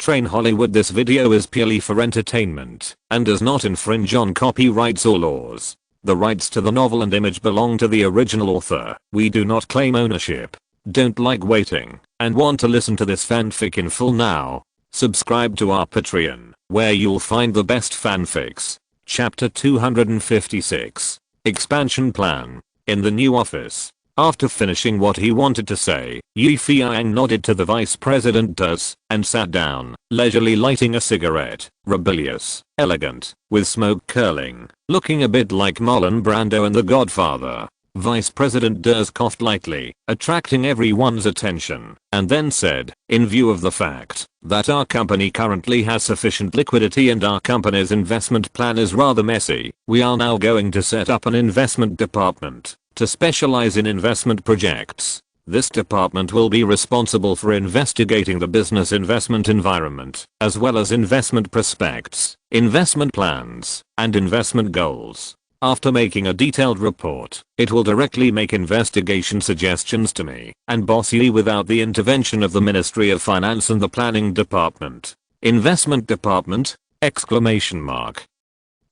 train Hollywood. This video is purely for entertainment and does not infringe on copyrights or laws. The rights to the novel and image belong to the original author. We do not claim ownership. Don't like waiting and want to listen to this fanfic in full now? Subscribe to our Patreon, where you'll find the best fanfics. Chapter 256. Expansion Plan. In the new office. After finishing what he wanted to say, Feiyang nodded to the vice president and sat down, leisurely lighting a cigarette, rebellious, elegant, with smoke curling, looking a bit like Marlon Brando in The Godfather. Vice President coughed lightly, attracting everyone's attention, and then said, in view of the fact that our company currently has sufficient liquidity and our company's investment plan is rather messy, we are now going to set up an investment department to specialize in investment projects. This department will be responsible for investigating the business investment environment, as well as investment prospects, investment plans, and investment goals. After making a detailed report, it will directly make investigation suggestions to me and boss you without the intervention of the Ministry of Finance and the Planning Department. Investment Department? Exclamation mark.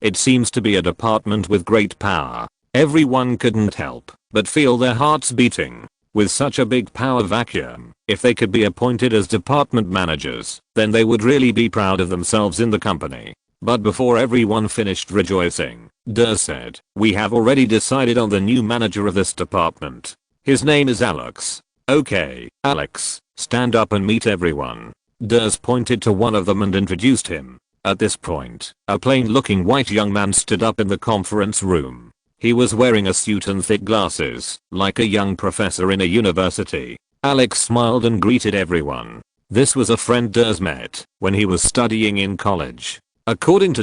It seems to be a department with great power. Everyone couldn't help but feel their hearts beating. With such a big power vacuum, if they could be appointed as department managers, then they would really be proud of themselves in the company. But before everyone finished rejoicing, said, "We have already decided on the new manager of this department. His name is Alex." "Okay, Alex, stand up and meet everyone." Pointed to one of them and introduced him. At this point, a plain-looking white young man stood up in the conference room. He was wearing a suit and thick glasses, like a young professor in a university. Alex smiled and greeted everyone. This was a friend met when he was studying in college. According to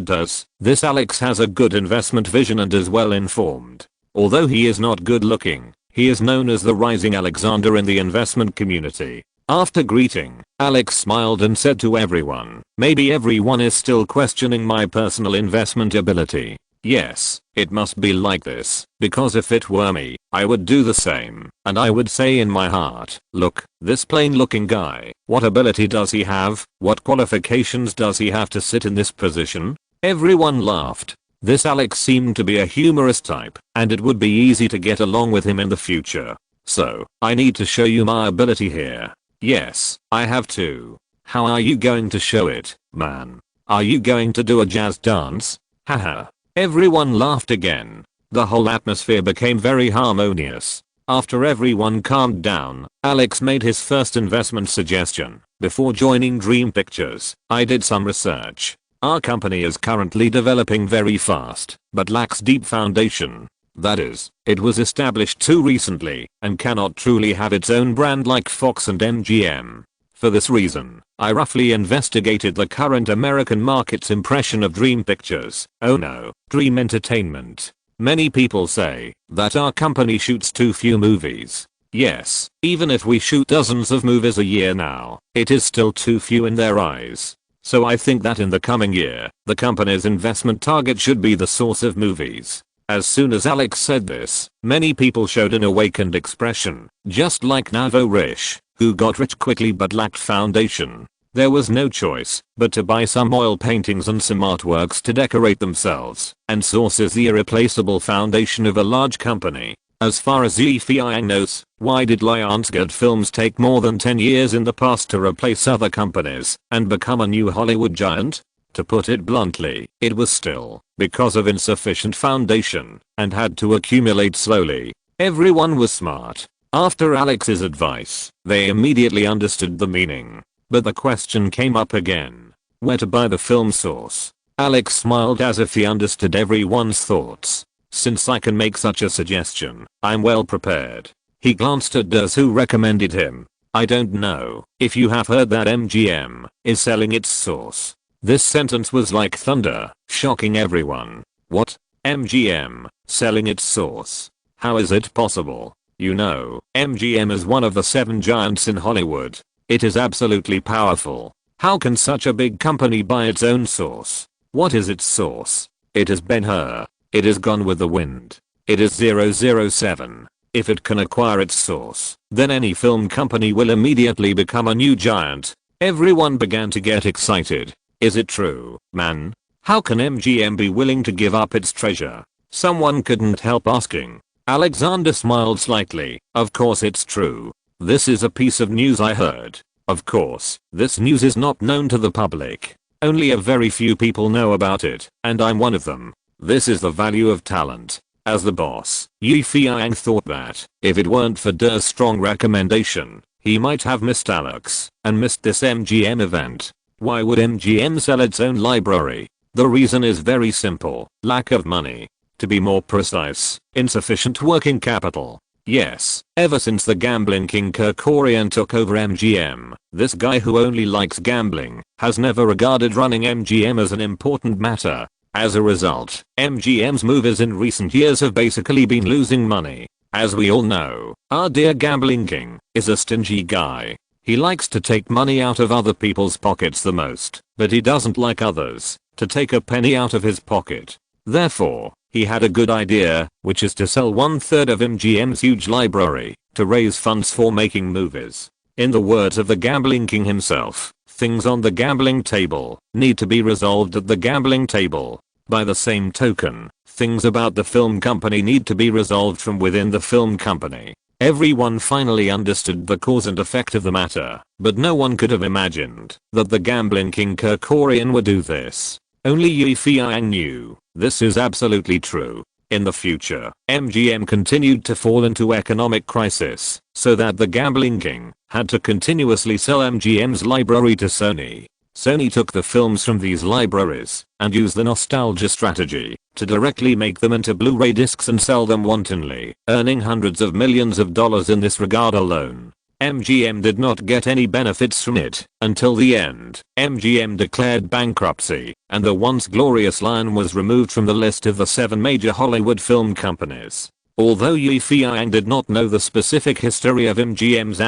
this Alex has a good investment vision and is well informed. Although he is not good looking, he is known as the rising Alexander in the investment community. After greeting, Alex smiled and said to everyone, "Maybe everyone is still questioning my personal investment ability. Yes, it must be like this, because if it were me, I would do the same, and I would say in my heart, look, this plain looking guy, what ability does he have? What qualifications does he have to sit in this position?" Everyone laughed. This Alex seemed to be a humorous type, and it would be easy to get along with him in the future. "So, I need to show you my ability here." "Yes, I have to." "How are you going to show it, man? Are you going to do a jazz dance?" Haha. Everyone laughed again. The whole atmosphere became very harmonious. After everyone calmed down, Alex made his first investment suggestion. "Before joining Dream Pictures, I did some research. Our company is currently developing very fast, but lacks deep foundation. That is, it was established too recently and cannot truly have its own brand like Fox and MGM. For this reason, I roughly investigated the current American market's impression of Dream Pictures. Oh no, Dream Entertainment. Many people say that our company shoots too few movies. Yes, even if we shoot dozens of movies a year now, it is still too few in their eyes. So I think that in the coming year, the company's investment target should be the source of movies." As soon as Alex said this, many people showed an awakened expression, just like Navo Rish, who got rich quickly but lacked foundation. There was no choice but to buy some oil paintings and some artworks to decorate themselves, and source is the irreplaceable foundation of a large company. As far as Feiyang knows, why did Lionsgate Films take more than 10 years in the past to replace other companies and become a new Hollywood giant? To put it bluntly, it was still because of insufficient foundation and had to accumulate slowly. Everyone was smart. After Alex's advice, they immediately understood the meaning. But the question came up again. Where to buy the film source? Alex smiled as if he understood everyone's thoughts. "Since I can make such a suggestion, I'm well prepared." He glanced at who recommended him. "I don't know if you have heard that MGM is selling its source." This sentence was like thunder, shocking everyone. "What? MGM selling its source? How is it possible? You know, MGM is one of the 7 giants in Hollywood. It is absolutely powerful. How can such a big company buy its own source? What is its source? It is Ben-Hur. It is Gone with the Wind. It is 007. If it can acquire its source, then any film company will immediately become a new giant." Everyone began to get excited. Is it true, man? How can MGM be willing to give up its treasure? Someone couldn't help asking. Alexander smiled slightly. Of course it's true. This is a piece of news I heard. Of course, this news is not known to the public. Only a very few people know about it, and I'm one of them. This is the value of talent. As the boss, Feiyang thought that, if it weren't for Dur's strong recommendation, he might have missed Alex, and missed this MGM event. Why would MGM sell its own library? The reason is very simple, lack of money. To be more precise, insufficient working capital. Yes, ever since the gambling king Kerkorian took over MGM, this guy who only likes gambling, has never regarded running MGM as an important matter. As a result, MGM's moves in recent years have basically been losing money. As we all know, our dear gambling king is a stingy guy. He likes to take money out of other people's pockets the most, but he doesn't like others to take a penny out of his pocket. Therefore, he had a good idea, which is to sell 1/3 of MGM's huge library to raise funds for making movies. In the words of the gambling king himself, things on the gambling table need to be resolved at the gambling table. By the same token, things about the film company need to be resolved from within the film company. Everyone finally understood the cause and effect of the matter, but no one could have imagined that the gambling king Kerkorian would do this. Only Feiyang knew. This is absolutely true. In the future, MGM continued to fall into economic crisis, so that the gambling king had to continuously sell MGM's library to Sony. Sony took the films from these libraries and used the nostalgia strategy to directly make them into Blu-ray discs and sell them wantonly, earning hundreds of millions of dollars in this regard alone. MGM did not get any benefits from it until the end. MGM declared bankruptcy, and the once glorious lion was removed from the list of the 7 major Hollywood film companies. Although Feiyang did not know the specific history of MGM's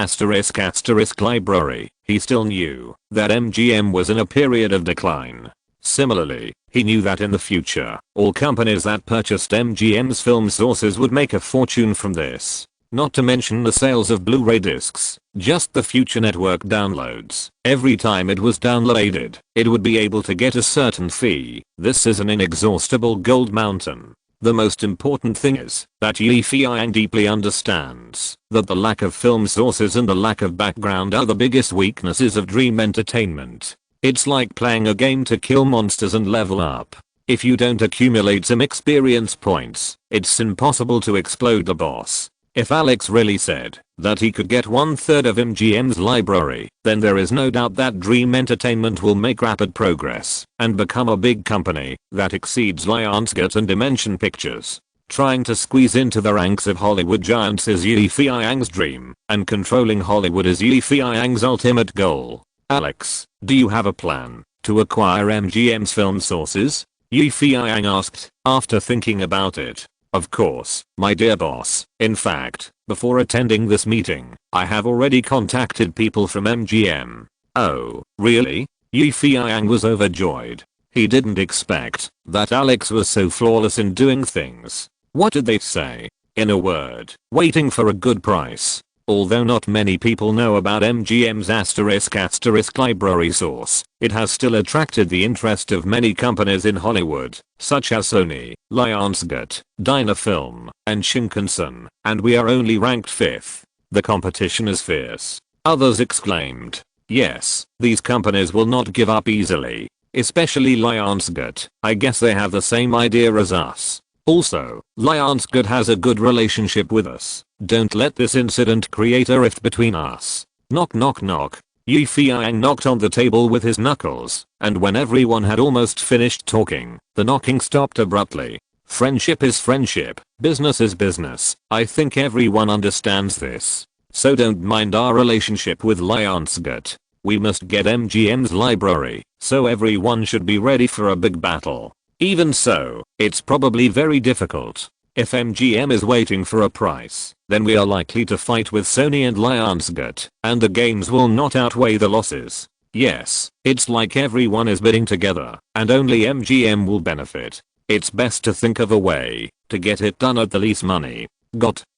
*** library, he still knew that MGM was in a period of decline. Similarly, he knew that in the future, all companies that purchased MGM's film sources would make a fortune from this. Not to mention the sales of Blu-ray discs, just the future network downloads. Every time it was downloaded, it would be able to get a certain fee. This is an inexhaustible gold mountain. The most important thing is that Feiyang deeply understands that the lack of film sources and the lack of background are the biggest weaknesses of dream entertainment. It's like playing a game to kill monsters and level up. If you don't accumulate some experience points, it's impossible to explode the boss. If Alex really said that he could get 1/3 of MGM's library, then there is no doubt that Dream Entertainment will make rapid progress and become a big company that exceeds Lionsgate and Dimension Pictures. Trying to squeeze into the ranks of Hollywood giants is Feiyang's dream, and controlling Hollywood is Feiyang's ultimate goal. Alex, do you have a plan to acquire MGM's film sources? Feiyang asked, after thinking about it. Of course, my dear boss. In fact, before attending this meeting, I have already contacted people from MGM. Oh, really? Feiyang was overjoyed. He didn't expect that Alex was so flawless in doing things. What did they say? In a word, waiting for a good price. Although not many people know about MGM's *** library source, it has still attracted the interest of many companies in Hollywood, such as Sony, Lionsgate, Dynafilm, and Shinkansen, and we are only ranked 5th. The competition is fierce. Others exclaimed. Yes, these companies will not give up easily. Especially Lionsgate. I guess they have the same idea as us. Also, Lionsgate has a good relationship with us. Don't let this incident create a rift between us. Knock knock knock. Feiyang knocked on the table with his knuckles, and when everyone had almost finished talking, the knocking stopped abruptly. Friendship is friendship, business is business. I think everyone understands this. So don't mind our relationship with Lionsgate. We must get MGM's library, so everyone should be ready for a big battle. Even so, it's probably very difficult. If MGM is waiting for a price, then we are likely to fight with Sony and Lionsgate, and the gains will not outweigh the losses. Yes, it's like everyone is bidding together, and only MGM will benefit. It's best to think of a way to get it done at the least money.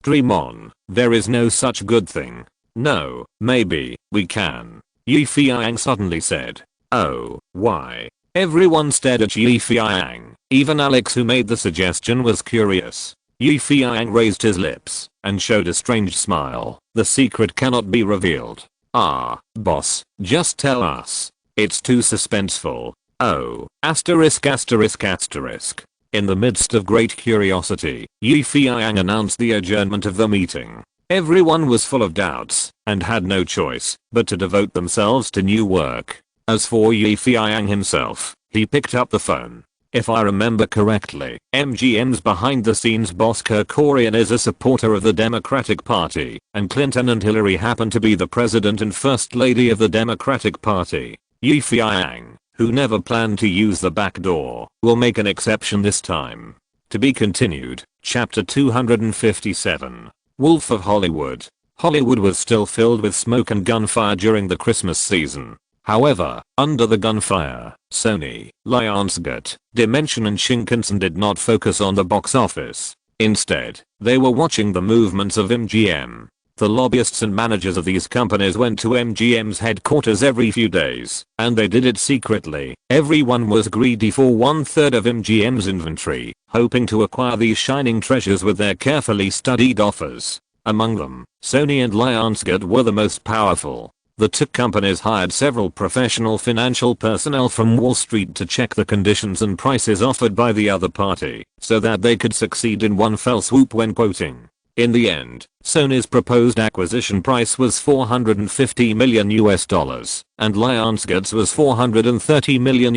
Dream on. There is no such good thing. No, maybe, we can. Yi Feiyang suddenly said. "Oh, why?" Everyone stared at Yi Feiyang. Even Alex, who made the suggestion, was curious. Yi Feiyang raised his lips and showed a strange smile. "The secret cannot be revealed." "Ah, boss, just tell us. It's too suspenseful." "Oh, asterisk asterisk asterisk." In the midst of great curiosity, Yi Feiyang announced the adjournment of the meeting. Everyone was full of doubts and had no choice but to devote themselves to new work. As for Yi Feiyang himself, he picked up the phone. If I remember correctly, MGM's behind-the-scenes boss Kerkorian is a supporter of the Democratic Party, and Clinton and Hillary happen to be the president and first lady of the Democratic Party. Yi Feiyang, who never planned to use the back door, will make an exception this time. To be continued. Chapter 257. Wolf of Hollywood. Hollywood was still filled with smoke and gunfire during the Christmas season. However, under the gunfire, Sony, Lionsgate, Dimension and Shinkansen did not focus on the box office. Instead, they were watching the movements of MGM. The lobbyists and managers of these companies went to MGM's headquarters every few days, and they did it secretly. Everyone was greedy for 1/3 of MGM's inventory, hoping to acquire these shining treasures with their carefully studied offers. Among them, Sony and Lionsgate were the most powerful. The two companies hired several professional financial personnel from Wall Street to check the conditions and prices offered by the other party, so that they could succeed in one fell swoop when quoting. In the end, Sony's proposed acquisition price was $450 million and Lionsgate's was $430 million.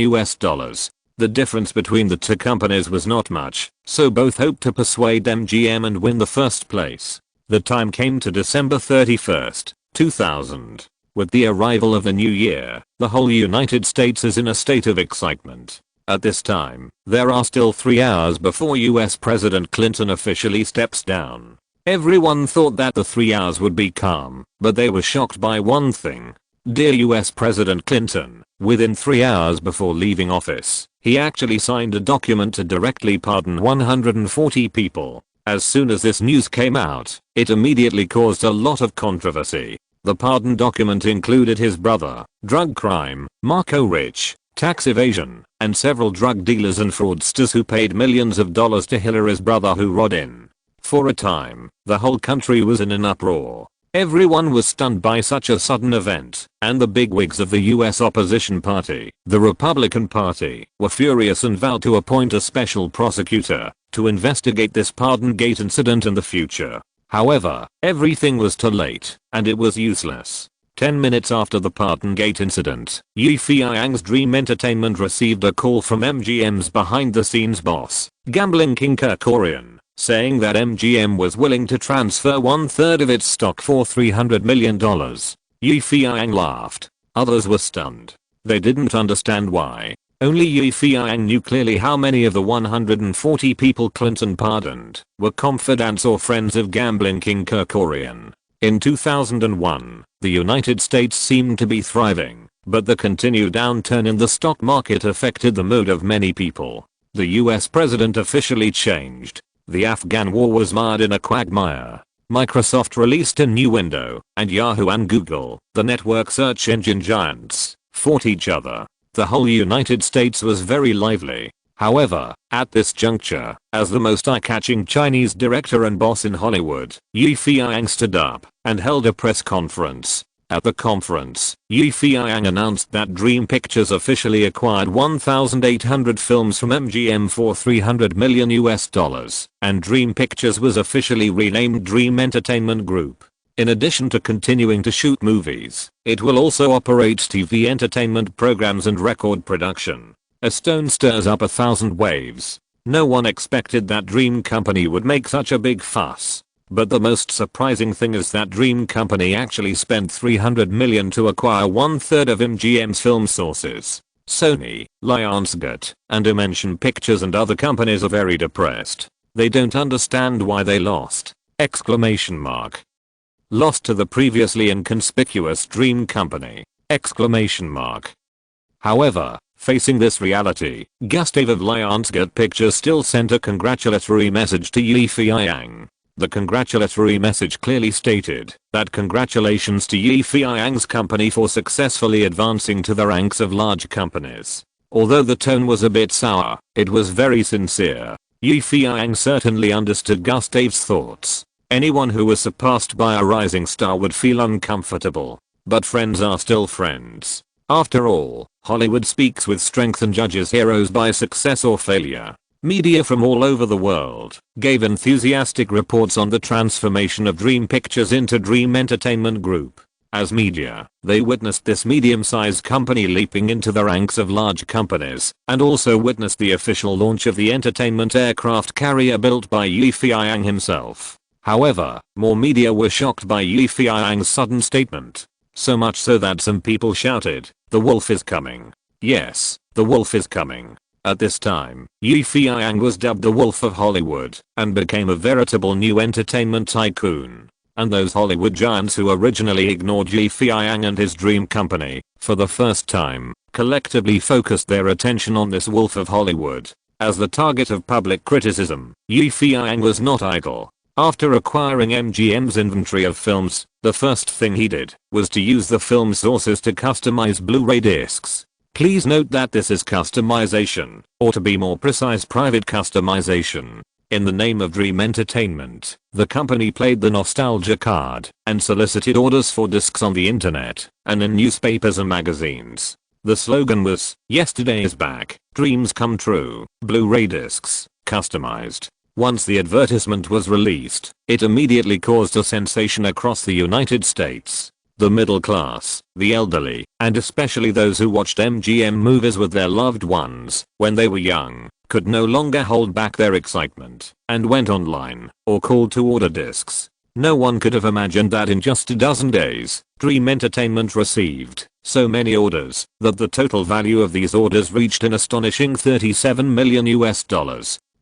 The difference between the two companies was not much, so both hoped to persuade MGM and win the first place. The time came to December 31st, 2000. With the arrival of the new year, the whole United States is in a state of excitement. At this time, there are still 3 hours before US President Clinton officially steps down. Everyone thought that the 3 hours would be calm, but they were shocked by one thing. Dear US President Clinton, within 3 hours before leaving office, he actually signed a document to directly pardon 140 people. As soon as this news came out, it immediately caused a lot of controversy. The pardon document included his brother, drug crime, Marco Rich, tax evasion, and several drug dealers and fraudsters who paid millions of dollars to Hillary's brother who rode in. For a time, the whole country was in an uproar. Everyone was stunned by such a sudden event, and the bigwigs of the US opposition party, the Republican Party, were furious and vowed to appoint a special prosecutor to investigate this Pardongate incident in the future. However, everything was too late, and it was useless. 10 minutes after the Pardongate incident, Yi Feiyang's Dream Entertainment received a call from MGM's behind-the-scenes boss, Gambling King Kerkorian, saying that MGM was willing to transfer 1/3 of its stock for $300 million. Yi Feiyang laughed. Others were stunned. They didn't understand why. Only Yi Feiyang knew clearly how many of the 140 people Clinton pardoned were confidants or friends of Gambling King Kerkorian. In 2001, the United States seemed to be thriving, but the continued downturn in the stock market affected the mood of many people. The US president officially changed. The Afghan war was mired in a quagmire. Microsoft released a new window, and Yahoo and Google, the network search engine giants, fought each other. The whole United States was very lively. However, at this juncture, as the most eye-catching Chinese director and boss in Hollywood, Yi Feiyang stood up and held a press conference. At the conference, Yi Feiyang announced that Dream Pictures officially acquired 1,800 films from MGM for $300 million, and Dream Pictures was officially renamed Dream Entertainment Group. In addition to continuing to shoot movies, it will also operate TV entertainment programs and record production. A stone stirs up 1,000 waves. No one expected that Dream Company would make such a big fuss. But the most surprising thing is that Dream Company actually spent $300 million to acquire 1/3 of MGM's film sources. Sony, Lionsgate, and Dimension Pictures and other companies are very depressed. They don't understand why they lost! Exclamation mark. Lost to the previously inconspicuous Dream Company! Exclamation mark. However, facing this reality, Gustave of Lionsgate Pictures still sent a congratulatory message to Yi Feiyang. The congratulatory message clearly stated that congratulations to Feiyang's company for successfully advancing to the ranks of large companies. Although the tone was a bit sour, it was very sincere. Feiyang certainly understood Gustave's thoughts. Anyone who was surpassed by a rising star would feel uncomfortable. But friends are still friends. After all, Hollywood speaks with strength and judges heroes by success or failure. Media from all over the world gave enthusiastic reports on the transformation of Dream Pictures into Dream Entertainment Group. As media, they witnessed this medium-sized company leaping into the ranks of large companies, and also witnessed the official launch of the entertainment aircraft carrier built by Feiyang himself. However, more media were shocked by Feiyang's sudden statement. So much so that some people shouted, "The wolf is coming." Yes, the wolf is coming. At this time, Feiyang was dubbed the Wolf of Hollywood and became a veritable new entertainment tycoon. And those Hollywood giants who originally ignored Feiyang and his dream company, for the first time, collectively focused their attention on this Wolf of Hollywood. As the target of public criticism, Feiyang was not idle. After acquiring MGM's inventory of films, the first thing he did was to use the film sources to customize Blu-ray discs. Please note that this is customization, or to be more precise, private customization. In the name of Dream Entertainment, the company played the nostalgia card and solicited orders for discs on the internet and in newspapers and magazines. The slogan was, "Yesterday is back, dreams come true, Blu-ray discs, customized." Once the advertisement was released, it immediately caused a sensation across the United States. The middle class, the elderly, and especially those who watched MGM movies with their loved ones when they were young, could no longer hold back their excitement and went online or called to order discs. No one could have imagined that in just a dozen days, Dream Entertainment received so many orders that the total value of these orders reached an astonishing $37 million.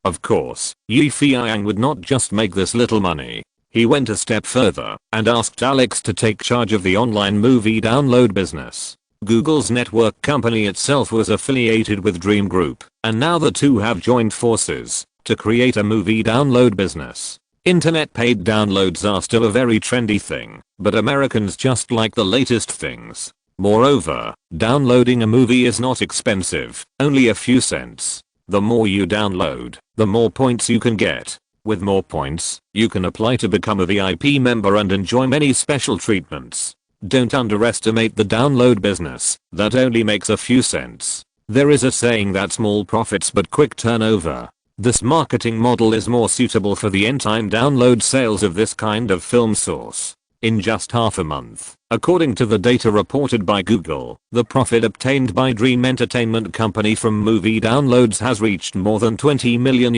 Of course, Feiyang would not just make this little money. He went a step further and asked Alex to take charge of the online movie download business. Google's network company itself was affiliated with Dream Group, and now the two have joined forces to create a movie download business. Internet paid downloads are still a very trendy thing, but Americans just like the latest things. Moreover, downloading a movie is not expensive, only a few cents. The more you download, the more points you can get. With more points, you can apply to become a VIP member and enjoy many special treatments. Don't underestimate the download business that only makes a few cents. There is a saying that small profits but quick turnover. This marketing model is more suitable for the end-time download sales of this kind of film source. In just half a month, according to the data reported by Google, the profit obtained by Dream Entertainment Company from movie downloads has reached more than $20 million.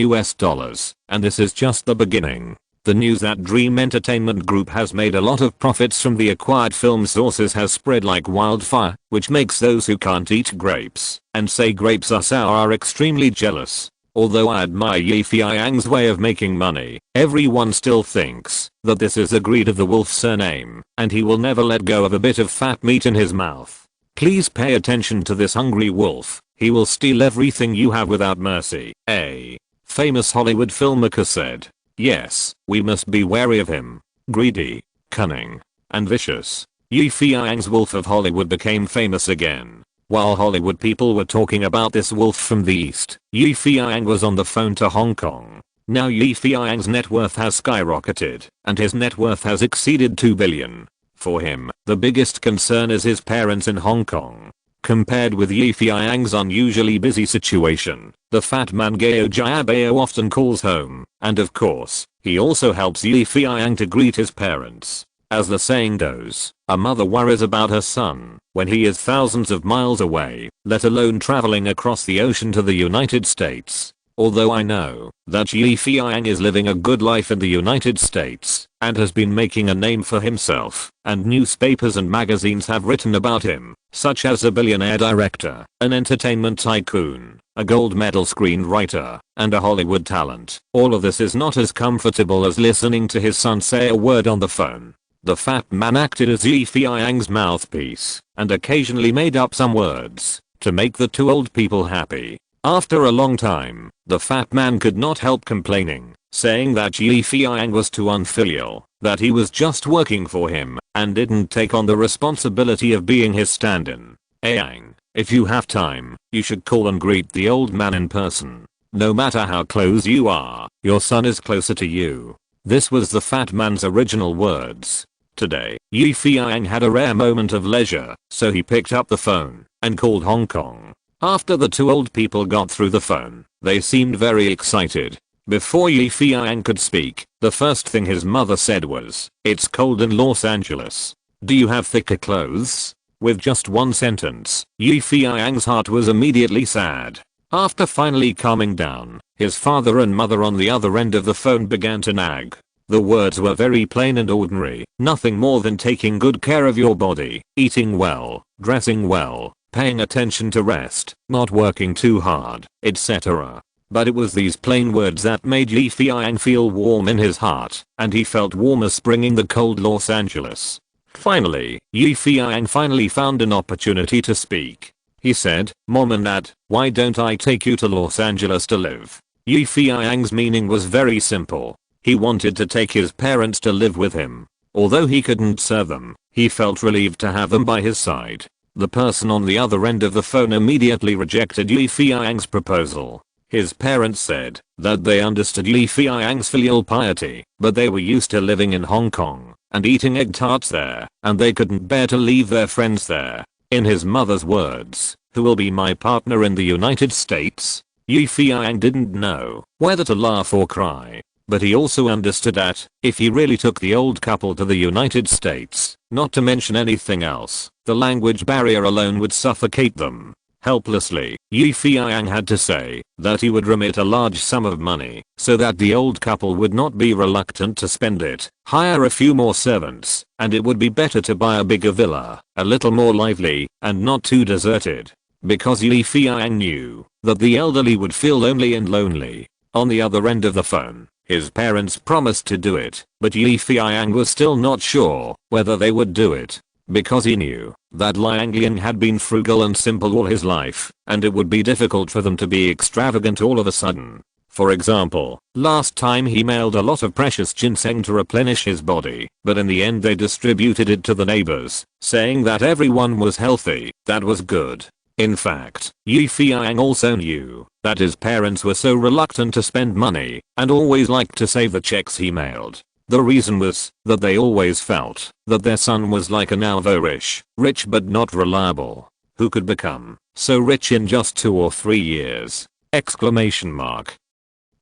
And this is just the beginning. The news that Dream Entertainment Group has made a lot of profits from the acquired film sources has spread like wildfire, which makes those who can't eat grapes and say grapes are sour are extremely jealous. Although I admire Feiyang's way of making money, everyone still thinks that this is a greed of the wolf surname, and he will never let go of a bit of fat meat in his mouth. Please pay attention to this hungry wolf. He will steal everything you have without mercy. A famous Hollywood filmmaker said, "Yes, we must be wary of him. Greedy, cunning, and vicious." Feiyang's Wolf of Hollywood became famous again. While Hollywood people were talking about this wolf from the east, Feiyang was on the phone to Hong Kong. Now Feiyang's net worth has skyrocketed, and his net worth has exceeded $2 billion. For him, the biggest concern is his parents in Hong Kong. Compared with Feiyang's unusually busy situation, the fat man Gao Jiabao often calls home, and of course, he also helps Feiyang to greet his parents. As the saying goes, a mother worries about her son when he is thousands of miles away, let alone traveling across the ocean to the United States. Although I know that Feiyang is living a good life in the United States and has been making a name for himself, and newspapers and magazines have written about him, such as a billionaire director, an entertainment tycoon, a gold medal screenwriter, and a Hollywood talent. All of this is not as comfortable as listening to his son say a word on the phone. The fat man acted as Feiyang's mouthpiece and occasionally made up some words to make the two old people happy. After a long time, the fat man could not help complaining, saying that Feiyang was too unfilial, that he was just working for him and didn't take on the responsibility of being his stand-in. Yang, if you have time, you should call and greet the old man in person. No matter how close you are, your son is closer to you. This was the fat man's original words. Today, Feiyang had a rare moment of leisure, so he picked up the phone and called Hong Kong. After the two old people got through the phone, they seemed very excited. Before Feiyang could speak, the first thing his mother said was, "It's cold in Los Angeles. Do you have thicker clothes?" With just one sentence, Feiyang's heart was immediately sad. After finally calming down, his father and mother on the other end of the phone began to nag. The words were very plain and ordinary, nothing more than taking good care of your body, eating well, dressing well, paying attention to rest, not working too hard, etc. But it was these plain words that made Feiyang feel warm in his heart, and he felt warmer springing the cold Los Angeles. Finally, Feiyang finally found an opportunity to speak. He said, "Mom and Dad, why don't I take you to Los Angeles to live?" Feiyang's meaning was very simple. He wanted to take his parents to live with him. Although he couldn't serve them, he felt relieved to have them by his side. The person on the other end of the phone immediately rejected Feiyang's proposal. His parents said that they understood Feiyang's filial piety, but they were used to living in Hong Kong and eating egg tarts there, and they couldn't bear to leave their friends there. In his mother's words, "Who will be my partner in the United States?" Feiyang didn't know whether to laugh or cry. But he also understood that, if he really took the old couple to the United States, not to mention anything else, the language barrier alone would suffocate them. Helplessly, Feiyang had to say that he would remit a large sum of money so that the old couple would not be reluctant to spend it, hire a few more servants, and it would be better to buy a bigger villa, a little more lively, and not too deserted. Because Feiyang knew that the elderly would feel lonely and lonely. On the other end of the phone, his parents promised to do it, but Feiyang was still not sure whether they would do it. Because he knew that Liang Liang had been frugal and simple all his life, and it would be difficult for them to be extravagant all of a sudden. For example, last time he mailed a lot of precious ginseng to replenish his body, but in the end they distributed it to the neighbors, saying that everyone was healthy. That was good. In fact, Feiyang also knew that his parents were so reluctant to spend money and always liked to save the checks he mailed. The reason was that they always felt that their son was like an Alvorish, rich but not reliable, who could become so rich in just 2 or 3 years. Exclamation mark.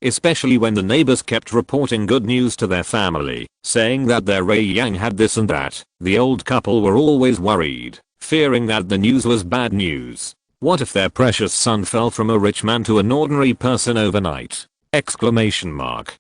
Especially when the neighbors kept reporting good news to their family, saying that their Ray Yang had this and that, the old couple were always worried, fearing that the news was bad news. What if their precious son fell from a rich man to an ordinary person overnight? Exclamation mark.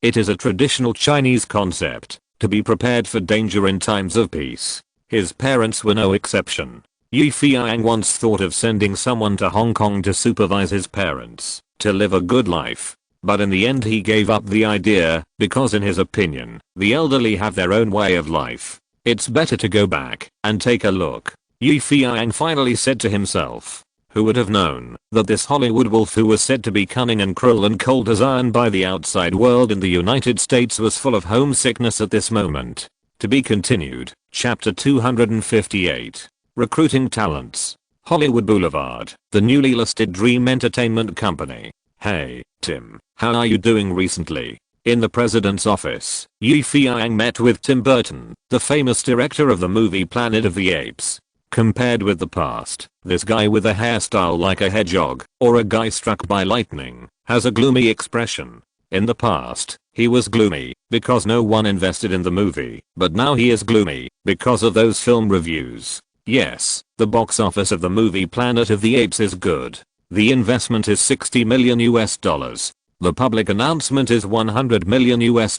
It is a traditional Chinese concept to be prepared for danger in times of peace. His parents were no exception. Feiyang once thought of sending someone to Hong Kong to supervise his parents, to live a good life. But in the end he gave up the idea because in his opinion, the elderly have their own way of life. It's better to go back and take a look. Feiyang finally said to himself. Who would have known that this Hollywood wolf who was said to be cunning and cruel and cold as iron by the outside world in the United States was full of homesickness at this moment. To be continued. Chapter 258. Recruiting talents. Hollywood Boulevard, the newly listed Dream Entertainment Company. Hey, Tim, how are you doing recently? In the president's office, Feiyang met with Tim Burton, the famous director of the movie Planet of the Apes. Compared with the past, this guy with a hairstyle like a hedgehog, or a guy struck by lightning, has a gloomy expression. In the past, he was gloomy because no one invested in the movie, but now he is gloomy because of those film reviews. Yes, the box office of the movie Planet of the Apes is good. The investment is $60 million US. The public announcement is $100 million US.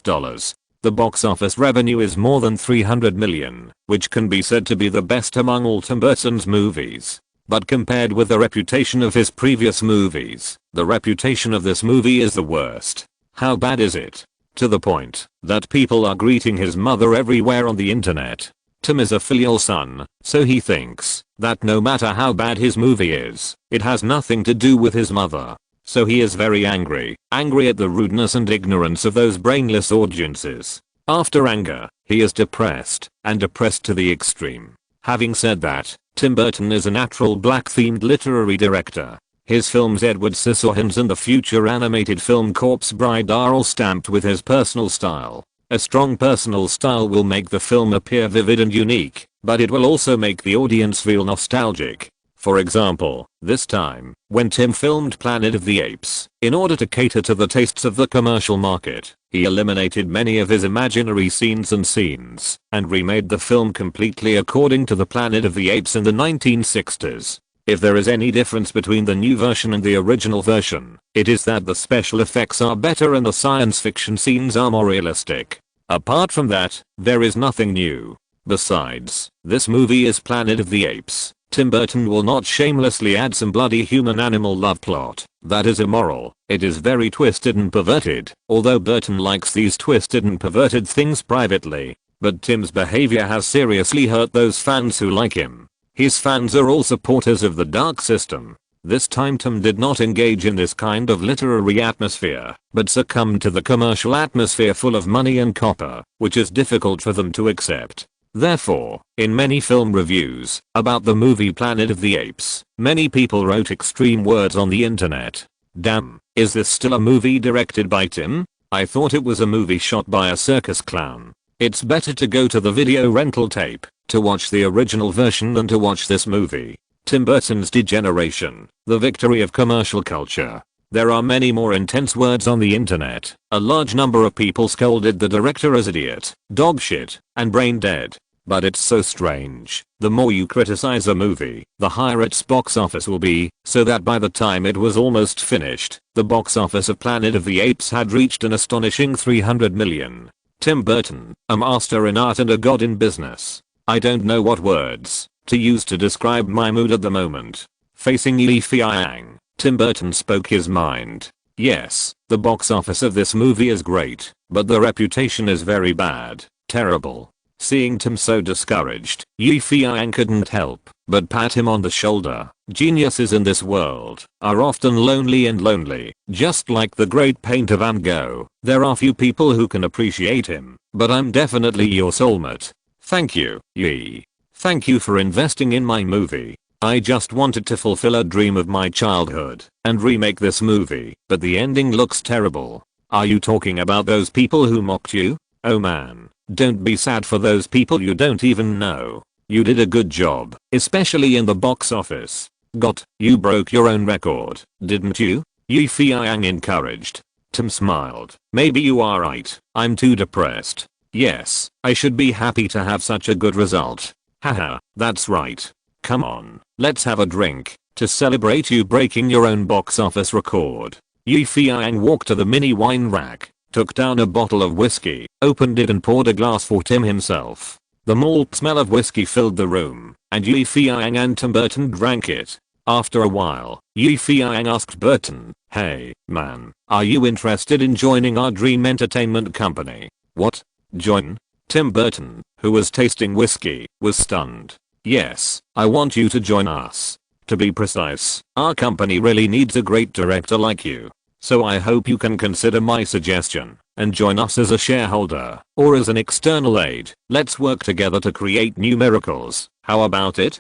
The box office revenue is more than $300 million, which can be said to be the best among all Tim Burton's movies. But compared with the reputation of his previous movies, the reputation of this movie is the worst. How bad is it? To the point that people are greeting his mother everywhere on the internet. Tim is a filial son, so he thinks that no matter how bad his movie is, it has nothing to do with his mother. So he is very angry at the rudeness and ignorance of those brainless audiences. After anger, he is depressed, and depressed to the extreme. Having said that, Tim Burton is a natural black-themed literary director. His films Edward Scissorhands and the future animated film Corpse Bride are all stamped with his personal style. A strong personal style will make the film appear vivid and unique, but it will also make the audience feel nostalgic. For example, this time, when Tim filmed Planet of the Apes, in order to cater to the tastes of the commercial market, he eliminated many of his imaginary scenes and remade the film completely according to the Planet of the Apes in the 1960s. If there is any difference between the new version and the original version, it is that the special effects are better and the science fiction scenes are more realistic. Apart from that, there is nothing new. Besides, this movie is Planet of the Apes. Tim Burton will not shamelessly add some bloody human-animal love plot. That is immoral. It is very twisted and perverted, although Burton likes these twisted and perverted things privately. But Tim's behavior has seriously hurt those fans who like him. His fans are all supporters of the dark system. This time Tim did not engage in this kind of literary atmosphere, but succumbed to the commercial atmosphere full of money and copper, which is difficult for them to accept. Therefore, in many film reviews about the movie Planet of the Apes, many people wrote extreme words on the internet. Damn, is this still a movie directed by Tim? I thought it was a movie shot by a circus clown. It's better to go to the video rental tape to watch the original version than to watch this movie. Tim Burton's degeneration, the victory of commercial culture. There are many more intense words on the internet. A large number of people scolded the director as idiot, dogshit, and brain dead. But it's so strange. The more you criticize a movie, the higher its box office will be, so that by the time it was almost finished, the box office of Planet of the Apes had reached an astonishing 300 million. Tim Burton, a master in art and a god in business. I don't know what words to use to describe my mood at the moment. Facing Feiyang, Tim Burton spoke his mind. Yes, the box office of this movie is great, but the reputation is very bad, terrible. Seeing Tim so discouraged, Feiyang couldn't help but pat him on the shoulder. Geniuses in this world are often lonely, just like the great painter Van Gogh. There are few people who can appreciate him, but I'm definitely your soulmate. Thank you, Yi. Thank you for investing in my movie. I just wanted to fulfill a dream of my childhood and remake this movie, but the ending looks terrible. Are you talking about those people who mocked you? Oh man, don't be sad for those people you don't even know. You did a good job, especially in the box office. You broke your own record, didn't you? Feiyang encouraged. Tim smiled. Maybe you are right. I'm too depressed. Yes, I should be happy to have such a good result. Haha, that's right. Come on, let's have a drink to celebrate you breaking your own box office record. Feiyang walked to the mini wine rack, took down a bottle of whiskey, opened it and poured a glass for Tim himself. The malt smell of whiskey filled the room, and Feiyang and Tim Burton drank it. After a while, Feiyang asked Burton, "Hey, man, are you interested in joining our dream entertainment company?" "What? Join?" Tim Burton, who was tasting whiskey, was stunned. "Yes, I want you to join us. To be precise, our company really needs a great director like you. So I hope you can consider my suggestion and join us as a shareholder or as an external aid. Let's work together to create new miracles. How about it?"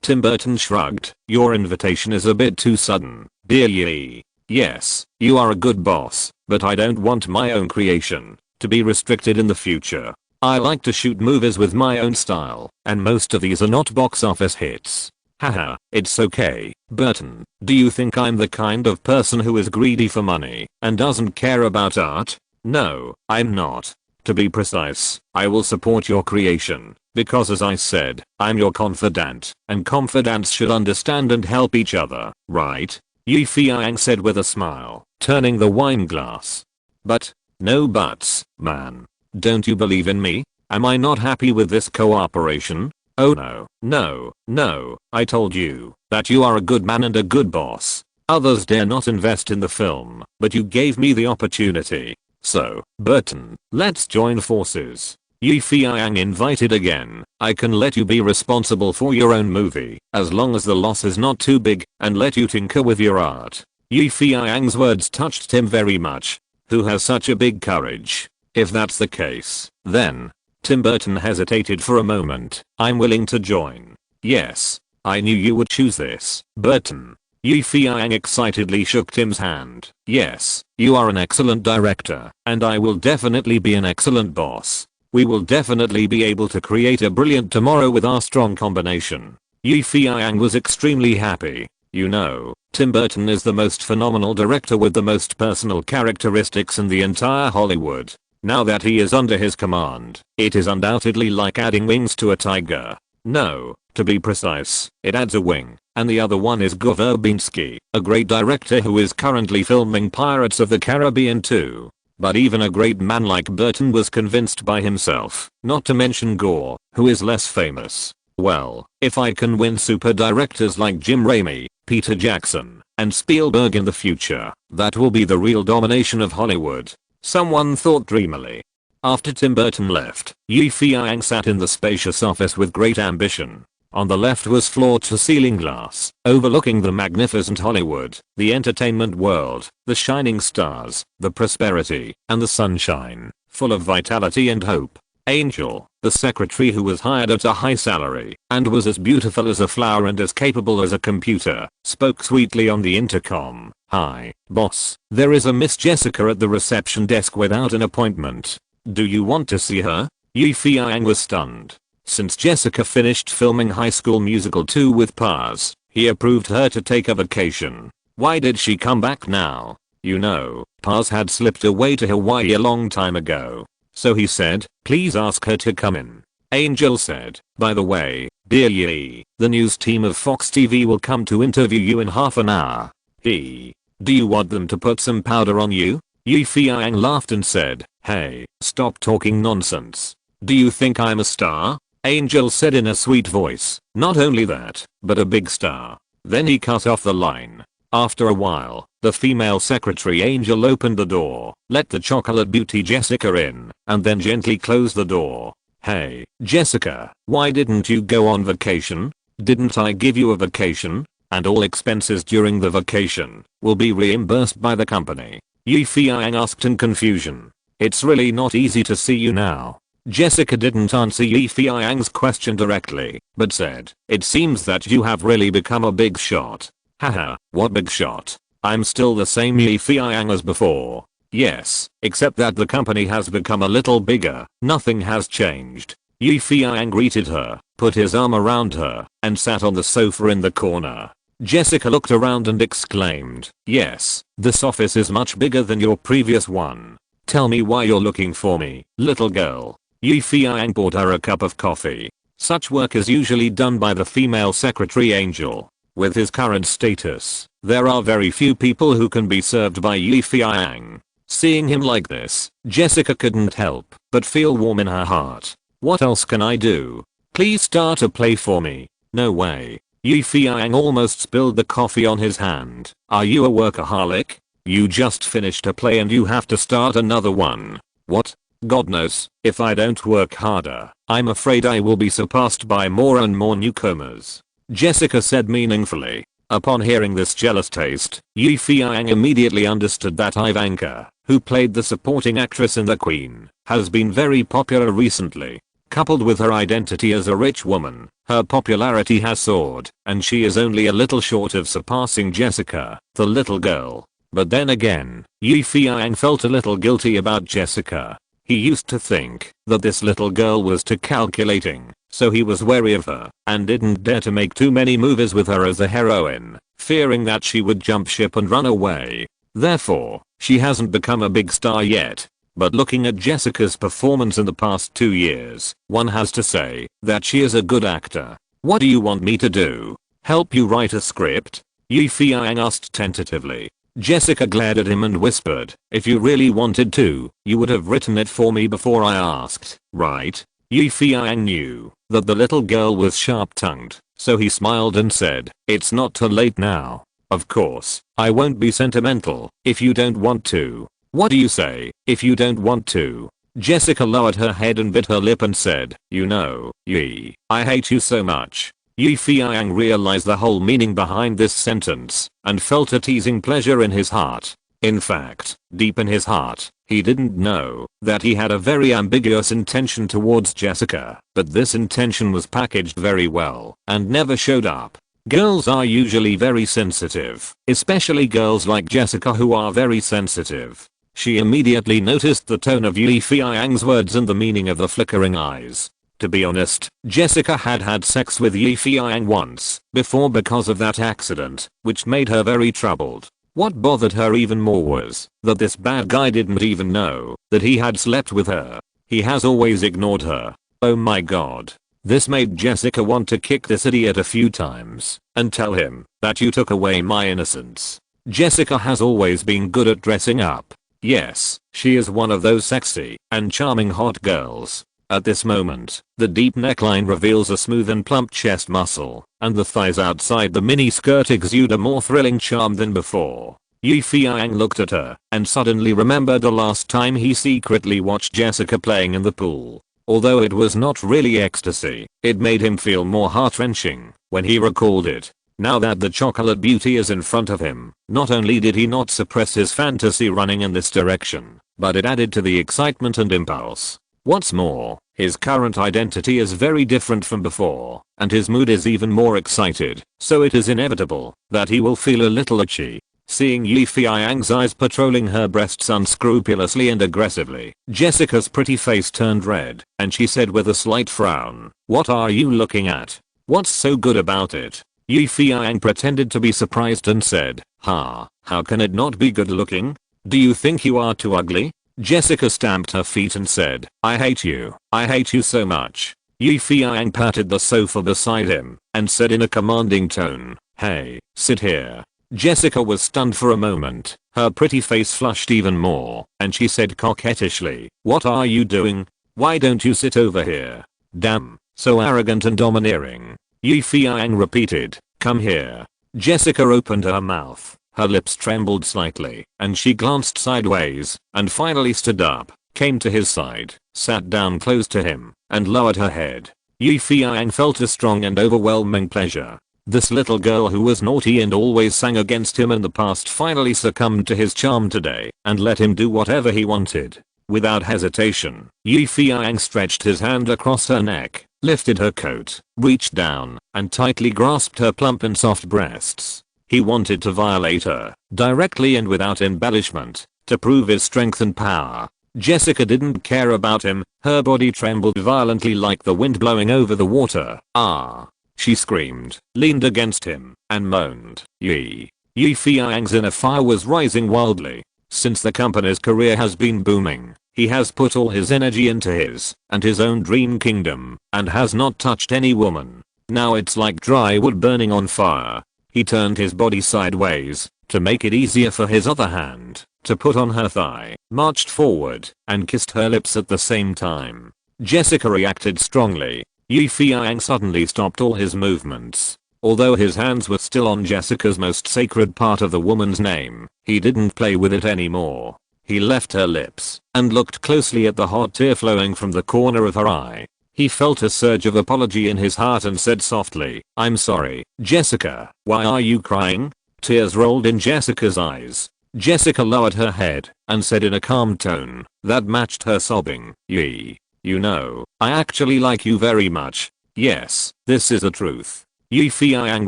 Tim Burton shrugged. "Your invitation is a bit too sudden, dear Yi. Yes, you are a good boss, but I don't want my own creation to be restricted in the future. I like to shoot movies with my own style, and most of these are not box office hits." Haha, it's okay, Burton. Do you think I'm the kind of person who is greedy for money and doesn't care about art? No, I'm not. To be precise, I will support your creation, because as I said, I'm your confidant, and confidants should understand and help each other, right? Feiyang said with a smile, turning the wine glass. "But, no buts, man. Don't you believe in me? Am I not happy with this cooperation? Oh no, I told you that you are a good man and a good boss. Others dare not invest in the film, but you gave me the opportunity. So, Burton, let's join forces. Yu Feiyang invited again. I can let you be responsible for your own movie, as long as the loss is not too big, and let you tinker with your art. Yu Feiyang's words touched Tim very much. Who has such a big courage? If that's the case, then. Tim Burton hesitated for a moment. I'm willing to join. Yes. I knew you would choose this, Burton. Yu Feiyang excitedly shook Tim's hand. Yes, you are an excellent director, and I will definitely be an excellent boss. We will definitely be able to create a brilliant tomorrow with our strong combination. Yu Feiyang was extremely happy. You know, Tim Burton is the most phenomenal director with the most personal characteristics in the entire Hollywood. Now that he is under his command, it is undoubtedly like adding wings to a tiger. No, to be precise, it adds a wing, and the other one is Gore Verbinski, a great director who is currently filming Pirates of the Caribbean 2. But even a great man like Burton was convinced by himself, not to mention Gore, who is less famous. Well, if I can win super directors like Jim Raimi, Peter Jackson, and Spielberg in the future, that will be the real domination of Hollywood. Someone thought dreamily. After Tim Burton left, Yu Feiyang sat in the spacious office with great ambition. On the left was floor-to-ceiling glass, overlooking the magnificent Hollywood, the entertainment world, the shining stars, the prosperity, and the sunshine, full of vitality and hope. Angel, the secretary who was hired at a high salary, and was as beautiful as a flower and as capable as a computer, spoke sweetly on the intercom. Hi, boss, there is a Miss Jessica at the reception desk without an appointment. Do you want to see her? Yu Feiyang was stunned. Since Jessica finished filming High School Musical 2 with Paz, he approved her to take a vacation. Why did she come back now? You know, Paz had slipped away to Hawaii a long time ago. So he said, please ask her to come in. Angel said, by the way, dear Yi, the news team of Fox TV will come to interview you in half an hour. Do you want them to put some powder on you? Yu Feiyang laughed and said, hey, stop talking nonsense. Do you think I'm a star? Angel said in a sweet voice, not only that, but a big star. Then he cut off the line. After a while, the female secretary Angel opened the door, let the chocolate beauty Jessica in, and then gently closed the door. Hey, Jessica, why didn't you go on vacation? Didn't I give you a vacation? And all expenses during the vacation will be reimbursed by the company. Yu Feiyang asked in confusion. It's really not easy to see you now. Jessica didn't answer Yu Feiyang's question directly, but said, it seems that you have really become a big shot. Haha, what big shot? I'm still the same Yu Feiyang as before. Yes, except that the company has become a little bigger. Nothing has changed. Yu Feiyang greeted her, put his arm around her, and sat on the sofa in the corner. Jessica looked around and exclaimed, yes, this office is much bigger than your previous one. Tell me why you're looking for me, little girl. Yu Feiyang bought her a cup of coffee. Such work is usually done by the female secretary Angel. With his current status, there are very few people who can be served by Yu Feiyang. Seeing him like this, Jessica couldn't help but feel warm in her heart. What else can I do? Please start a play for me. No way. Yu Feiyang almost spilled the coffee on his hand. Are you a workaholic? You just finished a play and you have to start another one. What? God knows, if I don't work harder, I'm afraid I will be surpassed by more and more newcomers. Jessica said meaningfully. Upon hearing this jealous taste, Yu Feiyang immediately understood that Ivanka, who played the supporting actress in The Queen, has been very popular recently. Coupled with her identity as a rich woman, her popularity has soared, and she is only a little short of surpassing Jessica, the little girl. But then again, Yu Feiyang felt a little guilty about Jessica. He used to think that this little girl was too calculating, so he was wary of her and didn't dare to make too many movies with her as a heroine, fearing that she would jump ship and run away. Therefore, she hasn't become a big star yet. But looking at Jessica's performance in the past 2 years, one has to say that she is a good actor. What do you want me to do? Help you write a script? Yu Feiyang asked tentatively. Jessica glared at him and whispered, if you really wanted to, you would have written it for me before I asked, right? Yu Feiyang knew that the little girl was sharp-tongued, so he smiled and said, it's not too late now. Of course, I won't be sentimental if you don't want to. What do you say, if you don't want to? Jessica lowered her head and bit her lip and said, "You know, Yi, I hate you so much." Yi Feiyang realized the whole meaning behind this sentence and felt a teasing pleasure in his heart. In fact, deep in his heart, he didn't know that he had a very ambiguous intention towards Jessica, but this intention was packaged very well and never showed up. Girls are usually very sensitive, especially girls like Jessica who are very sensitive. She immediately noticed the tone of Yi Feiyang's words and the meaning of the flickering eyes. To be honest, Jessica had had sex with Yi Feiyang once before because of that accident, which made her very troubled. What bothered her even more was that this bad guy didn't even know that he had slept with her. He has always ignored her. Oh my god. This made Jessica want to kick this idiot a few times and tell him that you took away my innocence. Jessica has always been good at dressing up. Yes, she is one of those sexy and charming hot girls. At this moment, the deep neckline reveals a smooth and plump chest muscle, and the thighs outside the mini skirt exude a more thrilling charm than before. Yi Feiyang looked at her and suddenly remembered the last time he secretly watched Jessica playing in the pool. Although it was not really ecstasy, it made him feel more heart-wrenching when he recalled it. Now that the chocolate beauty is in front of him, not only did he not suppress his fantasy running in this direction, but it added to the excitement and impulse. What's more, his current identity is very different from before, and his mood is even more excited, so it is inevitable that he will feel a little itchy. Seeing Yi Feiyang's eyes patrolling her breasts unscrupulously and aggressively, Jessica's pretty face turned red, and she said with a slight frown, "What are you looking at? What's so good about it?" Yi Feiyang pretended to be surprised and said, "Ha, how can it not be good looking? Do you think you are too ugly?" Jessica stamped her feet and said, I hate you so much." Yi Feiyang patted the sofa beside him and said in a commanding tone, "Hey, sit here." Jessica was stunned for a moment, her pretty face flushed even more, and she said coquettishly, "What are you doing? Why don't you sit over here?" "Damn, so arrogant and domineering." Yi Feiyang repeated, "Come here." Jessica opened her mouth. Her lips trembled slightly, and she glanced sideways, and finally stood up, came to his side, sat down close to him, and lowered her head. Yi Feiyang felt a strong and overwhelming pleasure. This little girl who was naughty and always sang against him in the past finally succumbed to his charm today, and let him do whatever he wanted. Without hesitation, Yi Feiyang stretched his hand across her neck, lifted her coat, reached down, and tightly grasped her plump and soft breasts. He wanted to violate her, directly and without embellishment, to prove his strength and power. Jessica didn't care about him, her body trembled violently like the wind blowing over the water. "Ah!" she screamed, leaned against him, and moaned. Yi Feiyang's inner fire was rising wildly. Since the company's career has been booming, he has put all his energy into his and his own dream kingdom, and has not touched any woman. Now it's like dry wood burning on fire. He turned his body sideways to make it easier for his other hand to put on her thigh, marched forward, and kissed her lips at the same time. Jessica reacted strongly. Yi Feiyang suddenly stopped all his movements. Although his hands were still on Jessica's most sacred part of the woman's name, he didn't play with it anymore. He left her lips and looked closely at the hot tear flowing from the corner of her eye. He felt a surge of apology in his heart and said softly, "I'm sorry, Jessica, why are you crying?" Tears rolled in Jessica's eyes. Jessica lowered her head and said in a calm tone that matched her sobbing, "Yi, you know, I actually like you very much. Yes, this is the truth." Yi Feiyang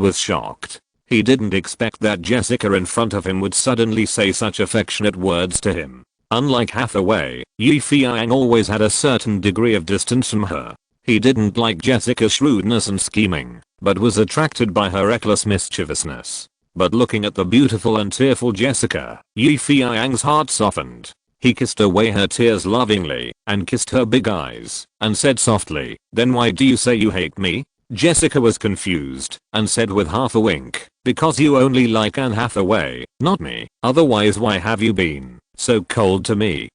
was shocked. He didn't expect that Jessica in front of him would suddenly say such affectionate words to him. Unlike Hathaway, Yi Feiyang always had a certain degree of distance from her. He didn't like Jessica's shrewdness and scheming, but was attracted by her reckless mischievousness. But looking at the beautiful and tearful Jessica, Yi Feiyang's heart softened. He kissed away her tears lovingly, and kissed her big eyes, and said softly, "Then why do you say you hate me?" Jessica was confused, and said with half a wink, "Because you only like Anne Hathaway, not me. Otherwise why have you been so cold to me?"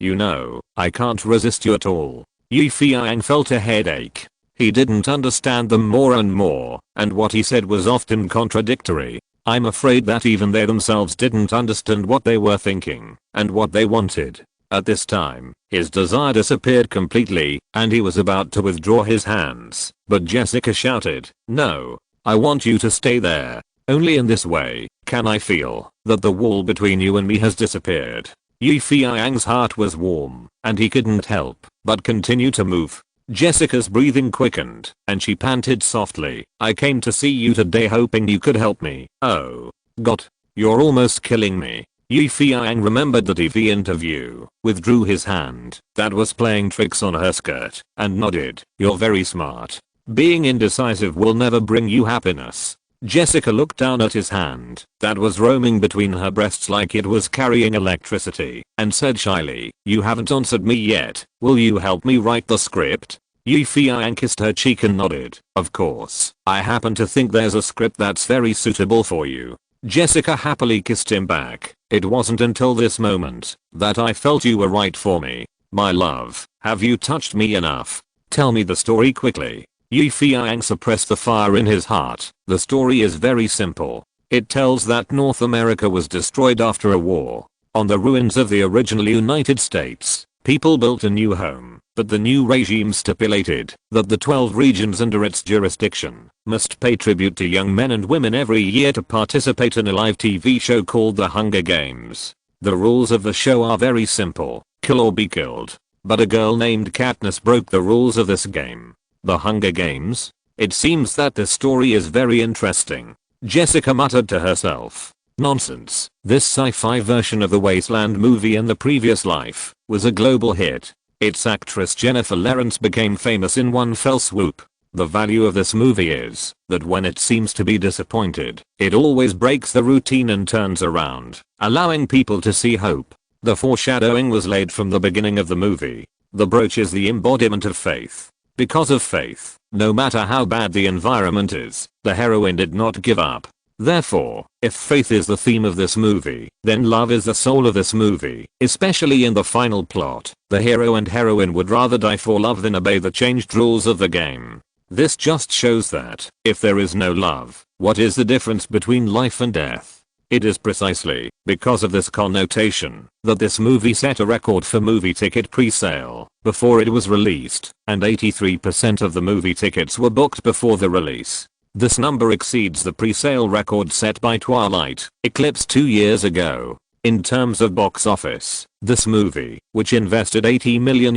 You know, I can't resist you at all." Yi Feiyang felt a headache. He didn't understand them more and more, and what he said was often contradictory. I'm afraid that even they themselves didn't understand what they were thinking, and what they wanted. At this time, his desire disappeared completely, and he was about to withdraw his hands, but Jessica shouted, "No, I want you to stay there. Only in this way can I feel that the wall between you and me has disappeared." Feiyang's heart was warm, and he couldn't help but continue to move. Jessica's breathing quickened, and she panted softly, "I came to see you today hoping you could help me." "Oh. God. You're almost killing me." Feiyang remembered the TV interview, withdrew his hand that was playing tricks on her skirt, and nodded. "You're very smart. Being indecisive will never bring you happiness." Jessica looked down at his hand that was roaming between her breasts like it was carrying electricity, and said shyly, "You haven't answered me yet. Will you help me write the script?" Feiyang kissed her cheek and nodded. "Of course. I happen to think there's a script that's very suitable for you." Jessica happily kissed him back. "It wasn't until this moment that I felt you were right for me. My love, have you touched me enough? Tell me the story quickly." Feiyang suppressed the fire in his heart. "The story is very simple. It tells that North America was destroyed after a war. On the ruins of the original United States, people built a new home, but the new regime stipulated that the 12 regions under its jurisdiction must pay tribute to young men and women every year to participate in a live TV show called The Hunger Games. The rules of the show are very simple: kill or be killed. But a girl named Katniss broke the rules of this game. The Hunger Games? It seems that this story is very interesting." Jessica muttered to herself. "Nonsense. This sci-fi version of the Wasteland movie in the previous life was a global hit. Its actress Jennifer Lawrence became famous in one fell swoop. The value of this movie is that when it seems to be disappointed, it always breaks the routine and turns around, allowing people to see hope. The foreshadowing was laid from the beginning of the movie. The brooch is the embodiment of faith. Because of faith, no matter how bad the environment is, the heroine did not give up. Therefore, if faith is the theme of this movie, then love is the soul of this movie, especially in the final plot. The hero and heroine would rather die for love than obey the changed rules of the game. This just shows that, if there is no love, what is the difference between life and death? It is precisely because of this connotation that this movie set a record for movie ticket pre-sale before it was released, and 83% of the movie tickets were booked before the release. This number exceeds the pre-sale record set by Twilight Eclipse 2 years ago. In terms of box office, this movie, which invested $80 million,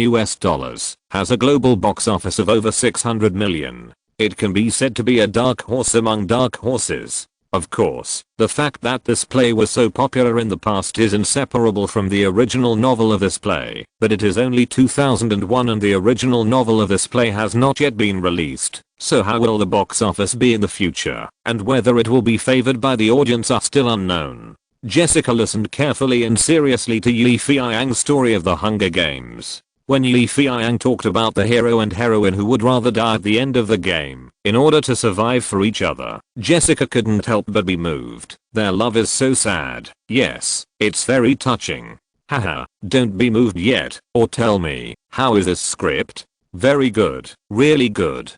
has a global box office of over $600 million. It can be said to be a dark horse among dark horses. Of course, the fact that this play was so popular in the past is inseparable from the original novel of this play, but it is only 2001 and the original novel of this play has not yet been released, so how will the box office be in the future, and whether it will be favored by the audience are still unknown. Jessica listened carefully and seriously to Feiyang's story of the Hunger Games. When Feiyang talked about the hero and heroine who would rather die at the end of the game in order to survive for each other, Jessica couldn't help but be moved. Their love is so sad. Yes, it's very touching. Haha, don't be moved yet, or tell me, how is this script? Very good, really good.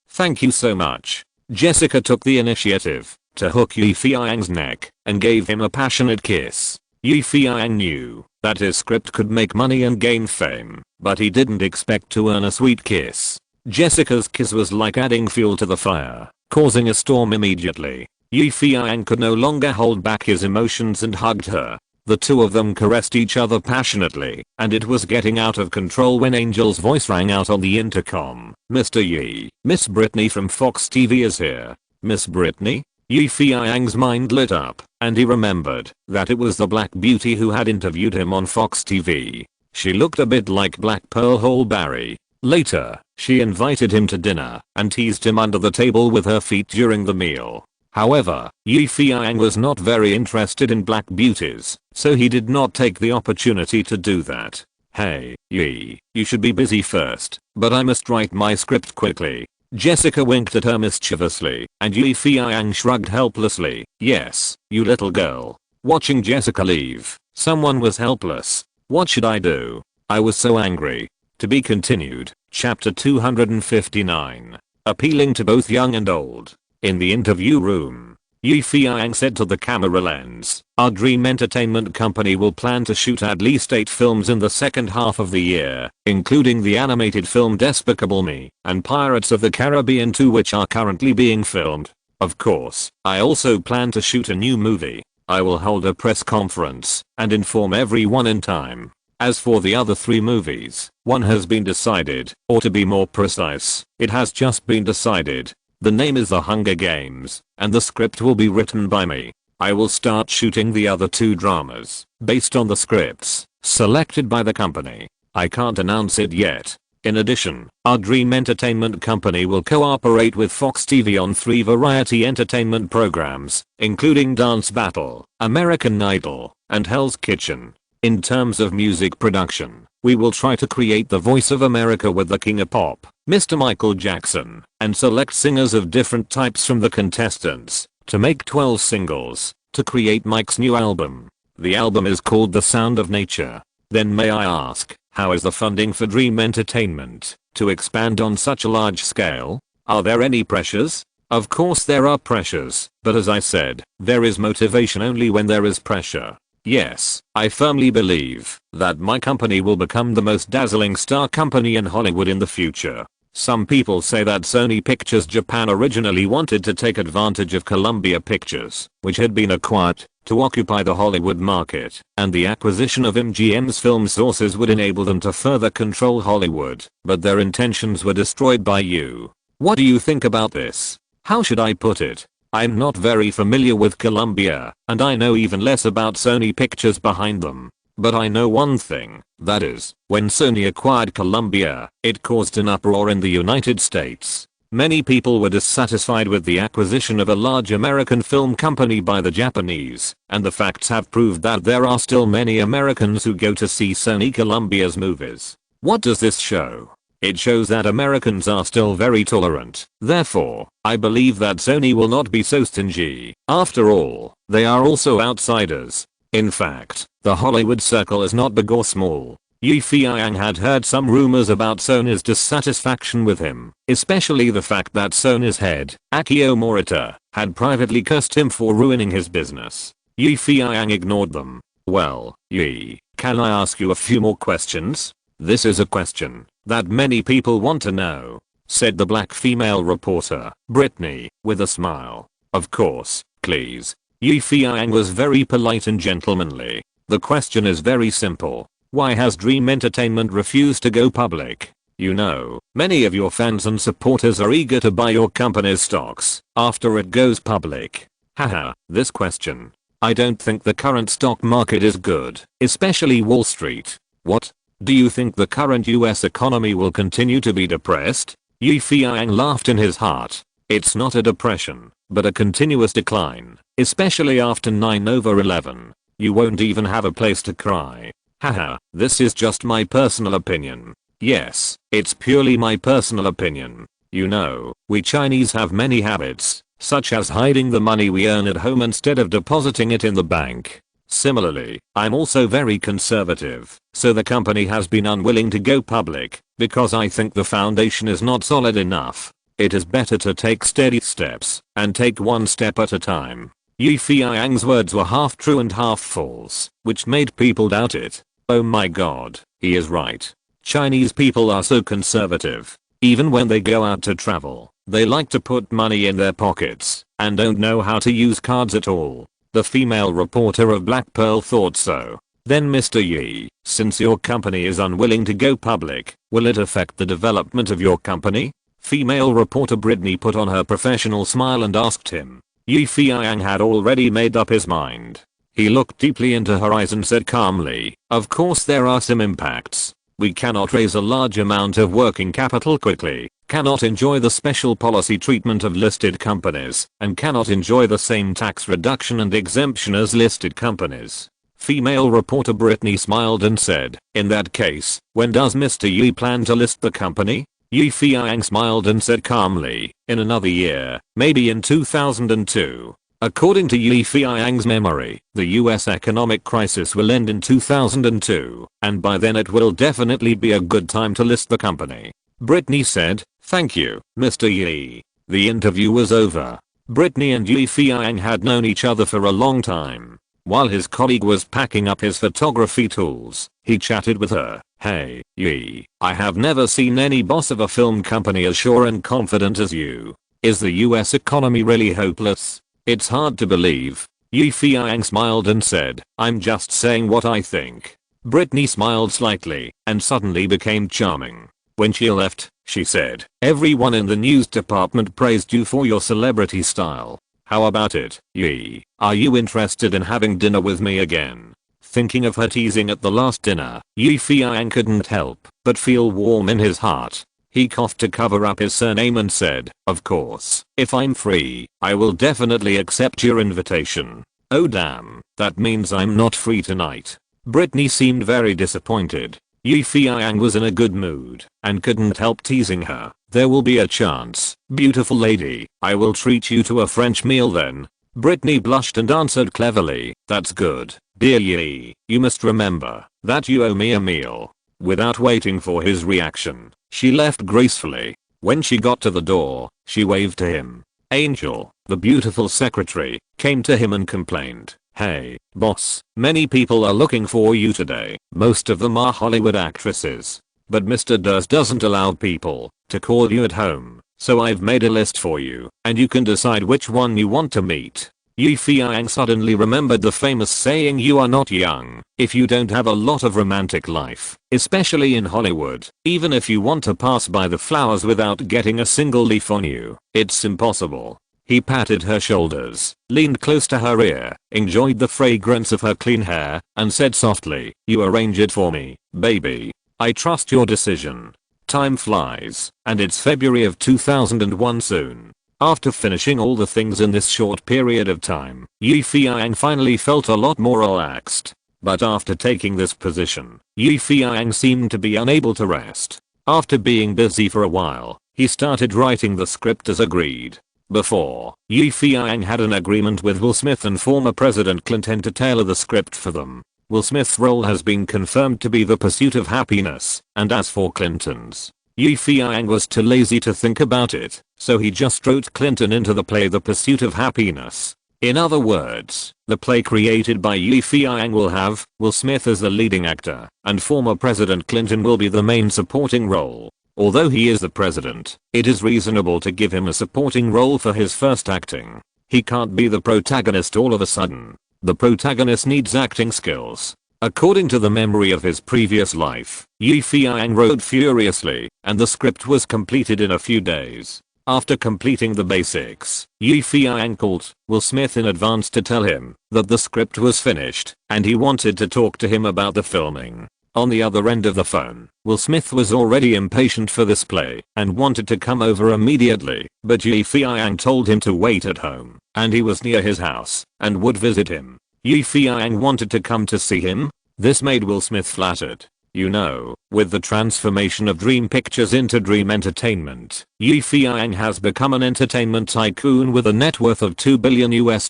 Thank you so much. Jessica took the initiative to hook Feiyang's neck and gave him a passionate kiss. Feiyang knew that his script could make money and gain fame, but he didn't expect to earn a sweet kiss. Jessica's kiss was like adding fuel to the fire, causing a storm immediately. Feiyang could no longer hold back his emotions and hugged her. The two of them caressed each other passionately, and it was getting out of control when Angel's voice rang out on the intercom. "Mr. Yi, Miss Brittany from Fox TV is here." "Miss Brittany?" Feiyang's mind lit up, and he remembered that it was the Black Beauty who had interviewed him on Fox TV. She looked a bit like Black Pearl Hallberry. Later, she invited him to dinner and teased him under the table with her feet during the meal. However, Feiyang was not very interested in black beauties, so he did not take the opportunity to do that. "Hey, Yi, you should be busy first, but I must write my script quickly." Jessica winked at her mischievously, and Feiyang shrugged helplessly. "Yes, you little girl." Watching Jessica leave, someone was helpless. "What should I do? I was so angry." To be continued. Chapter 259. Appealing to both young and old. In the interview room, Yi Feiyang said to the camera lens, "Our Dream Entertainment Company will plan to shoot at least 8 films in the second half of the year, including the animated film Despicable Me and Pirates of the Caribbean 2, which are currently being filmed. Of course, I also plan to shoot a new movie. I will hold a press conference and inform everyone in time. As for the other 3 movies, one has been decided, or to be more precise, it has just been decided. The name is The Hunger Games, and the script will be written by me. I will start shooting the other 2 dramas, based on the scripts selected by the company. I can't announce it yet. In addition, our Dream Entertainment Company will cooperate with Fox TV on 3 variety entertainment programs, including Dance Battle, American Idol, and Hell's Kitchen. In terms of music production, we will try to create the voice of America with the King of Pop, Mr. Michael Jackson, and select singers of different types from the contestants, to make 12 singles, to create Mike's new album. The album is called The Sound of Nature. Then may I ask, how is the funding for Dream Entertainment to expand on such a large scale? Are there any pressures? Of course there are pressures, but as I said, there is motivation only when there is pressure. Yes, I firmly believe that my company will become the most dazzling star company in Hollywood in the future. Some people say that Sony Pictures Japan originally wanted to take advantage of Columbia Pictures, which had been acquired, to occupy the Hollywood market, and the acquisition of MGM's film sources would enable them to further control Hollywood, but their intentions were destroyed by you. What do you think about this? How should I put it? I'm not very familiar with Columbia, and I know even less about Sony Pictures behind them. But I know one thing, that is, when Sony acquired Columbia, it caused an uproar in the United States. Many people were dissatisfied with the acquisition of a large American film company by the Japanese, and the facts have proved that there are still many Americans who go to see Sony Columbia's movies. What does this show? It shows that Americans are still very tolerant. Therefore, I believe that Sony will not be so stingy. After all, they are also outsiders. In fact, the Hollywood circle is not big or small. Yi Feiyang had heard some rumors about Sony's dissatisfaction with him, especially the fact that Sony's head, Akio Morita, had privately cursed him for ruining his business. Yi Feiyang ignored them. Well, Yi, can I ask you a few more questions? This is a question that many people want to know, said the black female reporter, Brittany, with a smile. Of course, please. Yi Feiyang was very polite and gentlemanly. The question is very simple. Why has Dream Entertainment refused to go public? You know, many of your fans and supporters are eager to buy your company's stocks after it goes public. Haha, this question. I don't think the current stock market is good, especially Wall Street. What? Do you think the current US economy will continue to be depressed? Yi Feiyang laughed in his heart. It's not a depression, but a continuous decline, especially after 9/11. You won't even have a place to cry. Haha, this is just my personal opinion. Yes, it's purely my personal opinion. You know, we Chinese have many habits, such as hiding the money we earn at home instead of depositing it in the bank. Similarly, I'm also very conservative, so the company has been unwilling to go public, because I think the foundation is not solid enough. It is better to take steady steps, and take one step at a time. Yi Feiyang's words were half true and half false, which made people doubt it. Oh my god, he is right. Chinese people are so conservative. Even when they go out to travel, they like to put money in their pockets, and don't know how to use cards at all. The female reporter of Black Pearl thought so. Then Mr. Yi, since your company is unwilling to go public, will it affect the development of your company? Female reporter Brittany put on her professional smile and asked him. Yi Feiyang had already made up his mind. He looked deeply into her eyes and said calmly, of course there are some impacts. We cannot raise a large amount of working capital quickly, cannot enjoy the special policy treatment of listed companies, and cannot enjoy the same tax reduction and exemption as listed companies. Female reporter Brittany smiled and said, in that case, when does Mr. Yi plan to list the company? Yi Feiyang smiled and said calmly, in another year, maybe in 2002. According to Yi Feiyang's memory, the US economic crisis will end in 2002, and by then it will definitely be a good time to list the company. Brittany said, thank you, Mr. Yi. The interview was over. Britney and Yi Feiyang had known each other for a long time. While his colleague was packing up his photography tools, he chatted with her. "Hey, Yi, I have never seen any boss of a film company as sure and confident as you. Is the US economy really hopeless? It's hard to believe." Yi Feiyang smiled and said, "I'm just saying what I think." Britney smiled slightly and suddenly became charming. When she left, she said, "Everyone in the news department praised you for your celebrity style. How about it, Yi? Are you interested in having dinner with me again?" Thinking of her teasing at the last dinner, Yi Feiyang couldn't help but feel warm in his heart. He coughed to cover up his surname and said, "Of course, if I'm free, I will definitely accept your invitation." "Oh damn, that means I'm not free tonight." Britney seemed very disappointed. Yi Feiyang was in a good mood and couldn't help teasing her. "There will be a chance, beautiful lady. I will treat you to a French meal then." Britney blushed and answered cleverly, "That's good, dear Yi. You must remember that you owe me a meal." Without waiting for his reaction, she left gracefully. When she got to the door, she waved to him. Angel, the beautiful secretary, came to him and complained, "Hey, boss, many people are looking for you today. Most of them are Hollywood actresses. But Mr. Durst doesn't allow people to call you at home, so I've made a list for you, and you can decide which one you want to meet." Yi Feiyang suddenly remembered the famous saying, "You are not young if you don't have a lot of romantic life," especially in Hollywood. Even if you want to pass by the flowers without getting a single leaf on you, it's impossible. He patted her shoulders, leaned close to her ear, enjoyed the fragrance of her clean hair, and said softly, "You arrange it for me, baby. I trust your decision." Time flies, and it's February of 2001 soon. After finishing all the things in this short period of time, Yi Feiyang finally felt a lot more relaxed. But after taking this position, Yi Feiyang seemed to be unable to rest. After being busy for a while, he started writing the script as agreed. Before, Yi Feiyang had an agreement with Will Smith and former President Clinton to tailor the script for them. Will Smith's role has been confirmed to be The Pursuit of Happiness, and as for Clinton's, Yi Feiyang was too lazy to think about it, so he just wrote Clinton into the play The Pursuit of Happiness. In other words, the play created by Yi Feiyang will have Will Smith as the leading actor, and former President Clinton will be the main supporting role. Although he is the president, it is reasonable to give him a supporting role for his first acting. He can't be the protagonist all of a sudden. The protagonist needs acting skills. According to the memory of his previous life, Yi Feiyang wrote furiously, and the script was completed in a few days. After completing the basics, Yi Feiyang called Will Smith in advance to tell him that the script was finished, and he wanted to talk to him about the filming. On the other end of the phone, Will Smith was already impatient for this play and wanted to come over immediately, but Yi Feiyang told him to wait at home, and he was near his house and would visit him. Yi Feiyang wanted to come to see him. This made Will Smith flattered. You know, with the transformation of Dream Pictures into Dream Entertainment, Yi Feiyang has become an entertainment tycoon with a net worth of $2 billion US.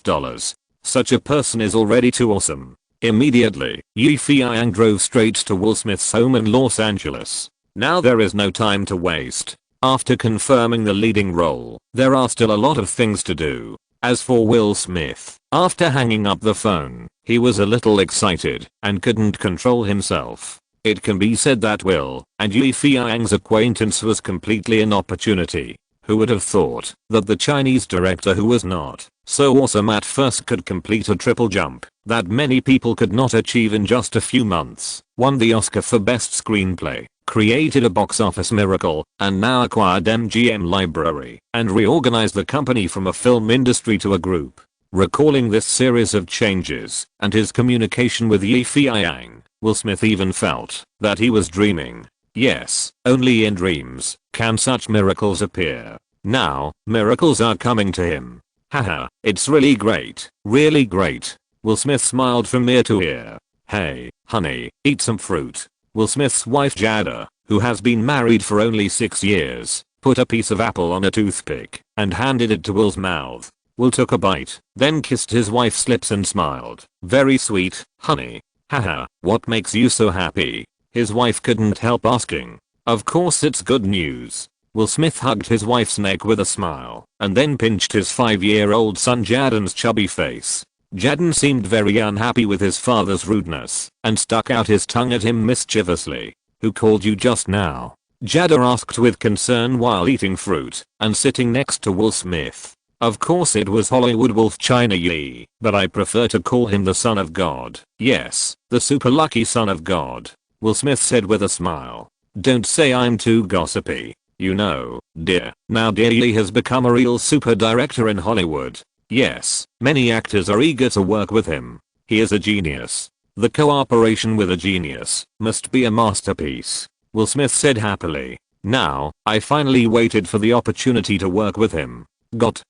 Such a person is already too awesome. Immediately, Yi Feiyang drove straight to Will Smith's home in Los Angeles. Now there is no time to waste. After confirming the leading role, there are still a lot of things to do. As for Will Smith, after hanging up the phone, he was a little excited and couldn't control himself. It can be said that Will and Yi Feiyang's acquaintance was completely an opportunity. Who would have thought that the Chinese director who was not so awesome at first could complete a triple jump that many people could not achieve in just a few months, won the Oscar for Best Screenplay, created a box office miracle, and now acquired MGM Library and reorganized the company from a film industry to a group. Recalling this series of changes and his communication with Yi Feiyang, Will Smith even felt that he was dreaming. Yes, only in dreams can such miracles appear. Now, miracles are coming to him. Haha, it's really great, really great. Will Smith smiled from ear to ear. Hey, honey, eat some fruit. Will Smith's wife Jada, who has been married for only 6 years, put a piece of apple on a toothpick and handed it to Will's mouth. Will took a bite, then kissed his wife's lips and smiled. Very sweet, honey. Haha, what makes you so happy? His wife couldn't help asking. Of course it's good news. Will Smith hugged his wife's neck with a smile and then pinched his 5-year-old son Jaden's chubby face. Jaden seemed very unhappy with his father's rudeness and stuck out his tongue at him mischievously. "Who called you just now?" Jada asked with concern while eating fruit and sitting next to Will Smith. "Of course it was Hollywood Wolf China Yi, but I prefer to call him the son of God. Yes, the super lucky son of God," Will Smith said with a smile. "Don't say I'm too gossipy. You know, dear, now dear Yi has become a real super director in Hollywood. Yes, many actors are eager to work with him. He is a genius. The cooperation with a genius must be a masterpiece," Will Smith said happily. "Now, I finally waited for the opportunity to work with him.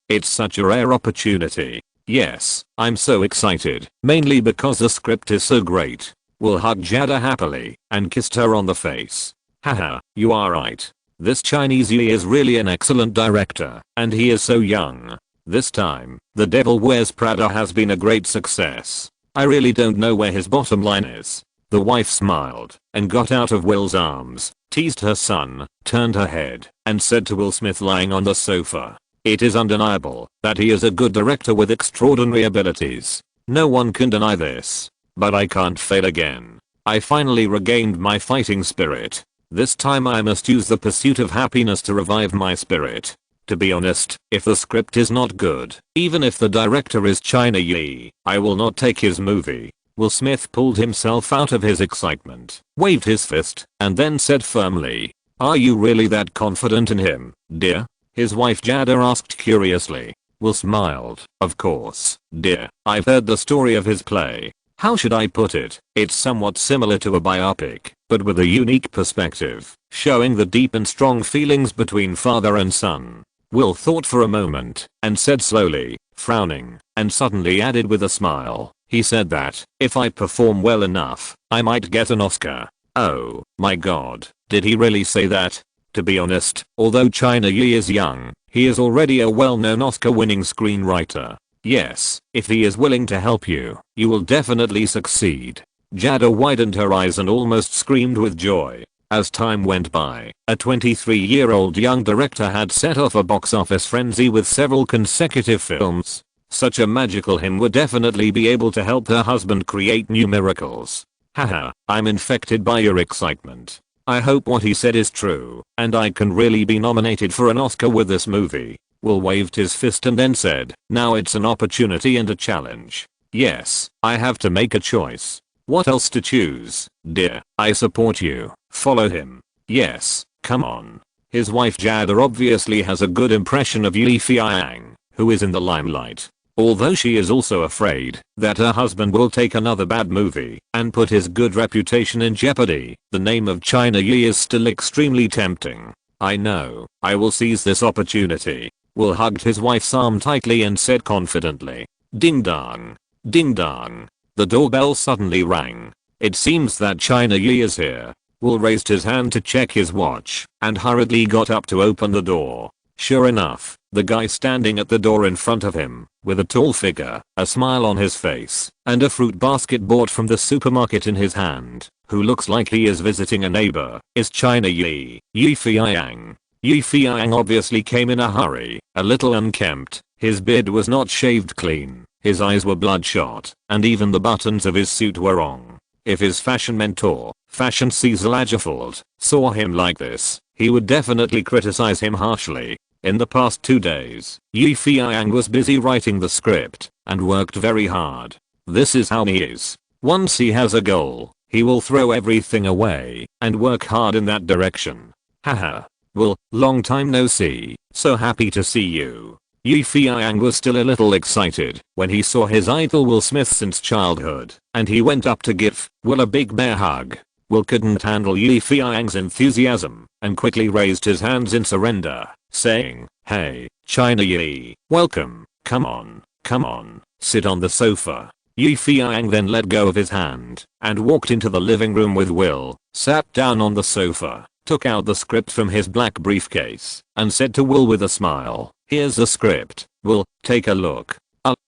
It's such a rare opportunity. Yes, I'm so excited, mainly because the script is so great." Will hugged Jada happily and kissed her on the face. "Haha, you are right. This Chinese Yi is really an excellent director, and he is so young. This time, The Devil Wears Prada has been a great success. I really don't know where his bottom line is." The wife smiled and got out of Will's arms, teased her son, turned her head, and said to Will Smith lying on the sofa, "It is undeniable that he is a good director with extraordinary abilities. No one can deny this. But I can't fail again. I finally regained my fighting spirit. This time I must use the pursuit of happiness to revive my spirit. To be honest, if the script is not good, even if the director is China Yi, I will not take his movie." Will Smith pulled himself out of his excitement, waved his fist, and then said firmly, "Are you really that confident in him, dear?" His wife Jada asked curiously. Will smiled. "Of course, dear. I've heard the story of his play. How should I put it? It's somewhat similar to a biopic, but with a unique perspective, showing the deep and strong feelings between father and son." Will thought for a moment and said slowly, frowning, and suddenly added with a smile, "He said that, if I perform well enough, I might get an Oscar." Oh my god, did he really say that? To be honest, although China Yi is young, he is already a well-known Oscar-winning screenwriter. Yes, if he is willing to help you, you will definitely succeed. Jada widened her eyes and almost screamed with joy. As time went by, a 23-year-old young director had set off a box office frenzy with several consecutive films. Such a magical him would definitely be able to help her husband create new miracles. Haha, I'm infected by your excitement. I hope what he said is true, and I can really be nominated for an Oscar with this movie. Will waved his fist and then said, "Now it's an opportunity and a challenge. Yes, I have to make a choice. What else to choose, dear? I support you. Follow him. Yes, come on." His wife Jada obviously has a good impression of Yi Feiyang, who is in the limelight. Although she is also afraid that her husband will take another bad movie and put his good reputation in jeopardy, the name of China Yi is still extremely tempting. "I know, I will seize this opportunity." Will hugged his wife's arm tightly and said confidently, "Ding dong. Ding dong." The doorbell suddenly rang. It seems that China Yi is here. Will raised his hand to check his watch and hurriedly got up to open the door. Sure enough, the guy standing at the door in front of him, with a tall figure, a smile on his face, and a fruit basket bought from the supermarket in his hand, who looks like he is visiting a neighbor, is China Yi Feiyang. Yi Feiyang obviously came in a hurry, a little unkempt, his beard was not shaved clean, his eyes were bloodshot, and even the buttons of his suit were wrong. If his fashion mentor, Fashion Cecil Lagerfeld, saw him like this, he would definitely criticize him harshly. In the past 2 days, Yi Feiyang was busy writing the script and worked very hard. This is how he is. Once he has a goal, he will throw everything away and work hard in that direction. Haha. Will, long time no see, so happy to see you. Yi Feiyang was still a little excited when he saw his idol Will Smith since childhood, and he went up to give Will a big bear hug. Will couldn't handle Yi Feiyang's enthusiasm and quickly raised his hands in surrender, saying, "Hey, China Yi, welcome, come on, sit on the sofa." Yi Feiyang then let go of his hand and walked into the living room with Will, sat down on the sofa, took out the script from his black briefcase, and said to Will with a smile, "Here's the script, Will, take a look.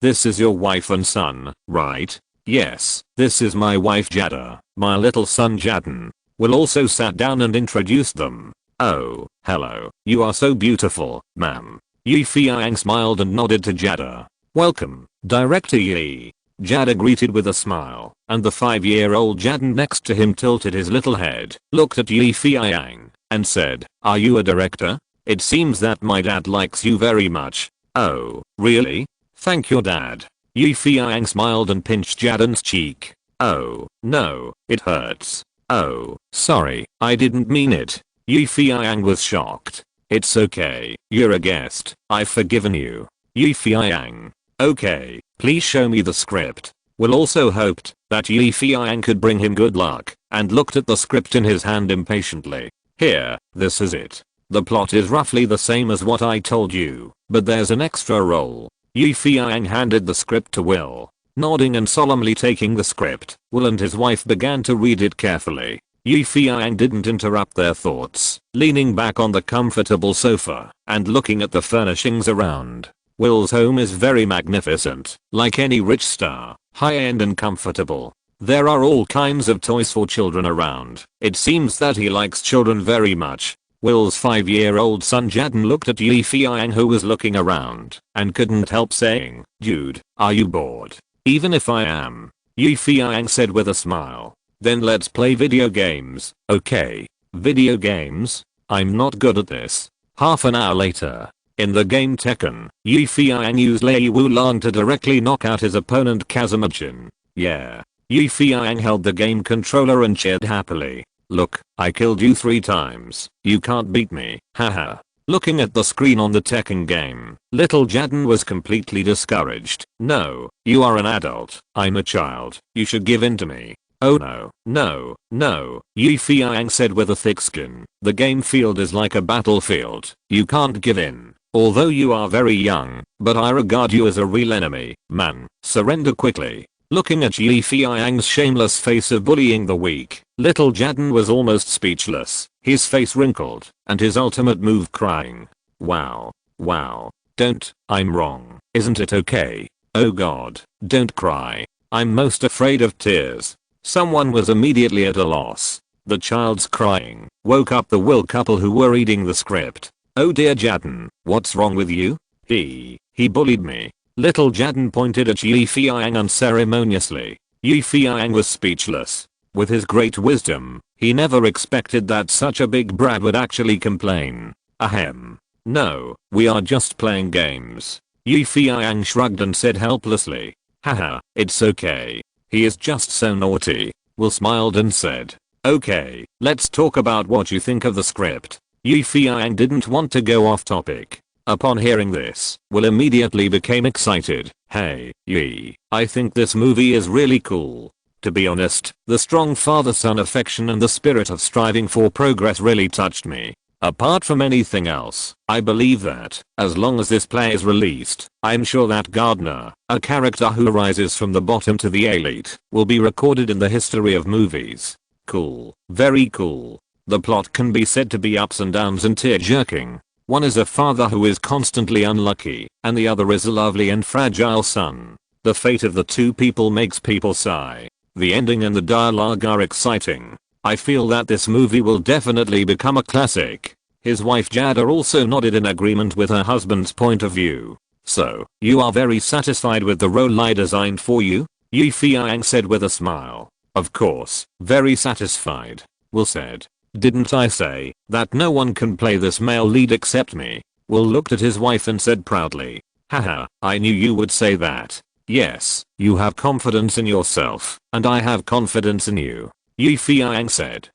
This is your wife and son, right?" "Yes, this is my wife Jada, my little son Jaden." Will also sat down and introduced them. Oh, hello. You are so beautiful, ma'am. Feiyang smiled and nodded to Jada. Welcome, Director Yi. Jada greeted with a smile, and the 5-year-old Jaden next to him tilted his little head, looked at Feiyang, and said, "Are you a director? It seems that my dad likes you very much." "Oh, really? Thank your dad." Feiyang smiled and pinched Jaden's cheek. "Oh, no, it hurts. Oh, sorry, I didn't mean it." Feiyang was shocked. "It's okay, you're a guest, I've forgiven you." Feiyang. "Okay, please show me the script." Will also hoped that Feiyang could bring him good luck, and looked at the script in his hand impatiently. "Here, this is it. The plot is roughly the same as what I told you, but there's an extra role." Feiyang handed the script to Will. Nodding and solemnly taking the script, Will and his wife began to read it carefully. Feiyang didn't interrupt their thoughts, leaning back on the comfortable sofa and looking at the furnishings around. Will's home is very magnificent, like any rich star, high-end and comfortable. There are all kinds of toys for children around. It seems that he likes children very much. Will's 5-year-old son Jaden looked at Feiyang, who was looking around, and couldn't help saying, "Dude, are you bored?" "Even if I am," Feiyang said with a smile. "Then let's play video games, okay?" "Video games? I'm not good at this." Half an hour later. In the game Tekken, Feiyang used Lei Wulong to directly knock out his opponent Kazumachin. "Yeah." Feiyang held the game controller and cheered happily. "Look, I killed you 3 times. You can't beat me, haha." Looking at the screen on the Tekken game, little Jaden was completely discouraged. "No, you are an adult. I'm a child. You should give in to me." "Oh no, no, no," Feiyang said with a thick skin. "The game field is like a battlefield. You can't give in. Although you are very young, but I regard you as a real enemy, man. Surrender quickly." Looking at Feiyang's shameless face of bullying the weak, little Jaden was almost speechless. His face wrinkled, and his ultimate move crying. Wow. Wow. "Don't, I'm wrong. Isn't it okay? Oh god, don't cry. I'm most afraid of tears." Someone was immediately at a loss. The child's crying woke up the Will couple who were reading the script. "Oh dear Jaden, what's wrong with you?" He bullied me." Little Jaden pointed at Feiyang unceremoniously. Feiyang was speechless. With his great wisdom, he never expected that such a big brat would actually complain. "Ahem. No, we are just playing games." Feiyang shrugged and said helplessly. "Haha, it's okay. He is just so naughty." Will smiled and said, "Okay, let's talk about what you think of the script." Feiyang didn't want to go off topic. Upon hearing this, Will immediately became excited. "Hey, Yi, I think this movie is really cool. To be honest, the strong father-son affection and the spirit of striving for progress really touched me. Apart from anything else, I believe that, as long as this play is released, I'm sure that Gardner, a character who rises from the bottom to the elite, will be recorded in the history of movies." Cool. Very cool. The plot can be said to be ups and downs and tear-jerking. One is a father who is constantly unlucky, and the other is a lovely and fragile son. The fate of the two people makes people sigh. The ending and the dialogue are exciting. I feel that this movie will definitely become a classic. His wife Jada also nodded in agreement with her husband's point of view. "So, you are very satisfied with the role I designed for you?" Feiyang said with a smile. "Of course, very satisfied," Will said. "Didn't I say that no one can play this male lead except me?" Will looked at his wife and said proudly. "Haha, I knew you would say that. Yes, you have confidence in yourself, and I have confidence in you," Feiyang said.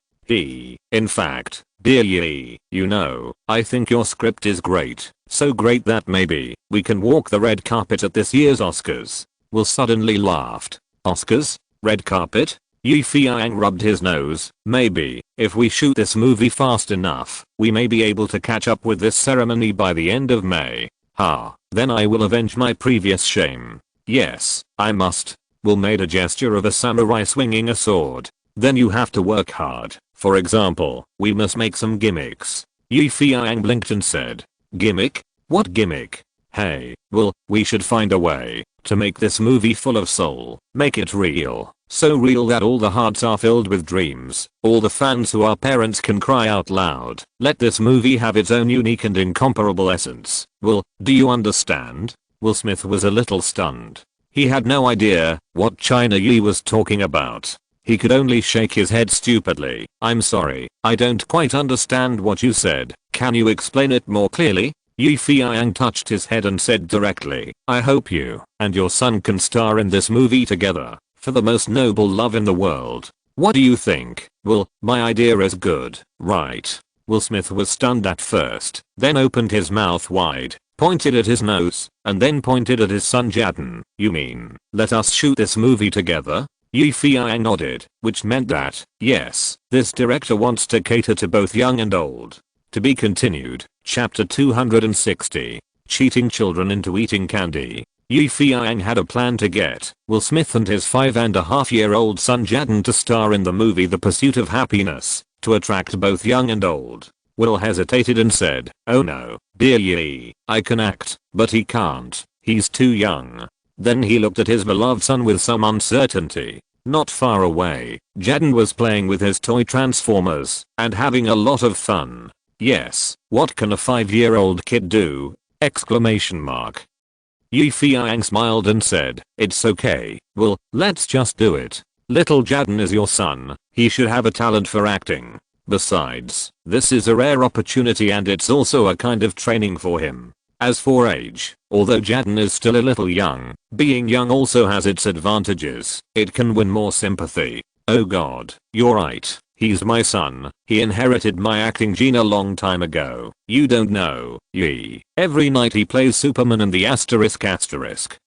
In fact, dear Yi, you know, I think your script is great. So great that maybe we can walk the red carpet at this year's Oscars." Will suddenly laughed. "Oscars? Red carpet?" Feiyang rubbed his nose. "Maybe, if we shoot this movie fast enough, we may be able to catch up with this ceremony by the end of May. Then I will avenge my previous shame. Yes, I must." Will made a gesture of a samurai swinging a sword. "Then you have to work hard. For example, we must make some gimmicks." Feiyang blinked and said, "Gimmick? What gimmick?" "Hey, Will, we should find a way to make this movie full of soul. Make it real. So real that all the hearts are filled with dreams. All the fans who are parents can cry out loud. Let this movie have its own unique and incomparable essence. Will, do you understand? Will Smith was a little stunned. He had no idea what China Yi was talking about. He could only shake his head stupidly. I'm sorry, I don't quite understand what you said. Can you explain it more clearly? Yi Feiyang touched his head and said directly, I hope you and your son can star in this movie together for the most noble love in the world. What do you think? Well, my idea is good, right? Will Smith was stunned at first, then opened his mouth wide, pointed at his nose, and then pointed at his son Jaden. You mean, let us shoot this movie together? Yi Feiyang nodded, which meant that, yes, this director wants to cater to both young and old. To be continued, chapter 260, cheating children into eating candy. Yi Feiyang had a plan to get Will Smith and his 5.5-year-old son Jaden to star in the movie The Pursuit of Happiness, to attract both young and old. Will hesitated and said, oh no, dear Yi, I can act, but he can't, he's too young. Then he looked at his beloved son with some uncertainty. Not far away, Jaden was playing with his toy transformers and having a lot of fun. Yes, what can a 5-year-old kid do? Exclamation mark. Yi Feiyang smiled and said, it's okay, well, let's just do it. Little Jaden is your son, he should have a talent for acting. Besides, this is a rare opportunity and it's also a kind of training for him. As for age, although Jaden is still a little young, being young also has its advantages. It can win more sympathy. Oh god, you're right. He's my son. He inherited my acting gene a long time ago. You don't know, Yi. Every night he plays Superman in the asterisk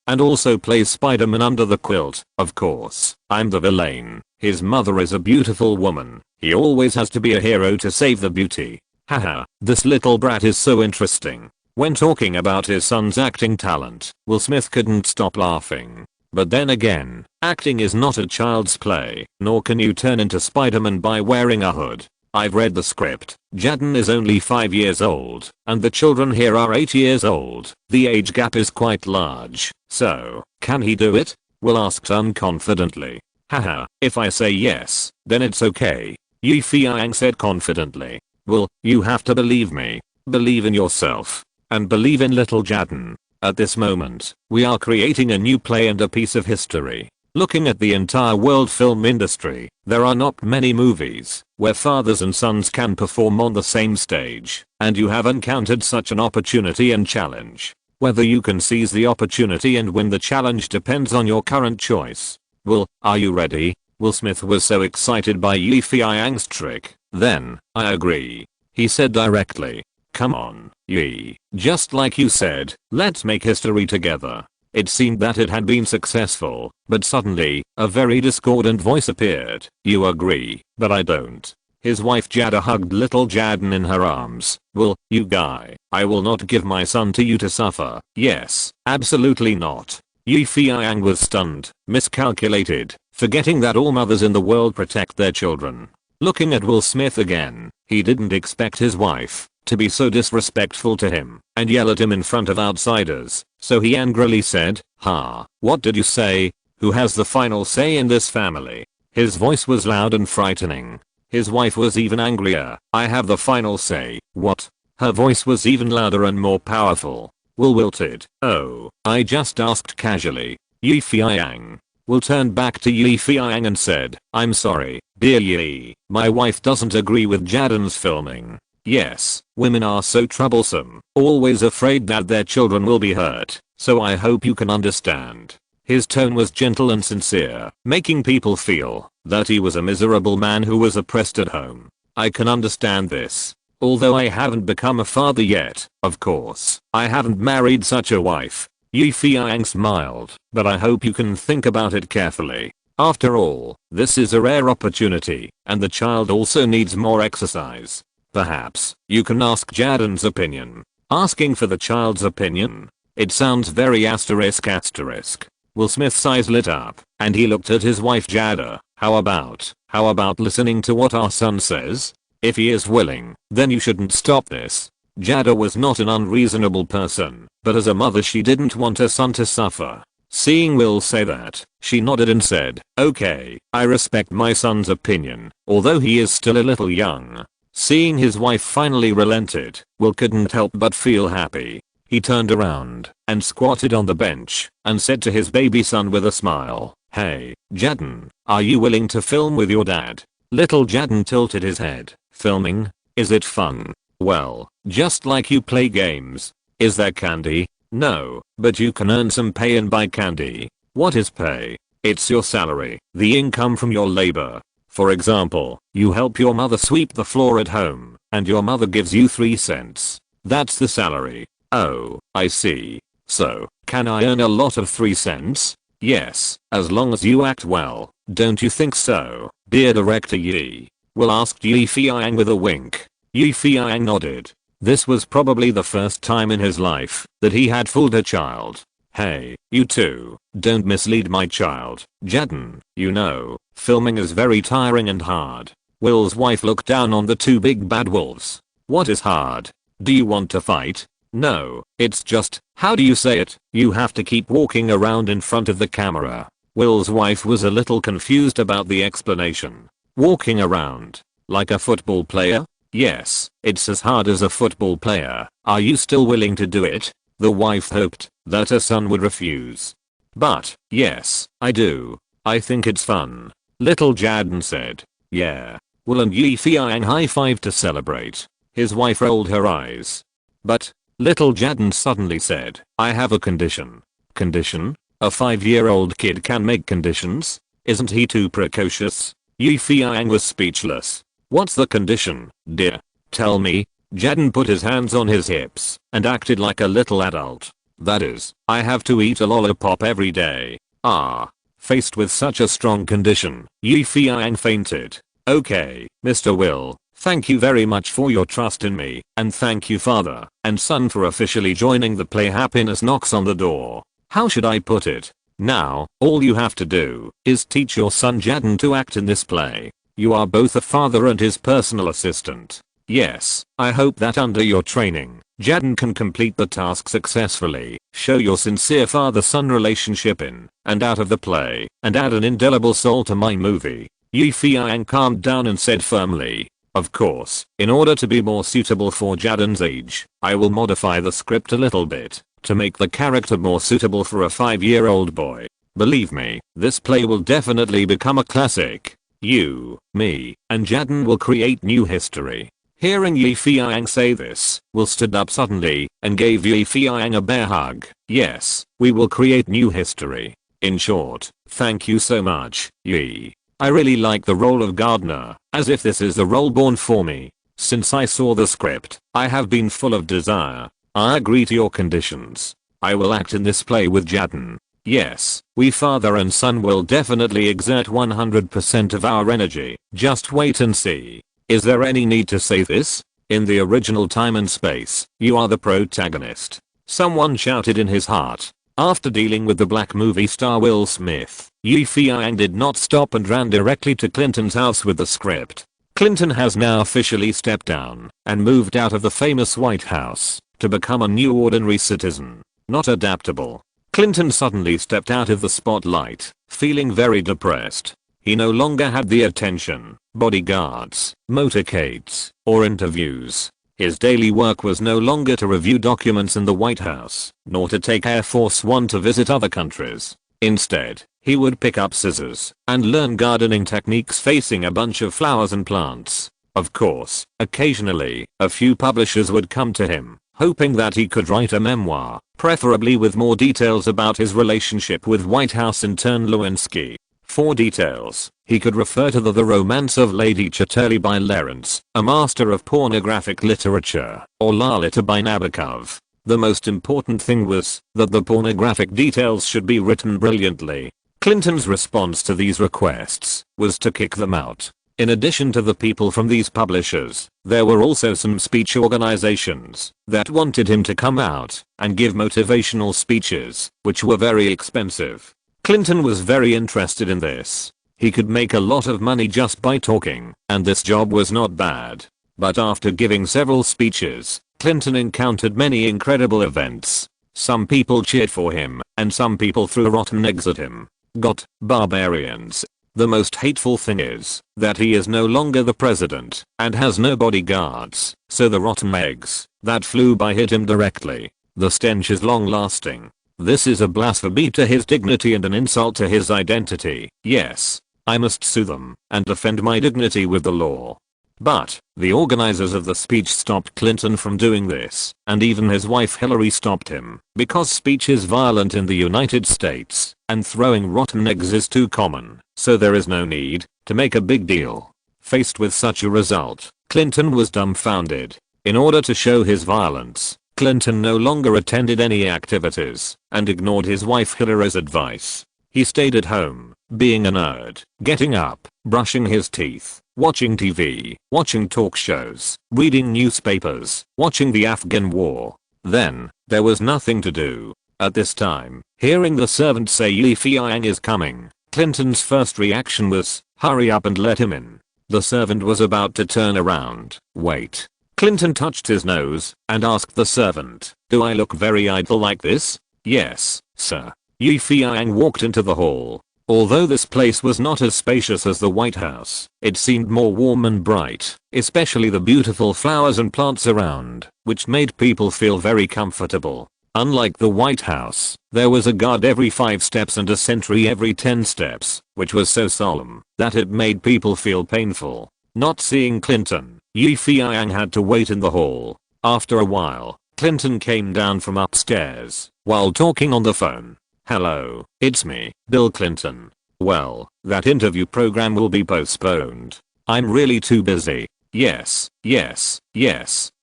and also plays Spider-Man under the quilt. Of course, I'm the villain. His mother is a beautiful woman. He always has to be a hero to save the beauty. Haha, this little brat is so interesting. When talking about his son's acting talent, Will Smith couldn't stop laughing. But then again, acting is not a child's play, nor can you turn into Spider-Man by wearing a hood. I've read the script. Jaden is only 5 years old, and the children here are 8 years old. The age gap is quite large. So, can he do it? Will asked unconfidently. Haha, if I say yes, then it's okay. Yi Feiyang said confidently. Well, you have to believe me. Believe in yourself. And believe in little Jaden. At this moment, we are creating a new play and a piece of history. Looking at the entire world film industry, there are not many movies where fathers and sons can perform on the same stage, and you have encountered such an opportunity and challenge. Whether you can seize the opportunity and win the challenge depends on your current choice. Will, are you ready? Will Smith was so excited by Yi Feiyang's trick. Then, I agree. He said directly. Come on, Yi. Just like you said, let's make history together. It seemed that it had been successful, but suddenly, a very discordant voice appeared. You agree, but I don't. His wife Jada hugged little Jaden in her arms. Well, you guy, I will not give my son to you to suffer. Yes, absolutely not. Yi Feiyang was stunned, miscalculated, forgetting that all mothers in the world protect their children. Looking at Will Smith again, he didn't expect his wife to be so disrespectful to him and yell at him in front of outsiders, so he angrily said, "Ha, what did you say? Who has the final say in this family?" His voice was loud and frightening. His wife was even angrier. "I have the final say." What? Her voice was even louder and more powerful. Will wilted. "Oh, I just asked casually." Yi Feiyang. Will turned back to Yi Feiyang and said, "I'm sorry, dear Yi, my wife doesn't agree with Jaden's filming. Yes, women are so troublesome, always afraid that their children will be hurt, so I hope you can understand." His tone was gentle and sincere, making people feel that he was a miserable man who was oppressed at home. "I can understand this. Although I haven't become a father yet, of course, I haven't married such a wife." Yi Feiyang smiled, "But I hope you can think about it carefully. After all, this is a rare opportunity, and the child also needs more exercise. Perhaps you can ask Jaden's opinion." Asking for the child's opinion? It sounds very asterisk. Will Smith's eyes lit up, and he looked at his wife Jada. How about listening to what our son says? If he is willing, then you shouldn't stop this. Jada was not an unreasonable person, but as a mother she didn't want her son to suffer. Seeing Will say that, she nodded and said, "Okay, I respect my son's opinion, although he is still a little young." Seeing his wife finally relented, Will couldn't help but feel happy. He turned around and squatted on the bench and said to his baby son with a smile, "Hey, Jadon, are you willing to film with your dad?" Little Jadon tilted his head. "Filming? Is it fun?" "Well, just like you play games." "Is there candy?" "No, but you can earn some pay and buy candy." "What is pay?" "It's your salary, the income from your labor. For example, you help your mother sweep the floor at home, and your mother gives you 3 cents. That's the salary." "Oh, I see. So, can I earn a lot of 3 cents? "Yes, as long as you act well. Don't you think so, dear director Yi?" Will asked Yi Feiyang with a wink. Yi Feiyang nodded. This was probably the first time in his life that he had fooled a child. "Hey, you two, don't mislead my child, Jadon. You know, filming is very tiring and hard." Will's wife looked down on the 2 big bad wolves. "What is hard? Do you want to fight?" "No, it's just, how do you say it? You have to keep walking around in front of the camera." Will's wife was a little confused about the explanation. "Walking around? Like a football player?" "Yes, it's as hard as a football player. Are you still willing to do it?" The wife hoped that her son would refuse. "But, yes, I do. I think it's fun." Little Jadon said. "Yeah." Will and Yi Feiyang high-fived to celebrate. His wife rolled her eyes. "But," Little Jadon suddenly said, "I have a condition." "Condition? A 5-year-old kid can make conditions? Isn't he too precocious?" Yi Feiyang was speechless. "What's the condition, dear? Tell me." Jadon put his hands on his hips and acted like a little adult. "That is, I have to eat a lollipop every day." "Ah." Faced with such a strong condition, Yi Feiyang fainted. "Okay, Mr. Will. Thank you very much for your trust in me, and thank you father and son for officially joining the play. Happiness knocks on the door. How should I put it? Now, all you have to do is teach your son Jadon to act in this play. You are both a father and his personal assistant. Yes, I hope that under your training, Jadon can complete the task successfully, show your sincere father-son relationship in and out of the play, and add an indelible soul to my movie." Yi Feiyang calmed down and said firmly, "Of course, in order to be more suitable for Jadon's age, I will modify the script a little bit to make the character more suitable for a 5-year-old boy. Believe me, this play will definitely become a classic. You, me, and Jadon will create new history." Hearing Yi Feiyang say this, Will stood up suddenly and gave Yi Feiyang a bear hug. "Yes, we will create new history. In short, thank you so much, Yi. I really like the role of gardener, as if this is the role born for me. Since I saw the script, I have been full of desire. I agree to your conditions. I will act in this play with Jadon. Yes, we father and son will definitely exert 100% of our energy. Just wait and see." Is there any need to say this? In the original time and space, you are the protagonist. Someone shouted in his heart. After dealing with the black movie star Will Smith, Yi Feiyang did not stop and ran directly to Clinton's house with the script. Clinton has now officially stepped down and moved out of the famous White House to become a new ordinary citizen, not adaptable. Clinton suddenly stepped out of the spotlight, feeling very depressed. He no longer had the attention, bodyguards, motorcades, or interviews. His daily work was no longer to review documents in the White House, nor to take Air Force One to visit other countries. Instead, he would pick up scissors and learn gardening techniques facing a bunch of flowers and plants. Of course, occasionally, a few publishers would come to him, hoping that he could write a memoir, preferably with more details about his relationship with White House intern Lewinsky. For details, he could refer to The Romance of Lady Chatterley by Lawrence, a master of pornographic literature, or Lalita by Nabokov. The most important thing was that the pornographic details should be written brilliantly. Clinton's response to these requests was to kick them out. In addition to the people from these publishers, there were also some speech organizations that wanted him to come out and give motivational speeches, which were very expensive. Clinton was very interested in this. He could make a lot of money just by talking, and this job was not bad. But after giving several speeches, Clinton encountered many incredible events. Some people cheered for him, and some people threw rotten eggs at him. Got barbarians. The most hateful thing is that he is no longer the president and has no bodyguards, so the rotten eggs that flew by hit him directly. The stench is long lasting. This is a blasphemy to his dignity and an insult to his identity. Yes, I must sue them and defend my dignity with the law. But the organizers of the speech stopped Clinton from doing this, and even his wife Hillary stopped him because speech is violent in the United States and throwing rotten eggs is too common, so there is no need to make a big deal. Faced with such a result, Clinton was dumbfounded. In order to show his violence, Clinton no longer attended any activities and ignored his wife Hillary's advice. He stayed at home, being a nerd, getting up, brushing his teeth, watching TV, watching talk shows, reading newspapers, watching the Afghan war. Then, there was nothing to do. At this time, hearing the servant say Feiyang is coming, Clinton's first reaction was, hurry up and let him in. The servant was about to turn around. Wait. Clinton touched his nose and asked the servant, do I look very idle like this? Yes, sir. Feiyang walked into the hall. Although this place was not as spacious as the White House, it seemed more warm and bright, especially the beautiful flowers and plants around, which made people feel very comfortable. Unlike the White House, there was a guard every 5 steps and a sentry every 10 steps, which was so solemn that it made people feel painful. Not seeing Clinton, Feiyang had to wait in the hall. After a while, Clinton came down from upstairs while talking on the phone. Hello, it's me, Bill Clinton. Well, that interview program will be postponed. I'm really too busy. Yes.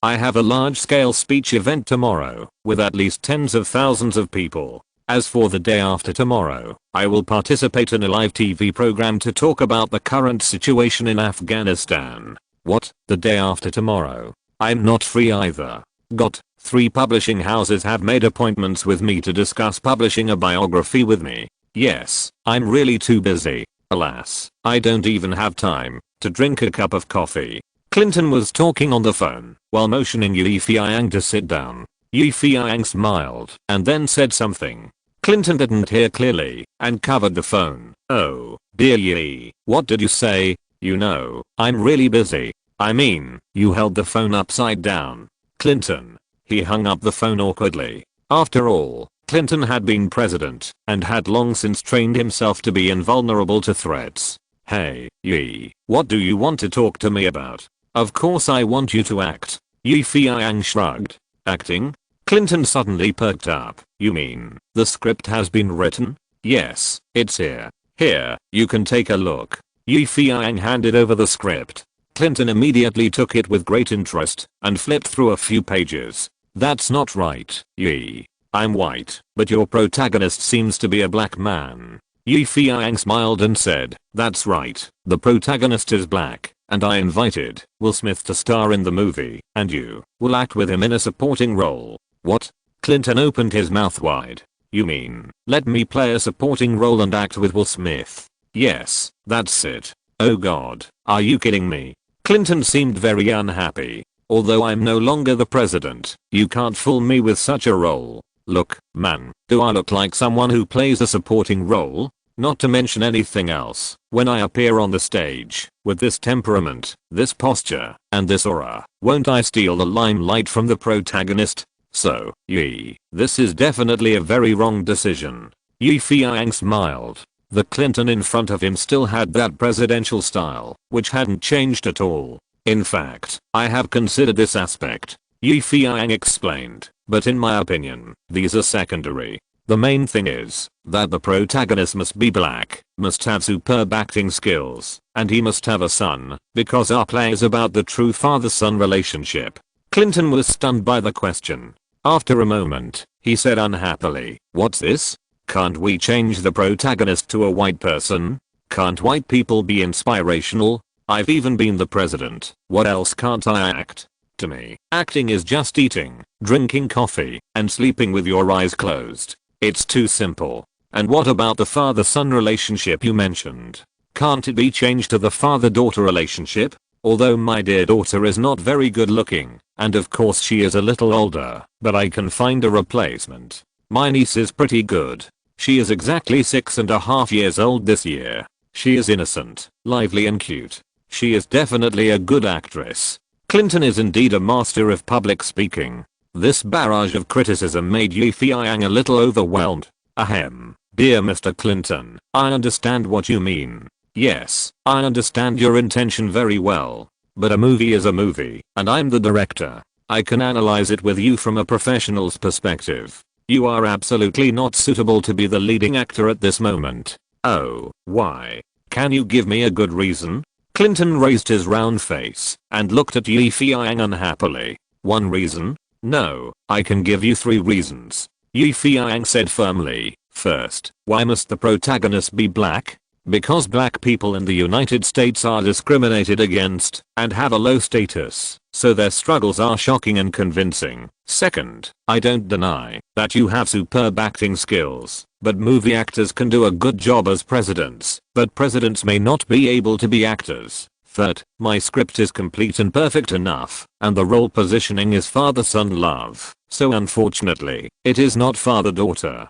I have a large-scale speech event tomorrow with at least tens of thousands of people. As for the day after tomorrow, I will participate in a live TV program to talk about the current situation in Afghanistan. What? The day after tomorrow? I'm not free either. Got 3 publishing houses have made appointments with me to discuss publishing a biography with me. Yes, I'm really too busy. Alas, I don't even have time to drink a cup of coffee. Clinton was talking on the phone while motioning Feiyang to sit down. Feiyang smiled and then said something. Clinton didn't hear clearly and covered the phone. Oh, dear Yi, what did you say? You know, I'm really busy. I mean, you held the phone upside down. Clinton. He hung up the phone awkwardly. After all, Clinton had been president and had long since trained himself to be invulnerable to threats. Hey, Yi, what do you want to talk to me about? Of course I want you to act. Feiyang shrugged. Acting? Clinton suddenly perked up. You mean, the script has been written? Yes, it's here. Here, you can take a look. Feiyang handed over the script. Clinton immediately took it with great interest and flipped through a few pages. That's not right, Yi. I'm white, but your protagonist seems to be a black man. Feiyang smiled and said, that's right, the protagonist is black, and I invited Will Smith to star in the movie, and you will act with him in a supporting role. What? Clinton opened his mouth wide. You mean, let me play a supporting role and act with Will Smith? Yes, that's it. Oh god, are you kidding me? Clinton seemed very unhappy. Although I'm no longer the president, you can't fool me with such a role. Look, man, do I look like someone who plays a supporting role? Not to mention anything else, when I appear on the stage, with this temperament, this posture, and this aura, won't I steal the limelight from the protagonist? So, Yi, this is definitely a very wrong decision. Feiyang smiled. The Clinton in front of him still had that presidential style, which hadn't changed at all. In fact, I have considered this aspect, Feiyang explained, but in my opinion, these are secondary. The main thing is that the protagonist must be black, must have superb acting skills, and he must have a son, because our play is about the true father-son relationship. Clinton was stunned by the question. After a moment, he said unhappily, what's this? Can't we change the protagonist to a white person? Can't white people be inspirational? I've even been the president. What else can't I act? To me, acting is just eating, drinking coffee, and sleeping with your eyes closed. It's too simple. And what about the father-son relationship you mentioned? Can't it be changed to the father-daughter relationship? Although my dear daughter is not very good looking, and of course she is a little older, but I can find a replacement. My niece is pretty good. She is exactly 6.5 years old this year. She is innocent, lively and cute. She is definitely a good actress. Clinton is indeed a master of public speaking. This barrage of criticism made Yi Feiyang a little overwhelmed. Ahem. Dear Mr. Clinton, I understand what you mean. Yes, I understand your intention very well. But a movie is a movie, and I'm the director. I can analyze it with you from a professional's perspective. You are absolutely not suitable to be the leading actor at this moment. Oh, why? Can you give me a good reason? Clinton raised his round face and looked at Yi Feiyang unhappily. One reason? No, I can give you 3 reasons. Yi Feiyang said firmly. First, why must the protagonist be black? Because black people in the United States are discriminated against and have a low status, so their struggles are shocking and convincing. Second, I don't deny that you have superb acting skills, but movie actors can do a good job as presidents, but presidents may not be able to be actors. Third, my script is complete and perfect enough, and the role positioning is father-son love, so unfortunately, it is not father-daughter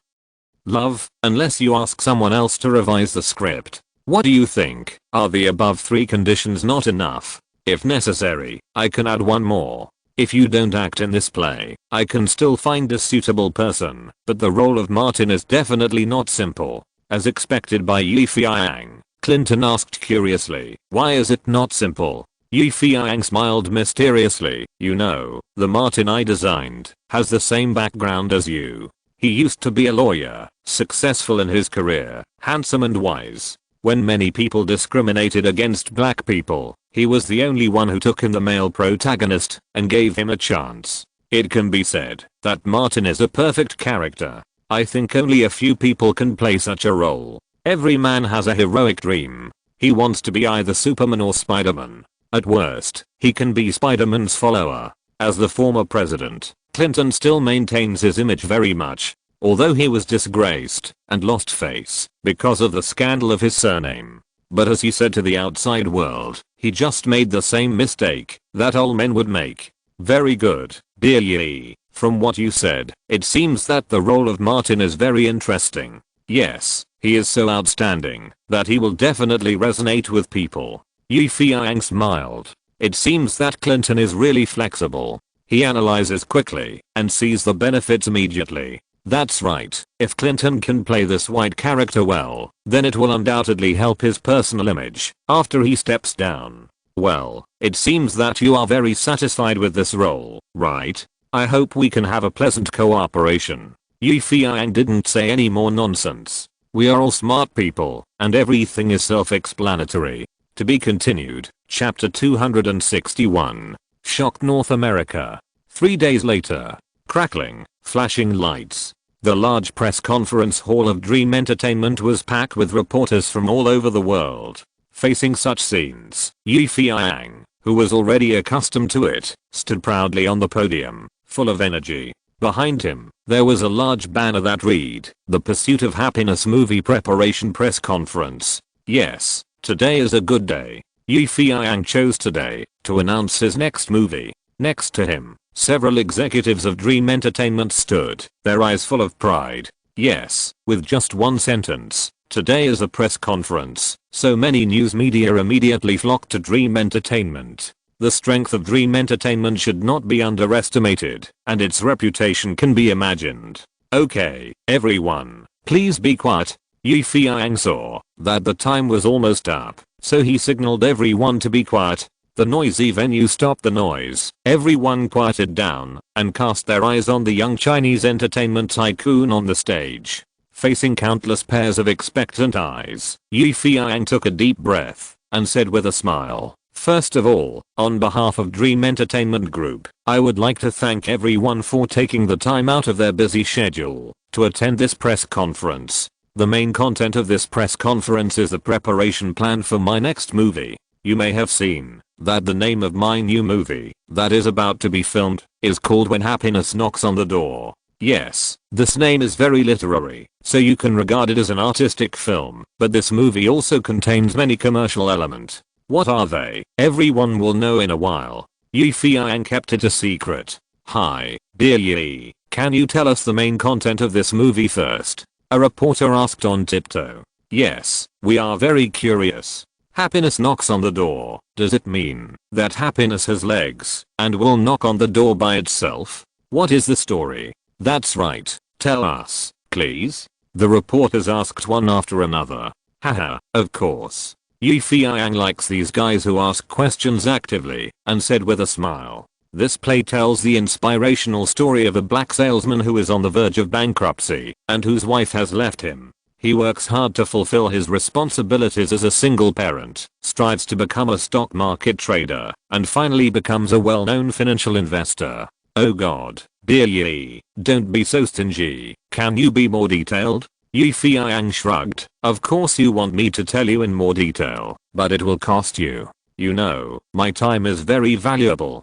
love, unless you ask someone else to revise the script. What do you think? Are the above 3 conditions not enough? If necessary, I can add one more. If you don't act in this play, I can still find a suitable person, but the role of Martin is definitely not simple. As expected by Yi Feiyang, Clinton asked curiously, why is it not simple? Yi Feiyang smiled mysteriously. You know, the Martin I designed has the same background as you. He used to be a lawyer, successful in his career, handsome and wise. When many people discriminated against black people, he was the only one who took in the male protagonist and gave him a chance. It can be said that Martin is a perfect character. I think only a few people can play such a role. Every man has a heroic dream. He wants to be either Superman or Spider-Man. At worst, he can be Spider-Man's follower. As the former president, Clinton still maintains his image very much, although he was disgraced and lost face because of the scandal of his surname. But as he said to the outside world, he just made the same mistake that all men would make. Very good, dear Yi. From what you said, it seems that the role of Martin is very interesting. Yes, he is so outstanding that he will definitely resonate with people. Yi Feiyang smiled. It seems that Clinton is really flexible. He analyzes quickly and sees the benefits immediately. That's right, if Clinton can play this white character well, then it will undoubtedly help his personal image after he steps down. Well, it seems that you are very satisfied with this role, right? I hope we can have a pleasant cooperation. Yi Feiyang didn't say any more nonsense. We are all smart people, and everything is self-explanatory. To be continued, chapter 261. Shocked North America. 3 days later. Crackling, flashing lights. The large press conference hall of Dream Entertainment was packed with reporters from all over the world. Facing such scenes, Yi Feiyang, who was already accustomed to it, stood proudly on the podium, full of energy. Behind him, there was a large banner that read, "The Pursuit of Happiness Movie Preparation Press Conference." Yes, today is a good day. Yi Feiyang chose today to announce his next movie. Next to him, several executives of Dream Entertainment stood, their eyes full of pride. Yes, with just one sentence, today is a press conference, so many news media immediately flocked to Dream Entertainment. The strength of Dream Entertainment should not be underestimated, and its reputation can be imagined. Okay, everyone, please be quiet. Yi Feiyang saw that the time was almost up, so he signaled everyone to be quiet. The noisy venue stopped the noise. Everyone quieted down and cast their eyes on the young Chinese entertainment tycoon on the stage. Facing countless pairs of expectant eyes, Yi Feiyang took a deep breath and said with a smile, "First of all, on behalf of Dream Entertainment Group, I would like to thank everyone for taking the time out of their busy schedule to attend this press conference. The main content of this press conference is the preparation plan for my next movie. You may have seen that the name of my new movie that is about to be filmed is called When Happiness Knocks on the Door. Yes, this name is very literary, so you can regard it as an artistic film, but this movie also contains many commercial elements. What are they? Everyone will know in a while. Yi Feiyang kept it a secret. Hi, dear Yi, can you tell us the main content of this movie first? A reporter asked on tiptoe. Yes, we are very curious. Happiness knocks on the door. Does it mean that happiness has legs and will knock on the door by itself? What is the story? That's right. Tell us, please. The reporters asked one after another. Haha, of course. Yi Feiyang likes these guys who ask questions actively and said with a smile. This play tells the inspirational story of a black salesman who is on the verge of bankruptcy and whose wife has left him. He works hard to fulfill his responsibilities as a single parent, strives to become a stock market trader, and finally becomes a well-known financial investor. Oh god, dear Yi, don't be so stingy. Can you be more detailed? Yi Feiyang shrugged. Of course you want me to tell you in more detail, but it will cost you. You know, my time is very valuable.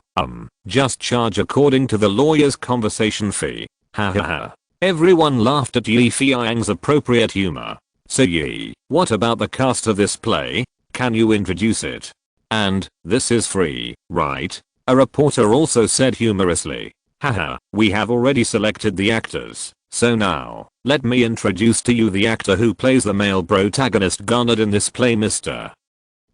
Just charge according to the lawyer's conversation fee. Ha ha ha. Everyone laughed at Yi Feiyang's appropriate humor. So Yi, what about the cast of this play? Can you introduce it? And, this is free, right? A reporter also said humorously. Haha, we have already selected the actors. So now, let me introduce to you the actor who plays the male protagonist garnered in this play, Mr.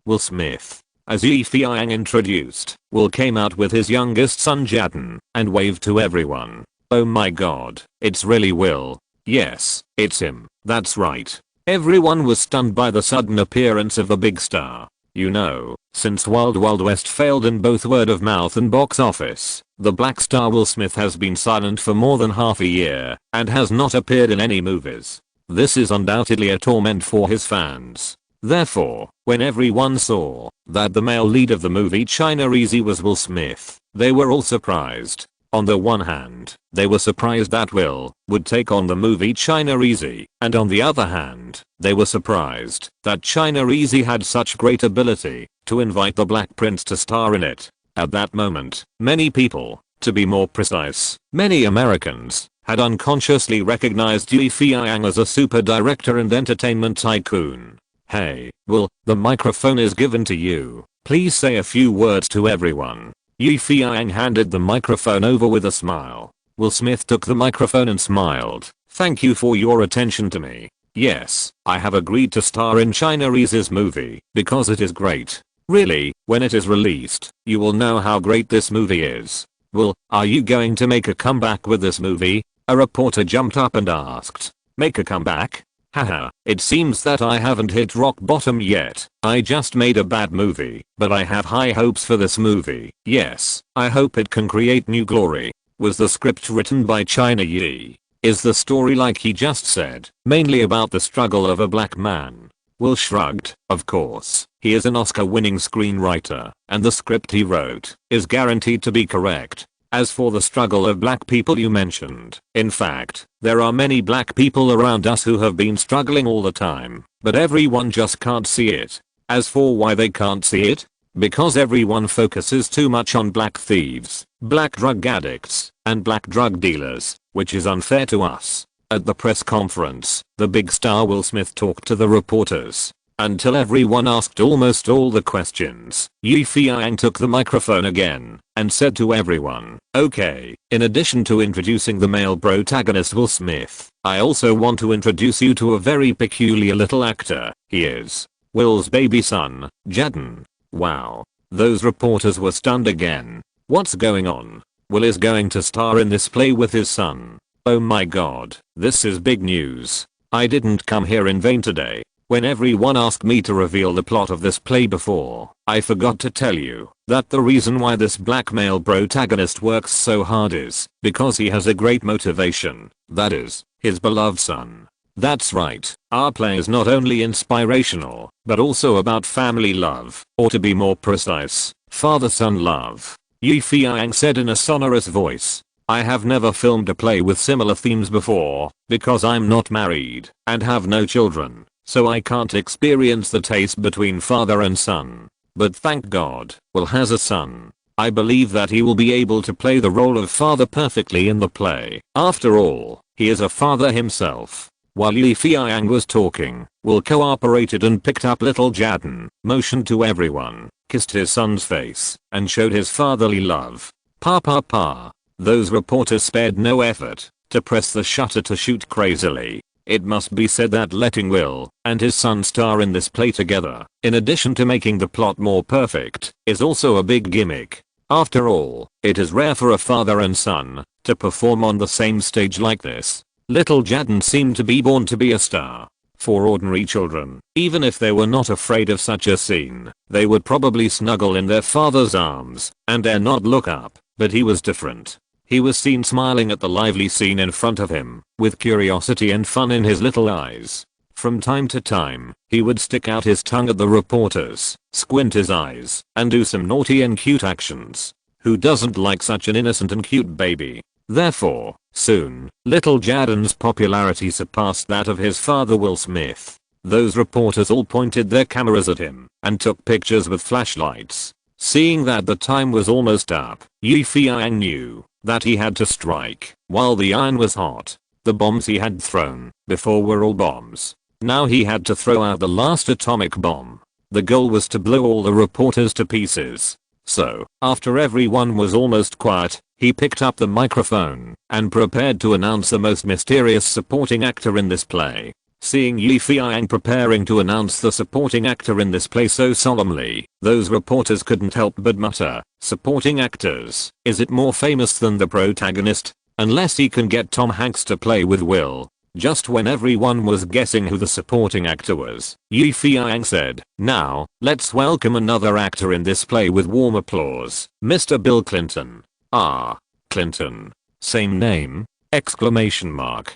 Will Smith. As Yi Feiyang introduced, Will came out with his youngest son Jaden and waved to everyone. Oh my god, it's really Will. Yes, it's him. That's right. Everyone was stunned by the sudden appearance of the big star. You know, since Wild Wild West failed in both word of mouth and box office, the black star Will Smith has been silent for more than half a year and has not appeared in any movies. This is undoubtedly a torment for his fans. Therefore, when everyone saw that the male lead of the movie China Easy was Will Smith, they were all surprised. On the one hand, they were surprised that Will would take on the movie China Easy, and on the other hand, they were surprised that China Easy had such great ability to invite the Black Prince to star in it. At that moment, many people, to be more precise, many Americans, had unconsciously recognized Yi Feiyang as a super director and entertainment tycoon. Hey, Will, the microphone is given to you. Please say a few words to everyone. Yi Feiyang handed the microphone over with a smile. Will Smith took the microphone and smiled. Thank you for your attention to me. Yes, I have agreed to star in China Easy's movie because it is great. Really, when it is released, you will know how great this movie is. Will, are you going to make a comeback with this movie? A reporter jumped up and asked. Make a comeback? Haha, it seems that I haven't hit rock bottom yet. I just made a bad movie, but I have high hopes for this movie. Yes, I hope it can create new glory. Was the script written by China Yi? Is the story like he just said, mainly about the struggle of a black man? Will shrugged. Of course, he is an Oscar-winning screenwriter, and the script he wrote is guaranteed to be correct. As for the struggle of black people you mentioned, in fact, there are many black people around us who have been struggling all the time, but everyone just can't see it. As for why they can't see it? Because everyone focuses too much on black thieves, black drug addicts, and black drug dealers, which is unfair to us. At the press conference, the big star Will Smith talked to the reporters. Until everyone asked almost all the questions, Yi Feiyang took the microphone again and said to everyone, okay, in addition to introducing the male protagonist Will Smith, I also want to introduce you to a very peculiar little actor. He is Will's baby son, Jaden. Wow. Those reporters were stunned again. What's going on? Will is going to star in this play with his son. Oh my god, this is big news. I didn't come here in vain today. When everyone asked me to reveal the plot of this play before, I forgot to tell you that the reason why this black male protagonist works so hard is because he has a great motivation, that is, his beloved son. That's right, our play is not only inspirational, but also about family love, or to be more precise, father-son love. Yi Feiyang said in a sonorous voice. I have never filmed a play with similar themes before, because I'm not married and have no children. So I can't experience the taste between father and son. But thank God, Will has a son. I believe that he will be able to play the role of father perfectly in the play. After all, he is a father himself. While Yi Feiyang was talking, Will cooperated and picked up little Jaden, motioned to everyone, kissed his son's face, and showed his fatherly love. Pa pa pa. Those reporters spared no effort to press the shutter to shoot crazily. It must be said that letting Will and his son star in this play together, in addition to making the plot more perfect, is also a big gimmick. After all, it is rare for a father and son to perform on the same stage like this. Little Jaden seemed to be born to be a star. For ordinary children, even if they were not afraid of such a scene, they would probably snuggle in their father's arms and dare not look up, but he was different. He was seen smiling at the lively scene in front of him, with curiosity and fun in his little eyes. From time to time, he would stick out his tongue at the reporters, squint his eyes, and do some naughty and cute actions. Who doesn't like such an innocent and cute baby? Therefore, soon, little Jaden's popularity surpassed that of his father Will Smith. Those reporters all pointed their cameras at him and took pictures with flashlights. Seeing that the time was almost up, Yi Feiyang knew that he had to strike while the iron was hot. The bombs he had thrown before were all bombs. Now he had to throw out the last atomic bomb. The goal was to blow all the reporters to pieces. So, after everyone was almost quiet, he picked up the microphone and prepared to announce the most mysterious supporting actor in this play. Seeing Yi Feiyang preparing to announce the supporting actor in this play so solemnly, those reporters couldn't help but mutter, "Supporting actors, is it more famous than the protagonist? Unless he can get Tom Hanks to play with Will." Just when everyone was guessing who the supporting actor was, Yi Feiyang said, "Now, let's welcome another actor in this play with warm applause, Mr. Bill Clinton." Ah, Clinton. Same name? Exclamation mark.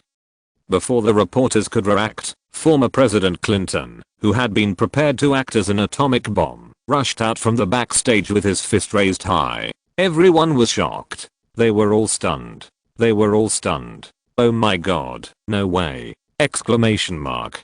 Before the reporters could react, former President Clinton, who had been prepared to act as an atomic bomb, rushed out from the backstage with his fist raised high. Everyone was shocked. They were all stunned. They were all stunned. Oh my god, no way! Exclamation mark.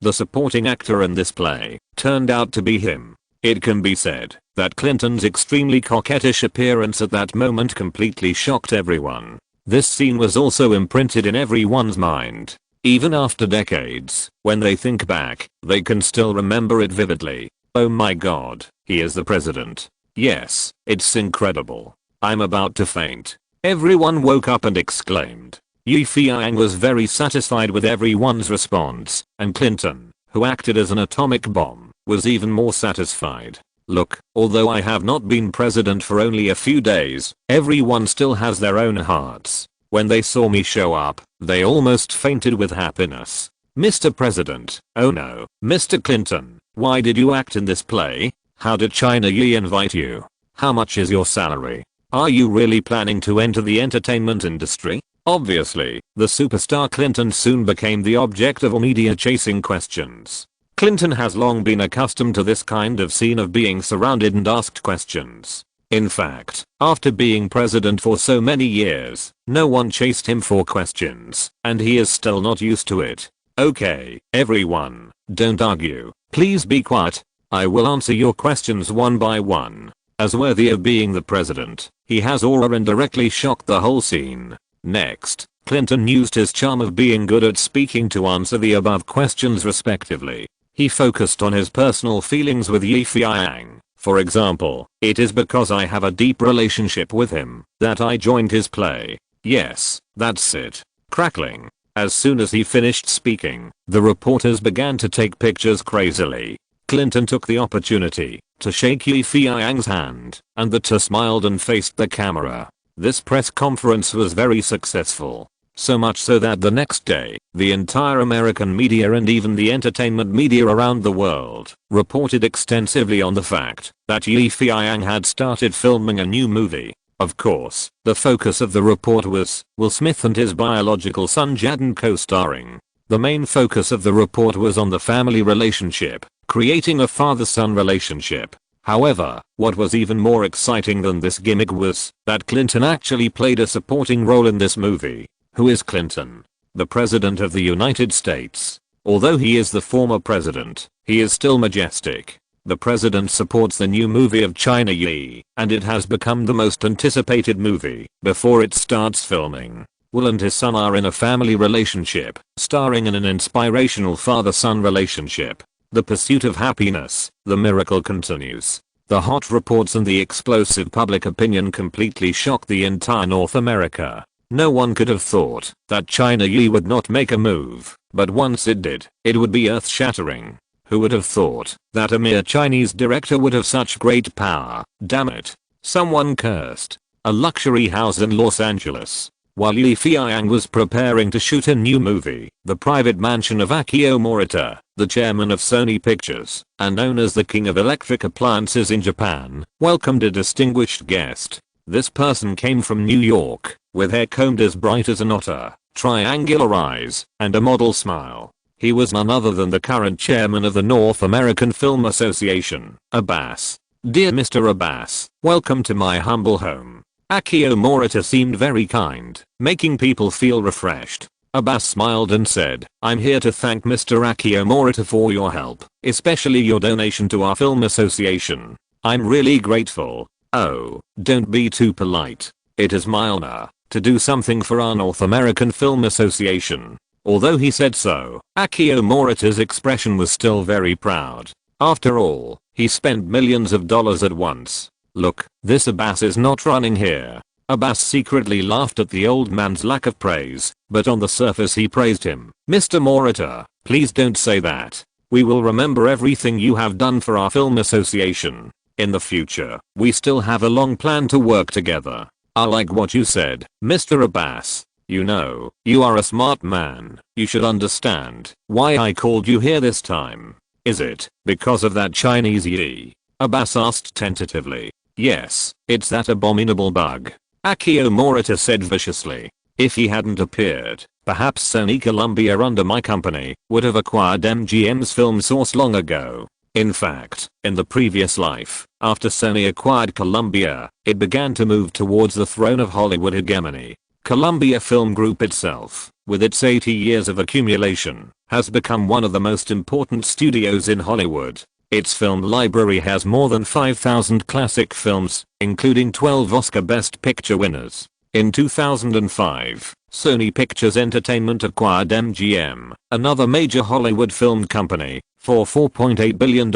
The supporting actor in this play turned out to be him. It can be said that Clinton's extremely coquettish appearance at that moment completely shocked everyone. This scene was also imprinted in everyone's mind. Even after decades, when they think back, they can still remember it vividly. Oh my god, he is the president. Yes, it's incredible. I'm about to faint. Everyone woke up and exclaimed. Yi Feiyang was very satisfied with everyone's response, and Clinton, who acted as an atomic bomb, was even more satisfied. Look, although I have not been president for only a few days, everyone still has their own hearts. When they saw me show up, they almost fainted with happiness. Mr. President, oh no, Mr. Clinton, why did you act in this play? How did China Yi invite you? How much is your salary? Are you really planning to enter the entertainment industry? Obviously, the superstar Clinton soon became the object of media chasing questions. Clinton has long been accustomed to this kind of scene of being surrounded and asked questions. In fact, after being president for so many years, no one chased him for questions, and he is still not used to it. Okay, everyone, don't argue. Please be quiet. I will answer your questions one by one. As worthy of being the president, he has aura and directly shocked the whole scene. Next, Clinton used his charm of being good at speaking to answer the above questions respectively. He focused on his personal feelings with Yi Feiyang. For example, it is because I have a deep relationship with him that I joined his play. Yes, that's it. Crackling. As soon as he finished speaking, the reporters began to take pictures crazily. Clinton took the opportunity to shake Yi Feiyang's hand, and the two smiled and faced the camera. This press conference was very successful. So much so that the next day, the entire American media and even the entertainment media around the world reported extensively on the fact that Yi Feiyang had started filming a new movie. Of course, the focus of the report was Will Smith and his biological son Jaden co-starring. The main focus of the report was on the family relationship, creating a father-son relationship. However, what was even more exciting than this gimmick was that Clinton actually played a supporting role in this movie. Who is Clinton? The President of the United States. Although he is the former president, he is still majestic. The president supports the new movie of China Yi, and it has become the most anticipated movie before it starts filming. Will and his son are in a family relationship, starring in an inspirational father-son relationship. The pursuit of happiness, the miracle continues. The hot reports and the explosive public opinion completely shocked the entire North America. No one could have thought that China Yi would not make a move, but once it did, it would be earth-shattering. Who would have thought that a mere Chinese director would have such great power? Damn it. Someone cursed. A luxury house in Los Angeles. While Yi Feiyang was preparing to shoot a new movie, the private mansion of Akio Morita, the chairman of Sony Pictures, and known as the king of electric appliances in Japan, welcomed a distinguished guest. This person came from New York, with hair combed as bright as an otter, triangular eyes, and a model smile. He was none other than the current chairman of the North American Film Association, Abbas. Dear Mr. Abbas, welcome to my humble home. Akio Morita seemed very kind, making people feel refreshed. Abbas smiled and said, I'm here to thank Mr. Akio Morita for your help, especially your donation to our film association. I'm really grateful. Oh, don't be too polite. It is my honor to do something for our North American Film Association. Although he said so, Akio Morita's expression was still very proud. After all, he spent millions of dollars at once. Look, this Abbas is not running here. Abbas secretly laughed at the old man's lack of praise, but on the surface he praised him. Mr. Morita, please don't say that. We will remember everything you have done for our film association. In the future, we still have a long plan to work together. I like what you said, Mr. Abbas. You know, you are a smart man. You should understand why I called you here this time. Is it because of that Chinese Yi? Abbas asked tentatively. Yes, it's that abominable bug. Akio Morita said viciously. If he hadn't appeared, perhaps Sony Columbia under my company would have acquired MGM's film source long ago. In fact, in the previous life, after Sony acquired Columbia, it began to move towards the throne of Hollywood hegemony. Columbia Film Group itself, with its 80 years of accumulation, has become one of the most important studios in Hollywood. Its film library has more than 5,000 classic films, including 12 Oscar Best Picture winners. In 2005, Sony Pictures Entertainment acquired MGM, another major Hollywood film company, for $4.8 billion,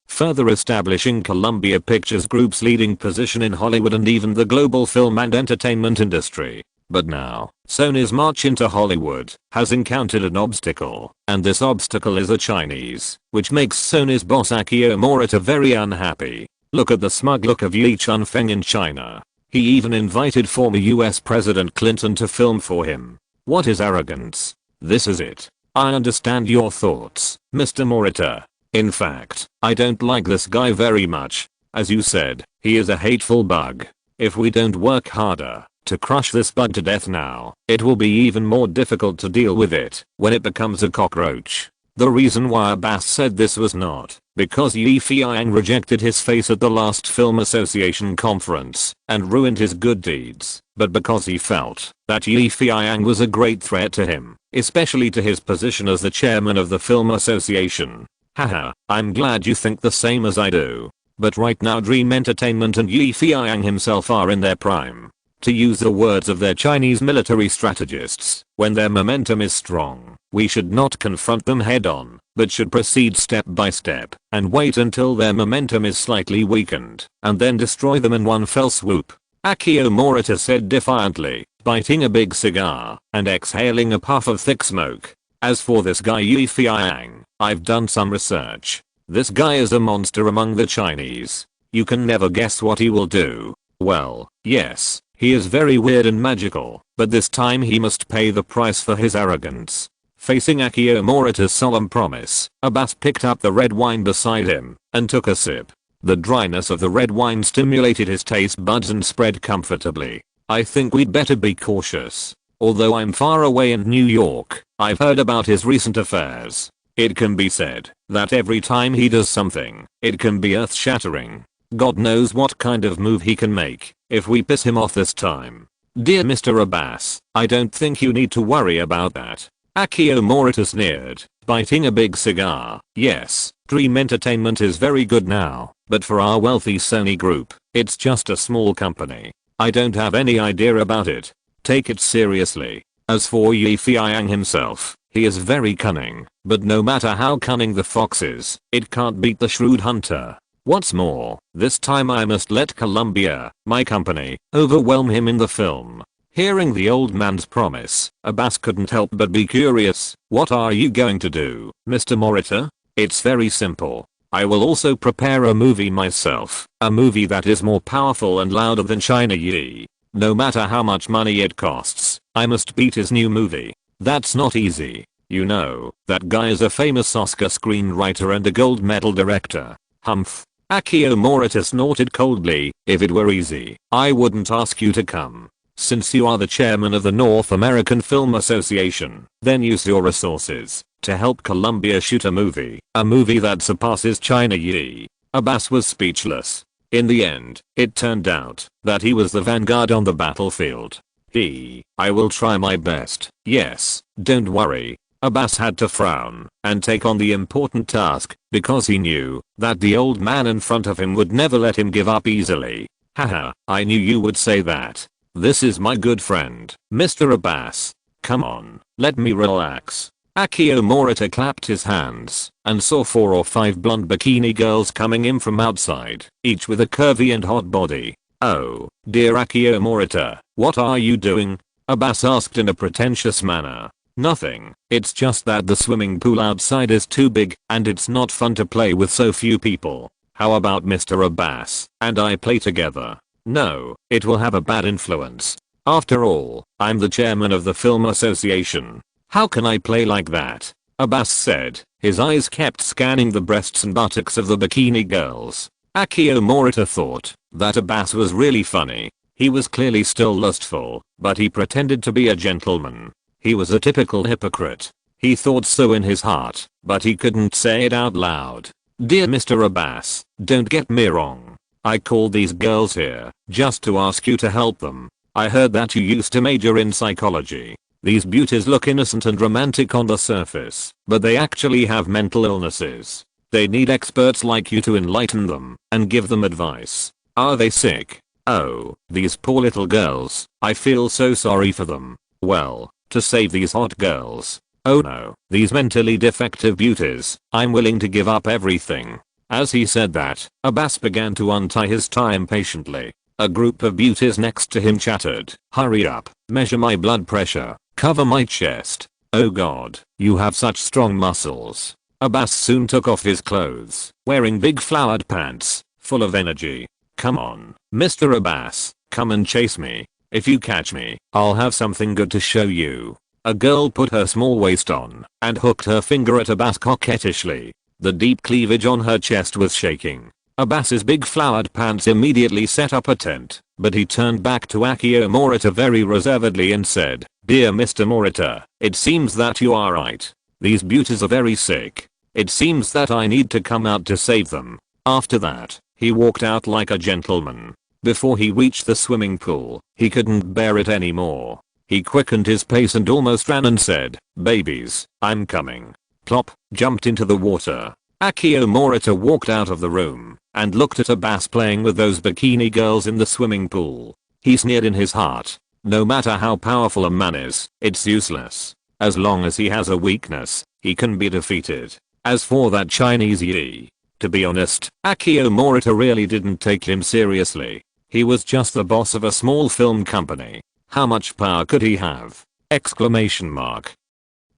further establishing Columbia Pictures Group's leading position in Hollywood and even the global film and entertainment industry. But now, Sony's march into Hollywood has encountered an obstacle, and this obstacle is the Chinese, which makes Sony's boss Akio Morita very unhappy. Look at the smug look of Yi Chunfeng in China. He even invited former US President Clinton to film for him. What is arrogance? This is it. I understand your thoughts, Mr. Morita. In fact, I don't like this guy very much. As you said, he is a hateful bug. If we don't work harder to crush this bug to death now, it will be even more difficult to deal with it when it becomes a cockroach. The reason why Abbas said this was not because Yi Feiyang rejected his face at the last Film Association conference and ruined his good deeds, but because he felt that Yi Feiyang was a great threat to him, especially to his position as the chairman of the Film Association. Haha, I'm glad you think the same as I do. But right now Dream Entertainment and Yi Feiyang himself are in their prime. To use the words of their Chinese military strategists, when their momentum is strong, we should not confront them head on, but should proceed step by step, and wait until their momentum is slightly weakened, and then destroy them in one fell swoop. Akio Morita said defiantly, biting a big cigar, and exhaling a puff of thick smoke. As for this guy Yi Feiyang, I've done some research. This guy is a monster among the Chinese. You can never guess what he will do. Well, yes. He is very weird and magical, but this time he must pay the price for his arrogance. Facing Akio Morita's solemn promise, Abbas picked up the red wine beside him and took a sip. The dryness of the red wine stimulated his taste buds and spread comfortably. I think we'd better be cautious. Although I'm far away in New York, I've heard about his recent affairs. It can be said that every time he does something, it can be earth-shattering. God knows what kind of move he can make if we piss him off this time. Dear Mr. Abbas, I don't think you need to worry about that. Akio Morita sneered, biting a big cigar. Yes, Dream Entertainment is very good now, but for our wealthy Sony group, it's just a small company. I don't have any idea about it. Take it seriously. As for Yi Feiyang himself, he is very cunning, but no matter how cunning the fox is, it can't beat the shrewd hunter. What's more, this time I must let Columbia, my company, overwhelm him in the film. Hearing the old man's promise, Abbas couldn't help but be curious. What are you going to do, Mr. Morita? It's very simple. I will also prepare a movie myself, a movie that is more powerful and louder than China Yi. No matter how much money it costs, I must beat his new movie. That's not easy. You know, that guy is a famous Oscar screenwriter and a gold medal director. Humph. Akio Morita snorted coldly. If it were easy, I wouldn't ask you to come. Since you are the chairman of the North American Film Association, then use your resources to help Columbia shoot a movie that surpasses China Yi. Abbas was speechless. In the end, it turned out that he was the vanguard on the battlefield. I will try my best. Yes, don't worry. Abbas had to frown and take on the important task because he knew that the old man in front of him would never let him give up easily. Haha, I knew you would say that. This is my good friend, Mr. Abbas. Come on, let me relax. Akio Morita clapped his hands and saw 4 or 5 blonde bikini girls coming in from outside, each with a curvy and hot body. Oh, dear Akio Morita, what are you doing? Abbas asked in a pretentious manner. Nothing, it's just that the swimming pool outside is too big and it's not fun to play with so few people. How about Mr. Abbas and I play together? No, it will have a bad influence. After all, I'm the chairman of the film association. How can I play like that? Abbas said. His eyes kept scanning the breasts and buttocks of the bikini girls. Akio Morita thought that Abbas was really funny. He was clearly still lustful, but he pretended to be a gentleman. He was a typical hypocrite. He thought so in his heart, but he couldn't say it out loud. Dear Mr. Abbas, don't get me wrong. I called these girls here just to ask you to help them. I heard that you used to major in psychology. These beauties look innocent and romantic on the surface, but they actually have mental illnesses. They need experts like you to enlighten them and give them advice. Are they sick? Oh, these poor little girls. I feel so sorry for them. Well, to save these hot girls. Oh no, these mentally defective beauties. I'm willing to give up everything. As he said that, Abbas began to untie his tie impatiently. A group of beauties next to him chattered. Hurry up, measure my blood pressure, cover my chest. Oh god, you have such strong muscles. Abbas soon took off his clothes, wearing big flowered pants, full of energy. Come on, Mr. Abbas, come and chase me. If you catch me, I'll have something good to show you. A girl put her small waist on and hooked her finger at Abbas coquettishly. The deep cleavage on her chest was shaking. Abbas's big flowered pants immediately set up a tent, but he turned back to Akio Morita very reservedly and said, Dear Mr. Morita, it seems that you are right. These beauties are very sick. It seems that I need to come out to save them. After that, he walked out like a gentleman. Before he reached the swimming pool, he couldn't bear it anymore. He quickened his pace and almost ran and said, Babies, I'm coming. Plop, jumped into the water. Akio Morita walked out of the room and looked at Abbas playing with those bikini girls in the swimming pool. He sneered in his heart. No matter how powerful a man is, it's useless. As long as he has a weakness, he can be defeated. As for that Chinese Yi, to be honest, Akio Morita really didn't take him seriously. He was just the boss of a small film company. How much power could he have? Exclamation mark.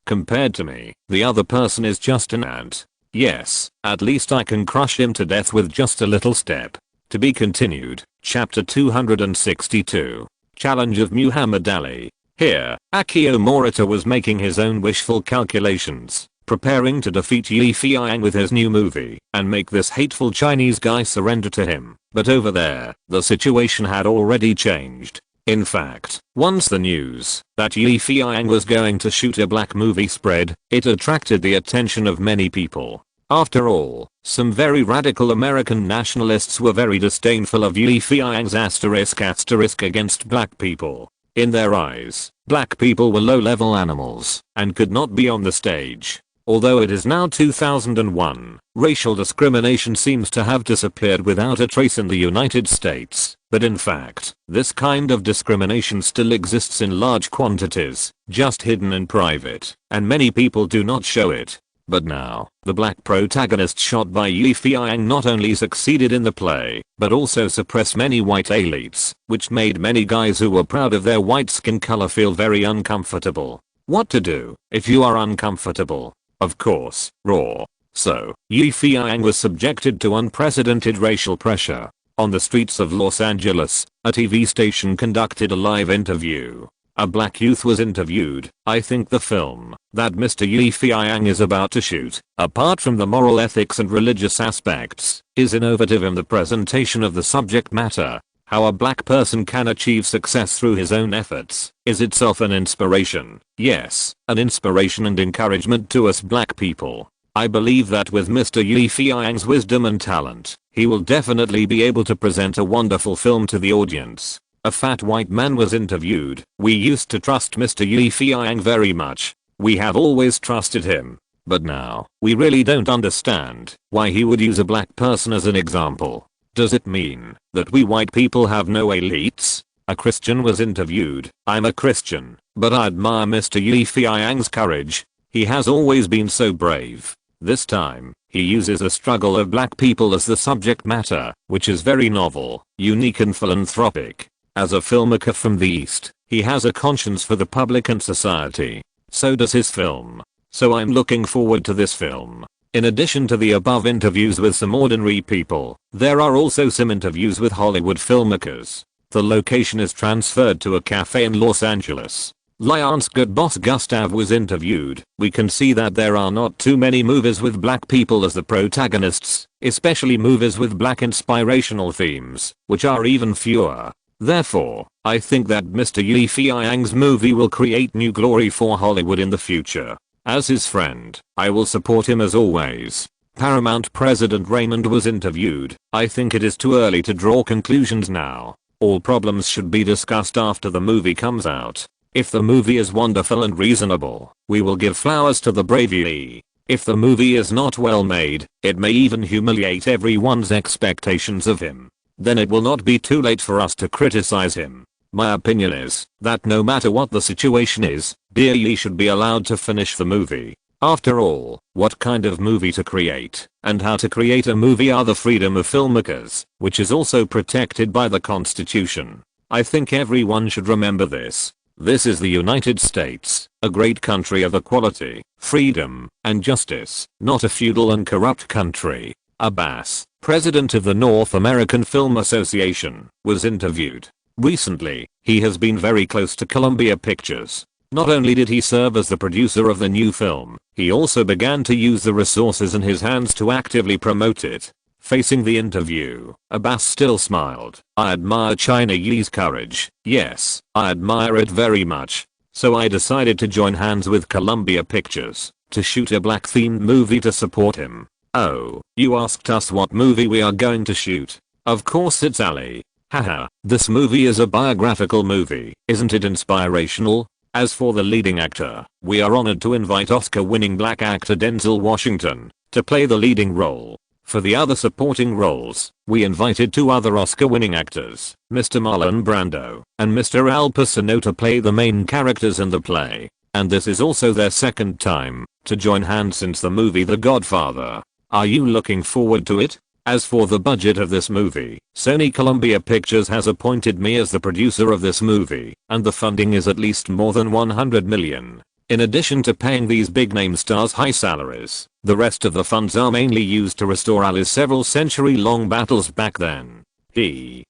Compared to me, the other person is just an ant. Yes, at least I can crush him to death with just a little step. To be continued, chapter 262. Challenge of Muhammad Ali. Here, Akio Morita was making his own wishful calculations, preparing to defeat Yi Feiyang with his new movie and make this hateful Chinese guy surrender to him. But over there, the situation had already changed. In fact, once the news that Yi Feiyang was going to shoot a black movie spread, it attracted the attention of many people. After all, some very radical American nationalists were very disdainful of Yi Feiyang's asterisk against black people. In their eyes, black people were low-level animals and could not be on the stage. Although it is now 2001, racial discrimination seems to have disappeared without a trace in the United States, but in fact, this kind of discrimination still exists in large quantities, just hidden in private, and many people do not show it. But now, the black protagonist shot by Feiyang not only succeeded in the play, but also suppressed many white elites, which made many guys who were proud of their white skin color feel very uncomfortable. What to do if you are uncomfortable? Of course, raw. So, Feiyang was subjected to unprecedented racial pressure. On the streets of Los Angeles, a TV station conducted a live interview. A black youth was interviewed. I think the film that Mr. Feiyang is about to shoot, apart from the moral ethics and religious aspects, is innovative in the presentation of the subject matter. How a black person can achieve success through his own efforts is itself an inspiration. Yes, an inspiration and encouragement to us black people. I believe that with Mr. Feiyang's wisdom and talent, he will definitely be able to present a wonderful film to the audience. A fat white man was interviewed. We used to trust Mr. Feiyang very much. We have always trusted him. But now, we really don't understand why he would use a black person as an example. Does it mean that we white people have no elites? A Christian was interviewed. I'm a Christian, but I admire Mr. Feiyang's courage. He has always been so brave. This time, he uses the struggle of black people as the subject matter, which is very novel, unique and philanthropic. As a filmmaker from the East, he has a conscience for the public and society. So does his film. So I'm looking forward to this film. In addition to the above interviews with some ordinary people, there are also some interviews with Hollywood filmmakers. The location is transferred to a cafe in Los Angeles. Lionsgate boss Gustav was interviewed. We can see that there are not too many movies with black people as the protagonists, especially movies with black inspirational themes, which are even fewer. Therefore, I think that Mr. Feiyang's movie will create new glory for Hollywood in the future. As his friend, I will support him as always. Paramount President Raymond was interviewed. I think it is too early to draw conclusions now. All problems should be discussed after the movie comes out. If the movie is wonderful and reasonable, we will give flowers to the bravery. If the movie is not well made, it may even humiliate everyone's expectations of him. Then it will not be too late for us to criticize him. My opinion is that no matter what the situation is, dear Yi should be allowed to finish the movie. After all, what kind of movie to create and how to create a movie are the freedom of filmmakers, which is also protected by the Constitution. I think everyone should remember this. This is the United States, a great country of equality, freedom, and justice, not a feudal and corrupt country. Abbas, president of the North American Film Association, was interviewed. Recently, he has been very close to Columbia Pictures. Not only did he serve as the producer of the new film, he also began to use the resources in his hands to actively promote it. Facing the interview, Abbas still smiled. I admire China Yi's courage. Yes, I admire it very much. So I decided to join hands with Columbia Pictures to shoot a black-themed movie to support him. Oh, you asked us what movie we are going to shoot. Of course it's Ali. Haha, this movie is a biographical movie, isn't it inspirational? As for the leading actor, we are honored to invite Oscar-winning black actor Denzel Washington to play the leading role. For the other supporting roles, we invited 2 other Oscar-winning actors, Mr. Marlon Brando and Mr. Al Pacino to play the main characters in the play. And this is also their second time to join hands since the movie The Godfather. Are you looking forward to it? As for the budget of this movie, Sony Columbia Pictures has appointed me as the producer of this movie, and the funding is at least more than 100 million. In addition to paying these big name stars high salaries, the rest of the funds are mainly used to restore Ali's several century-long battles back then.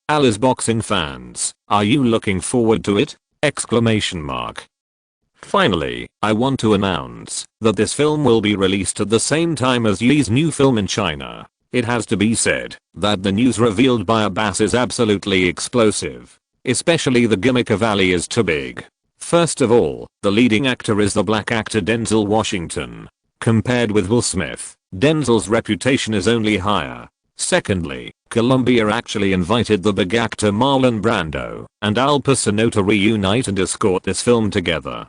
Ali's boxing fans, are you looking forward to it? Exclamation mark. Finally, I want to announce that this film will be released at the same time as Yi's new film in China. It has to be said that the news revealed by Abbas is absolutely explosive. Especially the gimmick of Ali is too big. First of all, the leading actor is the black actor Denzel Washington. Compared with Will Smith, Denzel's reputation is only higher. Secondly, Columbia actually invited the big actor Marlon Brando and Al Pacino to reunite and escort this film together.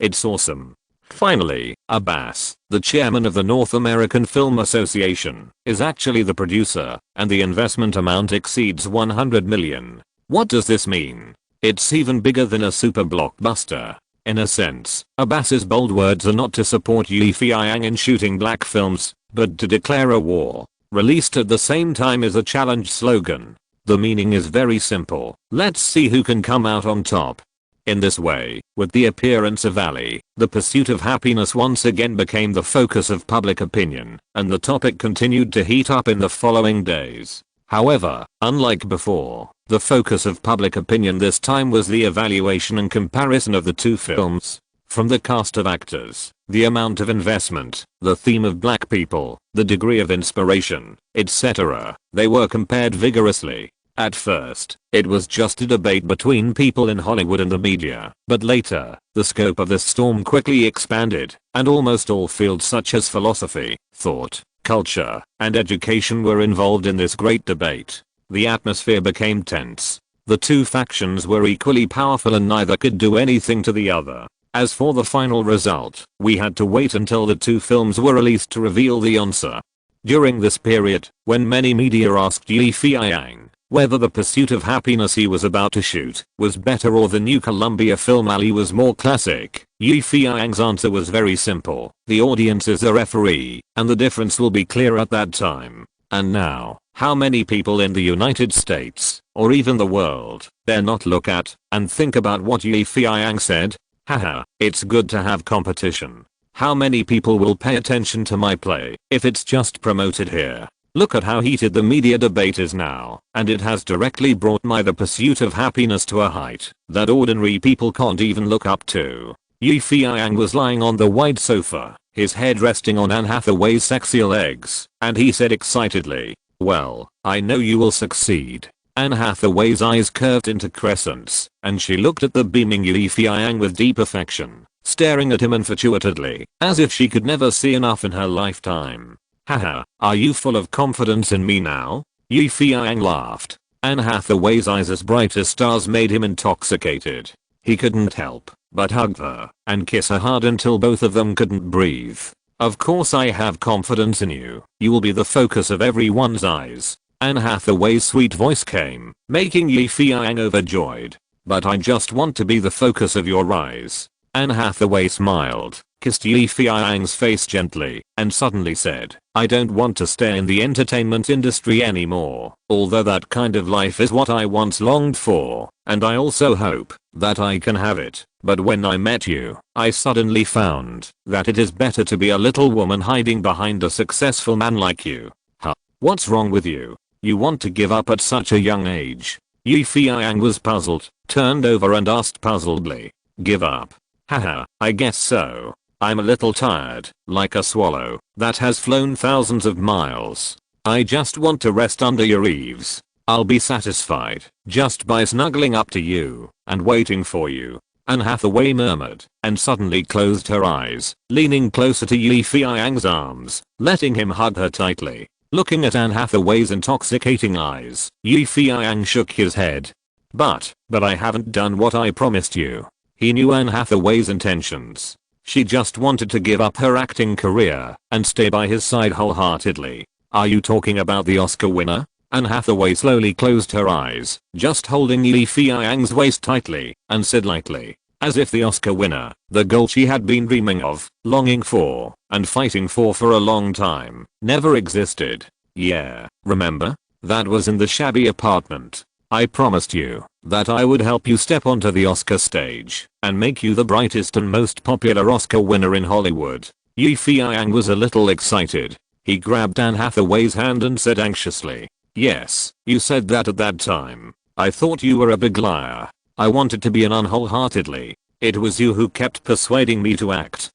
It's awesome. Finally, Abbas, the chairman of the North American Film Association, is actually the producer, and the investment amount exceeds 100 million. What does this mean? It's even bigger than a super blockbuster. In a sense, Abbas's bold words are not to support Feiyang in shooting black films, but to declare a war. Released at the same time as a challenge slogan. The meaning is very simple. Let's see who can come out on top. In this way, with the appearance of Ali, the pursuit of happiness once again became the focus of public opinion, and the topic continued to heat up in the following days. However, unlike before, the focus of public opinion this time was the evaluation and comparison of the two films. From the cast of actors, the amount of investment, the theme of black people, the degree of inspiration, etc., they were compared vigorously. At first, it was just a debate between people in Hollywood and the media, but later, the scope of this storm quickly expanded, and almost all fields such as philosophy, thought, culture, and education were involved in this great debate. The atmosphere became tense. The two factions were equally powerful and neither could do anything to the other. As for the final result, we had to wait until the two films were released to reveal the answer. During this period, when many media asked Feiyang whether the pursuit of happiness he was about to shoot was better or the new Columbia film Ali was more classic, Feiyang's answer was very simple. The audience is the referee, and the difference will be clear at that time. And now, how many people in the United States, or even the world, dare not look at and think about what Feiyang said? Haha, it's good to have competition. How many people will pay attention to my play if it's just promoted here? Look at how heated the media debate is now, and it has directly brought The Pursuit of Happiness to a height that ordinary people can't even look up to. Feiyang was lying on the wide sofa, his head resting on Anne Hathaway's sexy legs, and he said excitedly, "Well, I know you will succeed." Anne Hathaway's eyes curved into crescents, and she looked at the beaming Feiyang with deep affection, staring at him infatuatedly, as if she could never see enough in her lifetime. "Haha, are you full of confidence in me now?" Feiyang laughed. Anne Hathaway's eyes as bright as stars made him intoxicated. He couldn't help but hug her and kiss her hard until both of them couldn't breathe. "Of course I have confidence in you. You will be the focus of everyone's eyes." Anne Hathaway's sweet voice came, making Feiyang overjoyed. "But I just want to be the focus of your eyes." Anne Hathaway smiled, kissed Feiyang's face gently, and suddenly said, "I don't want to stay in the entertainment industry anymore, although that kind of life is what I once longed for, and I also hope that I can have it. But when I met you, I suddenly found that it is better to be a little woman hiding behind a successful man like you." "Huh? What's wrong with you? You want to give up at such a young age?" Feiyang was puzzled, turned over and asked puzzledly, "Give up? Haha, I guess so. I'm a little tired, like a swallow that has flown thousands of miles. I just want to rest under your eaves. I'll be satisfied just by snuggling up to you and waiting for you." Anne Hathaway murmured, and suddenly closed her eyes, leaning closer to Feiyang's arms, letting him hug her tightly. Looking at Anne Hathaway's intoxicating eyes, Feiyang shook his head. But I haven't done what I promised you." He knew Anne Hathaway's intentions. She just wanted to give up her acting career and stay by his side wholeheartedly. "Are you talking about the Oscar winner?" Anne Hathaway slowly closed her eyes, just holding Feiyang's waist tightly, and said lightly, as if the Oscar winner, the goal she had been dreaming of, longing for, and fighting for a long time, never existed. "Yeah, remember? That was in the shabby apartment. I promised you that I would help you step onto the Oscar stage and make you the brightest and most popular Oscar winner in Hollywood." Feiyang was a little excited. He grabbed Anne Hathaway's hand and said anxiously, "Yes, you said that at that time. I thought you were a big liar. I wanted to be an unwholeheartedly. It was you who kept persuading me to act.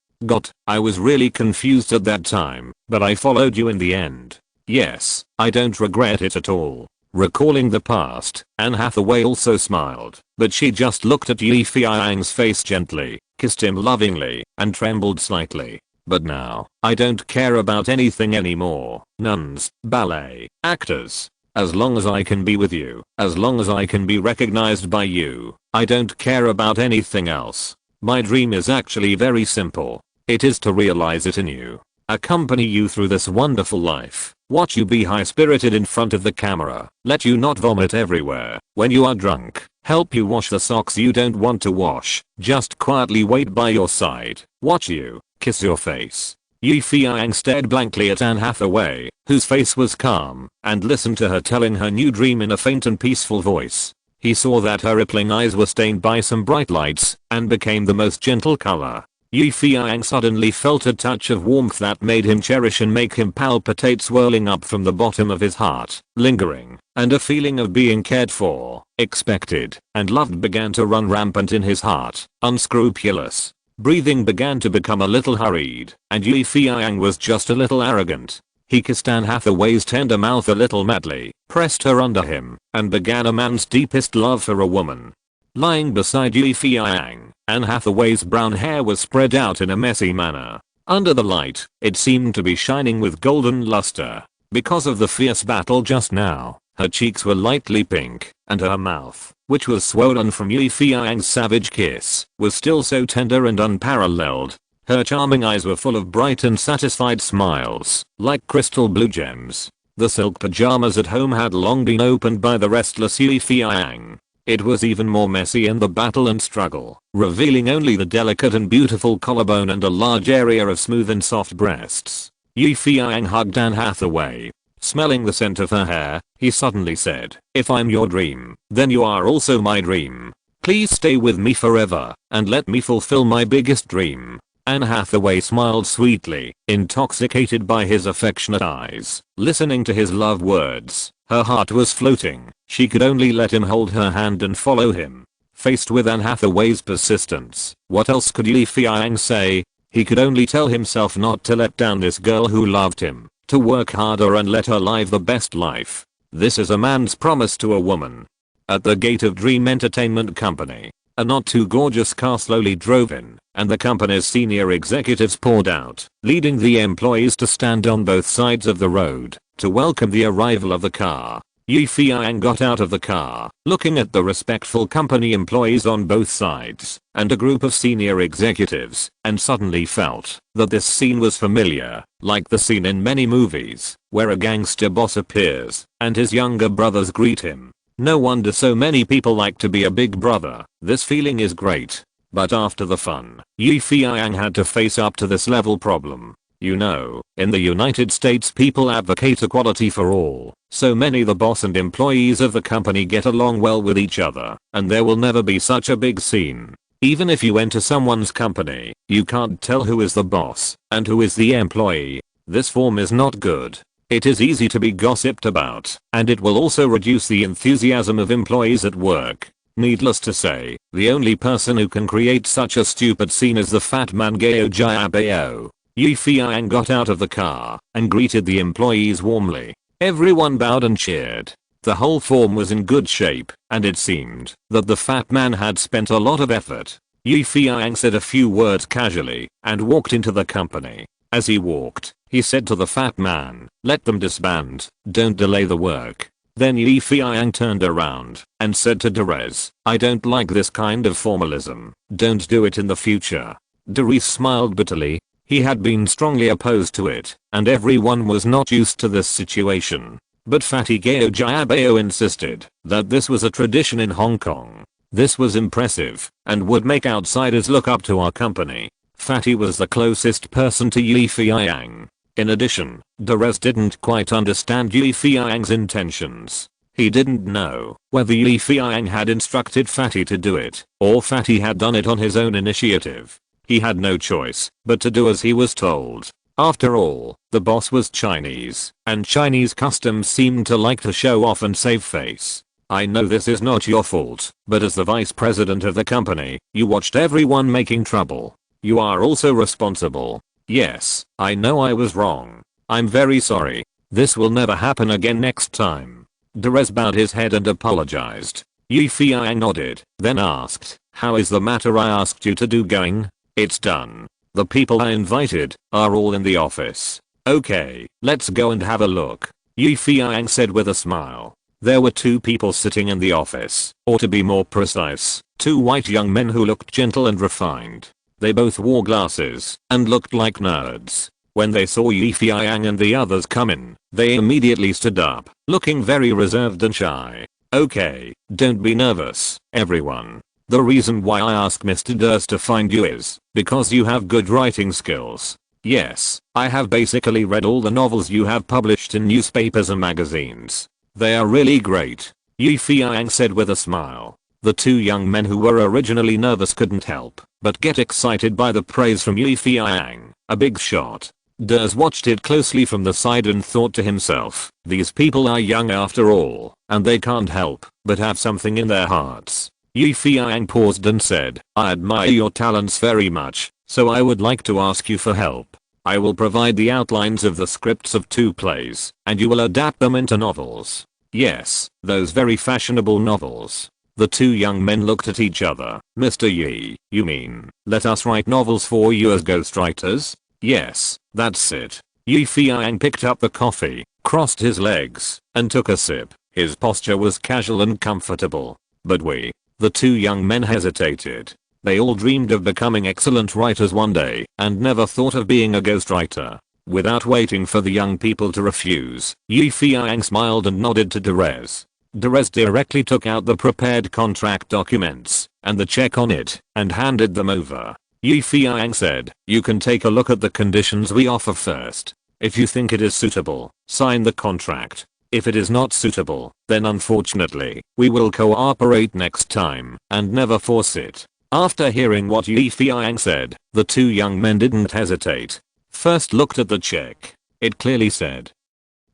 I was really confused at that time, but I followed you in the end. Yes, I don't regret it at all." Recalling the past, Anne Hathaway also smiled, but she just looked at Feiyang's face gently, kissed him lovingly, and trembled slightly. "But now, I don't care about anything anymore. Nuns, ballet, actors. As long as I can be with you, as long as I can be recognized by you, I don't care about anything else. My dream is actually very simple. It is to realize it in you. Accompany you through this wonderful life. Watch you be high-spirited in front of the camera. Let you not vomit everywhere when you are drunk. Help you wash the socks you don't want to wash. Just quietly wait by your side. Watch you kiss your face. Feiyang stared blankly at Anne Hathaway, whose face was calm, and listened to her telling her new dream in a faint and peaceful voice. He saw that her rippling eyes were stained by some bright lights and became the most gentle color. Feiyang suddenly felt a touch of warmth that made him cherish and make him palpitate, swirling up from the bottom of his heart, lingering, and a feeling of being cared for, expected, and loved began to run rampant in his heart. Unscrupulous breathing began to become a little hurried, and Feiyang was just a little arrogant. He kissed Anne Hathaway's tender mouth a little madly, pressed her under him, and began a man's deepest love for a woman. Lying beside Feiyang, Anne Hathaway's brown hair was spread out in a messy manner. Under the light, it seemed to be shining with golden luster. Because of the fierce battle just now, her cheeks were lightly pink, and her mouth, which was swollen from Feiyang's savage kiss, was still so tender and unparalleled. Her charming eyes were full of bright and satisfied smiles, like crystal blue gems. The silk pajamas at home had long been opened by the restless Feiyang. It was even more messy in the battle and struggle, revealing only the delicate and beautiful collarbone and a large area of smooth and soft breasts. Feiyang hugged Anne Hathaway. Smelling the scent of her hair, he suddenly said, "If I'm your dream, then you are also my dream. Please stay with me forever, and let me fulfill my biggest dream." Anne Hathaway smiled sweetly, intoxicated by his affectionate eyes. Listening to his love words, her heart was floating. She could only let him hold her hand and follow him. Faced with Anne Hathaway's persistence, what else could Feiyang say? He could only tell himself not to let down this girl who loved him, to work harder and let her live the best life. This is a man's promise to a woman. At the gate of Dream Entertainment Company, a not too gorgeous car slowly drove in, and the company's senior executives poured out, leading the employees to stand on both sides of the road to welcome the arrival of the car. Feiyang got out of the car, looking at the respectful company employees on both sides, and a group of senior executives, and suddenly felt that this scene was familiar, like the scene in many movies, where a gangster boss appears, and his younger brothers greet him. No wonder so many people like to be a big brother. This feeling is great. But after the fun, Feiyang had to face up to this level problem. You know, in the United States people advocate equality for all, so many the boss and employees of the company get along well with each other, and there will never be such a big scene. Even if you enter someone's company, you can't tell who is the boss and who is the employee. This form is not good. It is easy to be gossiped about, and it will also reduce the enthusiasm of employees at work. Needless to say, the only person who can create such a stupid scene is the fat man Gao Jiabao. Feiyang got out of the car and greeted the employees warmly. Everyone bowed and cheered. The whole form was in good shape, and it seemed that the fat man had spent a lot of effort. Feiyang said a few words casually and walked into the company. As he walked, he said to the fat man, "Let them disband, don't delay the work." Then Feiyang turned around and said to Derez, "I don't like this kind of formalism, don't do it in the future." Derez smiled bitterly. He had been strongly opposed to it, and everyone was not used to this situation. But Fatty Gao Jiabao insisted that this was a tradition in Hong Kong. This was impressive, and would make outsiders look up to our company. Fatty was the closest person to Feiyang. In addition, Derez didn't quite understand Feiyang's intentions. He didn't know whether Feiyang had instructed Fatty to do it, or Fatty had done it on his own initiative. He had no choice but to do as he was told. After all, the boss was Chinese, and Chinese customs seemed to like to show off and save face. "I know this is not your fault, but as the vice president of the company, you watched everyone making trouble. You are also responsible." "Yes, I know I was wrong. I'm very sorry. This will never happen again next time." Derez bowed his head and apologized. Feiyang nodded, then asked, "How is the matter I asked you to do going?" "It's done. The people I invited are all in the office." "Okay, let's go and have a look," Feiyang said with a smile. There were two people sitting in the office, or to be more precise, two white young men who looked gentle and refined. They both wore glasses and looked like nerds. When they saw Feiyang and the others come in, they immediately stood up, looking very reserved and shy. Okay, don't be nervous, everyone. The reason why I asked Mr. Durst to find you is because you have good writing skills. Yes, I have basically read all the novels you have published in newspapers and magazines. They are really great, Feiyang said with a smile. The two young men who were originally nervous couldn't help but get excited by the praise from Feiyang, a big shot. Durst watched it closely from the side and thought to himself, these people are young after all, and they can't help but have something in their hearts. Feiyang paused and said, I admire your talents very much, so I would like to ask you for help. I will provide the outlines of the scripts of 2 plays, and you will adapt them into novels. Yes, those very fashionable novels. The two young men looked at each other. Mr. Yi, you mean, let us write novels for you as ghostwriters? Yes, that's it. Feiyang picked up the coffee, crossed his legs, and took a sip. His posture was casual and comfortable. But we, the two young men hesitated. They all dreamed of becoming excellent writers one day, and never thought of being a ghostwriter. Without waiting for the young people to refuse, Feiyang smiled and nodded to Durst. Durst directly took out the prepared contract documents, and the check on it, and handed them over. Feiyang said, you can take a look at the conditions we offer first. If you think it is suitable, sign the contract. If it is not suitable, then unfortunately, we will cooperate next time, and never force it. After hearing what Feiyang said, the two young men didn't hesitate. First looked at the check. It clearly said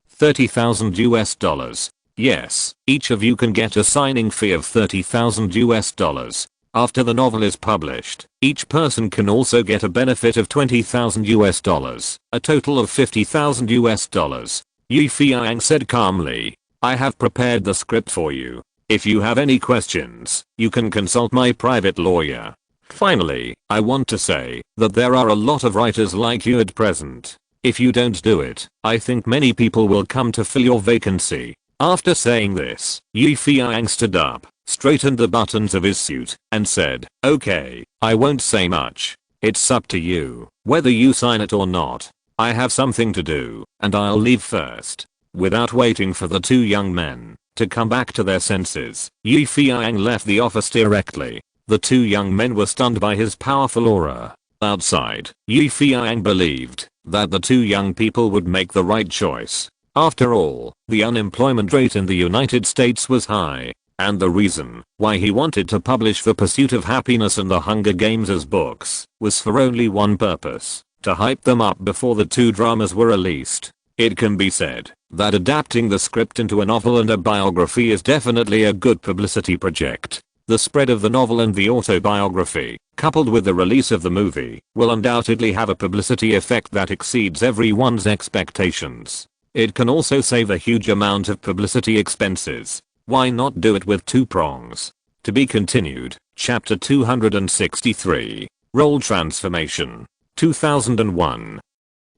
30,000 US dollars. Yes, each of you can get a signing fee of 30,000 US dollars. After the novel is published, each person can also get a benefit of 20,000 US dollars, a total of 50,000 US dollars. Feiyang said calmly, I have prepared the script for you. If you have any questions, you can consult my private lawyer. Finally, I want to say that there are a lot of writers like you at present. If you don't do it, I think many people will come to fill your vacancy. After saying this, Feiyang stood up, straightened the buttons of his suit, and said, okay, I won't say much. It's up to you, whether you sign it or not. I have something to do, and I'll leave first. Without waiting for the two young men to come back to their senses, Feiyang left the office directly. The two young men were stunned by his powerful aura. Outside, Feiyang believed that the two young people would make the right choice. After all, the unemployment rate in the United States was high, and the reason why he wanted to publish The Pursuit of Happiness and The Hunger Games as books was for only one purpose: to hype them up before the two dramas were released. It can be said that adapting the script into a novel and a biography is definitely a good publicity project. The spread of the novel and the autobiography, coupled with the release of the movie, will undoubtedly have a publicity effect that exceeds everyone's expectations. It can also save a huge amount of publicity expenses. Why not do it with 2 prongs? To be continued. Chapter 263. Role Transformation. 2001.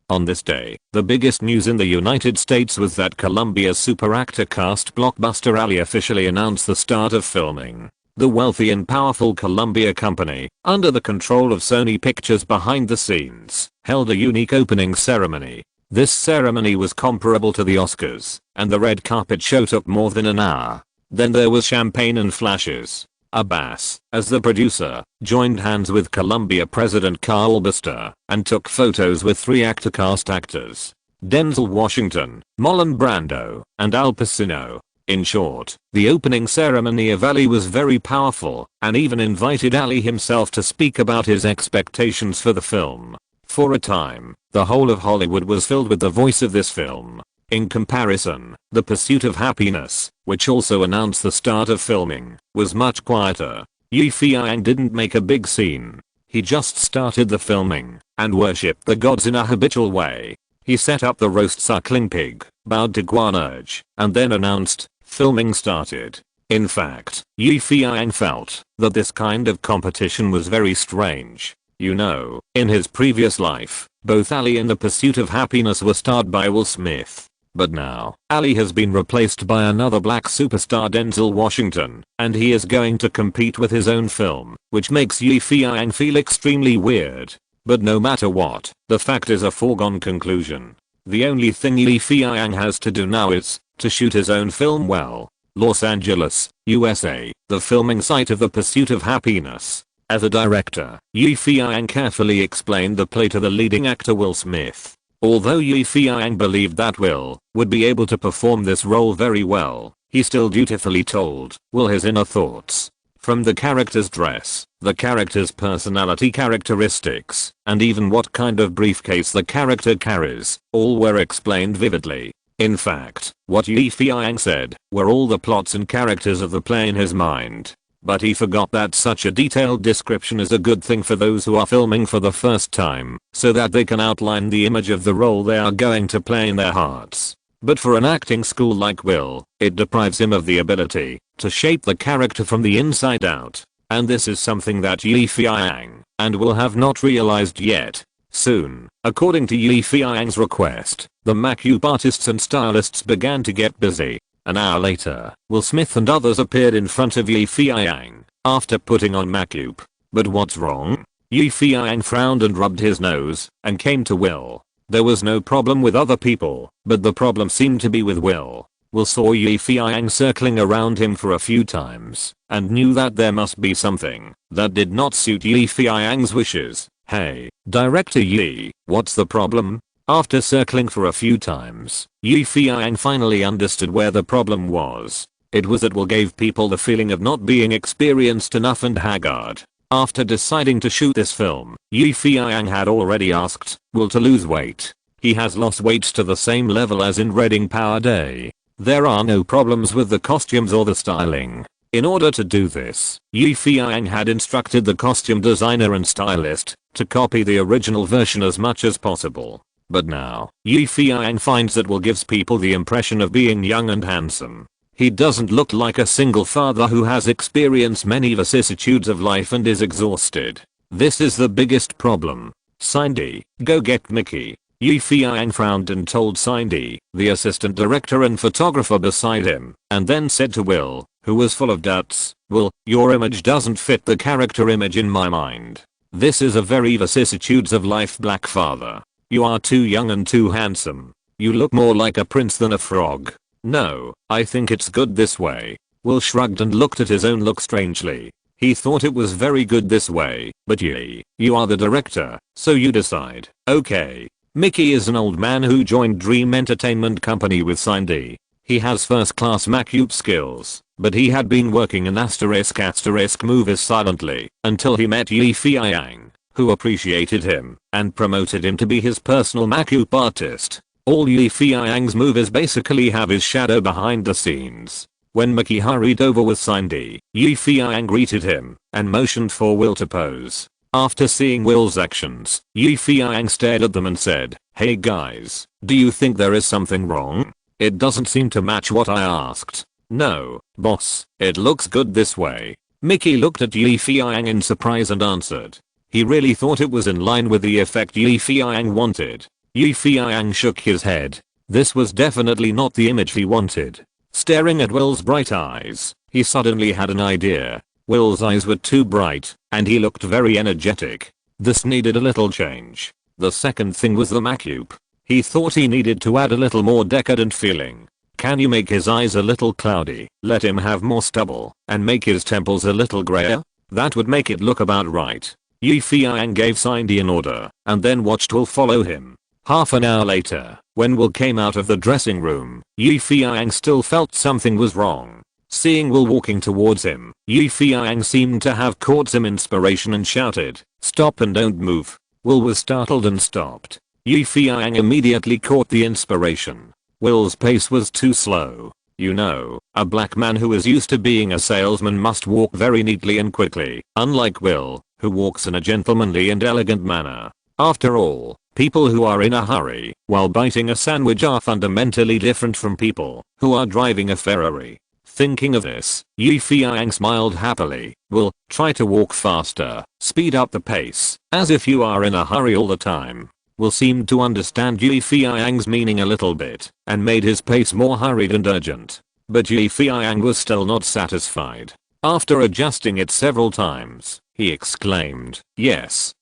On this day, the biggest news in the United States was that Columbia's super actor cast blockbuster Ali officially announced the start of filming. The wealthy and powerful Columbia Company, under the control of Sony Pictures behind the scenes, held a unique opening ceremony. This ceremony was comparable to the Oscars, and the red carpet show took more than an hour. Then there was champagne and flashes. Abbas, as the producer, joined hands with Columbia President Carl Buster and took photos with 3 actor cast actors: Denzel Washington, Marlon Brando, and Al Pacino. In short, the opening ceremony of Ali was very powerful, and even invited Ali himself to speak about his expectations for the film. For a time, the whole of Hollywood was filled with the voice of this film. In comparison, The Pursuit of Happiness, which also announced the start of filming, was much quieter. Feiyang didn't make a big scene. He just started the filming, and worshipped the gods in a habitual way. He set up the roast suckling pig, bowed to Guanurge, and then announced, filming started. In fact, Feiyang felt that this kind of competition was very strange. You know, in his previous life, both Ali and The Pursuit of Happiness were starred by Will Smith. But now, Ali has been replaced by another black superstar, Denzel Washington, and he is going to compete with his own film, which makes Yi Feiyang feel extremely weird. But no matter what, the fact is a foregone conclusion. The only thing Yi Feiyang has to do now is to shoot his own film well. Los Angeles, USA, the filming site of The Pursuit of Happiness. As a director, Yi Feiyang carefully explained the play to the leading actor Will Smith. Although Yi Feiyang believed that Will would be able to perform this role very well, he still dutifully told Will his inner thoughts. From the character's dress, the character's personality characteristics, and even what kind of briefcase the character carries, all were explained vividly. In fact, what Yi Feiyang said were all the plots and characters of the play in his mind. But he forgot that such a detailed description is a good thing for those who are filming for the first time, so that they can outline the image of the role they are going to play in their hearts. But for an acting school like Will, it deprives him of the ability to shape the character from the inside out. And this is something that Yi Feiyang and Will have not realized yet. Soon, according to Yi Feiyang's request, the makeup artists and stylists began to get busy. An hour later, Will Smith and others appeared in front of Yi Feiyang after putting on makeup. But what's wrong? Yi Feiyang frowned and rubbed his nose and came to Will. There was no problem with other people, but the problem seemed to be with Will. Will saw Yi Feiyang circling around him for a few times and knew that there must be something that did not suit Yi Feiyang's wishes. Hey, Director Yi, what's the problem? After circling for a few times, Yi Feiyang finally understood where the problem was. It was that Will gave people the feeling of not being experienced enough and haggard. After deciding to shoot this film, Yi Feiyang had already asked Will to lose weight. He has lost weight to the same level as in Reading Power Day. There are no problems with the costumes or the styling. In order to do this, Yi Feiyang had instructed the costume designer and stylist to copy the original version as much as possible. But now, Yi Feiyang finds that Will gives people the impression of being young and handsome. He doesn't look like a single father who has experienced many vicissitudes of life and is exhausted. This is the biggest problem. Cindy, go get Mickey. Yi Feiyang frowned and told Cindy, the assistant director and photographer beside him, and then said to Will, who was full of doubts, Will, your image doesn't fit the character image in my mind. This is a very vicissitudes of life black father. You are too young and too handsome. You look more like a prince than a frog. No, I think it's good this way. Will shrugged and looked at his own look strangely. He thought it was very good this way, but you are the director, so you decide. Okay. Mickey is an old man who joined Dream Entertainment Company with Cindy. He has first class makeup skills, but he had been working in asterisk movies silently until he met Yi Feiyang, who appreciated him and promoted him to be his personal makeup artist. All Yi Feiyang's movies basically have his shadow behind the scenes. When Mickey hurried over with Cindy, Yi Feiyang greeted him and motioned for Will to pose. After seeing Will's actions, Yi Feiyang stared at them and said, "Hey guys, do you think there is something wrong? It doesn't seem to match what I asked." "No, boss, it looks good this way." Mickey looked at Yi Feiyang in surprise and answered. He really thought it was in line with the effect Yi Feiyang wanted. Yi Feiyang shook his head. This was definitely not the image he wanted. Staring at Will's bright eyes, he suddenly had an idea. Will's eyes were too bright, and he looked very energetic. This needed a little change. The second thing was the makeup. He thought he needed to add a little more decadent feeling. Can you make his eyes a little cloudy, let him have more stubble, and make his temples a little grayer? That would make it look about right. Yi Feiyang gave Cindy an order, and then watched Will follow him. Half an hour later, when Will came out of the dressing room, Yi Feiyang still felt something was wrong. Seeing Will walking towards him, Yi Feiyang seemed to have caught some inspiration and shouted, "Stop and don't move." Will was startled and stopped. Yi Feiyang immediately caught the inspiration. Will's pace was too slow. You know, a black man who is used to being a salesman must walk very neatly and quickly, unlike Will, who walks in a gentlemanly and elegant manner. After all, people who are in a hurry while biting a sandwich are fundamentally different from people who are driving a Ferrari. Thinking of this, Yi Feiyang smiled happily. "Will, try to walk faster, speed up the pace, as if you are in a hurry all the time." Will seemed to understand Yi Feiyang's meaning a little bit and made his pace more hurried and urgent. But Yi Feiyang was still not satisfied. After adjusting it several times, he exclaimed, "Yes,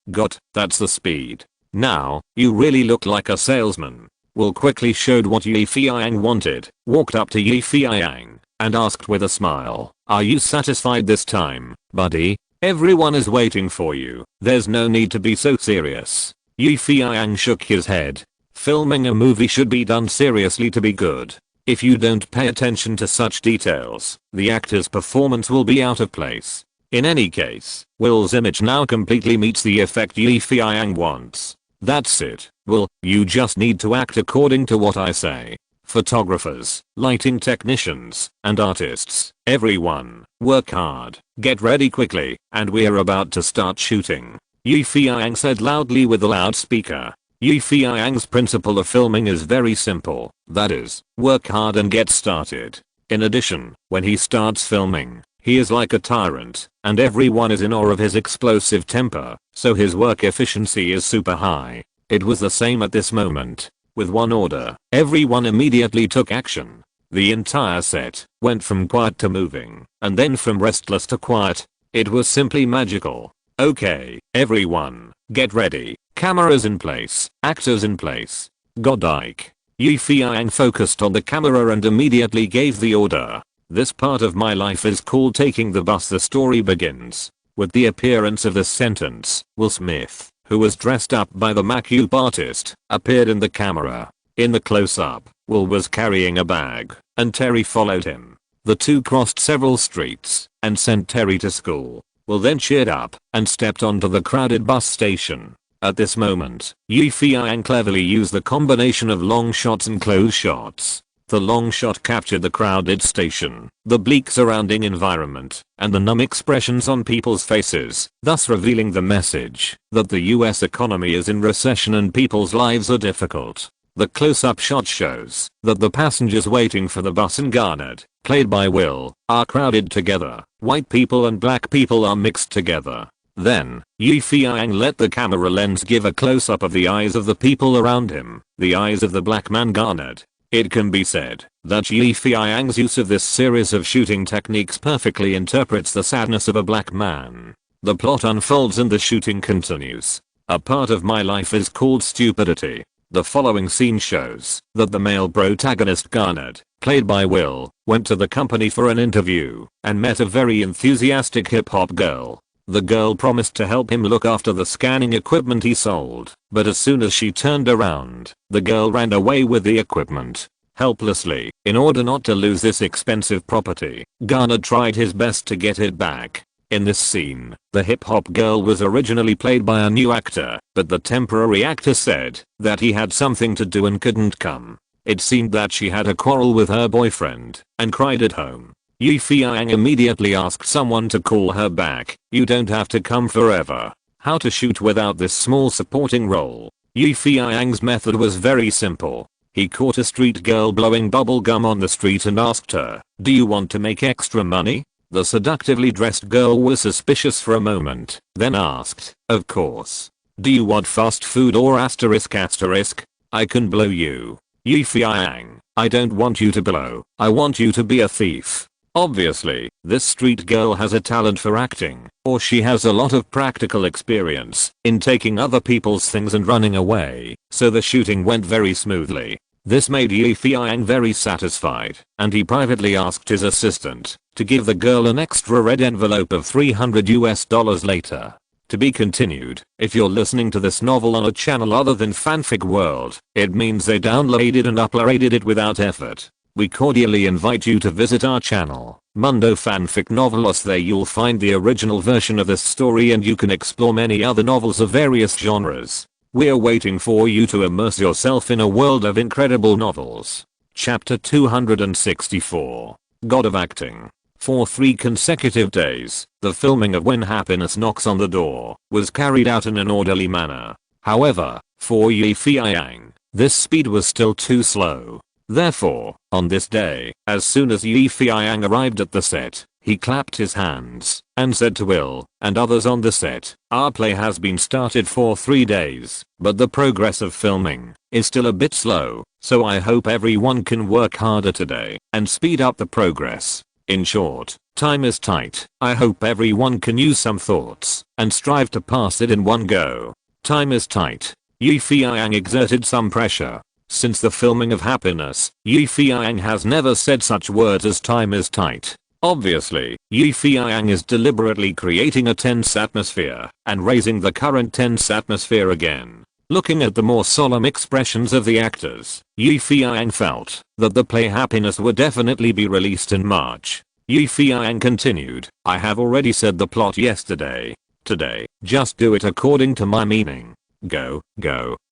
that's the speed. Now, you really look like a salesman." Will quickly showed what Yi Feiyang wanted, walked up to Yi Feiyang, and asked with a smile, "Are you satisfied this time, buddy? Everyone is waiting for you. There's no need to be so serious." Yi Feiyang shook his head. Filming a movie should be done seriously to be good. If you don't pay attention to such details, the actor's performance will be out of place. In any case, Will's image now completely meets the effect Yi Feiyang wants. That's it, Will, you just need to act according to what I say. Photographers, lighting technicians, and artists, everyone, work hard, get ready quickly, and we're about to start shooting. Yi Feiyang said loudly with the loudspeaker. Yi Feiyang's principle of filming is very simple, that is, work hard and get started. In addition, when he starts filming, he is like a tyrant, and everyone is in awe of his explosive temper, so his work efficiency is super high. It was the same at this moment. With one order, everyone immediately took action. The entire set went from quiet to moving, and then from restless to quiet. It was simply magical. Okay, everyone, get ready. Cameras in place, actors in place. Godike. Yi Feiyang focused on the camera and immediately gave the order. This part of my life is called taking the bus. The story begins with the appearance of this sentence. Will Smith, who was dressed up by the makeup artist, appeared in the camera. In the close-up, Will was carrying a bag, and Terry followed him. The two crossed several streets and sent Terry to school. Will then cheered up and stepped onto the crowded bus station. At this moment, Yi Feiyang cleverly used the combination of long shots and close shots. The long shot captured the crowded station, the bleak surrounding environment, and the numb expressions on people's faces, thus revealing the message that the US economy is in recession and people's lives are difficult. The close-up shot shows that the passengers waiting for the bus in Garnet, played by Will, are crowded together. White people and black people are mixed together. Then, Yi Feiyang let the camera lens give a close-up of the eyes of the people around him, the eyes of the black man Garnet. It can be said that Yi Feiyang's use of this series of shooting techniques perfectly interprets the sadness of a black man. The plot unfolds and the shooting continues. A part of my life is called stupidity. The following scene shows that the male protagonist Garnet, played by Will, went to the company for an interview and met a very enthusiastic hip-hop girl. The girl promised to help him look after the scanning equipment he sold, but as soon as she turned around, the girl ran away with the equipment. Helplessly, in order not to lose this expensive property, Garnet tried his best to get it back. In this scene, the hip-hop girl was originally played by a new actor, but the temporary actor said that he had something to do and couldn't come. It seemed that she had a quarrel with her boyfriend and cried at home. Yi Feiyang immediately asked someone to call her back. You don't have to come forever. How to shoot without this small supporting role? Yi Feiyang's method was very simple. He caught a street girl blowing bubble gum on the street and asked her, "Do you want to make extra money?" The seductively dressed girl was suspicious for a moment, then asked, "Of course. Do you want fast food or asterisk asterisk? I can blow you." Yi Feiyang, "I don't want you to blow. I want you to be a thief." Obviously, this street girl has a talent for acting, or she has a lot of practical experience in taking other people's things and running away, so the shooting went very smoothly. This made Yi Feiyang very satisfied, and he privately asked his assistant to give the girl an extra red envelope of $300 later. To be continued. If you're listening to this novel on a channel other than Fanfic World, it means they downloaded and uploaded it without effort. We cordially invite you to visit our channel, Mundo Fanfic Novelos. There you'll find the original version of this story and you can explore many other novels of various genres. We're waiting for you to immerse yourself in a world of incredible novels. Chapter 264. God of Acting. For 3 consecutive days, the filming of When Happiness Knocks on the Door was carried out in an orderly manner. However, for Yi Feiyang, this speed was still too slow. Therefore, on this day, as soon as Yi Feiyang arrived at the set, He clapped his hands and said to Will and others on the set, "Our play has been started for 3 days, but the progress of filming is still a bit slow, so I hope everyone can work harder today and speed up the progress. In short, time is tight. I hope everyone can use some thoughts and strive to pass it in one go. Time is tight." Feiyang exerted some pressure. Since the filming of Happiness, Feiyang has never said such words as time is tight. Obviously, Feiyang is deliberately creating a tense atmosphere and raising the current tense atmosphere again. Looking at the more solemn expressions of the actors, Feiyang felt that the play Happiness would definitely be released in March. Feiyang continued, "I have already said the plot yesterday. Today, just do it according to my meaning. Go,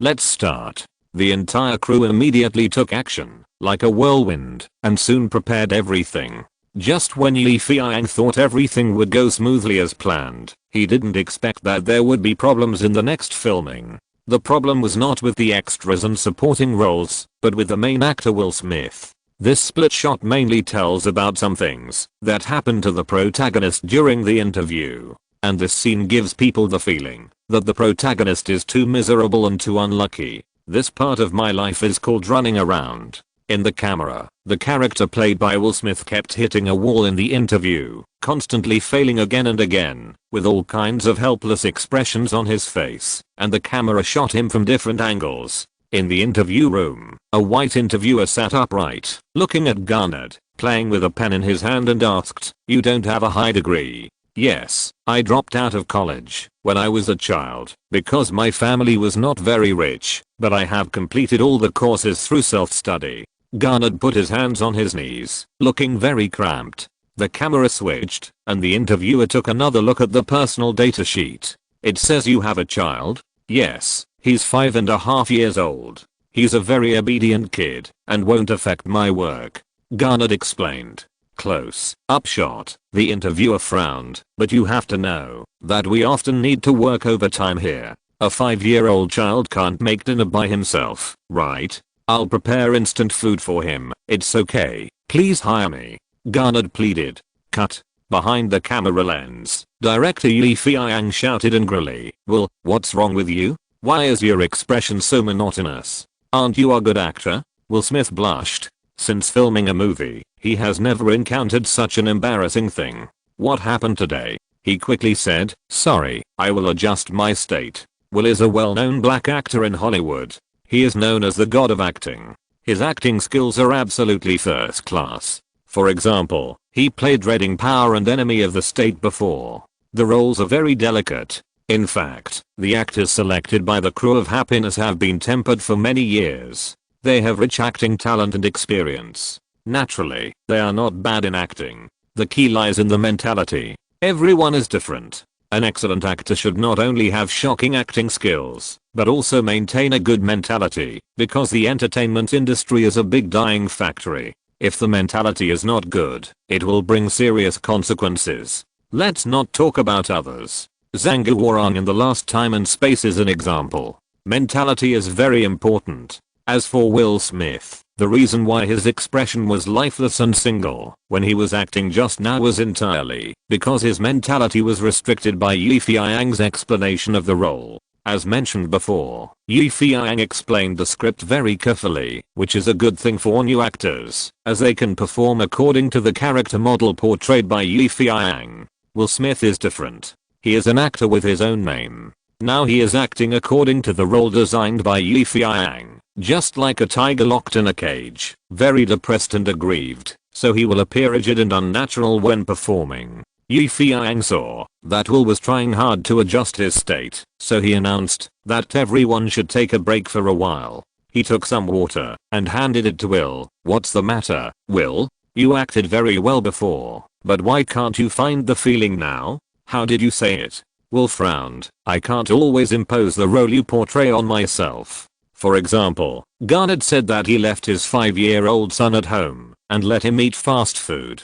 let's start." The entire crew immediately took action, like a whirlwind, and soon prepared everything. Just when Feiyang thought everything would go smoothly as planned, he didn't expect that there would be problems in the next filming. The problem was not with the extras and supporting roles, but with the main actor Will Smith. This split shot mainly tells about some things that happened to the protagonist during the interview. And this scene gives people the feeling that the protagonist is too miserable and too unlucky. This part of my life is called running around. In the camera, the character played by Will Smith kept hitting a wall in the interview, constantly failing again and again, with all kinds of helpless expressions on his face, and the camera shot him from different angles. In the interview room, a white interviewer sat upright, looking at Garnett, playing with a pen in his hand and asked, "You don't have a high degree?" "Yes, I dropped out of college when I was a child because my family was not very rich, but I have completed all the courses through self-study." Garnett put his hands on his knees, looking very cramped. The camera switched, and the interviewer took another look at the personal data sheet. "It says you have a child?" "Yes, he's 5.5 years old. He's a very obedient kid and won't affect my work," Garnett explained. Close up shot. The interviewer frowned, "But you have to know that we often need to work overtime here. A 5-year-old child can't make dinner by himself, right? I'll prepare instant food for him. It's okay. Please hire me," Garnett pleaded. Cut. Behind the camera lens, director Feiyang shouted angrily, "Well, what's wrong with you? Why is your expression so monotonous? Aren't you a good actor?" Will Smith blushed. Since filming a movie, he has never encountered such an embarrassing thing. "What happened today?" he quickly said. "Sorry, I will adjust my state." Will is a well-known black actor in Hollywood. He is known as the god of acting. His acting skills are absolutely first class. For example, he played Dredd in Power and Enemy of the State before. The roles are very delicate. In fact, the actors selected by the crew of Happiness have been tempered for many years. They have rich acting talent and experience. Naturally, they are not bad in acting. The key lies in the mentality. Everyone is different. An excellent actor should not only have shocking acting skills, but also maintain a good mentality, because the entertainment industry is a big dying factory. If the mentality is not good, it will bring serious consequences. Let's not talk about others. Zhang Guoran in The Last Time and Space is an example. Mentality is very important. As for Will Smith, the reason why his expression was lifeless and single when he was acting just now was entirely because his mentality was restricted by Feiyang's explanation of the role. As mentioned before, Feiyang explained the script very carefully, which is a good thing for new actors, as they can perform according to the character model portrayed by Feiyang. Will Smith is different. He is an actor with his own name. Now he is acting according to the role designed by Feiyang. Just like a tiger locked in a cage, very depressed and aggrieved, so he will appear rigid and unnatural when performing. Feiyang saw that Will was trying hard to adjust his state, so he announced that everyone should take a break for a while. He took some water and handed it to Will. "What's the matter, Will? You acted very well before, but why can't you find the feeling now? How did you say it?" Will frowned. "I can't always impose the role you portray on myself. For example, Garnett said that he left his 5-year-old son at home and let him eat fast food.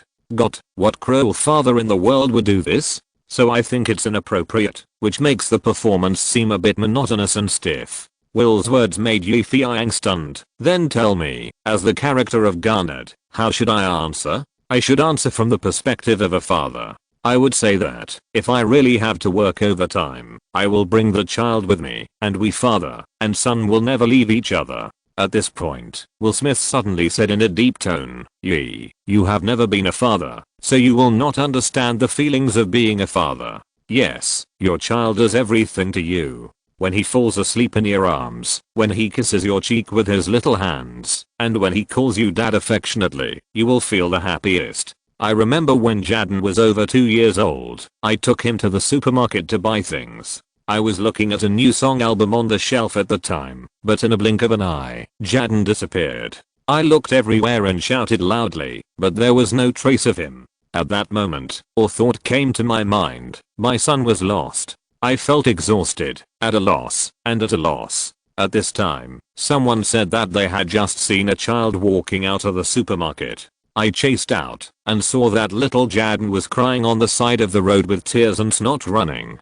What cruel father in the world would do this? So I think it's inappropriate, which makes the performance seem a bit monotonous and stiff." Will's words made Feiyang stunned. "Then tell me, as the character of Garnett, how should I answer?" I should answer from the perspective of a father. I would say that, if I really have to work overtime, I will bring the child with me, and we father and son will never leave each other. At this point, Will Smith suddenly said in a deep tone, You have never been a father, so you will not understand the feelings of being a father. Yes, your child does everything to you. When he falls asleep in your arms, when he kisses your cheek with his little hands, and when he calls you dad affectionately, you will feel the happiest. I remember when Jaden was over 2 years old, I took him to the supermarket to buy things. I was looking at a new song album on the shelf at the time, but in a blink of an eye, Jaden disappeared. I looked everywhere and shouted loudly, but there was no trace of him. At that moment, a thought came to my mind: my son was lost. I felt exhausted, at a loss, and at a loss. At this time, someone said that they had just seen a child walking out of the supermarket. I chased out, and saw that little Jaden was crying on the side of the road with tears and snot running.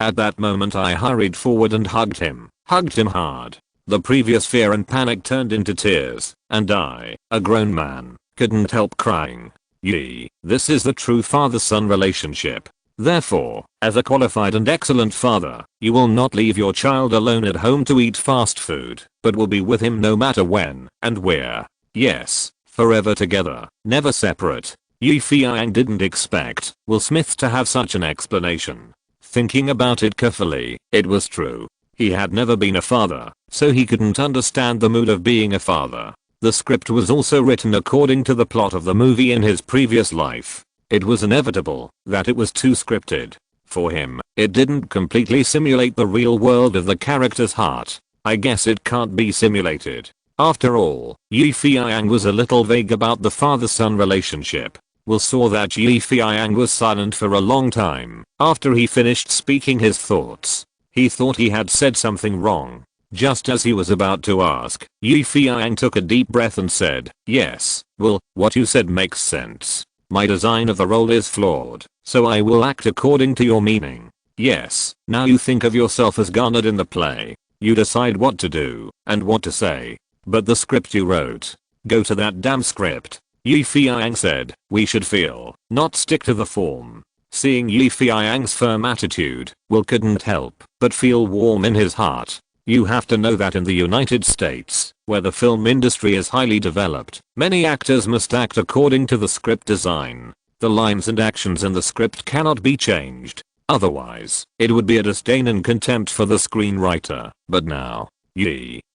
At that moment I hurried forward and hugged him hard. The previous fear and panic turned into tears, and I, a grown man, couldn't help crying. This is the true father-son relationship. Therefore, as a qualified and excellent father, you will not leave your child alone at home to eat fast food, but will be with him no matter when and where. Yes, forever together, never separate. Feiyang didn't expect Will Smith to have such an explanation. Thinking about it carefully, it was true. He had never been a father, so he couldn't understand the mood of being a father. The script was also written according to the plot of the movie in his previous life. It was inevitable that it was too scripted. For him, it didn't completely simulate the real world of the character's heart. I guess it can't be simulated. After all, Feiyang was a little vague about the father-son relationship. Will saw that Feiyang was silent for a long time. After he finished speaking his thoughts, he thought he had said something wrong. Just as he was about to ask, Feiyang took a deep breath and said, Yes, Will, what you said makes sense. My design of the role is flawed, so I will act according to your meaning. Yes, now you think of yourself as garnered in the play. You decide what to do and what to say. But the script you wrote. Go to that damn script. Feiyang said, we should feel, not stick to the form. Seeing Feiyang's firm attitude, Will couldn't help but feel warm in his heart. You have to know that in the United States, where the film industry is highly developed, many actors must act according to the script design. The lines and actions in the script cannot be changed. Otherwise, it would be a disdain and contempt for the screenwriter. But now,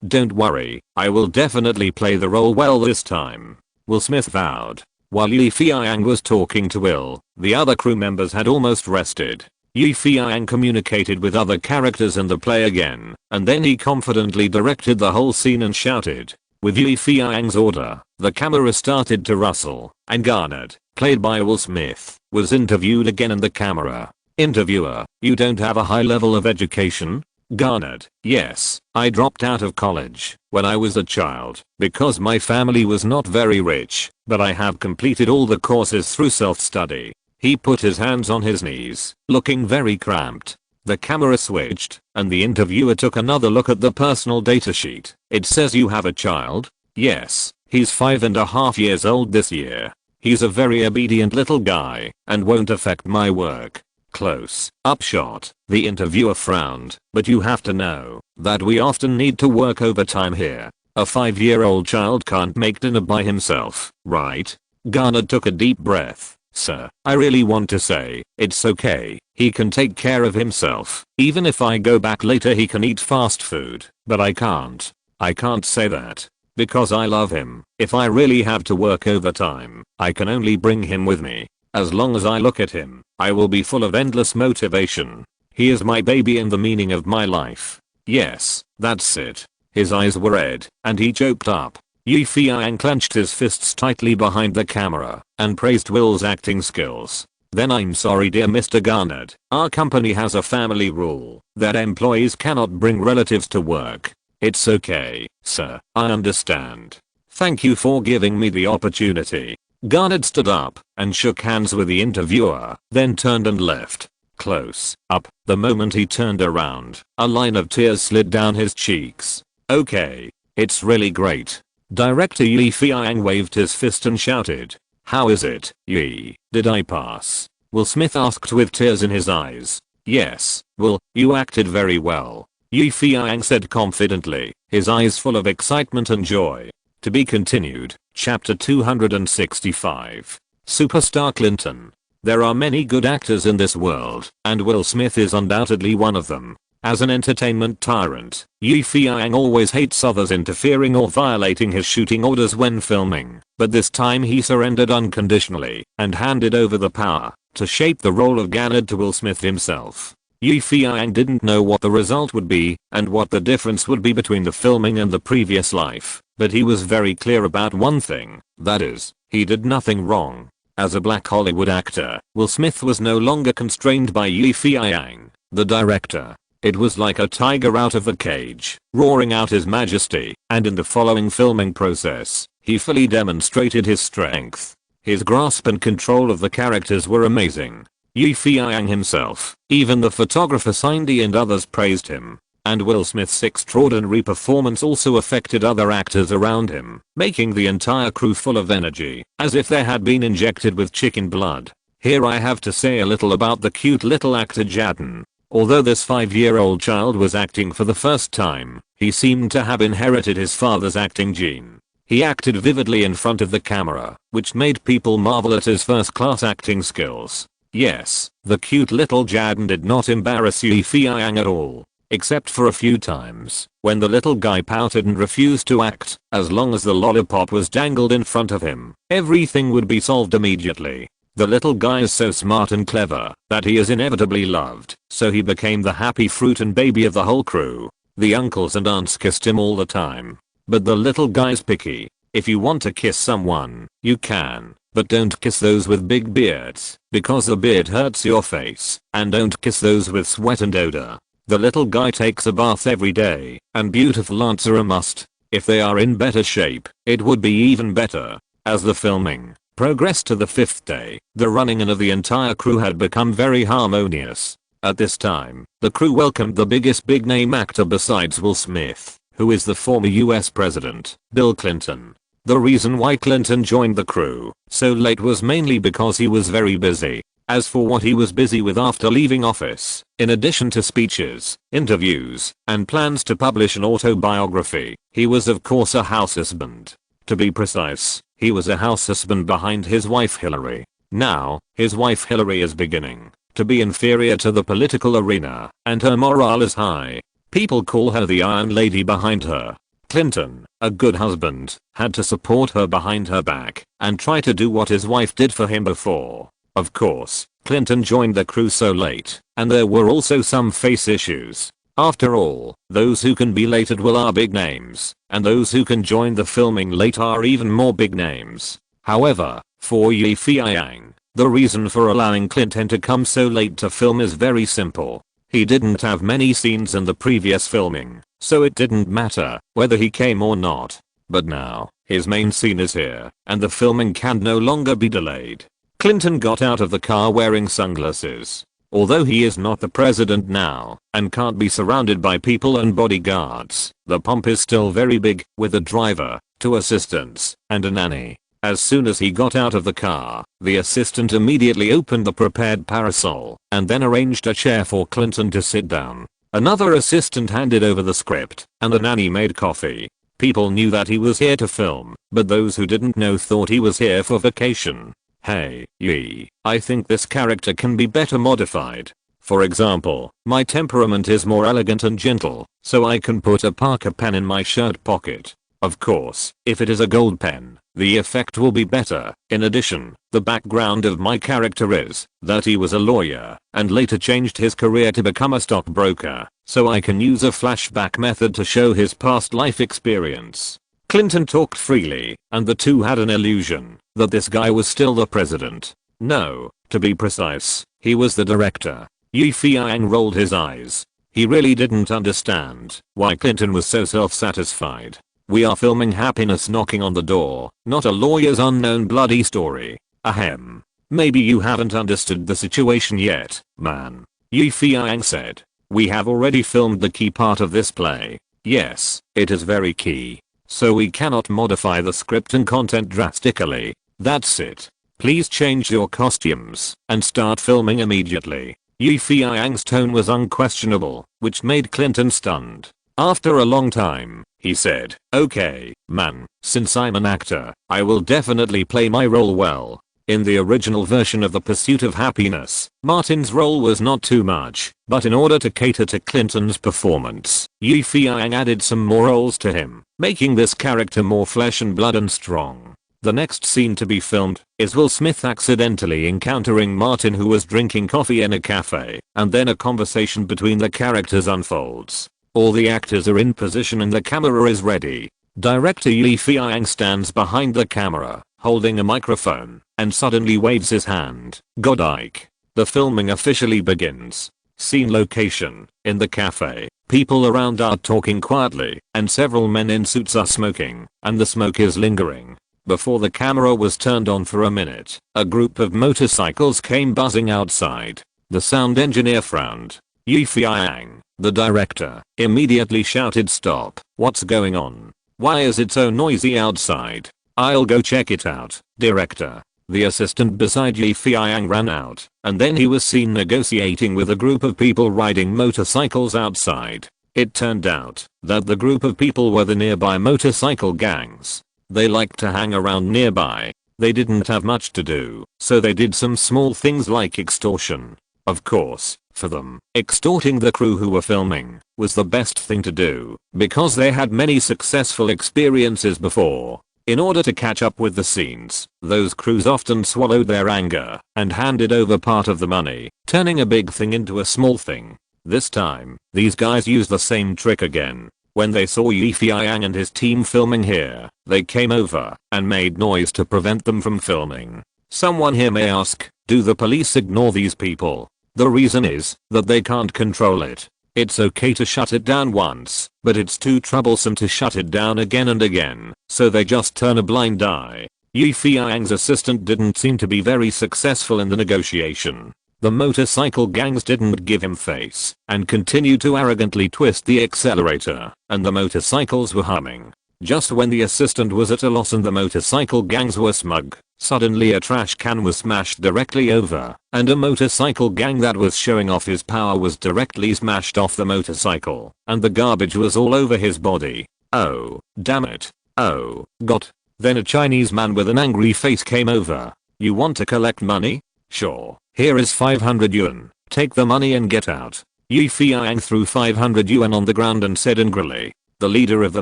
don't worry, I will definitely play the role well this time. Will Smith vowed. While Feiyang was talking to Will, the other crew members had almost rested. Feiyang communicated with other characters in the play again, and then he confidently directed the whole scene and shouted. With Feiyang's order, the camera started to rustle, and Garnet, played by Will Smith, was interviewed again in the camera. Interviewer, you don't have a high level of education? Garnet, yes, I dropped out of college when I was a child because my family was not very rich, but I have completed all the courses through self-study. He put his hands on his knees, looking very cramped. The camera switched, and the interviewer took another look at the personal data sheet. It says you have a child? Yes, he's 5.5 years old this year. He's a very obedient little guy, and won't affect my work. Close up shot. The interviewer frowned, but you have to know that we often need to work overtime here. A 5-year-old child can't make dinner by himself, right? Garnet took a deep breath. Sir, I really want to say, it's okay, he can take care of himself. Even if I go back later he can eat fast food, but I can't. I can't say that. Because I love him. If I really have to work overtime, I can only bring him with me. As long as I look at him, I will be full of endless motivation. He is my baby and the meaning of my life. Yes, that's it. His eyes were red, and he choked up. Feiyang clenched his fists tightly behind the camera and praised Will's acting skills. Then I'm sorry dear Mr. Garnet, our company has a family rule that employees cannot bring relatives to work. It's okay, sir, I understand. Thank you for giving me the opportunity. Garnet stood up and shook hands with the interviewer, then turned and left. Close up, the moment he turned around, a line of tears slid down his cheeks. Okay, it's really great. Director Feiyang waved his fist and shouted. How is it, Yi? Did I pass? Will Smith asked with tears in his eyes. Yes, Will, you acted very well. Yi Feiyang said confidently, his eyes full of excitement and joy. To be continued, chapter 265. Superstar Clinton. There are many good actors in this world, and Will Smith is undoubtedly one of them. As an entertainment tyrant, Yi Feiyang always hates others interfering or violating his shooting orders when filming, but this time he surrendered unconditionally and handed over the power to shape the role of Ganad to Will Smith himself. Yi Feiyang didn't know what the result would be and what the difference would be between the filming and the previous life, but he was very clear about one thing, that is, he did nothing wrong. As a black Hollywood actor, Will Smith was no longer constrained by Yi Feiyang, the director. It was like a tiger out of the cage, roaring out his majesty, and in the following filming process, he fully demonstrated his strength. His grasp and control of the characters were amazing. Yi Feiyang himself, even the photographer Cindy and others praised him. And Will Smith's extraordinary performance also affected other actors around him, making the entire crew full of energy, as if they had been injected with chicken blood. Here I have to say a little about the cute little actor Jaden. Although this 5-year-old child was acting for the first time, he seemed to have inherited his father's acting gene. He acted vividly in front of the camera, which made people marvel at his first-class acting skills. Yes, the cute little Jaden did not embarrass Yi Feiyang at all. Except for a few times, when the little guy pouted and refused to act. As long as the lollipop was dangled in front of him, everything would be solved immediately. The little guy is so smart and clever that he is inevitably loved, so he became the happy fruit and baby of the whole crew. The uncles and aunts kissed him all the time. But the little guy's picky. If you want to kiss someone, you can, but don't kiss those with big beards, because the beard hurts your face, and don't kiss those with sweat and odor. The little guy takes a bath every day, and beautiful aunts are a must. If they are in better shape, it would be even better. As the filming progressed to the 5th day, the running in of the entire crew had become very harmonious. At this time, the crew welcomed the biggest big name actor besides Will Smith, who is the former US President, Bill Clinton. The reason why Clinton joined the crew so late was mainly because he was very busy. As for what he was busy with after leaving office, in addition to speeches, interviews, and plans to publish an autobiography, he was of course a house husband. To be precise, he was a house husband behind his wife Hillary. Now, his wife Hillary is beginning to be inferior to the political arena, and her morale is high. People call her the Iron Lady behind her. Clinton, a good husband, had to support her behind her back, and try to do what his wife did for him before. Of course, Clinton joined the crew so late, and there were also some face issues. After all, those who can be late at will are big names, and those who can join the filming late are even more big names. However, for Yi Feiyang, the reason for allowing Clinton to come so late to film is very simple. He didn't have many scenes in the previous filming, so it didn't matter whether he came or not. But now, his main scene is here, and the filming can no longer be delayed. Clinton got out of the car wearing sunglasses. Although he is not the president now, and can't be surrounded by people and bodyguards, the pomp is still very big, with a driver, 2 assistants, and a nanny. As soon as he got out of the car, the assistant immediately opened the prepared parasol, and then arranged a chair for Clinton to sit down. Another assistant handed over the script, and the nanny made coffee. People knew that he was here to film, but those who didn't know thought he was here for vacation. Hey, Yi, I think this character can be better modified. For example, my temperament is more elegant and gentle, so I can put a Parker pen in my shirt pocket. Of course, if it is a gold pen, the effect will be better. In addition, the background of my character is that he was a lawyer and later changed his career to become a stockbroker, so I can use a flashback method to show his past life experience. Clinton talked freely, and the two had an illusion that this guy was still the president. No, to be precise, he was the director. Yi Feiyang rolled his eyes. He really didn't understand why Clinton was so self-satisfied. We are filming happiness knocking on the door, not a lawyer's unknown bloody story. Ahem. Maybe you haven't understood the situation yet, man. Yi Feiyang said. We have already filmed the key part of this play. Yes, it is very key. So we cannot modify the script and content drastically. That's it. Please change your costumes and start filming immediately. Feiyang's tone was unquestionable, which made Clinton stunned. After a long time, he said, "Okay, man, since I'm an actor, I will definitely play my role well." In the original version of The Pursuit of Happiness, Martin's role was not too much, but in order to cater to Clinton's performance, Feiyang added some more roles to him, making this character more flesh and blood and strong. The next scene to be filmed is Will Smith accidentally encountering Martin, who was drinking coffee in a cafe, and then a conversation between the characters unfolds. All the actors are in position and the camera is ready. Director Feiyang stands behind the camera, holding a microphone, and suddenly waves his hand. Godike. The filming officially begins. Scene location: in the cafe. People around are talking quietly, and several men in suits are smoking, and the smoke is lingering. Before the camera was turned on for a minute, a group of motorcycles came buzzing outside. The sound engineer frowned. Feiyang, the director, immediately shouted, "Stop, what's going on? Why is it so noisy outside? I'll go check it out, director." The assistant beside Feiyang ran out, and then he was seen negotiating with a group of people riding motorcycles outside. It turned out that the group of people were the nearby motorcycle gangs. They liked to hang around nearby. They didn't have much to do, so they did some small things like extortion. Of course, for them, extorting the crew who were filming was the best thing to do, because they had many successful experiences before. In order to catch up with the scenes, those crews often swallowed their anger and handed over part of the money, turning a big thing into a small thing. This time, these guys used the same trick again. When they saw Feiyang and his team filming here, they came over and made noise to prevent them from filming. Someone here may ask, do the police ignore these people? The reason is that they can't control it. It's okay to shut it down once, but it's too troublesome to shut it down again and again, so they just turn a blind eye. Feiyang's assistant didn't seem to be very successful in the negotiation. The motorcycle gangs didn't give him face and continued to arrogantly twist the accelerator, and the motorcycles were humming. Just when the assistant was at a loss and the motorcycle gangs were smug, suddenly a trash can was smashed directly over, and a motorcycle gang that was showing off his power was directly smashed off the motorcycle, and the garbage was all over his body. Oh, damn it. Oh, God. Then a Chinese man with an angry face came over. "You want to collect money? Sure. Here is 500 yuan. Take the money and get out." Feiyang threw 500 yuan on the ground and said angrily. The leader of the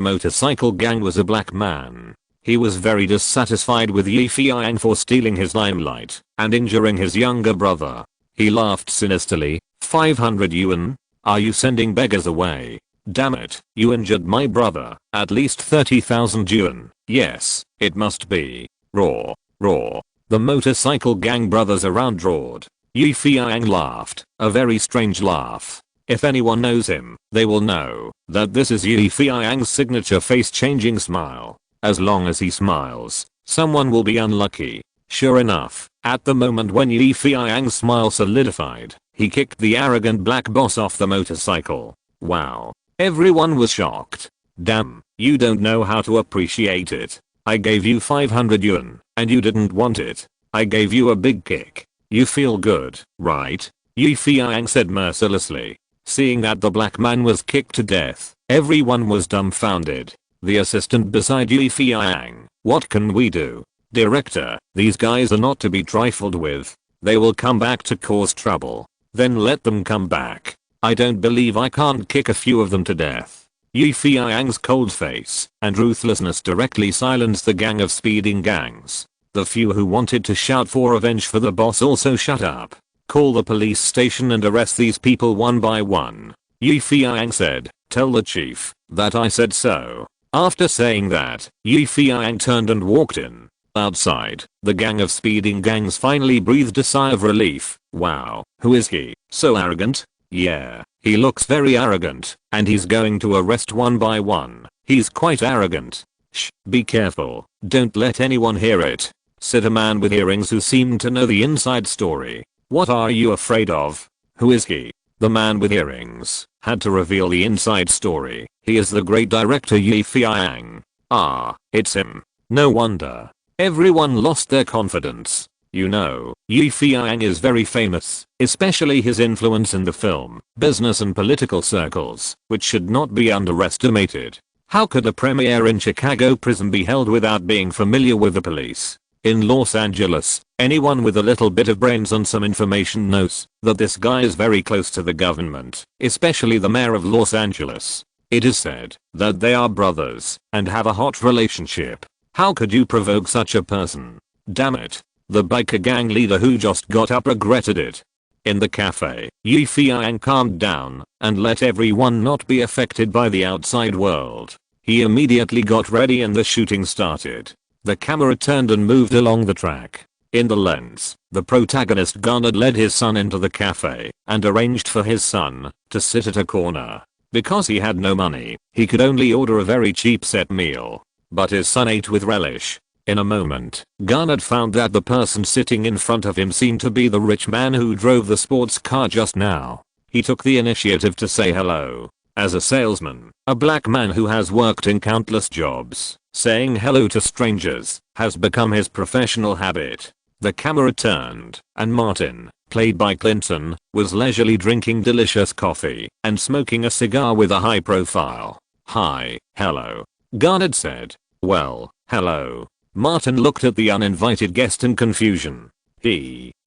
motorcycle gang was a black man. He was very dissatisfied with Feiyang for stealing his limelight and injuring his younger brother. He laughed sinisterly. 500 yuan? Are you sending beggars away? Damn it, you injured my brother. At least 30,000 yuan. Yes, it must be. Roar, roar. The motorcycle gang brothers around roared. Feiyang laughed, a very strange laugh. If anyone knows him, they will know that this is Feiyang's signature face-changing smile. As long as he smiles, someone will be unlucky. Sure enough, at the moment when Feiyang's smile solidified, he kicked the arrogant black boss off the motorcycle. Wow. Everyone was shocked. Damn, you don't know how to appreciate it. I gave you 500 yuan, and you didn't want it. I gave you a big kick. You feel good, right? Feiyang said mercilessly. Seeing that the black man was kicked to death, everyone was dumbfounded. The assistant beside Feiyang, what can we do? Director, these guys are not to be trifled with. They will come back to cause trouble. Then let them come back. I don't believe I can't kick a few of them to death. Feiyang's cold face and ruthlessness directly silenced the gang of speeding gangs. The few who wanted to shout for revenge for the boss also shut up. Call the police station and arrest these people one by one. Feiyang said, tell the chief that I said so. After saying that, Feiyang turned and walked in. Outside, the gang of speeding gangs finally breathed a sigh of relief. Wow, who is he? So arrogant? Yeah, he looks very arrogant, and he's going to arrest one by one. He's quite arrogant. Shh, be careful, don't let anyone hear it, said a man with earrings who seemed to know the inside story. What are you afraid of? Who is he? The man with earrings had to reveal the inside story. He is the great director Feiyang. Ah, it's him. No wonder. Everyone lost their confidence. You know, Yi Feiyang is very famous, especially his influence in the film, business and political circles, which should not be underestimated. How could a premier in Chicago prison be held without being familiar with the police? In Los Angeles, anyone with a little bit of brains and some information knows that this guy is very close to the government, especially the mayor of Los Angeles. It is said that they are brothers and have a hot relationship. How could you provoke such a person? Damn it. The biker gang leader who just got up regretted it. In the cafe, Yi Feiyang calmed down and let everyone not be affected by the outside world. He immediately got ready and the shooting started. The camera turned and moved along the track. In the lens, the protagonist Garnet led his son into the cafe and arranged for his son to sit at a corner. Because he had no money, he could only order a very cheap set meal. But his son ate with relish. In a moment, Garnet found that the person sitting in front of him seemed to be the rich man who drove the sports car just now. He took the initiative to say hello. As a salesman, a black man who has worked in countless jobs, saying hello to strangers has become his professional habit. The camera turned, and Martin, played by Clinton, was leisurely drinking delicious coffee and smoking a cigar with a high profile. "Hi, hello," Garnet said. "Well, hello." Martin looked at the uninvited guest in confusion.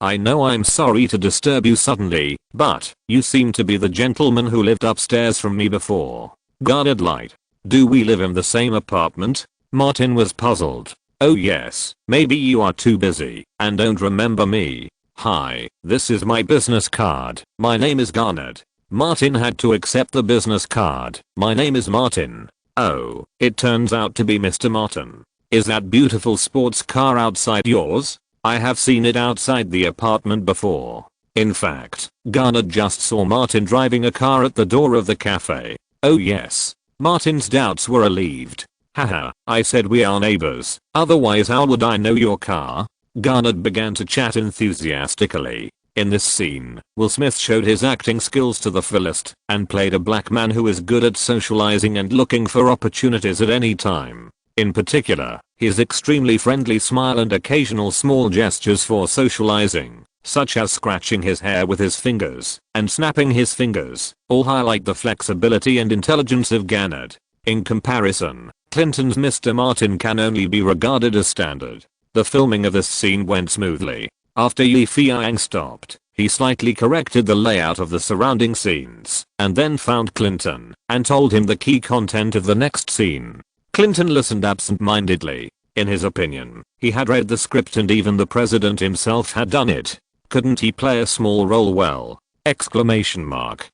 I know I'm sorry to disturb you suddenly, but you seem to be the gentleman who lived upstairs from me before." Garnet lied. "Do we live in the same apartment?" Martin was puzzled. "Oh yes, maybe you are too busy and don't remember me. Hi, this is my business card. My name is Garnet." Martin had to accept the business card. "My name is Martin." "Oh, it turns out to be Mr. Martin. Is that beautiful sports car outside yours? I have seen it outside the apartment before." In fact, Garnet just saw Martin driving a car at the door of the cafe. "Oh yes." Martin's doubts were relieved. "Haha, I said we are neighbors, otherwise how would I know your car?" Garnet began to chat enthusiastically. In this scene, Will Smith showed his acting skills to the fullest and played a black man who is good at socializing and looking for opportunities at any time. In particular, his extremely friendly smile and occasional small gestures for socializing, such as scratching his hair with his fingers and snapping his fingers, all highlight the flexibility and intelligence of Garnet. In comparison, Clinton's Mr. Martin can only be regarded as standard. The filming of this scene went smoothly. After Yi Feiyang stopped, he slightly corrected the layout of the surrounding scenes and then found Clinton and told him the key content of the next scene. Clinton listened absent-mindedly. In his opinion, he had read the script and even the president himself had done it. Couldn't he play a small role well? Exclamation mark.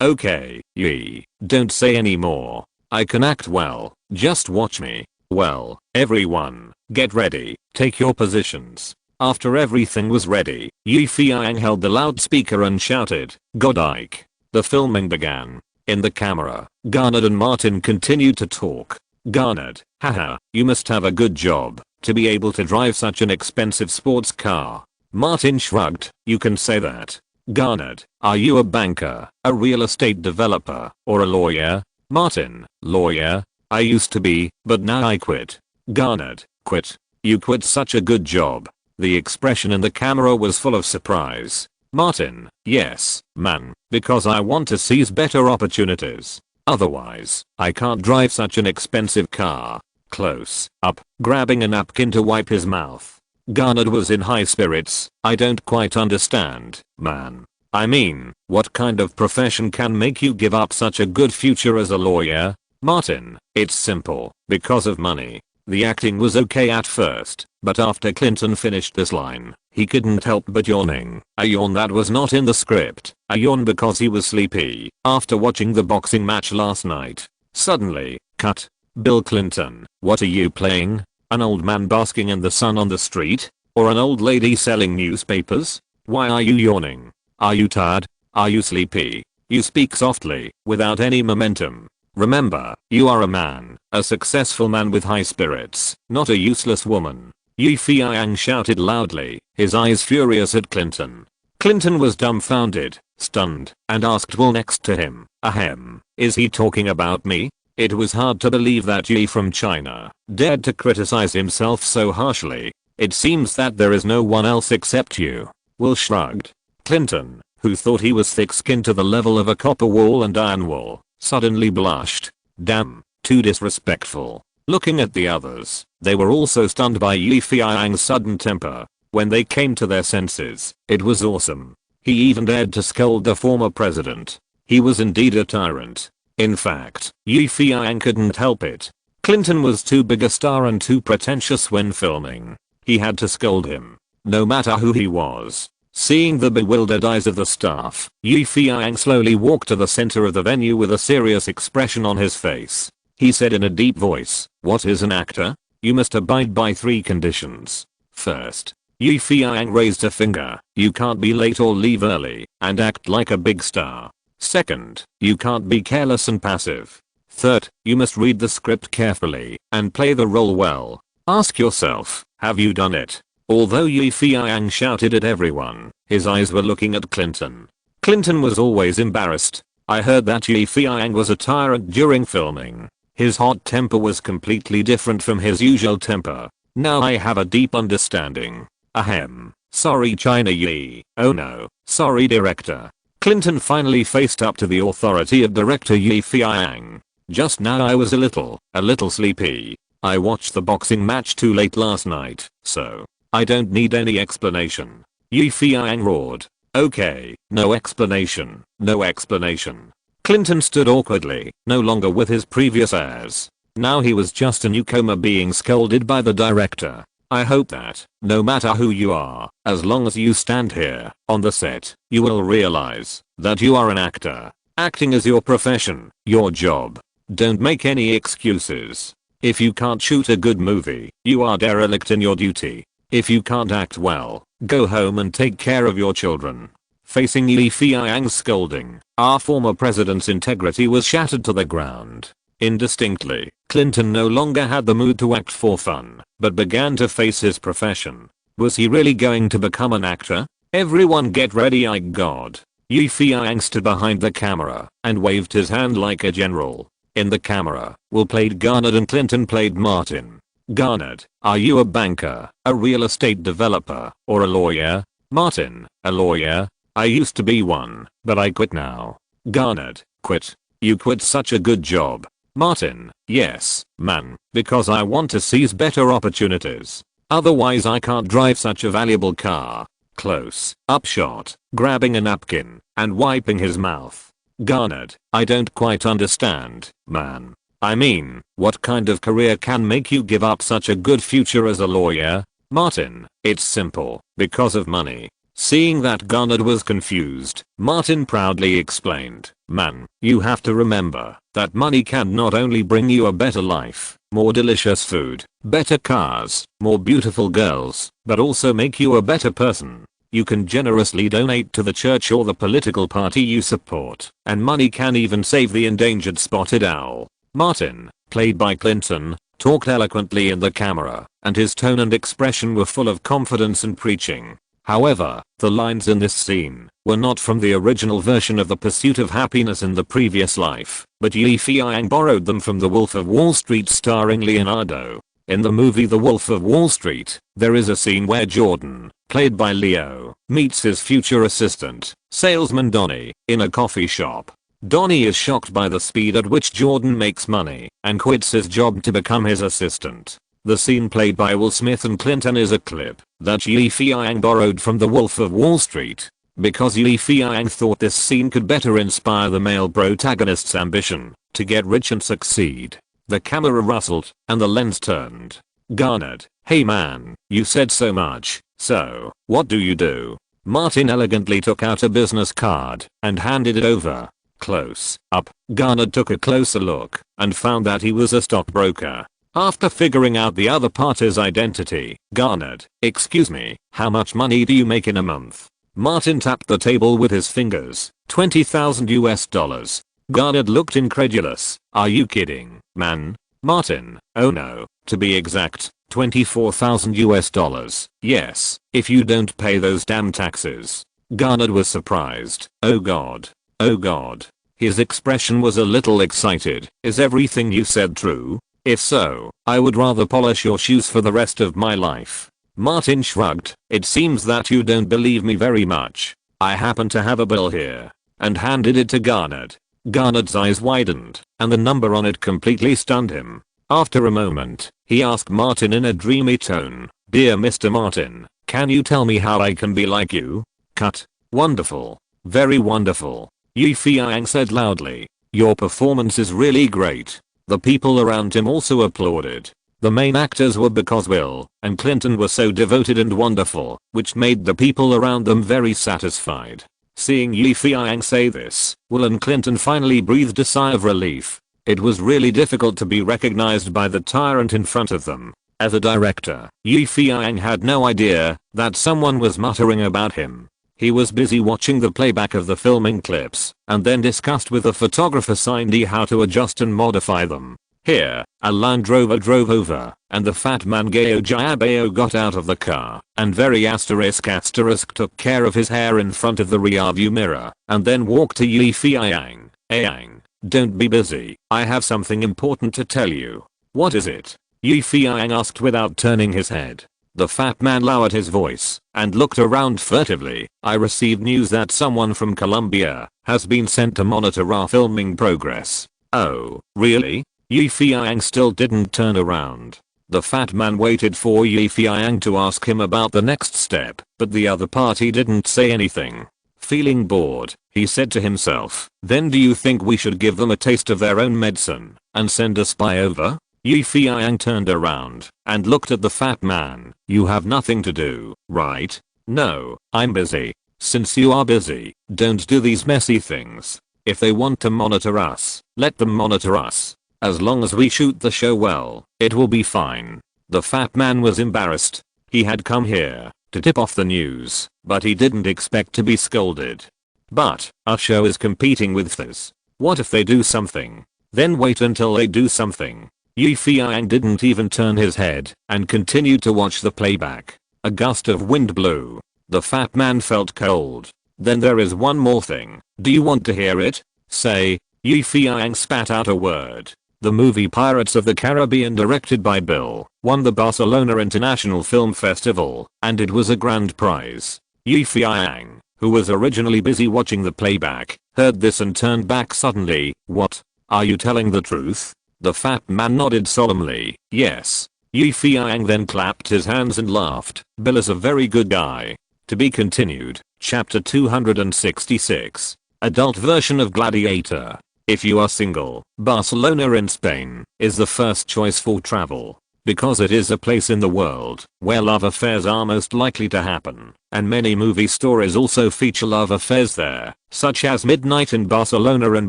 "Okay, Yi, don't say any more. I can act well, just watch me." "Well, everyone, get ready, take your positions." After everything was ready, Yi Feiyang held the loudspeaker and shouted, "Godike." The filming began. In the camera, Garnet and Martin continued to talk. Garnet, "Haha, you must have a good job to be able to drive such an expensive sports car." Martin shrugged, "You can say that." Garnet, "Are you a banker, a real estate developer, or a lawyer?" Martin, "Lawyer. I used to be, but now I quit." Garnet, "Quit? You quit such a good job." The expression in the camera was full of surprise. Martin, "Yes, man, because I want to seize better opportunities. Otherwise, I can't drive such an expensive car." Close up, grabbing a napkin to wipe his mouth. Garnet was in high spirits. "I don't quite understand, man. I mean, what kind of profession can make you give up such a good future as a lawyer?" Martin, "It's simple, because of money." The acting was okay at first, but after Clinton finished this line, he couldn't help but yawning. A yawn that was not in the script. A yawn because he was sleepy after watching the boxing match last night. Suddenly, cut. Bill Clinton, "What are you playing? An old man basking in the sun on the street? Or an old lady selling newspapers? Why are you yawning? Are you tired? Are you sleepy? You speak softly, without any momentum. Remember, you are a man, a successful man with high spirits, not a useless woman." Yi Feiyang shouted loudly, his eyes furious at Clinton. Clinton was dumbfounded, stunned, and asked Will next to him, "Ahem, is he talking about me?" It was hard to believe that Yi from China dared to criticize himself so harshly. It seems that there is no one else except you. Will shrugged. Clinton, who thought he was thick-skinned to the level of a copper wall and iron wall, suddenly blushed. Damn, too disrespectful. Looking at the others, they were also stunned by Feiyang's sudden temper. When they came to their senses, it was awesome. He even dared to scold the former president. He was indeed a tyrant. In fact, Feiyang couldn't help it. Clinton was too big a star and too pretentious when filming. He had to scold him, no matter who he was. Seeing the bewildered eyes of the staff, Feiyang slowly walked to the center of the venue with a serious expression on his face. He said in a deep voice, "What is an actor? You must abide by 3 conditions. First, Feiyang raised a finger, you can't be late or leave early, and act like a big star. Second, you can't be careless and passive. Third, you must read the script carefully and play the role well. Ask yourself, have you done it?" Although Feiyang shouted at everyone, his eyes were looking at Clinton. Clinton was always embarrassed. I heard that Feiyang was a tyrant during filming. His hot temper was completely different from his usual temper. Now I have a deep understanding. Ahem. Sorry China Yi. Oh no. Sorry director. Clinton finally faced up to the authority of director Feiyang. Just now I was a little sleepy. I watched the boxing match too late last night, so I don't need any explanation. Feiyang roared. Okay, no explanation, no explanation. Clinton stood awkwardly, no longer with his previous airs. Now he was just a newcomer being scolded by the director. I hope that, no matter who you are, as long as you stand here, on the set, you will realize that you are an actor. Acting is your profession, your job. Don't make any excuses. If you can't shoot a good movie, you are derelict in your duty. If you can't act well, go home and take care of your children. Facing Feiyang's scolding, our former president's integrity was shattered to the ground. Indistinctly, Clinton no longer had the mood to act for fun, but began to face his profession. Was he really going to become an actor? Everyone get ready, I God. Feiyang stood behind the camera and waved his hand like a general. In the camera, Will played Garnett and Clinton played Martin. Garnett, are you a banker, a real estate developer, or a lawyer? Martin, a lawyer. I used to be one, but I quit now. Garnett, quit? You quit such a good job. Martin, yes, man, because I want to seize better opportunities. Otherwise I can't drive such a valuable car. Close up shot, grabbing a napkin and wiping his mouth. Garnett, I don't quite understand, man. I mean, what kind of career can make you give up such a good future as a lawyer? Martin, it's simple, because of money. Seeing that Garnett was confused, Martin proudly explained, man, you have to remember that money can not only bring you a better life, more delicious food, better cars, more beautiful girls, but also make you a better person. You can generously donate to the church or the political party you support, and money can even save the endangered spotted owl. Martin, played by Clinton, talked eloquently in the camera, and his tone and expression were full of confidence and preaching. However, the lines in this scene were not from the original version of The Pursuit of Happiness in the previous life, but Feiyang borrowed them from The Wolf of Wall Street starring Leonardo. In the movie The Wolf of Wall Street, there is a scene where Jordan, played by Leo, meets his future assistant, salesman Donnie, in a coffee shop. Donnie is shocked by the speed at which Jordan makes money and quits his job to become his assistant. The scene played by Will Smith and Clinton is a clip that Feiyang borrowed from The Wolf of Wall Street. Because Feiyang thought this scene could better inspire the male protagonist's ambition to get rich and succeed, the camera rustled and the lens turned. Garnett, hey man, you said so much, so, what do you do? Martin elegantly took out a business card and handed it over. Close up, Garnett took a closer look and found that he was a stockbroker. After figuring out the other party's identity, Garnett, excuse me, how much money do you make in a month? Martin tapped the table with his fingers, $20,000. Garnett looked incredulous. Are you kidding, man? Martin, oh no, to be exact, $24,000. Yes, if you don't pay those damn taxes. Garnett was surprised. Oh god. Oh god. His expression was a little excited. Is everything you said true? If so, I would rather polish your shoes for the rest of my life. Martin shrugged. It seems that you don't believe me very much. I happen to have a bill here. And handed it to Garnet. Garnet's eyes widened, and the number on it completely stunned him. After a moment, he asked Martin in a dreamy tone, "Dear Mr. Martin, can you tell me how I can be like you?" Cut. Wonderful. Very wonderful. Yi Feiyang said loudly. Your performance is really great. The people around him also applauded. The main actors were because Will and Clinton were so devoted and wonderful, which made the people around them very satisfied. Seeing Yi Feiyang say this, Will and Clinton finally breathed a sigh of relief. It was really difficult to be recognized by the tyrant in front of them. As a director, Yi Feiyang had no idea that someone was muttering about him. He was busy watching the playback of the filming clips and then discussed with the photographer Cindy how to adjust and modify them. Here, a Land Rover drove over, and the fat man Gao Jiabao got out of the car, and very asterisk took care of his hair in front of the rearview mirror, and then walked to Yi Feiyang. "Ayang, don't be busy, I have something important to tell you." "What is it?" Yi Feiyang asked without turning his head. The fat man lowered his voice and looked around furtively. "I received news that someone from Colombia has been sent to monitor our filming progress." "Oh, really?" Yi Feiyang still didn't turn around. The fat man waited for Yi Feiyang to ask him about the next step, but the other party didn't say anything. Feeling bored, he said to himself, "Then do you think we should give them a taste of their own medicine and send a spy over?" Yi Feiyang turned around and looked at the fat man. "You have nothing to do, right?" "No, I'm busy." "Since you are busy, don't do these messy things. If they want to monitor us, let them monitor us. As long as we shoot the show well, it will be fine." The fat man was embarrassed. He had come here to tip off the news, but he didn't expect to be scolded. "But our show is competing with this. What if they do something?" "Then wait until they do something." Yi Feiyang didn't even turn his head and continued to watch the playback. A gust of wind blew. The fat man felt cold. "Then there is one more thing. Do you want to hear it?" "Say." Yi Feiyang spat out a word. The movie Pirates of the Caribbean, directed by Bill, won the Barcelona International Film Festival, and it was a grand prize. Yi Feiyang, who was originally busy watching the playback, heard this and turned back suddenly. "What? Are you telling the truth?" The fat man nodded solemnly. "Yes." Yi Feiyang then clapped his hands and laughed. "Bill is a very good guy." To be continued. Chapter 266. Adult version of Gladiator. If you are single, Barcelona in Spain is the first choice for travel, because it is a place in the world where love affairs are most likely to happen, and many movie stories also feature love affairs there, such as Midnight in Barcelona and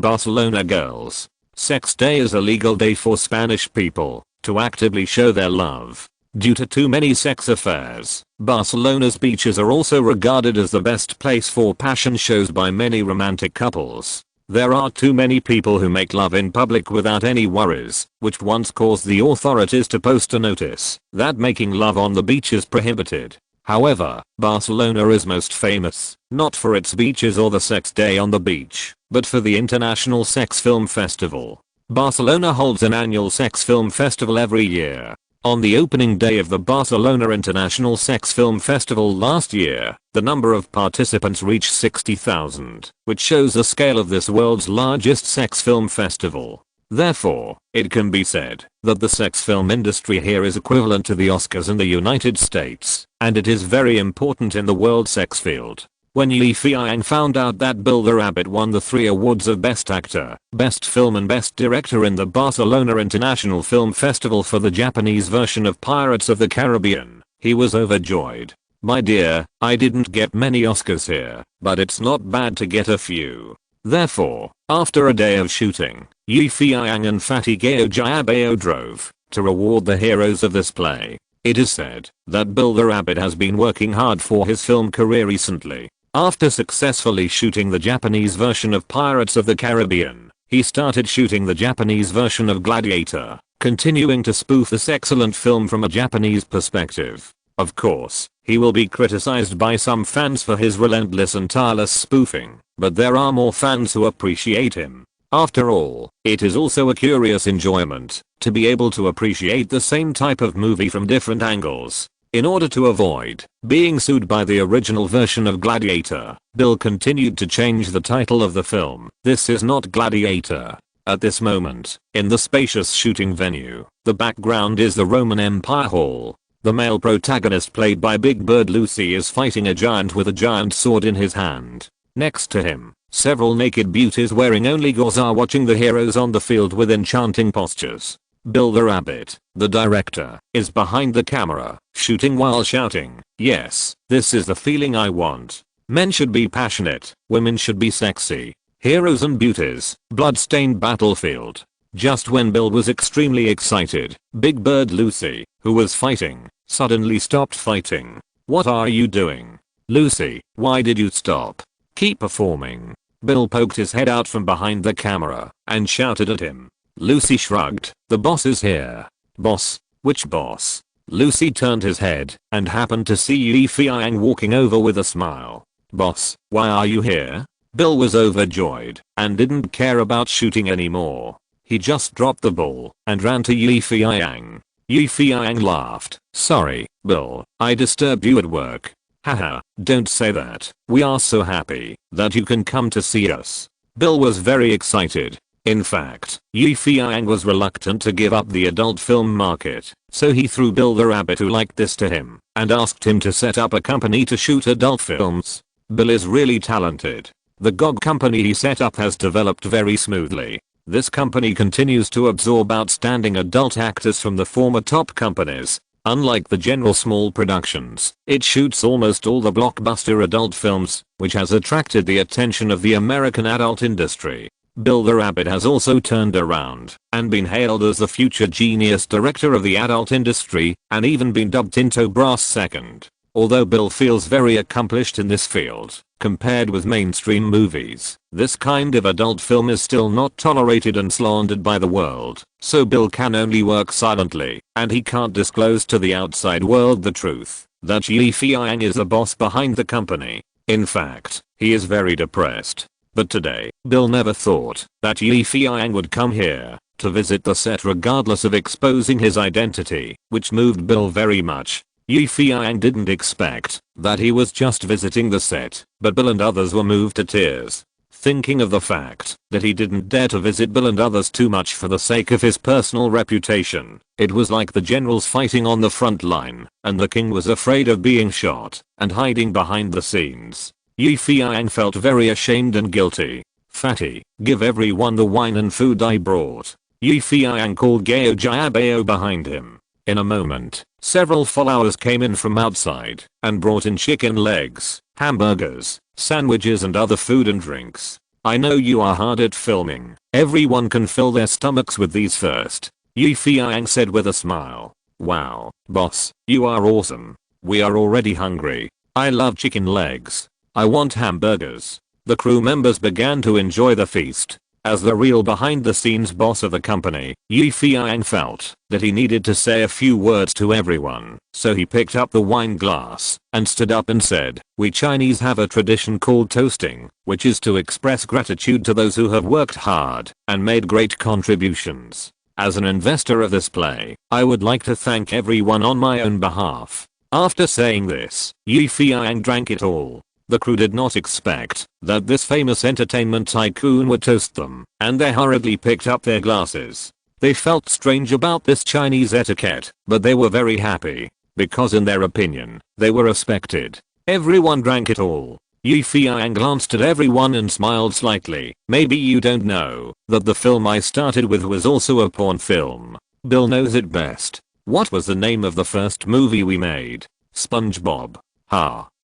Barcelona Girls. Sex Day is a legal day for Spanish people to actively show their love. Due to too many sex affairs, Barcelona's beaches are also regarded as the best place for passion shows by many romantic couples. There are too many people who make love in public without any worries, which once caused the authorities to post a notice that making love on the beach is prohibited. However, Barcelona is most famous, not for its beaches or the sex day on the beach, but for the International Sex Film Festival. Barcelona holds an annual sex film festival every year. On the opening day of the Barcelona International Sex Film Festival last year, the number of participants reached 60,000, which shows the scale of this world's largest sex film festival. Therefore, it can be said that the sex film industry here is equivalent to the Oscars in the United States, and it is very important in the world sex field. When Yi Feiyang found out that Bill the Rabbit won the 3 awards of Best Actor, Best Film and Best Director in the Barcelona International Film Festival for the Japanese version of Pirates of the Caribbean, he was overjoyed. "My dear, I didn't get many Oscars here, but it's not bad to get a few." Therefore, after a day of shooting, Yi Feiyang and Fatty Gao Jiabao drove to reward the heroes of this play. It is said that Bill the Rabbit has been working hard for his film career recently. After successfully shooting the Japanese version of Pirates of the Caribbean, he started shooting the Japanese version of Gladiator, continuing to spoof this excellent film from a Japanese perspective. Of course, he will be criticized by some fans for his relentless and tireless spoofing, but there are more fans who appreciate him. After all, it is also a curious enjoyment to be able to appreciate the same type of movie from different angles. In order to avoid being sued by the original version of Gladiator, Bill continued to change the title of the film. This is not Gladiator. At this moment, in the spacious shooting venue, the background is the Roman Empire Hall. The male protagonist, played by Big Bird Lucy, is fighting a giant with a giant sword in his hand. Next to him, several naked beauties wearing only gauze are watching the heroes on the field with enchanting postures. Bill the Rabbit, the director, is behind the camera, shooting while shouting, "Yes, this is the feeling I want. Men should be passionate, women should be sexy. Heroes and beauties, blood-stained battlefield." Just when Bill was extremely excited, Big Bird Lucy, who was fighting, suddenly stopped fighting. "What are you doing? Lucy, why did you stop? Keep performing." Bill poked his head out from behind the camera and shouted at him. Lucy shrugged. "The boss is here." "Boss? Which boss?" Lucy turned his head and happened to see Feiyang walking over with a smile. "Boss, why are you here?" Bill was overjoyed and didn't care about shooting anymore. He just dropped the ball and ran to Feiyang. Feiyang laughed. "Sorry, Bill, I disturbed you at work." "Haha, don't say that. We are so happy that you can come to see us." Bill was very excited. In fact, Feiyang was reluctant to give up the adult film market, so he threw Bill the Rabbit, who liked this, to him and asked him to set up a company to shoot adult films. Bill is really talented. The GOG company he set up has developed very smoothly. This company continues to absorb outstanding adult actors from the former top companies. Unlike the general small productions, it shoots almost all the blockbuster adult films, which has attracted the attention of the American adult industry. Bill the Rabbit has also turned around and been hailed as the future genius director of the adult industry, and even been dubbed into brass second. Although Bill feels very accomplished in this field, compared with mainstream movies, this kind of adult film is still not tolerated and slandered by the world, so Bill can only work silently, and he can't disclose to the outside world the truth that Feiyang is the boss behind the company. In fact, he is very depressed. But today, Bill never thought that Feiyang would come here to visit the set regardless of exposing his identity, which moved Bill very much. Feiyang didn't expect that he was just visiting the set, but Bill and others were moved to tears. Thinking of the fact that he didn't dare to visit Bill and others too much for the sake of his personal reputation, it was like the generals fighting on the front line, and the king was afraid of being shot and hiding behind the scenes. Feiyang felt very ashamed and guilty. "Fatty, give everyone the wine and food I brought." Feiyang called Gao Jiabao behind him. In a moment, several followers came in from outside and brought in chicken legs, hamburgers, sandwiches and other food and drinks. "I know you are hard at filming. Everyone can fill their stomachs with these first," Feiyang said with a smile. "Wow, boss, you are awesome. We are already hungry. I love chicken legs. I want hamburgers." The crew members began to enjoy the feast. As the real behind-the-scenes boss of the company, Feiyang felt that he needed to say a few words to everyone, so he picked up the wine glass and stood up and said, "We Chinese have a tradition called toasting, which is to express gratitude to those who have worked hard and made great contributions. As an investor of this play, I would like to thank everyone on my own behalf." After saying this, Feiyang drank it all. The crew did not expect that this famous entertainment tycoon would toast them, and they hurriedly picked up their glasses. They felt strange about this Chinese etiquette, but they were very happy, because in their opinion, they were respected. Everyone drank it all. Feiyang glanced at everyone and smiled slightly. "Maybe you don't know that the film I started with was also a porn film. Bill knows it best. What was the name of the first movie we made? SpongeBob.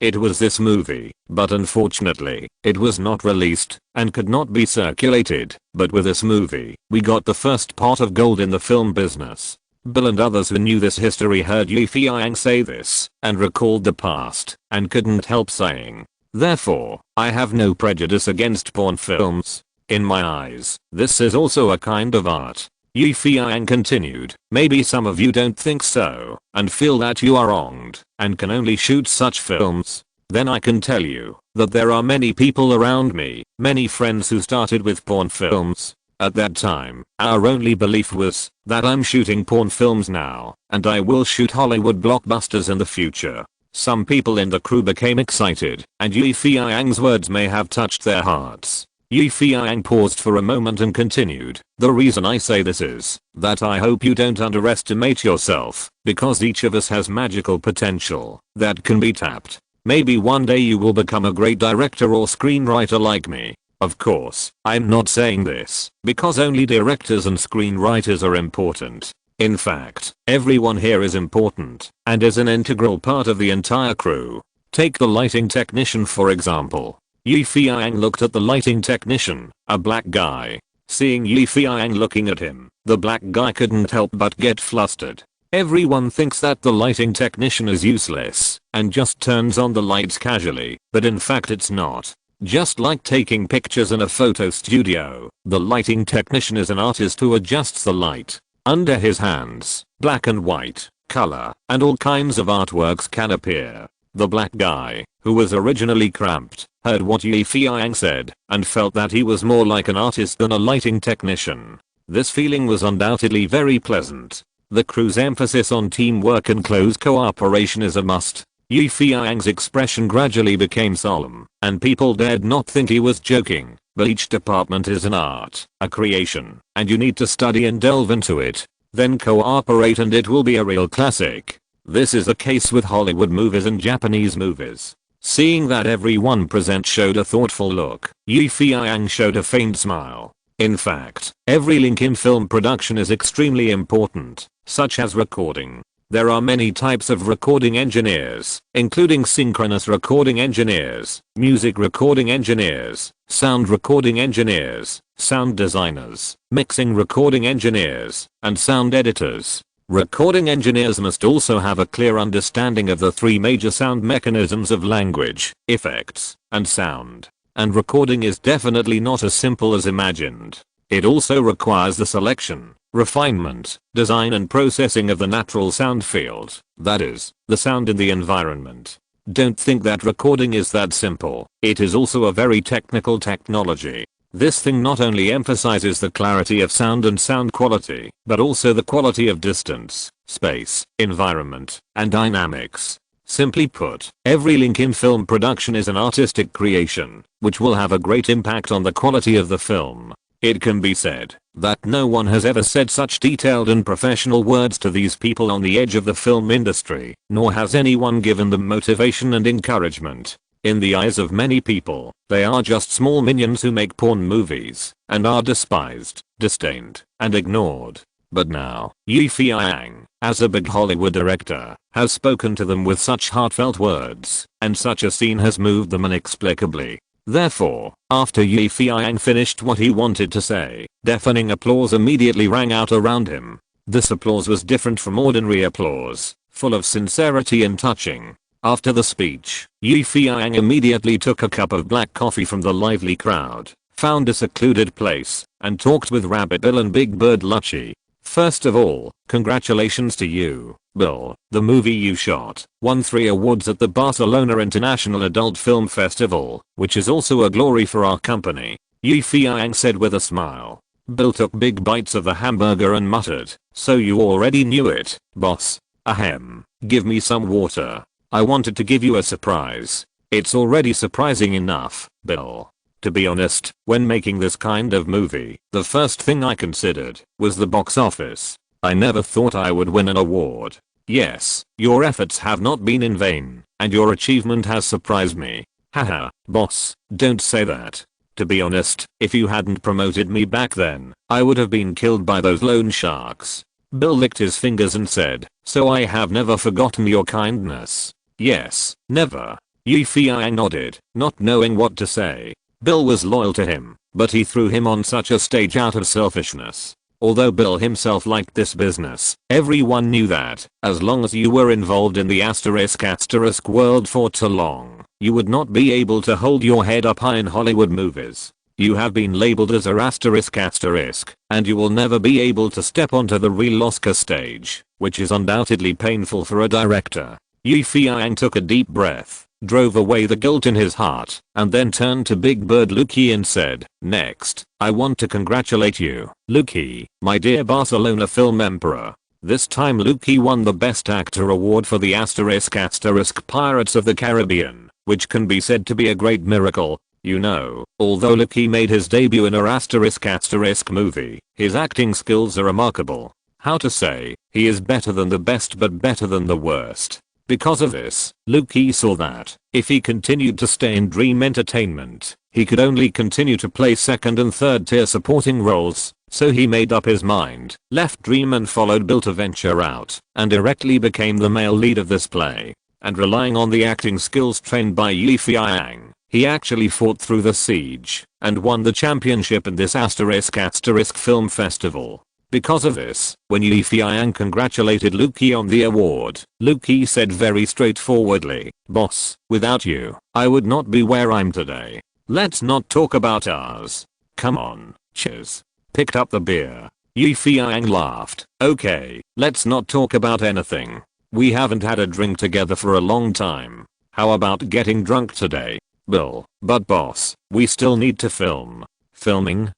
It was this movie, but unfortunately, it was not released and could not be circulated, but with this movie, we got the first pot of gold in the film business." Bill and others who knew this history heard Feiyang say this and recalled the past and couldn't help saying, "Therefore, I have no prejudice against porn films. In my eyes, this is also a kind of art." Feiyang continued, "Maybe some of you don't think so and feel that you are wronged and can only shoot such films. Then I can tell you that there are many people around me, many friends who started with porn films. At that time, our only belief was that I'm shooting porn films now, and I will shoot Hollywood blockbusters in the future. Some people in the crew became excited, and Yi Feiyang's words may have touched their hearts. Yi Feiyang paused for a moment and continued, "The reason I say this is that I hope you don't underestimate yourself, because each of us has magical potential that can be tapped. Maybe one day you will become a great director or screenwriter like me." Of course, I'm not saying this because only directors and screenwriters are important. In fact, everyone here is important and is an integral part of the entire crew. Take the lighting technician for example. Yi Feiyang looked at the lighting technician, a black guy. Seeing Yi Feiyang looking at him, the black guy couldn't help but get flustered. Everyone thinks that the lighting technician is useless and just turns on the lights casually, but in fact it's not. Just like taking pictures in a photo studio, the lighting technician is an artist who adjusts the light. Under his hands, black and white, color, and all kinds of artworks can appear. The black guy, who was originally cramped, heard what Yi Feiyang said and felt that he was more like an artist than a lighting technician. This feeling was undoubtedly very pleasant. The crew's emphasis on teamwork and close cooperation is a must. Yi Feiyang's expression gradually became solemn, and people dared not think he was joking. But each department is an art, a creation, and you need to study and delve into it. Then cooperate and it will be a real classic. This is the case with Hollywood movies and Japanese movies. Seeing that everyone present showed a thoughtful look, Yi Feiyang showed a faint smile. In fact, every link in film production is extremely important, such as recording. There are many types of recording engineers, including synchronous recording engineers, music recording engineers, sound recording engineers, sound designers, mixing recording engineers, and sound editors. Recording engineers must also have a clear understanding of the three major sound mechanisms of language, effects, and sound. And recording is definitely not as simple as imagined. It also requires the selection, refinement, design and processing of the natural sound field, that is, the sound in the environment. Don't think that recording is that simple. It is also a very technical technology. This thing not only emphasizes the clarity of sound and sound quality, but also the quality of distance, space, environment, and dynamics. Simply put, every link in film production is an artistic creation, which will have a great impact on the quality of the film. It can be said that no one has ever said such detailed and professional words to these people on the edge of the film industry, nor has anyone given them motivation and encouragement. In the eyes of many people, they are just small minions who make porn movies and are despised, disdained, and ignored. But now, Yi Feiyang, as a big Hollywood director, has spoken to them with such heartfelt words, and such a scene has moved them inexplicably. Therefore, after Yi Feiyang finished what he wanted to say, deafening applause immediately rang out around him. This applause was different from ordinary applause, full of sincerity and touching. After the speech, Yi Feiyang immediately took a cup of black coffee from the lively crowd, found a secluded place, and talked with Rabbit Bill and Big Bird Lucci. First of all, congratulations to you, Bill. The movie you shot won 3 awards at the Barcelona International Adult Film Festival, which is also a glory for our company, Yi Feiyang said with a smile. Bill took big bites of the hamburger and muttered, "So you already knew it, boss? Ahem. Give me some water. I wanted to give you a surprise." It's already surprising enough, Bill. To be honest, when making this kind of movie, the first thing I considered was the box office. I never thought I would win an award. Yes, your efforts have not been in vain, and your achievement has surprised me. Haha, boss, don't say that. To be honest, if you hadn't promoted me back then, I would have been killed by those loan sharks. Bill licked his fingers and said, "So I have never forgotten your kindness." "Yes, never." Yi Feiyang nodded, not knowing what to say. Bill was loyal to him, but he threw him on such a stage out of selfishness. Although Bill himself liked this business, everyone knew that, as long as you were involved in the *** world for too long, you would not be able to hold your head up high in Hollywood movies. You have been labeled as a ***, and you will never be able to step onto the real Oscar stage, which is undoubtedly painful for a director. Yi Feiyang took a deep breath, drove away the guilt in his heart, and then turned to Big Bird Luki and said, "Next, I want to congratulate you, Luki, my dear Barcelona film emperor. This time Luki won the Best Actor award for the *** Pirates of the Caribbean, which can be said to be a great miracle. You know, although Luki made his debut in a *** movie, his acting skills are remarkable. How to say, he is better than the best but better than the worst. Because of this, Luki saw that, if he continued to stay in Dream Entertainment, he could only continue to play second and third tier supporting roles, so he made up his mind, left Dream and followed Built a venture out, and directly became the male lead of this play. And relying on the acting skills trained by Feiyang, he actually fought through the siege, and won the championship in this *** film festival. Because of this, when Feiyang congratulated Luki on the award, Luki said very straightforwardly, "Boss, without you, I would not be where I'm today. Let's not talk about ours. Come on, cheers." Picked up the beer. Feiyang laughed. "Okay, let's not talk about anything. We haven't had a drink together for a long time. How about getting drunk today?" "Bill, but boss, we still need to film." "Filming?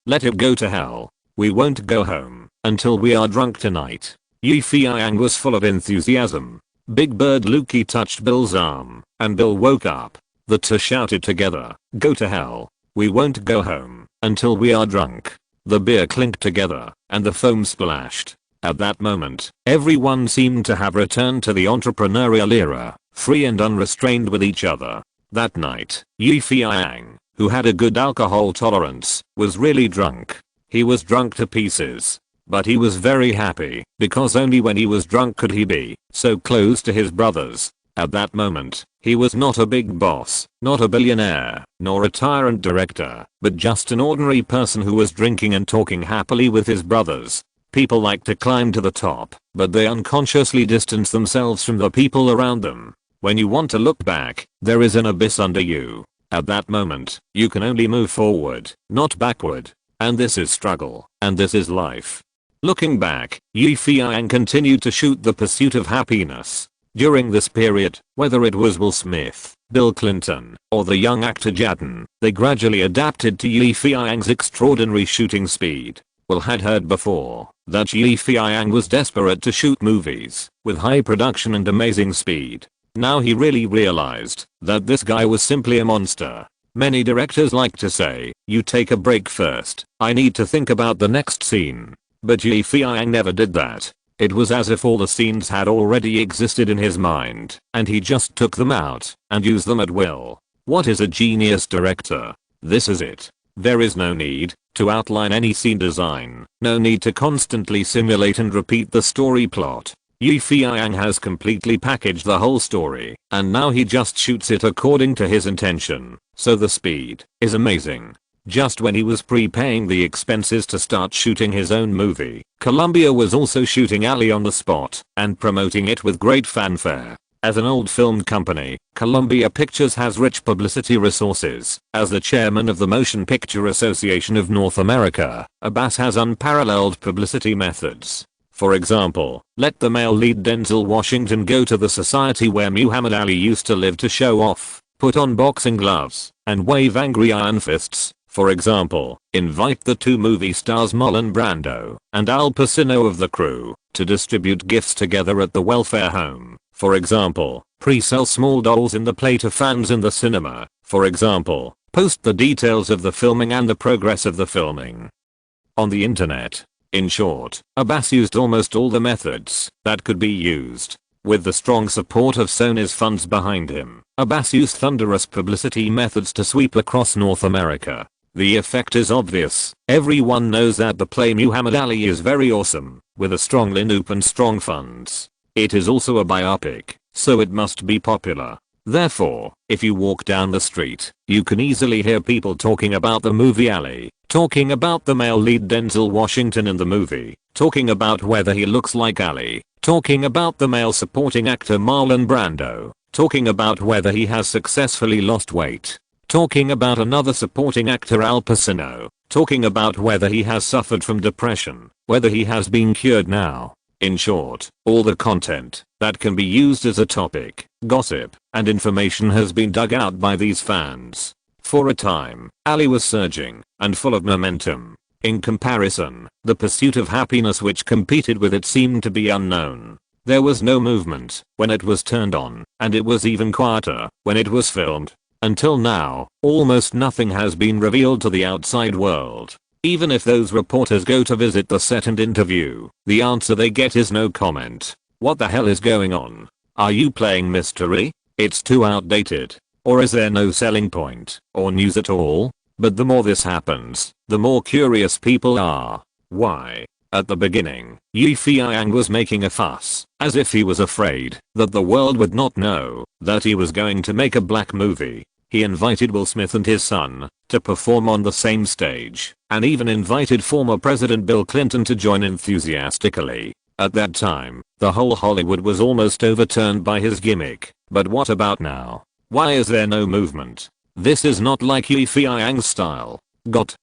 Let it go to hell. We won't go home until we are drunk tonight." Feiyang was full of enthusiasm. Big Bird Luki touched Bill's arm, and Bill woke up. The two shouted together, "Go to hell. We won't go home until we are drunk." The beer clinked together, and the foam splashed. At that moment, everyone seemed to have returned to the entrepreneurial era, free and unrestrained with each other. That night, Feiyang, who had a good alcohol tolerance, was really drunk. He was drunk to pieces. But he was very happy, because only when he was drunk could he be so close to his brothers. At that moment, he was not a big boss, not a billionaire, nor a tyrant director, but just an ordinary person who was drinking and talking happily with his brothers. People like to climb to the top, but they unconsciously distance themselves from the people around them. When you want to look back, there is an abyss under you. At that moment, you can only move forward, not backward. And this is struggle, and this is life. Looking back, Feiyang continued to shoot The Pursuit of Happiness. During this period, whether it was Will Smith, Bill Clinton, or the young actor Jaden, they gradually adapted to Feiyang's extraordinary shooting speed. Will had heard before that Feiyang was desperate to shoot movies with high production and amazing speed. Now he really realized that this guy was simply a monster. Many directors like to say, "You take a break first, I need to think about the next scene." But Feiyang never did that. It was as if all the scenes had already existed in his mind, and he just took them out and used them at will. What is a genius director? This is it. There is no need to outline any scene design, no need to constantly simulate and repeat the story plot. Feiyang has completely packaged the whole story, and now he just shoots it according to his intention, so the speed is amazing. Just when he was prepaying the expenses to start shooting his own movie, Columbia was also shooting Ali on the spot and promoting it with great fanfare. As an old film company, Columbia Pictures has rich publicity resources. As the chairman of the Motion Picture Association of North America, Abbas has unparalleled publicity methods. For example, let the male lead Denzel Washington go to the society where Muhammad Ali used to live to show off, put on boxing gloves, and wave angry iron fists. For example, invite the two movie stars Marlon Brando and Al Pacino of The Crew to distribute gifts together at the welfare home. For example, pre-sell small dolls in the play to fans in the cinema. For example, post the details of the filming and the progress of the filming on the internet. In short, Abbas used almost all the methods that could be used. With the strong support of Sony's funds behind him, Abbas used thunderous publicity methods to sweep across North America. The effect is obvious. Everyone knows that the play Muhammad Ali is very awesome, with a strong lineup and strong funds. It is also a biopic, so it must be popular. Therefore, if you walk down the street, you can easily hear people talking about the movie Ali, talking about the male lead Denzel Washington in the movie, talking about whether he looks like Ali, talking about the male supporting actor Marlon Brando, talking about whether he has successfully lost weight, talking about another supporting actor Al Pacino, talking about whether he has suffered from depression, whether he has been cured now. In short, all the content that can be used as a topic, gossip, and information has been dug out by these fans. For a time, Ali was surging and full of momentum. In comparison, the pursuit of happiness which competed with it seemed to be unknown. There was no movement when it was turned on, and it was even quieter when it was filmed. Until now, almost nothing has been revealed to the outside world. Even if those reporters go to visit the set and interview, the answer they get is no comment. What the hell is going on? Are you playing mystery? It's too outdated. Or is there no selling point or news at all? But the more this happens, the more curious people are. Why? At the beginning, Feiyang was making a fuss, as if he was afraid that the world would not know that he was going to make a black movie. He invited Will Smith and his son to perform on the same stage, and even invited former President Bill Clinton to join enthusiastically. At that time, the whole Hollywood was almost overturned by his gimmick. But what about now? Why is there no movement? This is not like Feiyang's style.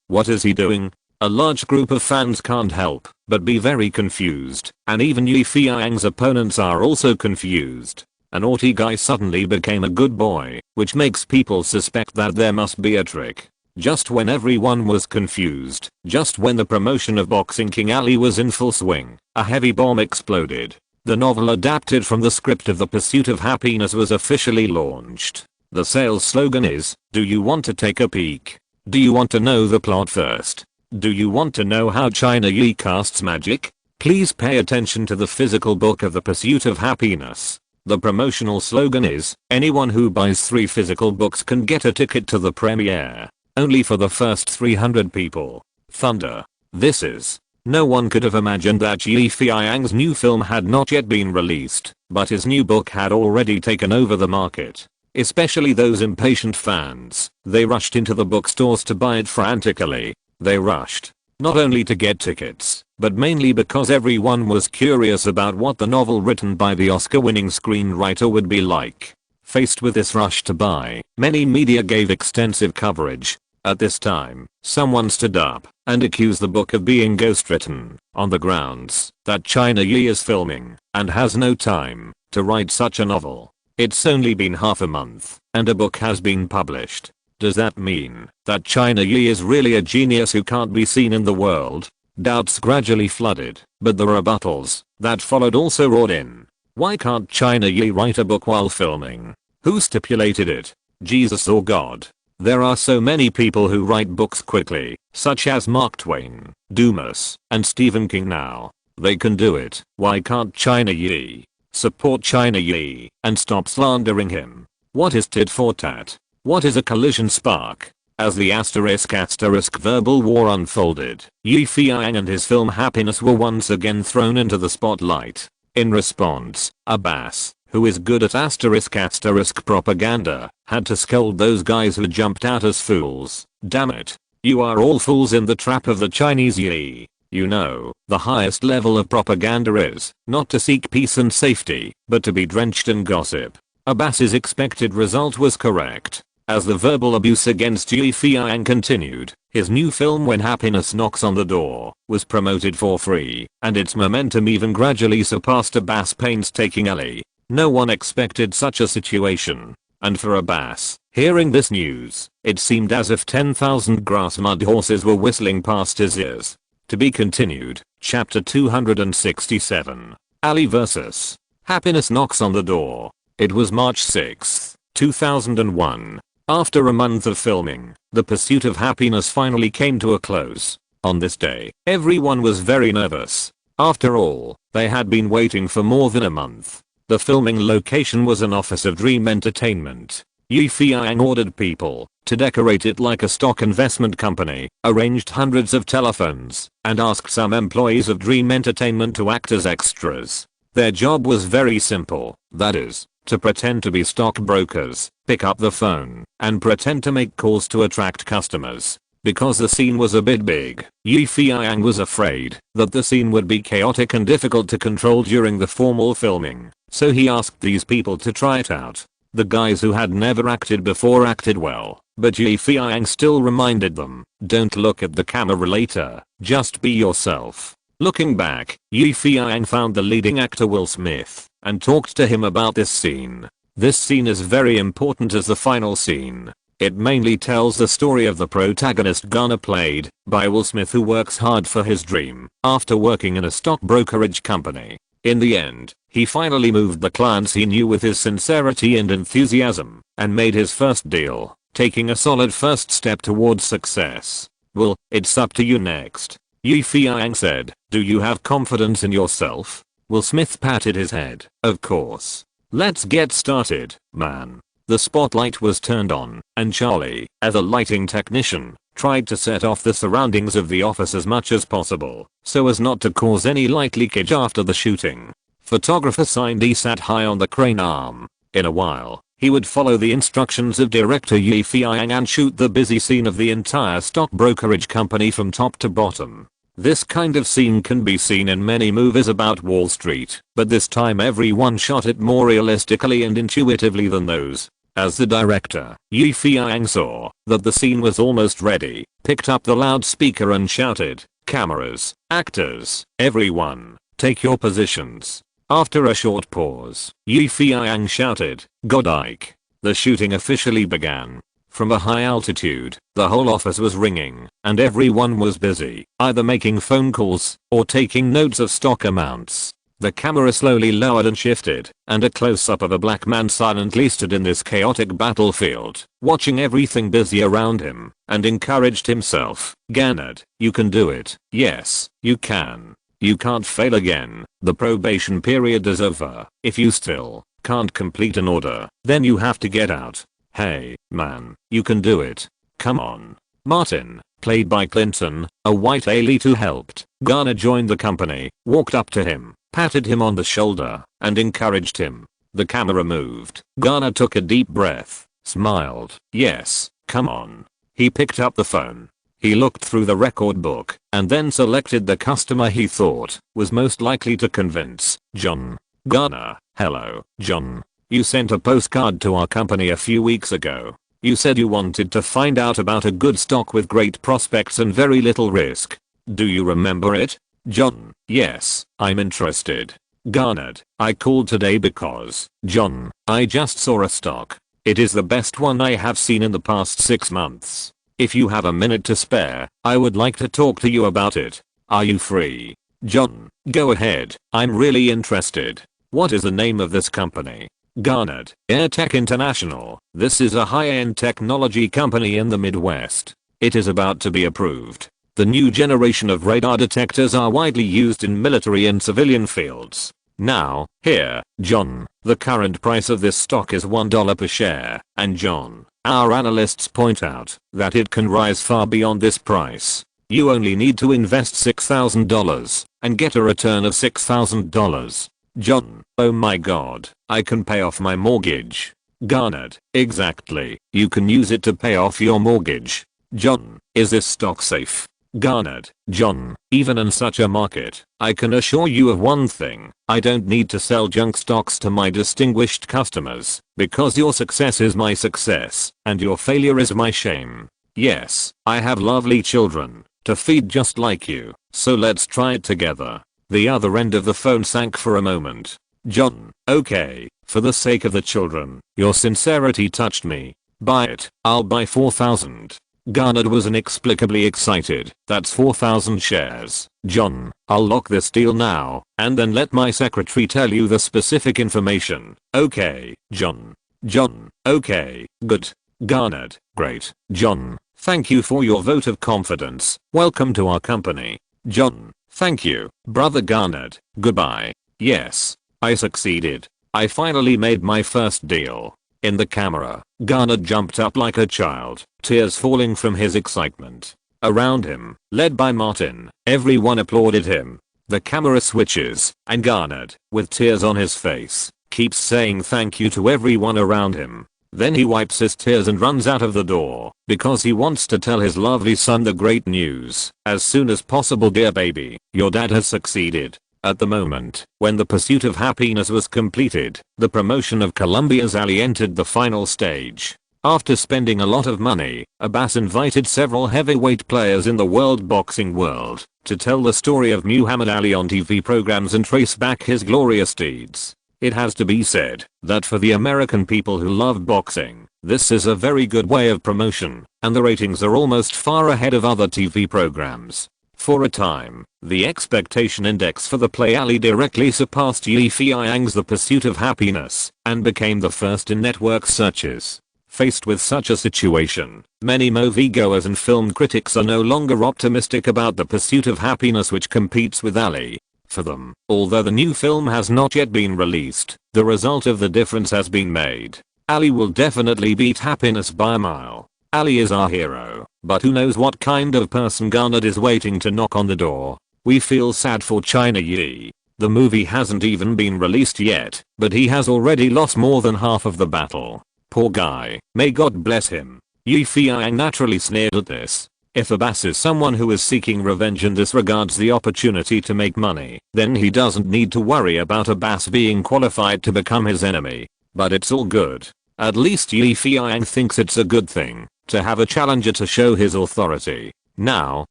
What is he doing? A large group of fans can't help but be very confused, and even Feiyang's opponents are also confused. A naughty guy suddenly became a good boy, which makes people suspect that there must be a trick. Just when everyone was confused, just when the promotion of Boxing King Ali was in full swing, a heavy bomb exploded. The novel adapted from the script of The Pursuit of Happiness was officially launched. The sales slogan is, "Do you want to take a peek? Do you want to know the plot first? Do you want to know how China Yi casts magic? Please pay attention to the physical book of The Pursuit of Happiness." The promotional slogan is, "Anyone who buys 3 physical books can get a ticket to the premiere. Only for the first 300 people." Thunder. This is. No one could have imagined that Feiyang's new film had not yet been released, but his new book had already taken over the market. Especially those impatient fans. They rushed into the bookstores to buy it frantically. They rushed. Not only to get tickets, but mainly because everyone was curious about what the novel written by the Oscar-winning screenwriter would be like. Faced with this rush to buy, many media gave extensive coverage. At this time, someone stood up and accused the book of being ghostwritten, on the grounds that China Yi is filming and has no time to write such a novel. It's only been half a month, and a book has been published. Does that mean that China Yi is really a genius who can't be seen in the world? Doubts gradually flooded, but the rebuttals that followed also roared in. Why can't China Yi write a book while filming? Who stipulated it? Jesus or God? There are so many people who write books quickly, such as Mark Twain, Dumas, and Stephen King now. They can do it. Why can't China Yi? Support China Yi and stop slandering him. What is tit for tat? What is a collision spark? As the *** verbal war unfolded, Feiyang and his film Happiness were once again thrown into the spotlight. In response, Abbas, who is good at *** propaganda, had to scold those guys who jumped out as fools. Damn it. You are all fools in the trap of the Chinese Yi. You know, the highest level of propaganda is not to seek peace and safety, but to be drenched in gossip. Abbas's expected result was correct. As the verbal abuse against Feiyang continued, his new film When Happiness Knocks on the Door was promoted for free, and its momentum even gradually surpassed Abbas' painstaking alley. No one expected such a situation. And for Abbas, hearing this news, it seemed as if 10,000 grass mud horses were whistling past his ears. To be continued, Chapter 267. Ali vs. Happiness Knocks on the Door. It was March 6, 2001. After a month of filming, The Pursuit of Happiness finally came to a close. On this day, everyone was very nervous. After all, they had been waiting for more than a month. The filming location was an office of Dream Entertainment. Feiyang ordered people to decorate it like a stock investment company, arranged hundreds of telephones, and asked some employees of Dream Entertainment to act as extras. Their job was very simple, that is, to pretend to be stockbrokers, pick up the phone, and pretend to make calls to attract customers. Because the scene was a bit big, Feiyang was afraid that the scene would be chaotic and difficult to control during the formal filming, so he asked these people to try it out. The guys who had never acted before acted well, but Feiyang still reminded them, don't look at the camera later, just be yourself. Looking back, Feiyang found the leading actor Will Smith and talked to him about this scene. This scene is very important as the final scene. It mainly tells the story of the protagonist Garner, played by Will Smith, who works hard for his dream after working in a stock brokerage company. In the end, he finally moved the clients he knew with his sincerity and enthusiasm and made his first deal, taking a solid first step towards success. "Well, it's up to you next," Feiyang said. "Do you have confidence in yourself?" Will Smith patted his head. "Of course. Let's get started, man." The spotlight was turned on, and Charlie, as a lighting technician, tried to set off the surroundings of the office as much as possible, so as not to cause any light leakage after the shooting. Photographer Cindy sat high on the crane arm. In a while, he would follow the instructions of director Feiyang and shoot the busy scene of the entire stock brokerage company from top to bottom. This kind of scene can be seen in many movies about Wall Street, but this time everyone shot it more realistically and intuitively than those. As the director, Feiyang saw that the scene was almost ready, picked up the loudspeaker and shouted, "Cameras, actors, everyone, take your positions." After a short pause, Feiyang shouted, "Godike." The shooting officially began. From a high altitude, the whole office was ringing, and everyone was busy, either making phone calls or taking notes of stock amounts. The camera slowly lowered and shifted, and a close-up of a black man silently stood in this chaotic battlefield, watching everything busy around him, and encouraged himself. "Garnett, you can do it. Yes, you can. You can't fail again. The probation period is over. If you still can't complete an order, then you have to get out. Hey, man, you can do it. Come on." Martin, played by Clinton, a white elite who helped Garner join the company, walked up to him, patted him on the shoulder, and encouraged him. The camera moved. Garner took a deep breath, smiled. "Yes, come on." He picked up the phone. He looked through the record book, and then selected the customer he thought was most likely to convince. "John." "Garner, hello, John. You sent a postcard to our company a few weeks ago. You said you wanted to find out about a good stock with great prospects and very little risk. Do you remember it?" "John, yes, I'm interested." "Garnett, I called today because, John, I just saw a stock. It is the best one I have seen in the past 6 months. If you have a minute to spare, I would like to talk to you about it. Are you free?" "John, go ahead, I'm really interested. What is the name of this company?" "Garnett, AirTech International. This is a high-end technology company in the Midwest. It is about to be approved. The new generation of radar detectors are widely used in military and civilian fields. Now, here, John, the current price of this stock is $1 per share, and John, our analysts point out that it can rise far beyond this price. You only need to invest $6,000 and get a return of $6,000. John, oh my god, I can pay off my mortgage." Garnett, exactly, you can use it to pay off your mortgage. John, is this stock safe? Garnett, John, even in such a market, I can assure you of one thing, I don't need to sell junk stocks to my distinguished customers, because your success is my success, and your failure is my shame. Yes, I have lovely children to feed just like you, so let's try it together. The other end of the phone sank for a moment. John, okay, for the sake of the children, your sincerity touched me. Buy it, I'll buy 4,000. Garnett was inexplicably excited. That's 4,000 shares. John, I'll lock this deal now, and then let my secretary tell you the specific information. Okay, John. John, okay, good. Garnett, great. John, thank you for your vote of confidence. Welcome to our company. John, thank you, brother Garnett. Goodbye. Yes, I succeeded. I finally made my first deal. In the camera, Garnett jumped up like a child, tears falling from his excitement. Around him, led by Martin, everyone applauded him. The camera switches, and Garnett, with tears on his face, keeps saying thank you to everyone around him. Then he wipes his tears and runs out of the door, because he wants to tell his lovely son the great news as soon as possible. Dear baby, your dad has succeeded. At the moment, when the pursuit of happiness was completed, the promotion of Columbia's ally entered the final stage. After spending a lot of money, Abbas invited several heavyweight players in the world boxing world to tell the story of Muhammad Ali on TV programs and trace back his glorious deeds. It has to be said that for the American people who love boxing, this is a very good way of promotion, and the ratings are almost far ahead of other TV programs. For a time, the expectation index for the play Ali directly surpassed Feiyang's The Pursuit of Happiness and became the first in network searches. Faced with such a situation, many moviegoers and film critics are no longer optimistic about The Pursuit of Happiness, which competes with Ali. For them, although the new film has not yet been released, the result of the difference has been made. Ali will definitely beat Happiness by a mile. Ali is our hero, but who knows what kind of person Garnet is waiting to knock on the door. We feel sad for China Yi. The movie hasn't even been released yet, but he has already lost more than half of the battle. Poor guy, may God bless him. Feiyang naturally sneered at this. If Abbas is someone who is seeking revenge and disregards the opportunity to make money, then he doesn't need to worry about Abbas being qualified to become his enemy. But it's all good. At least Feiyang thinks it's a good thing to have a challenger to show his authority. Now,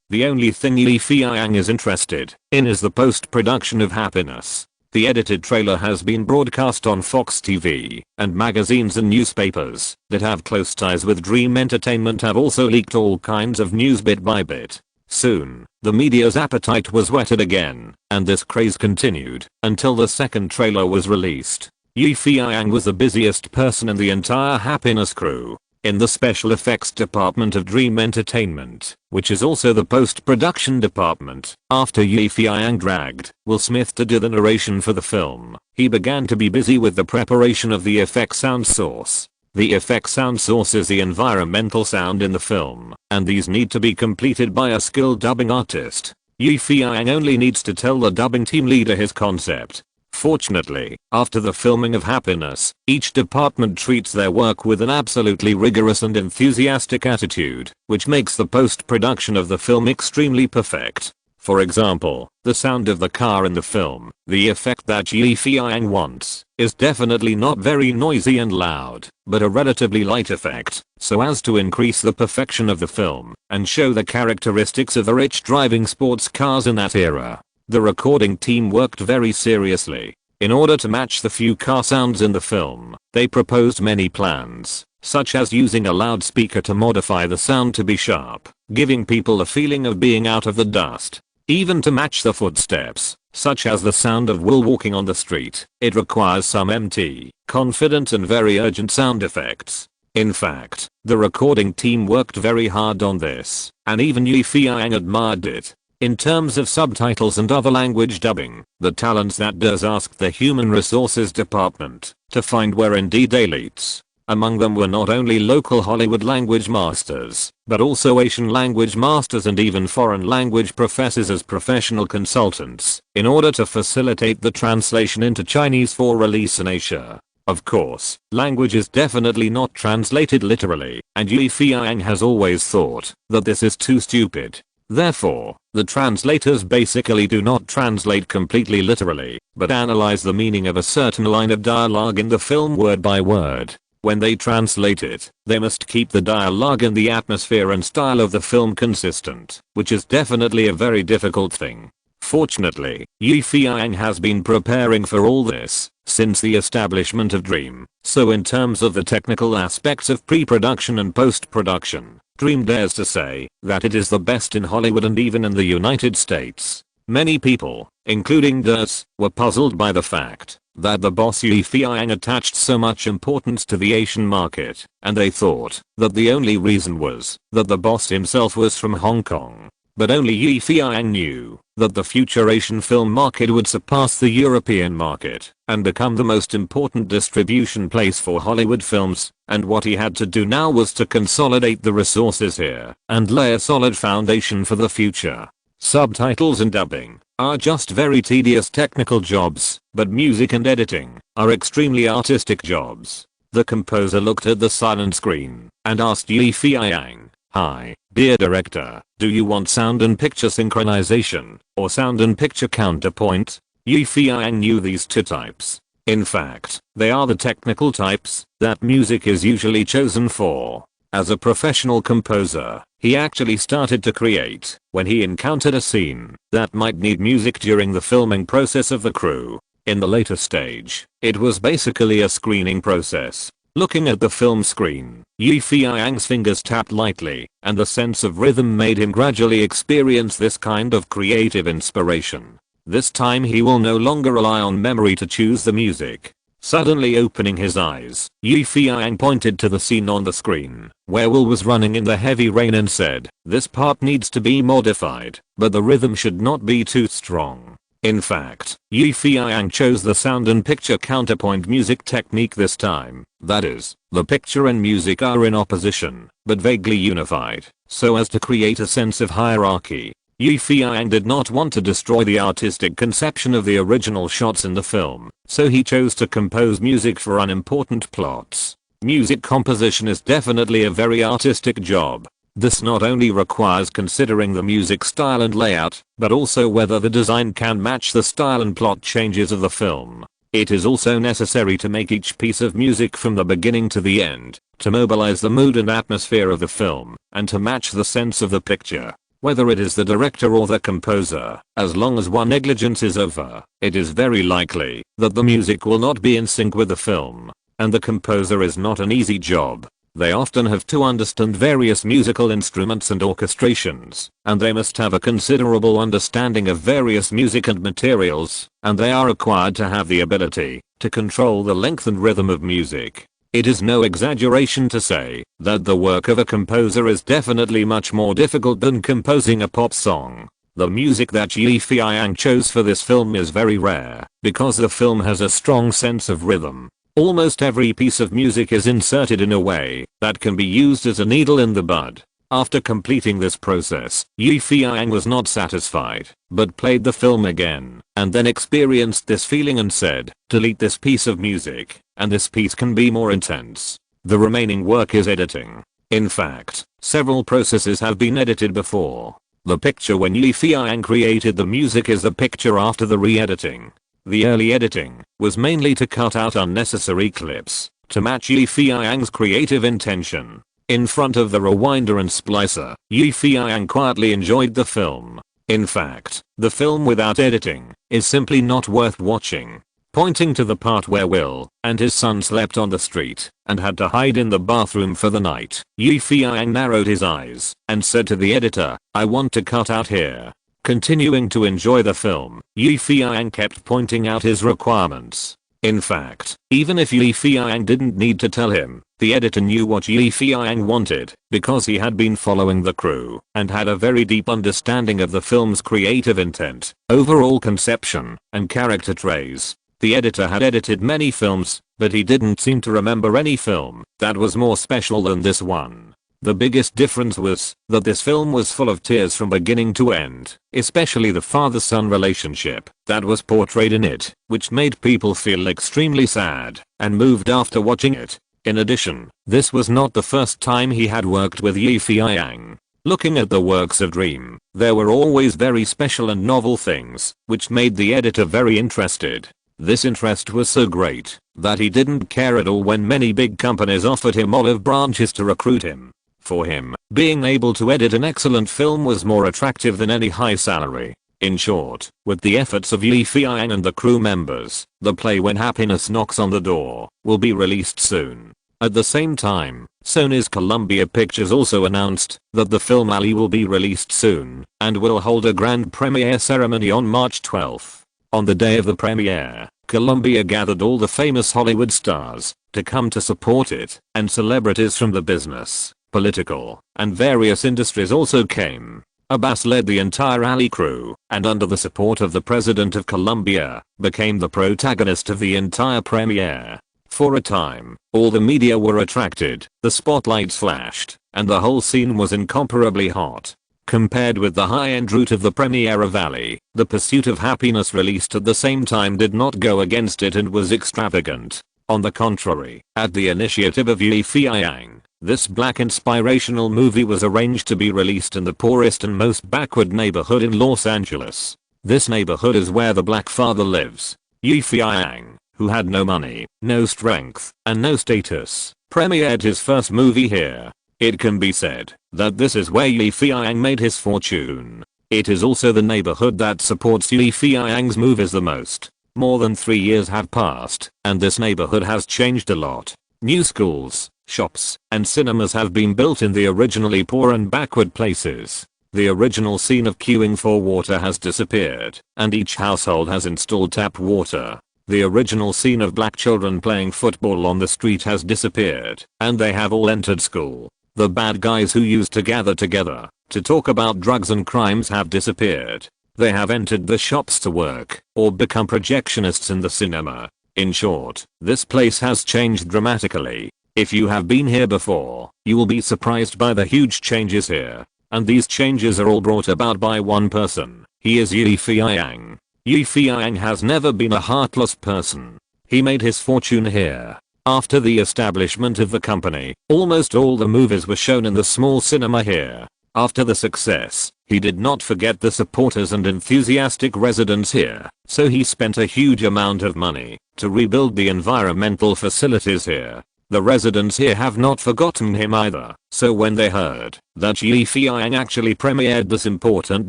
the only thing Feiyang is interested in is the post-production of Happiness. The edited trailer has been broadcast on Fox TV, and magazines and newspapers that have close ties with Dream Entertainment have also leaked all kinds of news bit by bit. Soon, the media's appetite was whetted again, and this craze continued until the second trailer was released. Feiyang was the busiest person in the entire Happiness crew. In the special effects department of Dream Entertainment, which is also the post-production department, after Feiyang dragged Will Smith to do the narration for the film, he began to be busy with the preparation of the effect sound source. The effect sound source is the environmental sound in the film, and these need to be completed by a skilled dubbing artist. Feiyang only needs to tell the dubbing team leader his concept. Fortunately, after the filming of Happiness, each department treats their work with an absolutely rigorous and enthusiastic attitude, which makes the post-production of the film extremely perfect. For example, the sound of the car in the film, the effect that Feiyang wants, is definitely not very noisy and loud, but a relatively light effect, so as to increase the perfection of the film and show the characteristics of the rich driving sports cars in that era. The recording team worked very seriously. In order to match the few car sounds in the film, they proposed many plans, such as using a loudspeaker to modify the sound to be sharp, giving people a feeling of being out of the dust. Even to match the footsteps, such as the sound of Will walking on the street, it requires some empty, confident and very urgent sound effects. In fact, the recording team worked very hard on this, and even Feiyang admired it. In terms of subtitles and other language dubbing, the talents that does asked the Human Resources Department to find were indeed elites. Among them were not only local Hollywood language masters, but also Asian language masters and even foreign language professors as professional consultants, in order to facilitate the translation into Chinese for release in Asia. Of course, language is definitely not translated literally, and Feiyang has always thought that this is too stupid. Therefore, the translators basically do not translate completely literally, but analyze the meaning of a certain line of dialogue in the film word by word. When they translate it, they must keep the dialogue and the atmosphere and style of the film consistent, which is definitely a very difficult thing. Fortunately, Feiyang has been preparing for all this since the establishment of Dream, so in terms of the technical aspects of pre-production and post-production, Dream dares to say that it is the best in Hollywood and even in the United States. Many people, including Durs, were puzzled by the fact that the boss Feiyang attached so much importance to the Asian market, and they thought that the only reason was that the boss himself was from Hong Kong. But only Feiyang knew that the future Asian film market would surpass the European market and become the most important distribution place for Hollywood films, and what he had to do now was to consolidate the resources here and lay a solid foundation for the future. Subtitles and dubbing are just very tedious technical jobs, but music and editing are extremely artistic jobs. The composer looked at the silent screen and asked Feiyang, "Hi, dear director, do you want sound and picture synchronization or sound and picture counterpoint?" Feiyang knew these two types. In fact, they are the technical types that music is usually chosen for. As a professional composer, he actually started to create when he encountered a scene that might need music during the filming process of the crew. In the later stage, it was basically a screening process. Looking at the film screen, Feiyang's fingers tapped lightly, and the sense of rhythm made him gradually experience this kind of creative inspiration. This time he will no longer rely on memory to choose the music. Suddenly opening his eyes, Feiyang pointed to the scene on the screen, where Will was running in the heavy rain and said, "This part needs to be modified, but the rhythm should not be too strong." In fact, Feiyang chose the sound and picture counterpoint music technique this time. That is, the picture and music are in opposition, but vaguely unified, so as to create a sense of hierarchy. Feiyang did not want to destroy the artistic conception of the original shots in the film, so he chose to compose music for unimportant plots. Music composition is definitely a very artistic job. This not only requires considering the music style and layout, but also whether the design can match the style and plot changes of the film. It is also necessary to make each piece of music from the beginning to the end, to mobilize the mood and atmosphere of the film, and to match the sense of the picture. Whether it is the director or the composer, as long as one negligence is over, it is very likely that the music will not be in sync with the film. And the composer is not an easy job. They often have to understand various musical instruments and orchestrations, and they must have a considerable understanding of various music and materials, and they are required to have the ability to control the length and rhythm of music. It is no exaggeration to say that the work of a composer is definitely much more difficult than composing a pop song. The music that Feiyang chose for this film is very rare, because the film has a strong sense of rhythm. Almost every piece of music is inserted in a way that can be used as a needle in the bud. After completing this process, Feiyang was not satisfied, but played the film again, and then experienced this feeling and said, "Delete this piece of music, and this piece can be more intense." The remaining work is editing. In fact, several processes have been edited before. The picture when Feiyang created the music is the picture after the re-editing. The early editing was mainly to cut out unnecessary clips, to match Feiyang's creative intention. In front of the rewinder and splicer, Feiyang quietly enjoyed the film. In fact, the film without editing is simply not worth watching. Pointing to the part where Will and his son slept on the street and had to hide in the bathroom for the night, Feiyang narrowed his eyes and said to the editor, "I want to cut out here." Continuing to enjoy the film, Feiyang kept pointing out his requirements. In fact, even if Feiyang didn't need to tell him, the editor knew what Feiyang wanted, because he had been following the crew and had a very deep understanding of the film's creative intent, overall conception, and character traits. The editor had edited many films, but he didn't seem to remember any film that was more special than this one. The biggest difference was that this film was full of tears from beginning to end, especially the father-son relationship that was portrayed in it, which made people feel extremely sad and moved after watching it. In addition, this was not the first time he had worked with Feiyang. Looking at the works of Dream, there were always very special and novel things, which made the editor very interested. This interest was so great that he didn't care at all when many big companies offered him olive branches to recruit him. For him, being able to edit an excellent film was more attractive than any high salary. In short, with the efforts of Feiyang and the crew members, the play When Happiness Knocks on the Door will be released soon. At the same time, Sony's Columbia Pictures also announced that the film Ali will be released soon and will hold a grand premiere ceremony on March 12th. On the day of the premiere, Columbia gathered all the famous Hollywood stars to come to support it, and celebrities from the business, political, and various industries also came. Abbas led the entire Ali crew, and under the support of the president of Colombia, became the protagonist of the entire premiere. For a time, all the media were attracted, the spotlights flashed, and the whole scene was incomparably hot. Compared with the high-end route of the premiere of Ali, The Pursuit of Happiness released at the same time did not go against it and was extravagant. On the contrary, at the initiative of Feiyang, this black inspirational movie was arranged to be released in the poorest and most backward neighborhood in Los Angeles. This neighborhood is where the black father lives. Feiyang, who had no money, no strength, and no status, premiered his first movie here. It can be said that this is where Feiyang made his fortune. It is also the neighborhood that supports Feiyang's movies the most. More than 3 years have passed, and this neighborhood has changed a lot. New schools, shops, and cinemas have been built in the originally poor and backward places. The original scene of queuing for water has disappeared, and each household has installed tap water. The original scene of black children playing football on the street has disappeared, and they have all entered school. The bad guys who used to gather together to talk about drugs and crimes have disappeared. They have entered the shops to work, or become projectionists in the cinema. In short, this place has changed dramatically. If you have been here before, you will be surprised by the huge changes here. And these changes are all brought about by one person. He is Feiyang. Feiyang has never been a heartless person. He made his fortune here. After the establishment of the company, almost all the movies were shown in the small cinema here. After the success, he did not forget the supporters and enthusiastic residents here, so he spent a huge amount of money to rebuild the environmental facilities here. The residents here have not forgotten him either, so when they heard that Feiyang actually premiered this important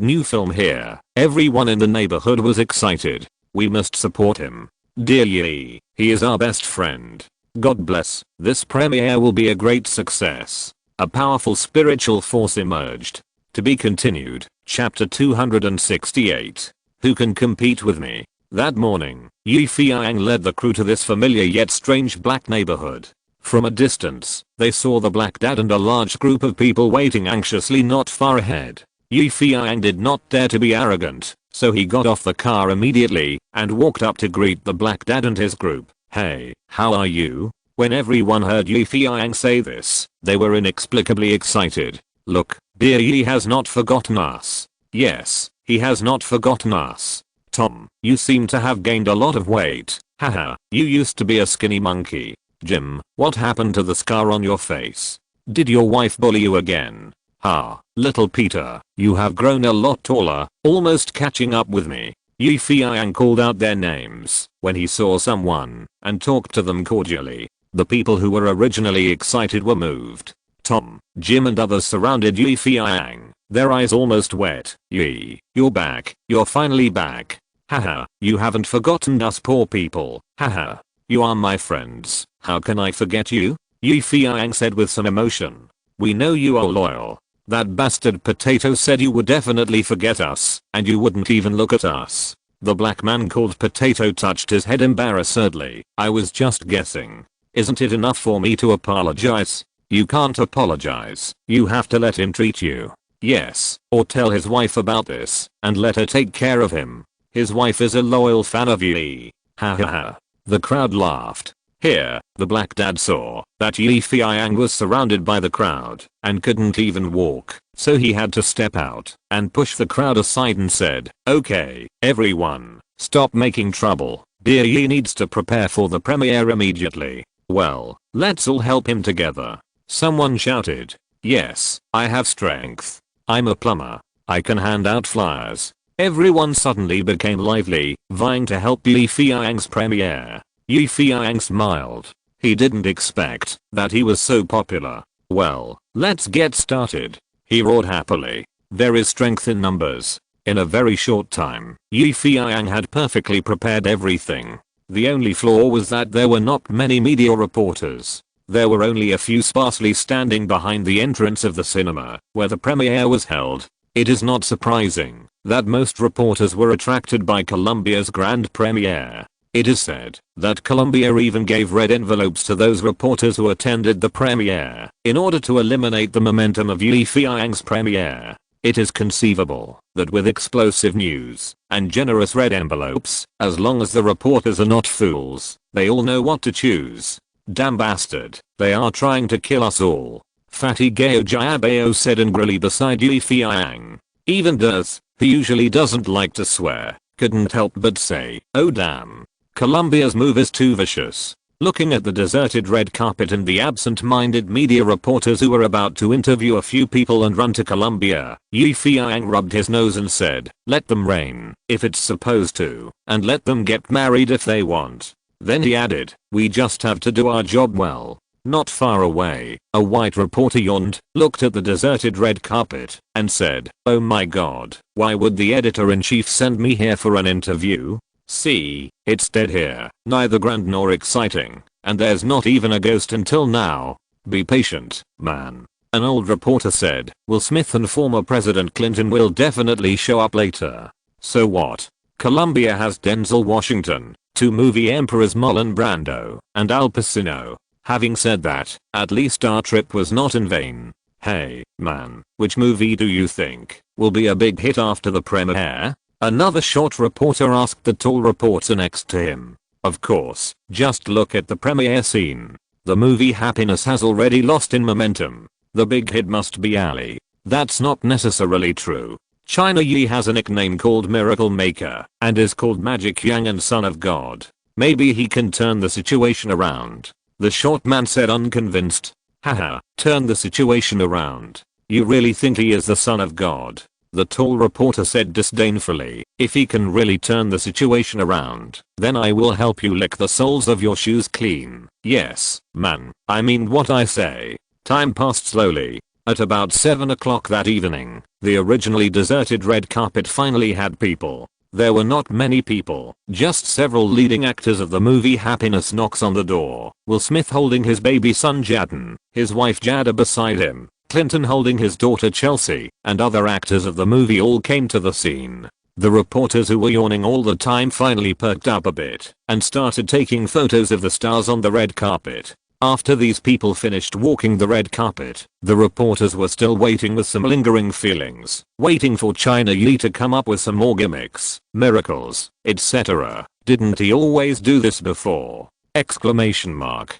new film here, everyone in the neighborhood was excited. We must support him. Dear Yi, he is our best friend. God bless, this premiere will be a great success. A powerful spiritual force emerged. To be continued, chapter 268. Who can compete with me? That morning, Feiyang led the crew to this familiar yet strange black neighborhood. From a distance, they saw the black dad and a large group of people waiting anxiously not far ahead. Feiyang did not dare to be arrogant, so he got off the car immediately and walked up to greet the black dad and his group. Hey, how are you? When everyone heard Feiyang say this, they were inexplicably excited. Look, dear Yi has not forgotten us. Yes, he has not forgotten us. Tom, you seem to have gained a lot of weight. Haha, you used to be a skinny monkey. Jim, what happened to the scar on your face? Did your wife bully you again? Ha, little Peter, you have grown a lot taller, almost catching up with me. Feiyang called out their names when he saw someone and talked to them cordially. The people who were originally excited were moved. Tom, Jim and others surrounded Feiyang, their eyes almost wet. Yi, you're back, you're finally back. Haha, you haven't forgotten us poor people. Haha, you are my friends. How can I forget you? Feiyang said with some emotion. We know you are loyal. That bastard Potato said you would definitely forget us, and you wouldn't even look at us. The black man called Potato touched his head embarrassedly. I was just guessing. Isn't it enough for me to apologize? You can't apologize. You have to let him treat you. Yes, or tell his wife about this, and let her take care of him. His wife is a loyal fan of Yi. Ha ha ha. The crowd laughed. Here, the black dad saw that Feiyang was surrounded by the crowd and couldn't even walk, so he had to step out and push the crowd aside and said, okay, everyone, stop making trouble. Dear Yi needs to prepare for the premiere immediately. Well, let's all help him together. Someone shouted. Yes, I have strength. I'm a plumber. I can hand out flyers. Everyone suddenly became lively, vying to help Feiyang's premiere. Feiyang smiled. He didn't expect that he was so popular. Well, let's get started. He roared happily. There is strength in numbers. In a very short time, Feiyang had perfectly prepared everything. The only flaw was that there were not many media reporters. There were only a few sparsely standing behind the entrance of the cinema where the premiere was held. It is not surprising that most reporters were attracted by Colombia's grand premiere. It is said that Colombia even gave red envelopes to those reporters who attended the premiere in order to eliminate the momentum of Feiyang's premiere. It is conceivable that with explosive news and generous red envelopes, as long as the reporters are not fools, they all know what to choose. Damn bastard, they are trying to kill us all. Fatty Gao Jiabao said angrily beside Feiyang. Even Daz, who usually doesn't like to swear, couldn't help but say, oh damn. Colombia's move is too vicious. Looking at the deserted red carpet and the absent-minded media reporters who were about to interview a few people and run to Colombia, Feiyang rubbed his nose and said, let them reign, if it's supposed to, and let them get married if they want. Then he added, we just have to do our job well. Not far away, a white reporter yawned, looked at the deserted red carpet, and said, oh my god, why would the editor-in-chief send me here for an interview? See, it's dead here, neither grand nor exciting, and there's not even a ghost until now. Be patient, man. An old reporter said, Will Smith and former President Clinton will definitely show up later. So what? Colombia has Denzel Washington, 2 movie emperors Marlon Brando, and Al Pacino. Having said that, at least our trip was not in vain. Hey, man, which movie do you think will be a big hit after the premiere? Another short reporter asked the tall reporter next to him. Of course, just look at the premiere scene. The movie Happiness has already lost in momentum. The big hit must be Ali. That's not necessarily true. China Yi has a nickname called Miracle Maker and is called Magic Yang and Son of God. Maybe he can turn the situation around. The short man said unconvinced. Haha, turn the situation around. You really think he is the son of God? The tall reporter said disdainfully, if he can really turn the situation around, then I will help you lick the soles of your shoes clean. Yes, man, I mean what I say. Time passed slowly. At about 7 o'clock that evening, the originally deserted red carpet finally had people. There were not many people, just several leading actors of the movie Happiness knocks on the door. Will Smith holding his baby son Jaden, his wife Jada beside him, Clinton holding his daughter Chelsea, and other actors of the movie all came to the scene. The reporters who were yawning all the time finally perked up a bit and started taking photos of the stars on the red carpet. After these people finished walking the red carpet, the reporters were still waiting with some lingering feelings, waiting for China Yi to come up with some more gimmicks, miracles, etc. Didn't he always do this before? Exclamation mark.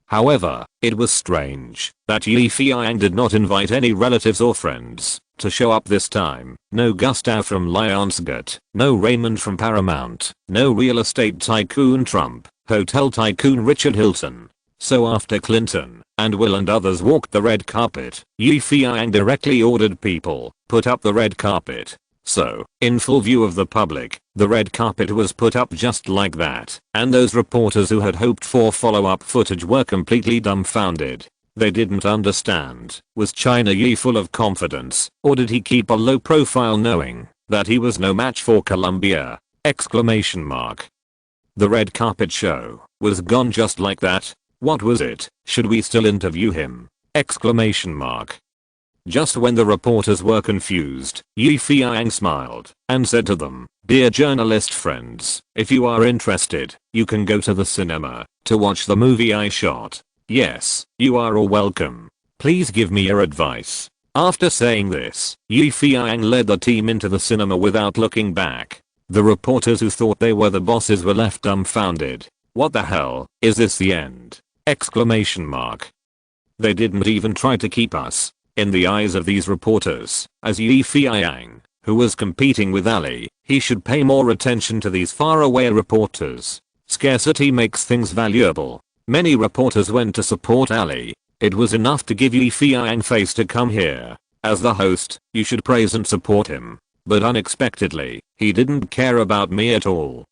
However, it was strange that Yi Feiyang did not invite any relatives or friends to show up this time. No Gustav from Lionsgate, no Raymond from Paramount, no real estate tycoon Trump, hotel tycoon Richard Hilton. So after Clinton and Will and others walked the red carpet, Yi Feiyang directly ordered people put up the red carpet. So, in full view of the public, the red carpet was put up just like that, and those reporters who had hoped for follow-up footage were completely dumbfounded. They didn't understand. Was China Yi full of confidence, or did he keep a low profile knowing that he was no match for Colombia? Exclamation mark. The red carpet show was gone just like that. What was it? Should we still interview him? Exclamation mark. Just when the reporters were confused, Yi Feiyang smiled and said to them, Dear journalist friends, if you are interested, you can go to the cinema to watch the movie I shot. Yes, you are all welcome. Please give me your advice. After saying this, Yi Feiyang led the team into the cinema without looking back. The reporters who thought they were the bosses were left dumbfounded. What the hell, is this the end? Exclamation mark. They didn't even try to keep us in the eyes of these reporters, as Yi Feiyang, who was competing with Ali, he should pay more attention to these faraway reporters. Scarcity makes things valuable. Many reporters went to support Ali. It was enough to give Yi Feiyang face to come here. As the host, you should praise and support him. But unexpectedly, he didn't care about me at all.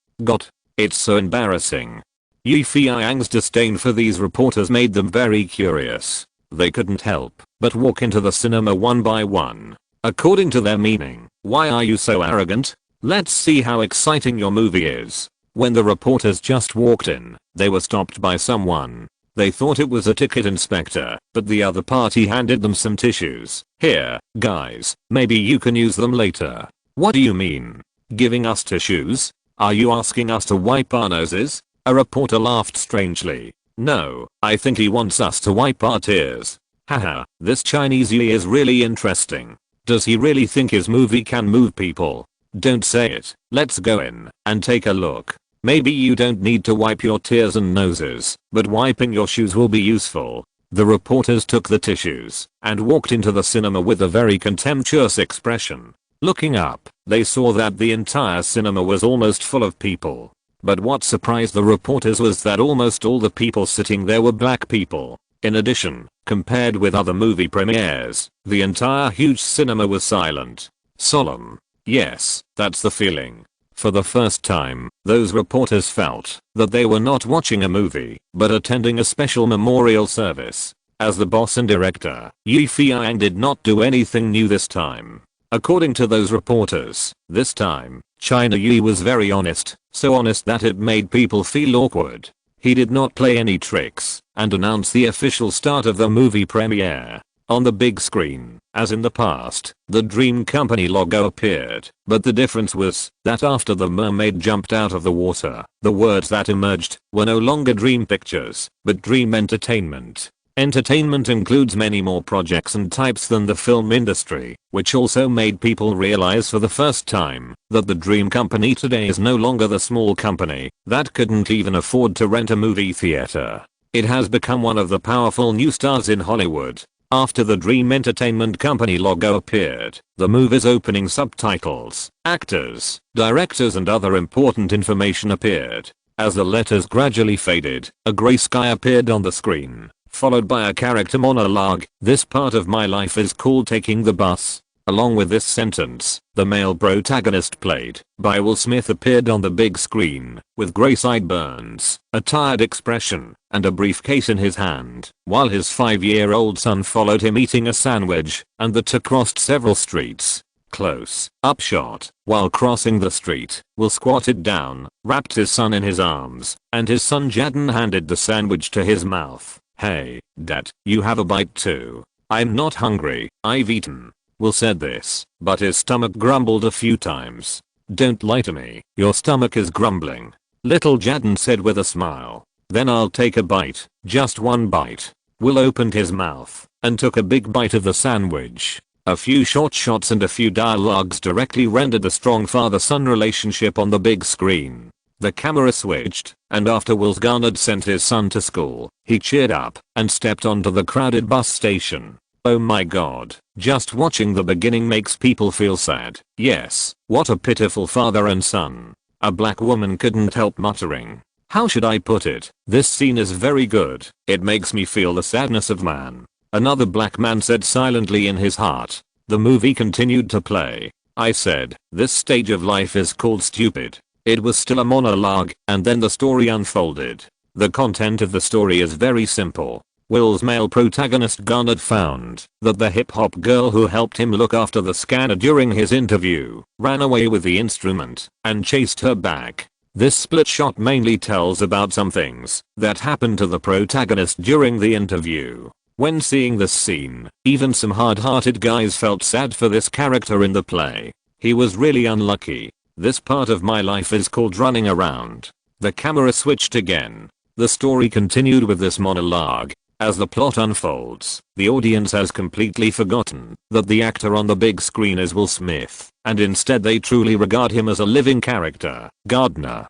It's so embarrassing. Yi Feiyang's disdain for these reporters made them very curious. They couldn't help but walk into the cinema one by one. According to their meaning, why are you so arrogant? Let's see how exciting your movie is. When the reporters just walked in, they were stopped by someone. They thought it was a ticket inspector, but the other party handed them some tissues. Here, guys, maybe you can use them later. What do you mean? Giving us tissues? Are you asking us to wipe our noses? A reporter laughed strangely. No, I think he wants us to wipe our tears. Haha, this Chinese Yi is really interesting. Does he really think his movie can move people? Don't say it. Let's go in and take a look. Maybe you don't need to wipe your tears and noses, but wiping your shoes will be useful. The reporters took the tissues and walked into the cinema with a very contemptuous expression. Looking up, they saw that the entire cinema was almost full of people. But what surprised the reporters was that almost all the people sitting there were black people. In addition, compared with other movie premieres, the entire huge cinema was silent. Solemn. Yes, that's the feeling. For the first time, those reporters felt that they were not watching a movie, but attending a special memorial service. As the boss and director, Feiyang did not do anything new this time. According to those reporters, this time, China Yi was very honest, so honest that it made people feel awkward. He did not play any tricks, and announced the official start of the movie premiere. On the big screen, as in the past, the Dream Company logo appeared, but the difference was that after the mermaid jumped out of the water, the words that emerged were no longer Dream Pictures, but Dream Entertainment. Entertainment includes many more projects and types than the film industry, which also made people realize for the first time that the Dream Company today is no longer the small company that couldn't even afford to rent a movie theater. It has become one of the powerful new stars in Hollywood. After the Dream Entertainment Company logo appeared, the movie's opening subtitles, actors, directors and other important information appeared. As the letters gradually faded, a gray sky appeared on the screen, followed by a character monologue. "This part of my life is called taking the bus." Along with this sentence, the male protagonist played by Will Smith appeared on the big screen, with gray sideburns, a tired expression, and a briefcase in his hand, while his 5-year-old son followed him eating a sandwich, and the two crossed several streets. Close up shot, while crossing the street, Will squatted down, wrapped his son in his arms, and his son Jaden handed the sandwich to his mouth. "Hey, Dad, you have a bite too." "I'm not hungry, I've eaten." Will said this, but his stomach grumbled a few times. "Don't lie to me, your stomach is grumbling," little Jaden said with a smile. "Then I'll take a bite, just one bite." Will opened his mouth and took a big bite of the sandwich. A few short shots and a few dialogues directly rendered the strong father-son relationship on the big screen. The camera switched, and after Will Garnett sent his son to school, he cheered up and stepped onto the crowded bus station. Oh my god, just watching the beginning makes people feel sad. Yes, what a pitiful father and son. A black woman couldn't help muttering. "How should I put it? This scene is very good. It makes me feel the sadness of man." Another black man said silently in his heart. The movie continued to play. I said, "This stage of life is called stupid." It was still a monologue, and then the story unfolded. The content of the story is very simple. Will's male protagonist Garnett found that the hip-hop girl who helped him look after the scanner during his interview ran away with the instrument and chased her back. This split shot mainly tells about some things that happened to the protagonist during the interview. When seeing this scene, even some hard-hearted guys felt sad for this character in the play. He was really unlucky. This part of my life is called running around. The camera switched again. The story continued with this monologue. As the plot unfolds, the audience has completely forgotten that the actor on the big screen is Will Smith, and instead they truly regard him as a living character. Gardner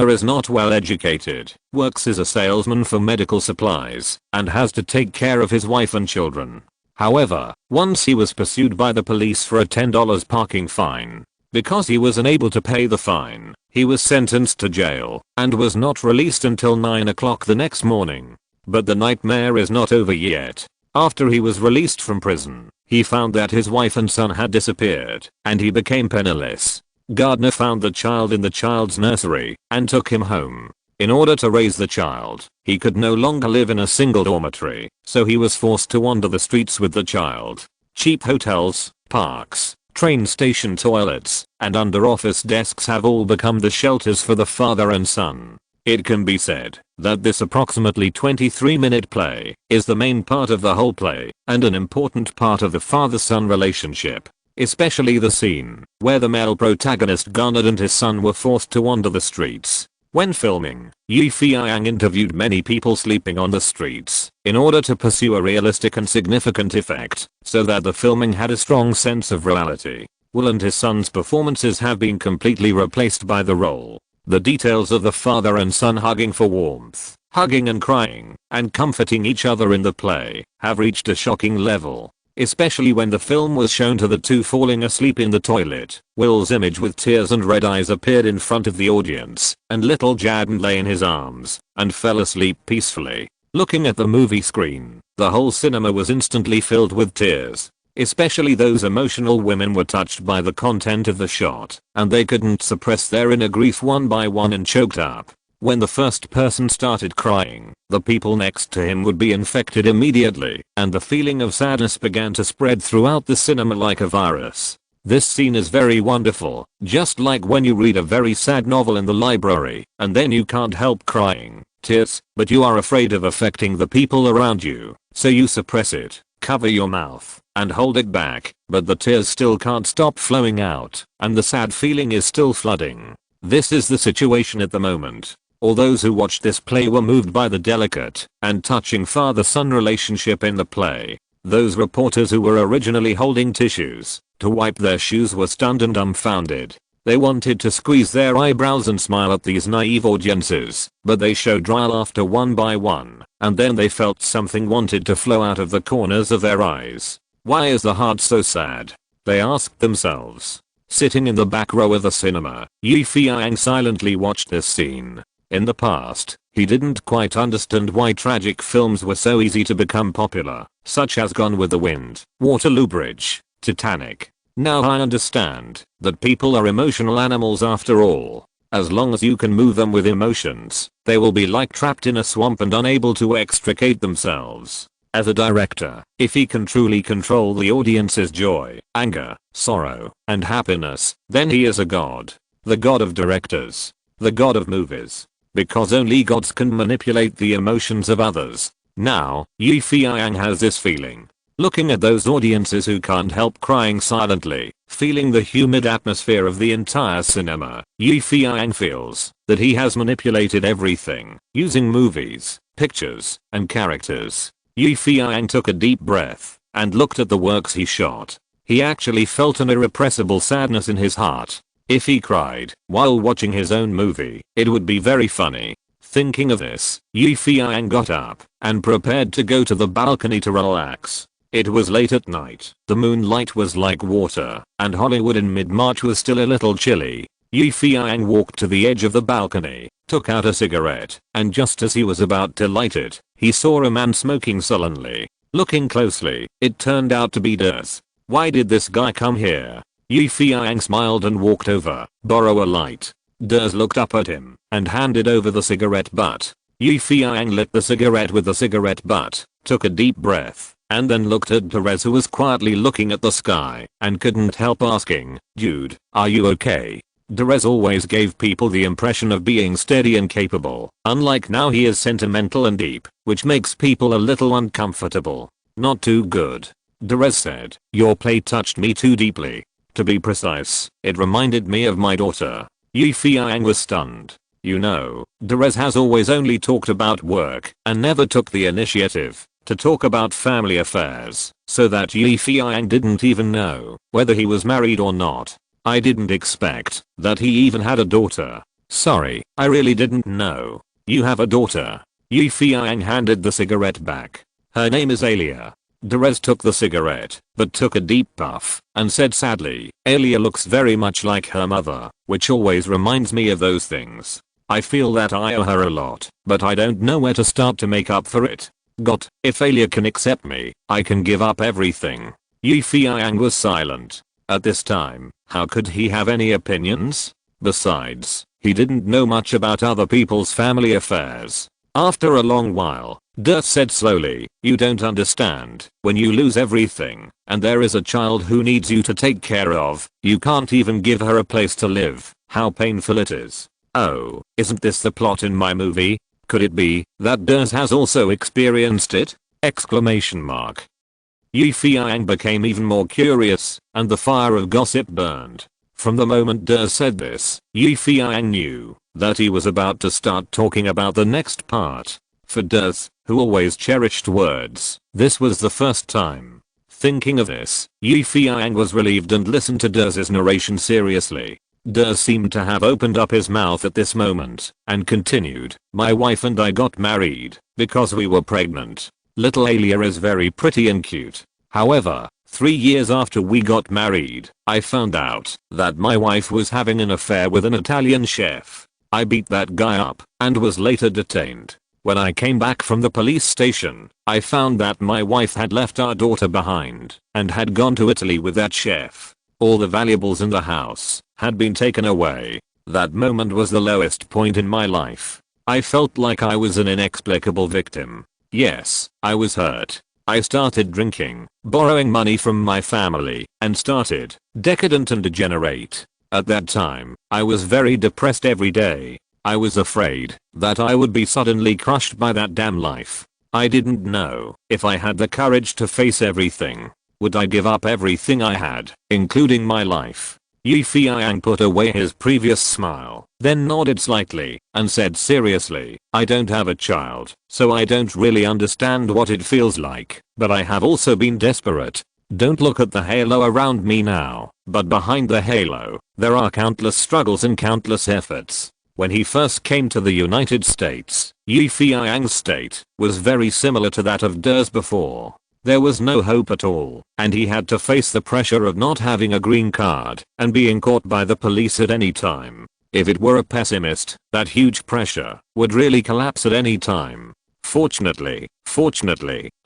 is not well educated, works as a salesman for medical supplies, and has to take care of his wife and children. However, once he was pursued by the police for a $10 parking fine. Because he was unable to pay the fine, he was sentenced to jail, and was not released until 9 o'clock the next morning. But the nightmare is not over yet. After he was released from prison, he found that his wife and son had disappeared, and he became penniless. Gardner found the child in the child's nursery, and took him home. In order to raise the child, he could no longer live in a single dormitory, so he was forced to wander the streets with the child. Cheap hotels, parks, train station toilets, and under office desks have all become the shelters for the father and son. It can be said that this approximately 23-minute play is the main part of the whole play and an important part of the father-son relationship, especially the scene where the male protagonist Garnett and his son were forced to wander the streets. When filming, Feiyang interviewed many people sleeping on the streets in order to pursue a realistic and significant effect so that the filming had a strong sense of reality. Will and his son's performances have been completely replaced by the role. The details of the father and son hugging for warmth, hugging and crying, and comforting each other in the play have reached a shocking level. Especially when the film was shown to the two falling asleep in the toilet. Will's image with tears and red eyes appeared in front of the audience, and little Jaden lay in his arms and fell asleep peacefully. Looking at the movie screen, the whole cinema was instantly filled with tears. Especially those emotional women were touched by the content of the shot, and they couldn't suppress their inner grief one by one and choked up. When the first person started crying, the people next to him would be infected immediately, and the feeling of sadness began to spread throughout the cinema like a virus. This scene is very wonderful, just like when you read a very sad novel in the library, and then you can't help crying, tears, but you are afraid of affecting the people around you, so you suppress it, cover your mouth, and hold it back, but the tears still can't stop flowing out, and the sad feeling is still flooding. This is the situation at the moment. All those who watched this play were moved by the delicate and touching father-son relationship in the play. Those reporters who were originally holding tissues to wipe their shoes were stunned and dumbfounded. They wanted to squeeze their eyebrows and smile at these naive audiences, but they showed dry laughter one by one, and then they felt something wanted to flow out of the corners of their eyes. Why is the heart so sad? They asked themselves. Sitting in the back row of the cinema, Feiyang silently watched this scene. In the past, he didn't quite understand why tragic films were so easy to become popular, such as Gone with the Wind, Waterloo Bridge, Titanic. Now I understand that people are emotional animals after all. As long as you can move them with emotions, they will be like trapped in a swamp and unable to extricate themselves. As a director, if he can truly control the audience's joy, anger, sorrow, and happiness, then he is a god. The god of directors. The god of movies. Because only gods can manipulate the emotions of others. Now, Feiyang has this feeling. Looking at those audiences who can't help crying silently, feeling the humid atmosphere of the entire cinema, Feiyang feels that he has manipulated everything, using movies, pictures, and characters. Feiyang took a deep breath and looked at the works he shot. He actually felt an irrepressible sadness in his heart. If he cried while watching his own movie, it would be very funny. Thinking of this, Feiyang got up and prepared to go to the balcony to relax. It was late at night, the moonlight was like water, and Hollywood in mid-March was still a little chilly. Feiyang walked to the edge of the balcony, took out a cigarette, and just as he was about to light it, he saw a man smoking sullenly. Looking closely, it turned out to be Durs. Why did this guy come here? Feiyang smiled and walked over, borrow a light. Durs looked up at him and handed over the cigarette butt. Feiyang lit the cigarette with the cigarette butt, took a deep breath, and then looked at Durs, who was quietly looking at the sky and couldn't help asking, "Dude, are you okay?" Durs always gave people the impression of being steady and capable, unlike now he is sentimental and deep, which makes people a little uncomfortable. Not too good. Durs said, "Your play touched me too deeply. To be precise, it reminded me of my daughter." Feiyang was stunned. You know, Durs has always only talked about work and never took the initiative to talk about family affairs, so that Feiyang didn't even know whether he was married or not. I didn't expect that he even had a daughter. Sorry, I really didn't know. You have a daughter? Feiyang handed the cigarette back. Her name is Alia. Durs took the cigarette, but took a deep puff, and said sadly, "Alia looks very much like her mother, which always reminds me of those things. I feel that I owe her a lot, but I don't know where to start to make up for it. God, if Alia can accept me, I can give up everything." Feiyang was silent. At this time, how could he have any opinions? Besides, he didn't know much about other people's family affairs. After a long while, Durs said slowly, "You don't understand. When you lose everything, and there is a child who needs you to take care of, you can't even give her a place to live, how painful it is." Oh, isn't this the plot in my movie? Could it be that Durs has also experienced it? Exclamation mark. Feiyang became even more curious, and the fire of gossip burned. From the moment Durs said this, Feiyang knew that he was about to start talking about the next part. For Durs, who always cherished words, this was the first time. Thinking of this, Feiyang was relieved and listened to Durs's narration seriously. Durs seemed to have opened up his mouth at this moment, and continued, "My wife and I got married because we were pregnant. Little Alia is very pretty and cute. However, 3 years after we got married, I found out that my wife was having an affair with an Italian chef. I beat that guy up and was later detained. When I came back from the police station, I found that my wife had left our daughter behind and had gone to Italy with that chef. All the valuables in the house had been taken away. That moment was the lowest point in my life. I felt like I was an inexplicable victim. Yes, I was hurt. I started drinking, borrowing money from my family, and started decadent and degenerate. At that time, I was very depressed every day. I was afraid that I would be suddenly crushed by that damn life. I didn't know if I had the courage to face everything. Would I give up everything I had, including my life? Feiyang put away his previous smile, then nodded slightly, and said seriously, I don't have a child, so I don't really understand what it feels like, but I have also been desperate. Don't look at the halo around me now, but behind the halo, there are countless struggles and countless efforts. When he first came to the United States, Feiyang's state was very similar to that of Ders before. There was no hope at all, and he had to face the pressure of not having a green card and being caught by the police at any time. If it were a pessimist, that huge pressure would really collapse at any time. Fortunately,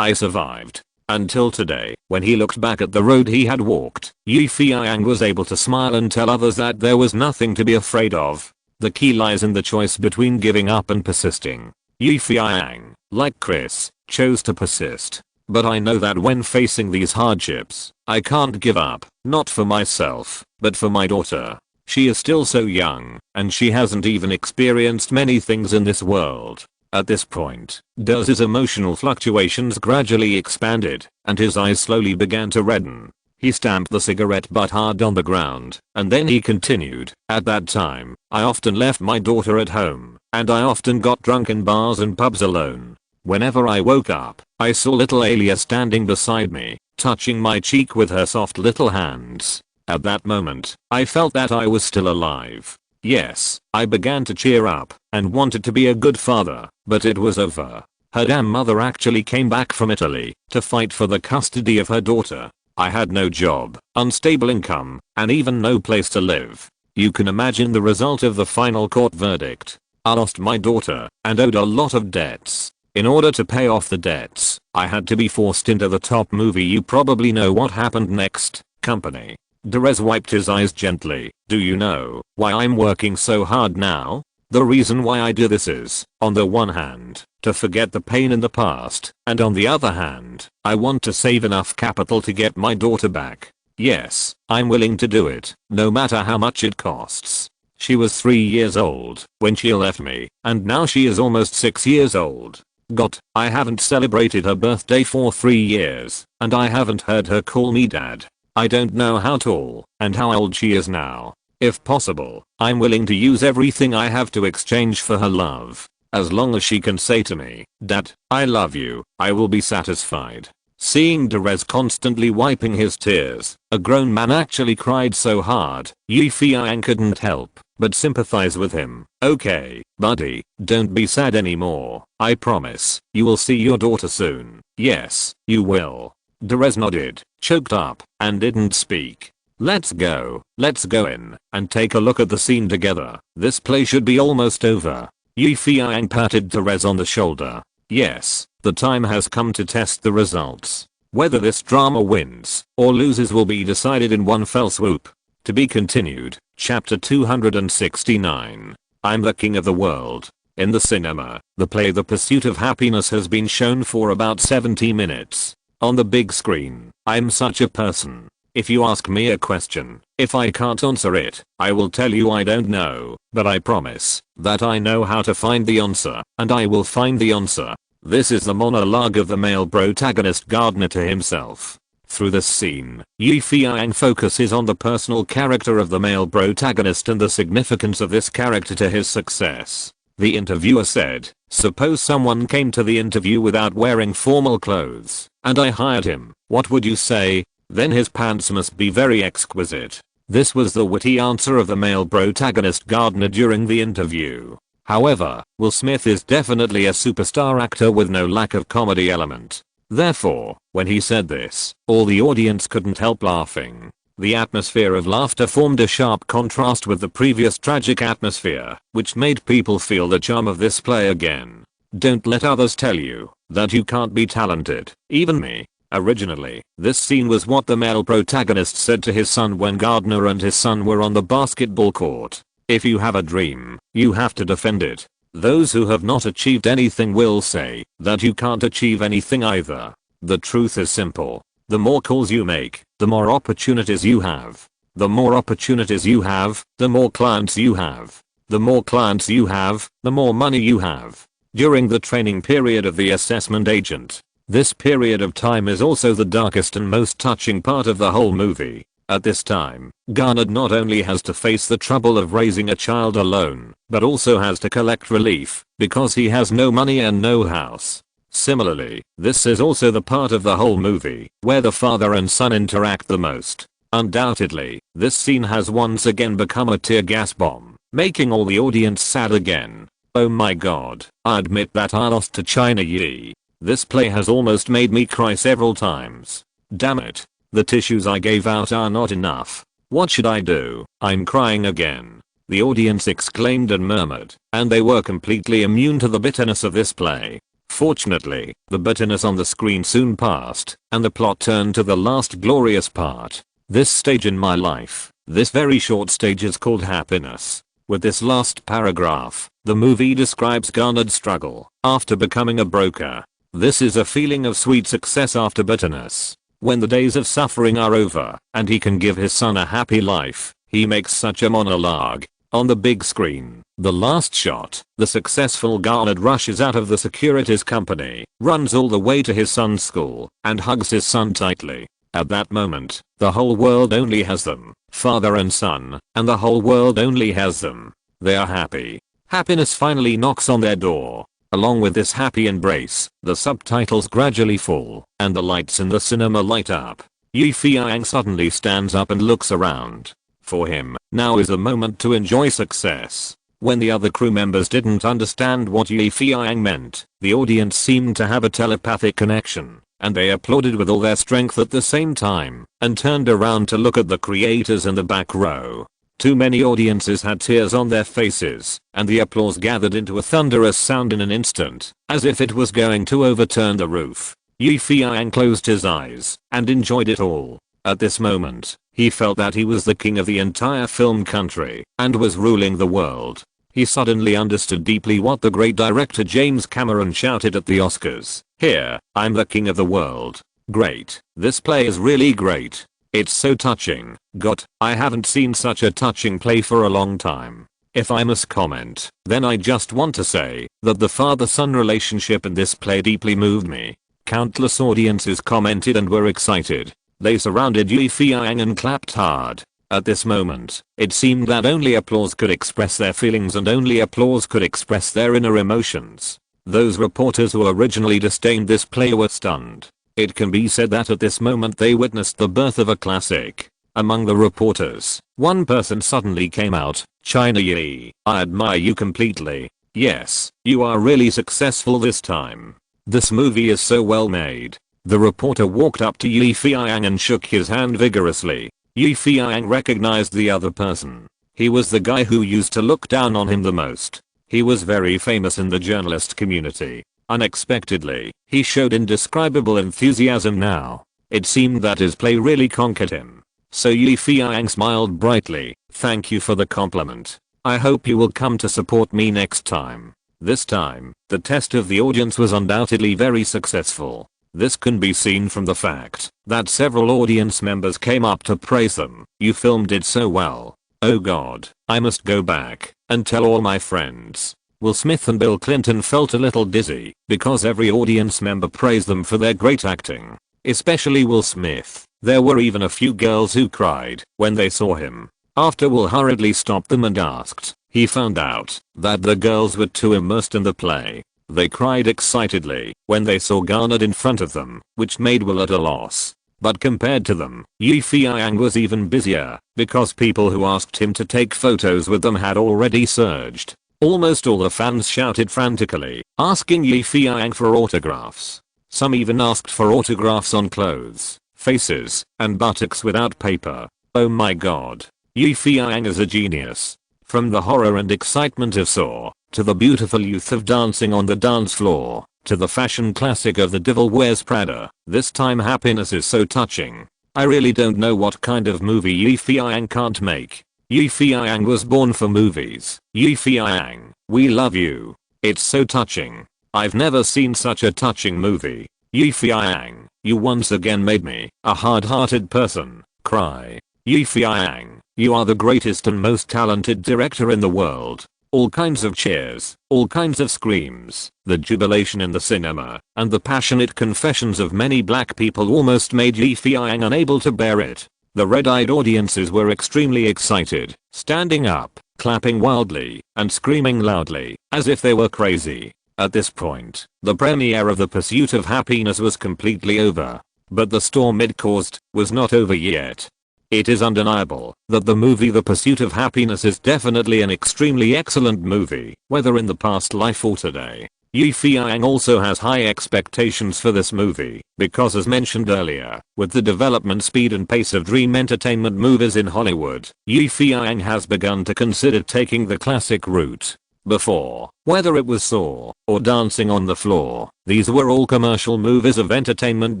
I survived. Until today, when he looked back at the road he had walked, Feiyang was able to smile and tell others that there was nothing to be afraid of. The key lies in the choice between giving up and persisting. Feiyang, like Chris, chose to persist. But I know that when facing these hardships, I can't give up, not for myself, but for my daughter. She is still so young, and she hasn't even experienced many things in this world. At this point, Ders's emotional fluctuations gradually expanded, and his eyes slowly began to redden. He stamped the cigarette butt hard on the ground, and then he continued, at that time, I often left my daughter at home, and I often got drunk in bars and pubs alone. Whenever I woke up, I saw little Alia standing beside me, touching my cheek with her soft little hands. At that moment, I felt that I was still alive. Yes, I began to cheer up and wanted to be a good father, but it was over. Her damn mother actually came back from Italy to fight for the custody of her daughter. I had no job, unstable income, and even no place to live. You can imagine the result of the final court verdict. I lost my daughter and owed a lot of debts. In order to pay off the debts, I had to be forced into the top movie. You probably know what happened next. Company. Ders wiped his eyes gently. Do you know why I'm working so hard now? The reason why I do this is, on the one hand, to forget the pain in the past, and on the other hand, I want to save enough capital to get my daughter back. Yes, I'm willing to do it, no matter how much it costs. She was 3 years old when she left me, and now she is almost 6 years old. God, I haven't celebrated her birthday for 3 years, and I haven't heard her call me dad. I don't know how tall and how old she is now. If possible, I'm willing to use everything I have to exchange for her love. As long as she can say to me, Dad, I love you, I will be satisfied. Seeing Ders constantly wiping his tears, a grown man actually cried so hard, Feiyang couldn't help but sympathize with him. Okay, buddy, don't be sad anymore. I promise, you will see your daughter soon. Yes, you will. Ders nodded, choked up, and didn't speak. Let's go in, and take a look at the scene together. This play should be almost over. Feiyang patted Ders on the shoulder. Yes, the time has come to test the results. Whether this drama wins or loses will be decided in one fell swoop. To be continued, chapter 269. I'm the king of the world. In the cinema, the play The Pursuit of Happiness has been shown for about 70 minutes. On the big screen, I'm such a person. If you ask me a question, if I can't answer it, I will tell you I don't know, but I promise that I know how to find the answer, and I will find the answer. This is the monologue of the male protagonist Gardner to himself. Through this scene, Feiyang focuses on the personal character of the male protagonist and the significance of this character to his success. The interviewer said, suppose someone came to the interview without wearing formal clothes, and I hired him, what would you say? Then his pants must be very exquisite. This was the witty answer of the male protagonist Gardner during the interview. However, Will Smith is definitely a superstar actor with no lack of comedy element. Therefore, when he said this, all the audience couldn't help laughing. The atmosphere of laughter formed a sharp contrast with the previous tragic atmosphere, which made people feel the charm of this play again. Don't let others tell you that you can't be talented, even me. Originally, this scene was what the male protagonist said to his son when Gardner and his son were on the basketball court. If you have a dream, you have to defend it. Those who have not achieved anything will say that you can't achieve anything either. The truth is simple. The more calls you make, the more opportunities you have. The more opportunities you have, the more clients you have. The more clients you have, the more money you have. During the training period of the assessment agent, this period of time is also the darkest and most touching part of the whole movie. At this time, Garnet not only has to face the trouble of raising a child alone, but also has to collect relief because he has no money and no house. Similarly, this is also the part of the whole movie where the father and son interact the most. Undoubtedly, this scene has once again become a tear gas bomb, making all the audience sad again. Oh my god, I admit that I lost to China Yi. This play has almost made me cry several times. Damn it. The tissues I gave out are not enough. What should I do? I'm crying again. The audience exclaimed and murmured, and they were completely immune to the bitterness of this play. Fortunately, the bitterness on the screen soon passed, and the plot turned to the last glorious part. This stage in my life, this very short stage is called happiness. With this last paragraph, the movie describes Garnet's struggle after becoming a broker. This is a feeling of sweet success after bitterness. When the days of suffering are over, and he can give his son a happy life, he makes such a monologue. On the big screen, the last shot, the successful Garnet rushes out of the securities company, runs all the way to his son's school, and hugs his son tightly. At that moment, the whole world only has them, father and son, and the whole world only has them. They are happy. Happiness finally knocks on their door. Along with this happy embrace, the subtitles gradually fall, and the lights in the cinema light up. Feiyang suddenly stands up and looks around. For him, now is the moment to enjoy success. When the other crew members didn't understand what Feiyang meant, the audience seemed to have a telepathic connection, and they applauded with all their strength at the same time, and turned around to look at the creators in the back row. Too many audiences had tears on their faces, and the applause gathered into a thunderous sound in an instant, as if it was going to overturn the roof. Feiyang closed his eyes and enjoyed it all. At this moment, he felt that he was the king of the entire film country and was ruling the world. He suddenly understood deeply what the great director James Cameron shouted at the Oscars. Here, I'm the king of the world. Great. This play is really great. It's so touching. God, I haven't seen such a touching play for a long time. If I must comment, then I just want to say that the father-son relationship in this play deeply moved me. Countless audiences commented and were excited. They surrounded Feiyang and clapped hard. At this moment, it seemed that only applause could express their feelings and only applause could express their inner emotions. Those reporters who originally disdained this play were stunned. It can be said that at this moment they witnessed the birth of a classic. Among the reporters, one person suddenly came out, China Yi, I admire you completely. Yes, you are really successful this time. This movie is so well made. The reporter walked up to Feiyang and shook his hand vigorously. Feiyang recognized the other person. He was the guy who used to look down on him the most. He was very famous in the journalist community. Unexpectedly, he showed indescribable enthusiasm now. It seemed that his play really conquered him. So Feiyang smiled brightly. Thank you for the compliment. I hope you will come to support me next time. This time, the test of the audience was undoubtedly very successful. This can be seen from the fact that several audience members came up to praise them. You filmed it so well. Oh god, I must go back and tell all my friends. Will Smith and Bill Clinton felt a little dizzy because every audience member praised them for their great acting. Especially Will Smith. There were even a few girls who cried when they saw him. After Will hurriedly stopped them and asked, he found out that the girls were too immersed in the play. They cried excitedly when they saw Garnet in front of them, which made Will at a loss. But compared to them, Feiyang was even busier, because people who asked him to take photos with them had already surged. Almost all the fans shouted frantically, asking Feiyang for autographs. Some even asked for autographs on clothes, faces, and buttocks without paper. Oh my god. Feiyang is a genius. From the horror and excitement of Saw, to the beautiful youth of Dancing on the Dance Floor, to the fashion classic of The Devil Wears Prada. This time happiness is so touching. I really don't know what kind of movie Yi Feiyang can't make. Yi Feiyang was born for movies. Yi Feiyang, we love you. It's so touching. I've never seen such a touching movie. Yi Feiyang, you once again made me, a hard-hearted person, cry. Yi Feiyang, you are the greatest and most talented director in the world. All kinds of cheers, all kinds of screams, the jubilation in the cinema, and the passionate confessions of many black people almost made Yi Feiyang unable to bear it. The red-eyed audiences were extremely excited, standing up, clapping wildly, and screaming loudly, as if they were crazy. At this point, the premiere of The Pursuit of Happiness was completely over. But the storm it caused was not over yet. It is undeniable that the movie The Pursuit of Happiness is definitely an extremely excellent movie, whether in the past life or today. Yi Feiyang also has high expectations for this movie, because as mentioned earlier, with the development speed and pace of dream entertainment movies in Hollywood, Yi Feiyang has begun to consider taking the classic route. Before, whether it was Saw or Dancing on the Floor, these were all commercial movies of entertainment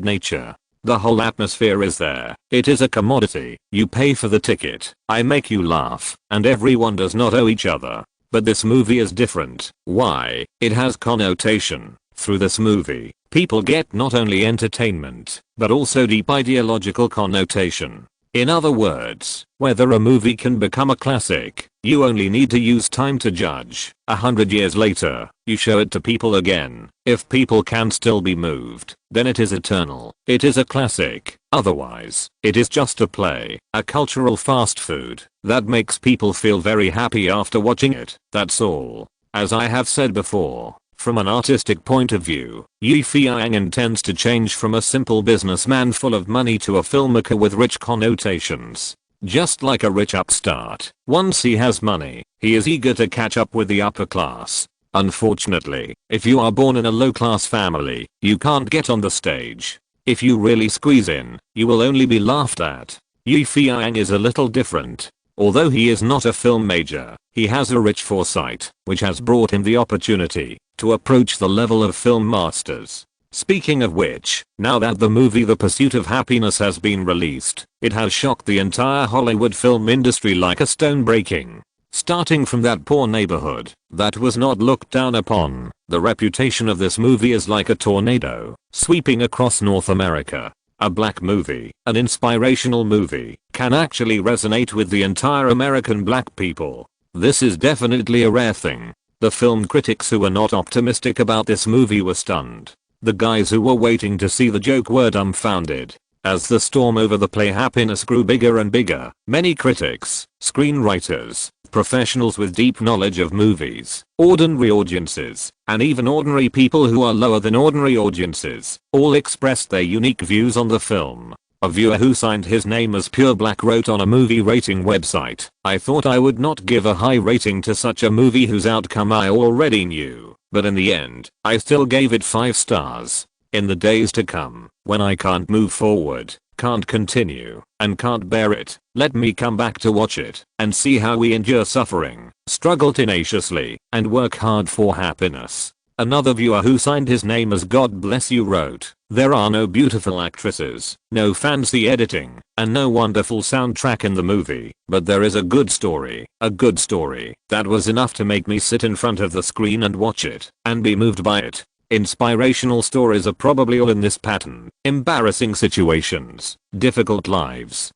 nature. The whole atmosphere is there. It is a commodity. You pay for the ticket, I make you laugh, and everyone does not owe each other. But this movie is different. Why? It has connotation. Through this movie, people get not only entertainment, but also deep ideological connotation. In other words, whether a movie can become a classic, you only need to use time to judge. 100 years later, you show it to people again. If people can still be moved, then it is eternal. It is a classic. Otherwise, it is just a play, a cultural fast food that makes people feel very happy after watching it. That's all. As I have said before, from an artistic point of view, Yi Feiyang intends to change from a simple businessman full of money to a filmmaker with rich connotations. Just like a rich upstart, once he has money, he is eager to catch up with the upper class. Unfortunately, if you are born in a low-class family, you can't get on the stage. If you really squeeze in, you will only be laughed at. Yi Feiyang is a little different. Although he is not a film major, he has a rich foresight, which has brought him the opportunity to approach the level of film masters. Speaking of which, now that the movie The Pursuit of Happiness has been released, it has shocked the entire Hollywood film industry like a stone breaking. Starting from that poor neighborhood that was not looked down upon, the reputation of this movie is like a tornado, sweeping across North America. A black movie, an inspirational movie, can actually resonate with the entire American black people. This is definitely a rare thing. The film critics who were not optimistic about this movie were stunned. The guys who were waiting to see the joke were dumbfounded. As the storm over the play Happiness grew bigger and bigger, many critics, screenwriters, professionals with deep knowledge of movies, ordinary audiences, and even ordinary people who are lower than ordinary audiences, all expressed their unique views on the film. A viewer who signed his name as Pure Black wrote on a movie rating website, "I thought I would not give a high rating to such a movie whose outcome I already knew, but in the end, I still gave it 5 stars. In the days to come, when I can't move forward, can't continue, and can't bear it, let me come back to watch it, and see how we endure suffering, struggle tenaciously, and work hard for happiness." Another viewer who signed his name as God Bless You wrote, "There are no beautiful actresses, no fancy editing, and no wonderful soundtrack in the movie, but there is a good story that was enough to make me sit in front of the screen and watch it, and be moved by it." Inspirational stories are probably all in this pattern. Embarrassing situations, difficult lives,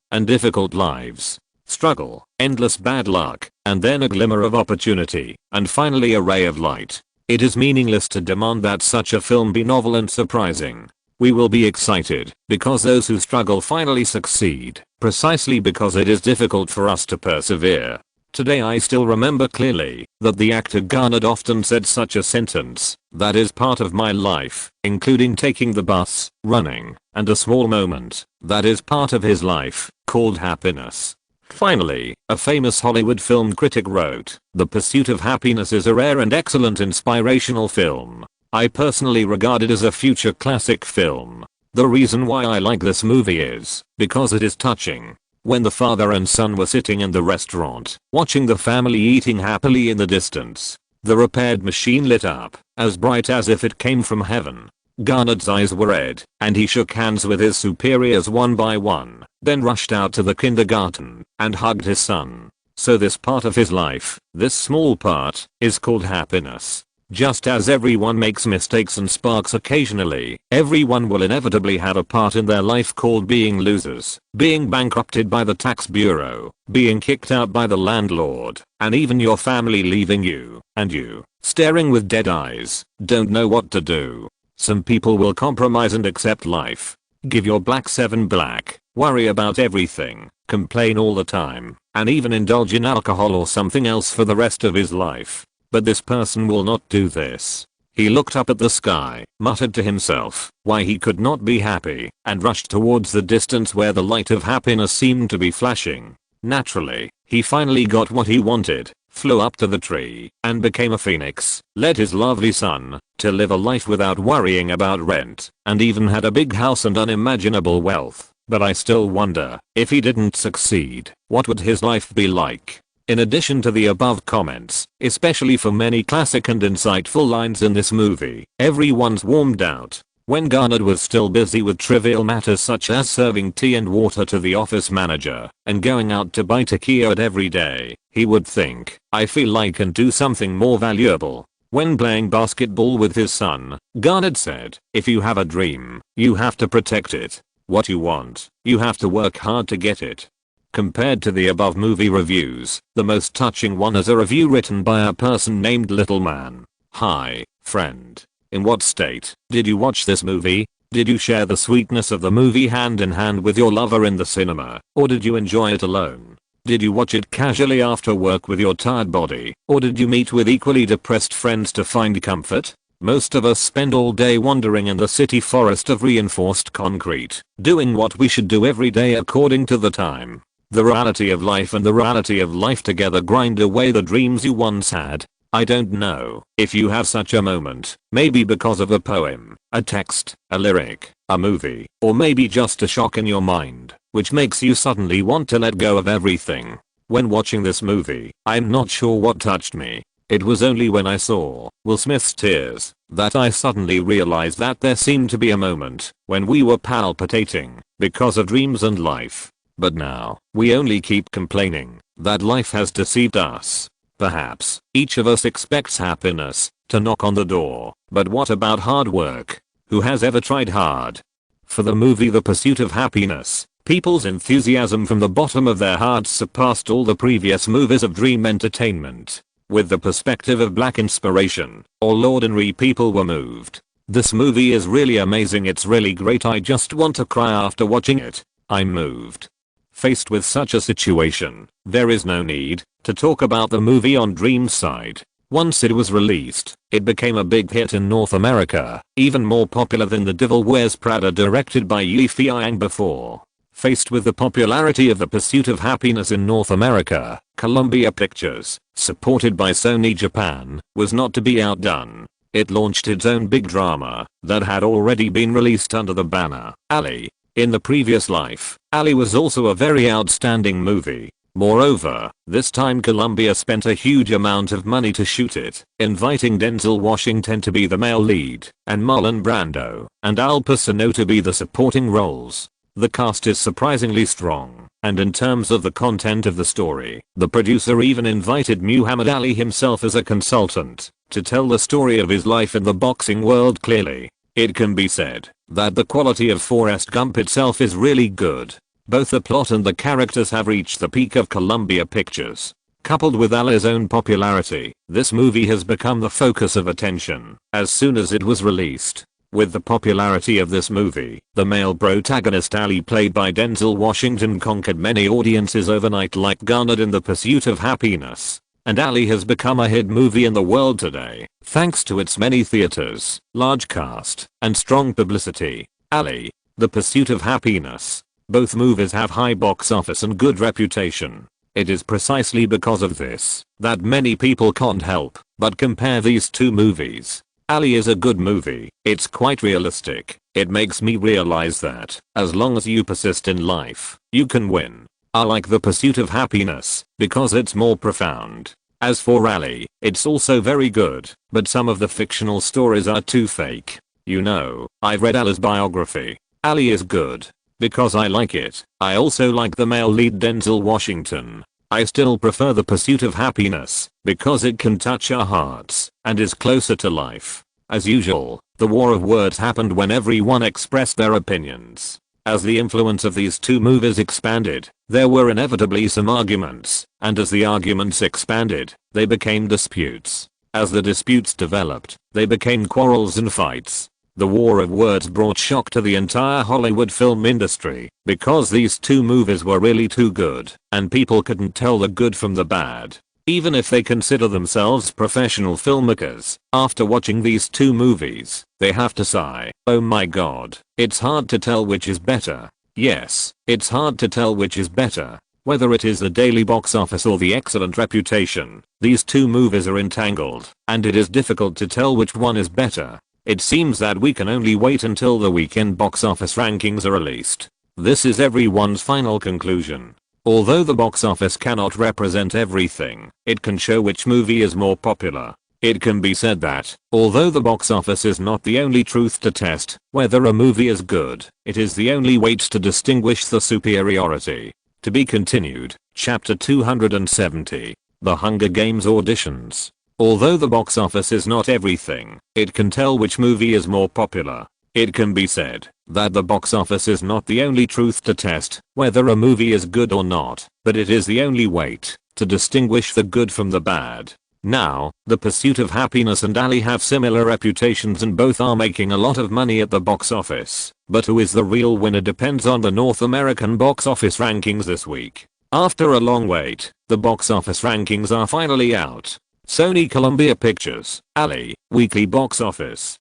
struggle, endless bad luck, and then a glimmer of opportunity, and finally a ray of light. It is meaningless to demand that such a film be novel and surprising. We will be excited because those who struggle finally succeed, precisely because it is difficult for us to persevere. Today I still remember clearly that the actor Garnett often said such a sentence: "That is part of my life," including taking the bus, running, and a small moment that is part of his life, called happiness. Finally, a famous Hollywood film critic wrote, "The Pursuit of Happiness is a rare and excellent inspirational film. I personally regard it as a future classic film. The reason why I like this movie is because it is touching." When the father and son were sitting in the restaurant, watching the family eating happily in the distance, The repaired machine lit up, as bright as if it came from heaven. Garnett's eyes were red, and he shook hands with his superiors one by one, then rushed out to the kindergarten, and hugged his son. So this part of his life, this small part, is called happiness. Just as everyone makes mistakes and sparks occasionally, everyone will inevitably have a part in their life called being losers, being bankrupted by the tax bureau, being kicked out by the landlord, and even your family leaving you, and you, staring with dead eyes, don't know what to do. Some people will compromise and accept life. Give your black 7 black, worry about everything, complain all the time, and even indulge in alcohol or something else for the rest of his life. But this person will not do this. He looked up at the sky, muttered to himself why he could not be happy, and rushed towards the distance where the light of happiness seemed to be flashing. Naturally, he finally got what he wanted, flew up to the tree, and became a phoenix, led his lovely son to live a life without worrying about rent, and even had a big house and unimaginable wealth. But I still wonder, if he didn't succeed, what would his life be like? In addition to the above comments, especially for many classic and insightful lines in this movie, everyone's warmed out. When Garnett was still busy with trivial matters such as serving tea and water to the office manager, and going out to buy taquilla every day, he would think, I feel like I can do something more valuable. When playing basketball with his son, Garnett said, if you have a dream, you have to protect it. What you want, you have to work hard to get it. Compared to the above movie reviews, the most touching one is a review written by a person named Little Man. Hi, friend. In what state did you watch this movie? Did you share the sweetness of the movie hand in hand with your lover in the cinema, or did you enjoy it alone? Did you watch it casually after work with your tired body, or did you meet with equally depressed friends to find comfort? Most of us spend all day wandering in the city forest of reinforced concrete, doing what we should do every day according to the time. The reality of life and the reality of life together grind away the dreams you once had. I don't know if you have such a moment, maybe because of a poem, a text, a lyric, a movie, or maybe just a shock in your mind, which makes you suddenly want to let go of everything. When watching this movie, I'm not sure what touched me. It was only when I saw Will Smith's tears that I suddenly realized that there seemed to be a moment when we were palpitating because of dreams and life. But now, we only keep complaining that life has deceived us. Perhaps, each of us expects happiness to knock on the door, but what about hard work? Who has ever tried hard? For the movie The Pursuit of Happiness, people's enthusiasm from the bottom of their hearts surpassed all the previous movies of dream entertainment. With the perspective of black inspiration, all ordinary people were moved. This movie is really amazing, it's really great, I just want to cry after watching it. I'm moved. Faced with such a situation, there is no need to talk about the movie on Dream's side. Once it was released, it became a big hit in North America, even more popular than The Devil Wears Prada directed by Feiyang before. Faced with the popularity of The Pursuit of Happiness in North America, Columbia Pictures, supported by Sony Japan, was not to be outdone. It launched its own big drama that had already been released under the banner Ali. In the previous life, Ali was also a very outstanding movie. Moreover, this time Columbia spent a huge amount of money to shoot it, inviting Denzel Washington to be the male lead, and Marlon Brando and Al Pacino to be the supporting roles. The cast is surprisingly strong, and in terms of the content of the story, the producer even invited Muhammad Ali himself as a consultant to tell the story of his life in the boxing world clearly. It can be said that the quality of Forrest Gump itself is really good. Both the plot and the characters have reached the peak of Columbia Pictures. Coupled with Ali's own popularity, this movie has become the focus of attention as soon as it was released. With the popularity of this movie, the male protagonist Ali played by Denzel Washington conquered many audiences overnight like Garnet in The Pursuit of Happiness. And Ali has become a hit movie in the world today, thanks to its many theaters, large cast, and strong publicity. Ali, The Pursuit of Happiness. Both movies have high box office and good reputation. It is precisely because of this that many people can't help but compare these two movies. Ali is a good movie, it's quite realistic. It makes me realize that, as long as you persist in life, you can win. I like The Pursuit of Happiness because it's more profound. As for Ali, it's also very good, but some of the fictional stories are too fake. You know, I've read Ali's biography. Ali is good. Because I like it. I also like the male lead Denzel Washington. I still prefer The Pursuit of Happiness, because it can touch our hearts, and is closer to life. As usual, the war of words happened when everyone expressed their opinions. As the influence of these two movies expanded, there were inevitably some arguments, and as the arguments expanded, they became disputes. As the disputes developed, they became quarrels and fights. The war of words brought shock to the entire Hollywood film industry, because these two movies were really too good, and people couldn't tell the good from the bad. Even if they consider themselves professional filmmakers, after watching these two movies, they have to sigh, oh my god, it's hard to tell which is better. Yes, it's hard to tell which is better. Whether it is the daily box office or the excellent reputation, these two movies are entangled, and it is difficult to tell which one is better. It seems that we can only wait until the weekend box office rankings are released. This is everyone's final conclusion. Although the box office cannot represent everything, it can show which movie is more popular. It can be said that, although the box office is not the only truth to test whether a movie is good, it is the only weight to distinguish the superiority. To be continued, Chapter 270. The Hunger Games Auditions. Although the box office is not everything, it can tell which movie is more popular. It can be said that the box office is not the only truth to test whether a movie is good or not, but it is the only weight to distinguish the good from the bad. Now, The Pursuit of Happiness and Ali have similar reputations and both are making a lot of money at the box office, but who is the real winner depends on the North American box office rankings this week. After a long wait, the box office rankings are finally out. Sony Columbia Pictures, Ali, weekly box office.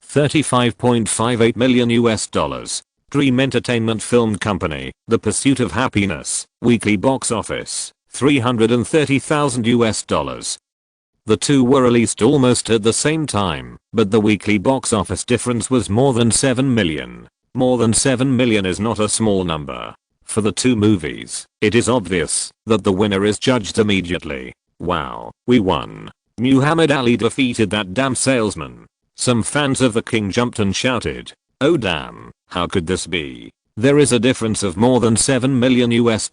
$35.58 million US. Dream Entertainment Film Company, The Pursuit of Happiness, weekly box office, $330,000 US. The two were released almost at the same time, but the weekly box office difference was more than 7 million. More than 7 million is not a small number. For the two movies, it is obvious that the winner is judged immediately. Wow, we won. Muhammad Ali defeated that damn salesman. Some fans of the king jumped and shouted, oh damn, how could this be? There is a difference of more than 7 million US.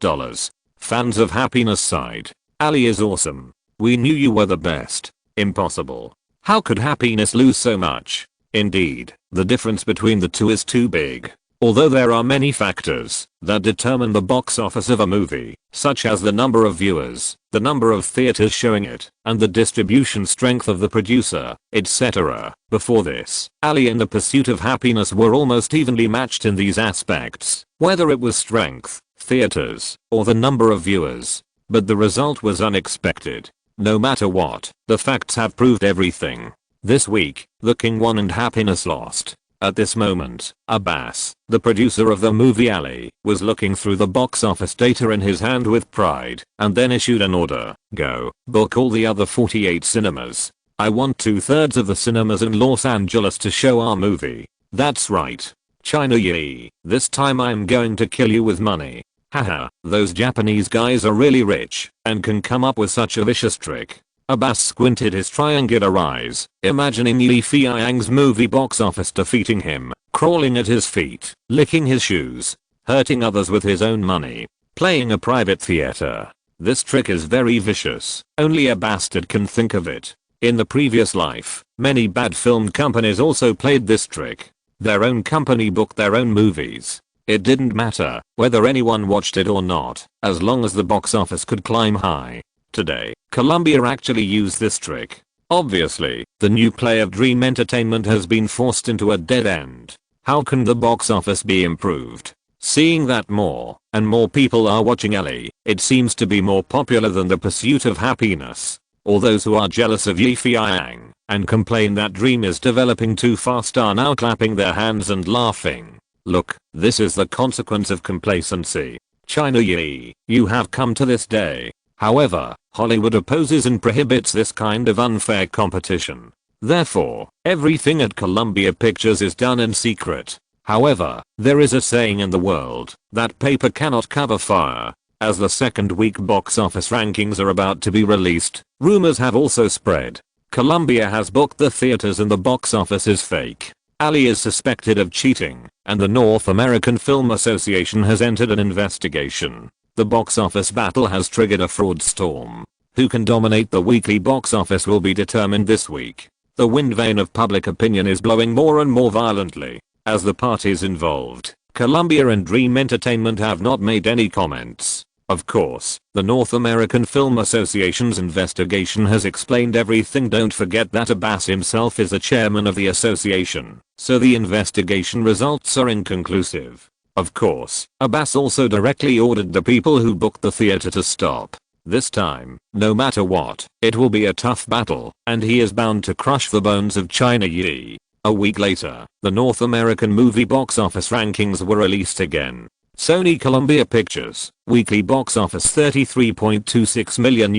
Fans of Happiness sighed. Ali is awesome. We knew you were the best. Impossible. How could Happiness lose so much? Indeed, the difference between the two is too big. Although there are many factors that determine the box office of a movie, such as the number of viewers, the number of theaters showing it, and the distribution strength of the producer, etc. Before this, Ali and The Pursuit of Happiness were almost evenly matched in these aspects, whether it was strength, theaters, or the number of viewers. But the result was unexpected. No matter what, the facts have proved everything. This week, the king won and Happiness lost. At this moment, Abbas, the producer of the movie Ali, was looking through the box office data in his hand with pride, and then issued an order. Go, book all the other 48 cinemas. I want 2/3 of the cinemas in Los Angeles to show our movie. That's right. China Yi, this time I'm going to kill you with money. Haha, those Japanese guys are really rich, and can come up with such a vicious trick. Abbas squinted his triangular eyes, imagining Li Feiyang's movie box office defeating him, crawling at his feet, licking his shoes, hurting others with his own money, playing a private theater. This trick is very vicious, only a bastard can think of it. In the previous life, many bad film companies also played this trick. Their own company booked their own movies. It didn't matter whether anyone watched it or not, as long as the box office could climb high. Today, Columbia actually used this trick. Obviously, the new play of Dream Entertainment has been forced into a dead end. How can the box office be improved? Seeing that more and more people are watching Ali, it seems to be more popular than The Pursuit of Happiness. All those who are jealous of Li Feiyang and complain that Dream is developing too fast are now clapping their hands and laughing. Look, this is the consequence of complacency. China Yi, you have come to this day. However, Hollywood opposes and prohibits this kind of unfair competition. Therefore, everything at Columbia Pictures is done in secret. However, there is a saying in the world that paper cannot cover fire. as the second week box office rankings are about to be released. Rumors have also spread. Colombia has booked the theaters and the box office is fake. Ali is suspected of cheating, and the North American Film Association has entered an investigation. The box office battle has triggered a fraud storm. Who can dominate the weekly box office will be determined this week. The wind vane of public opinion is blowing more and more violently. As the parties involved, Columbia and Dream Entertainment, have not made any comments. Of course, the North American Film Association's investigation has explained everything. Don't forget that Abbas himself is the chairman of the association, so the investigation results are inconclusive. Of course, Abbas also directly ordered the people who booked the theater to stop. This time, no matter what, it will be a tough battle, and he is bound to crush the bones of China Yi. A week later, the North American movie box office rankings were released again. Sony Columbia Pictures, weekly box office $33.26 million.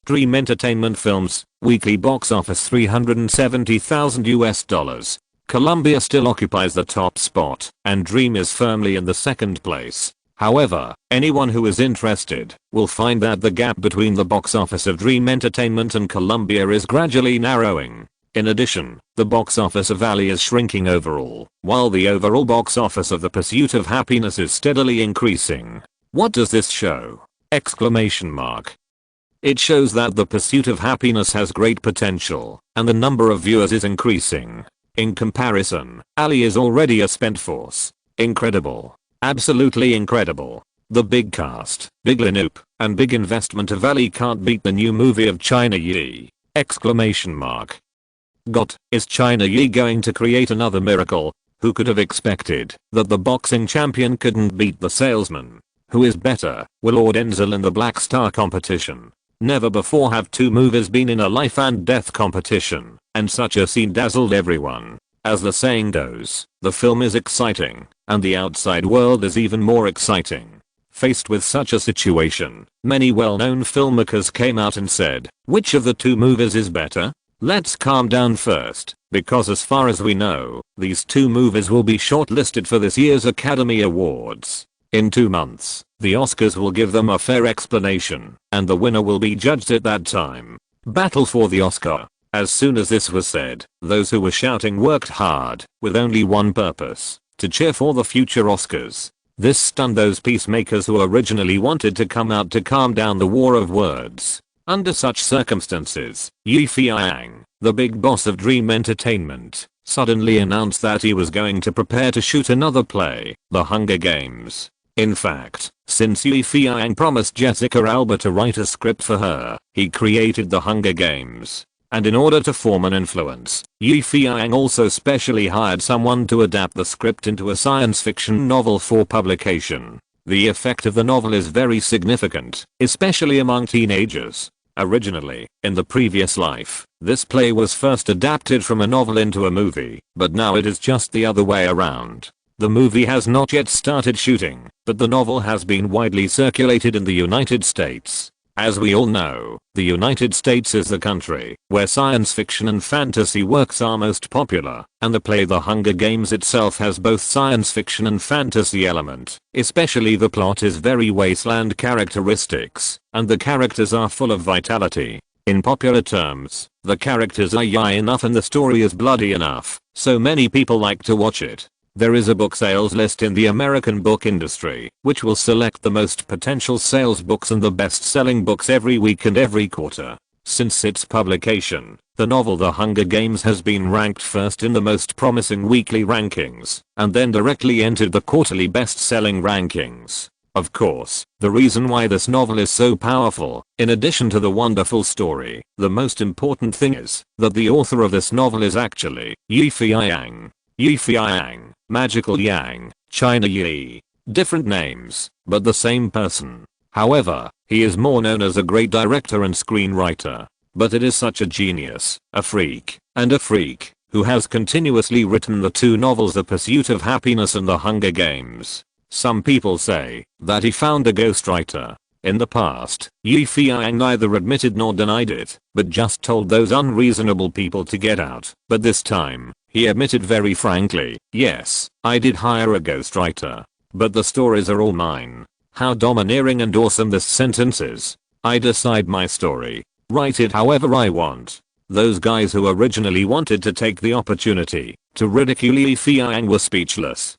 Dream Entertainment Films, weekly box office $370,000. Columbia still occupies the top spot, and Dream is firmly in the second place. However, anyone who is interested will find that the gap between the box office of Dream Entertainment and Columbia is gradually narrowing. In addition, the box office of Ali is shrinking overall, while the overall box office of The Pursuit of Happiness is steadily increasing. What does this show? Exclamation mark. It shows that The Pursuit of Happiness has great potential, and the number of viewers is increasing. In comparison, Ali is already a spent force. Incredible. Absolutely incredible. The big cast, big lineup, and big investment of Ali can't beat the new movie of China Yi! Exclamation mark. God, is China Yi going to create another miracle? Who could have expected that the boxing champion couldn't beat the salesman? Who is better, Will or Denzel in the Black Star competition? Never before have two movies been in a life and death competition, and such a scene dazzled everyone. As the saying goes, the film is exciting, and the outside world is even more exciting. Faced with such a situation, many well-known filmmakers came out and said, which of the two movies is better? Let's calm down first, because as far as we know, these two movies will be shortlisted for this year's Academy Awards. In 2 months, the Oscars will give them a fair explanation, and the winner will be judged at that time. Battle for the Oscar. As soon as this was said, those who were shouting worked hard, with only one purpose, to cheer for the future Oscars. This stunned those peacemakers who originally wanted to come out to calm down the war of words. Under such circumstances, Feiyang, the big boss of Dream Entertainment, suddenly announced that he was going to prepare to shoot another play, The Hunger Games. In fact, since Feiyang promised Jessica Alba to write a script for her, he created The Hunger Games. And in order to form an influence, Feiyang also specially hired someone to adapt the script into a science fiction novel for publication. The effect of the novel is very significant, especially among teenagers. Originally, in the previous life, this play was first adapted from a novel into a movie, but now it is just the other way around. The movie has not yet started shooting, but the novel has been widely circulated in the United States. As we all know, the United States is the country where science fiction and fantasy works are most popular, and the play The Hunger Games itself has both science fiction and fantasy element. Especially the plot is very wasteland characteristics, and the characters are full of vitality. In popular terms, the characters are yaoi enough and the story is bloody enough, so many people like to watch it. There is a book sales list in the American book industry, which will select the most potential sales books and the best-selling books every week and every quarter. Since its publication, the novel The Hunger Games has been ranked first in the most promising weekly rankings, and then directly entered the quarterly best-selling rankings. Of course, the reason why this novel is so powerful, in addition to the wonderful story, the most important thing is that the author of this novel is actually Feiyang. Feiyang, Magical Yang, China Yi. Different names, but the same person. However, he is more known as a great director and screenwriter. But it is such a genius, a freak, who has continuously written the two novels The Pursuit of Happiness and The Hunger Games. Some people say that he found a ghostwriter. In the past, Feiyang neither admitted nor denied it, but just told those unreasonable people to get out. But this time, he admitted very frankly, yes, I did hire a ghostwriter. But the stories are all mine. how domineering and awesome this sentence is. I decide my story. Write it however I want. Those guys who originally wanted to take the opportunity to ridicule Li Feiyang were speechless.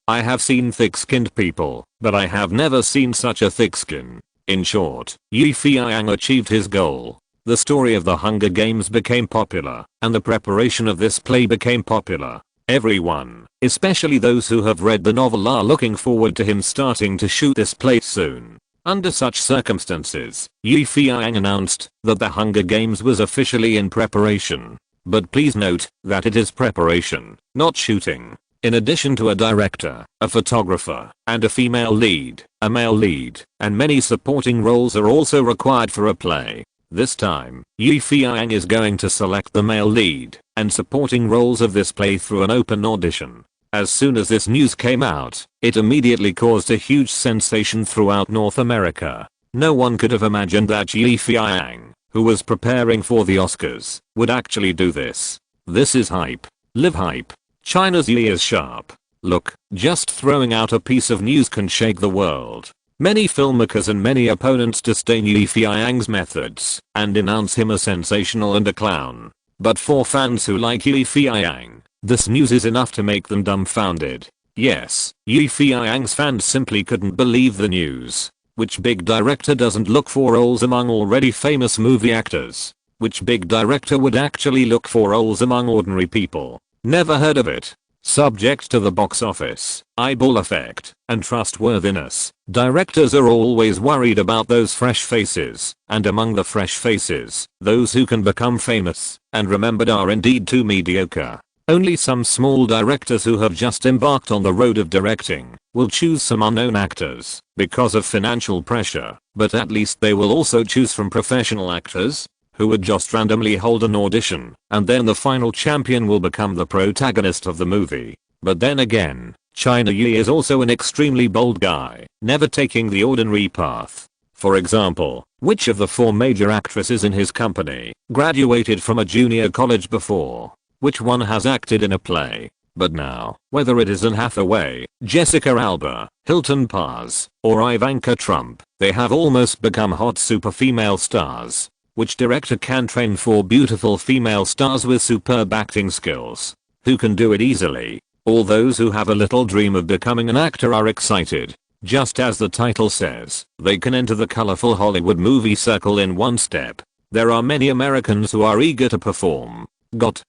I have seen thick-skinned people, but I have never seen such a thick skin. In short, Li Feiyang achieved his goal. The story of the Hunger Games became popular, and the preparation of this play became popular. Everyone, especially those who have read the novel, are looking forward to him starting to shoot this play soon. Under such circumstances, Li Feiyang announced that the Hunger Games was officially in preparation. But please note that it is preparation, not shooting. In addition to a director, a photographer, and a female lead, a male lead, and many supporting roles are also required for a play. This time, Li Feiyang is going to select the male lead and supporting roles of this play through an open audition. As soon as this news came out, it immediately caused a huge sensation throughout North America. No one could have imagined that Li Feiyang, who was preparing for the Oscars, would actually do this. This is hype. Live hype. China's Yi is sharp. Look, just throwing out a piece of news can shake the world. Many filmmakers and many opponents disdain Li Feiyang's methods and denounce him as sensational and a clown. But for fans who like Li Feiyang, this news is enough to make them dumbfounded. Yes, Li Feiyang's fans simply couldn't believe the news. Which big director doesn't look for roles among already famous movie actors? Which big director would actually look for roles among ordinary people? Never heard of it. Subject to the box office, eyeball effect, and trustworthiness, directors are always worried about those fresh faces, and among the fresh faces, those who can become famous and remembered are indeed too mediocre. Only some small directors who have just embarked on the road of directing will choose some unknown actors because of financial pressure, but at least they will also choose from professional actors who would just randomly hold an audition, and then the final champion will become the protagonist of the movie. But then again, China Yi is also an extremely bold guy, never taking the ordinary path. For example, which of the 4 major actresses in his company graduated from a junior college before? Which one has acted in a play? But now, whether it is Anne Hathaway, Jessica Alba, Hilton Paz, or Ivanka Trump, they have almost become hot super female stars. Which director can train 4 beautiful female stars with superb acting skills? Who can do it easily? All those who have a little dream of becoming an actor are excited. Just as the title says, they can enter the colorful Hollywood movie circle in one step. There are many Americans who are eager to perform.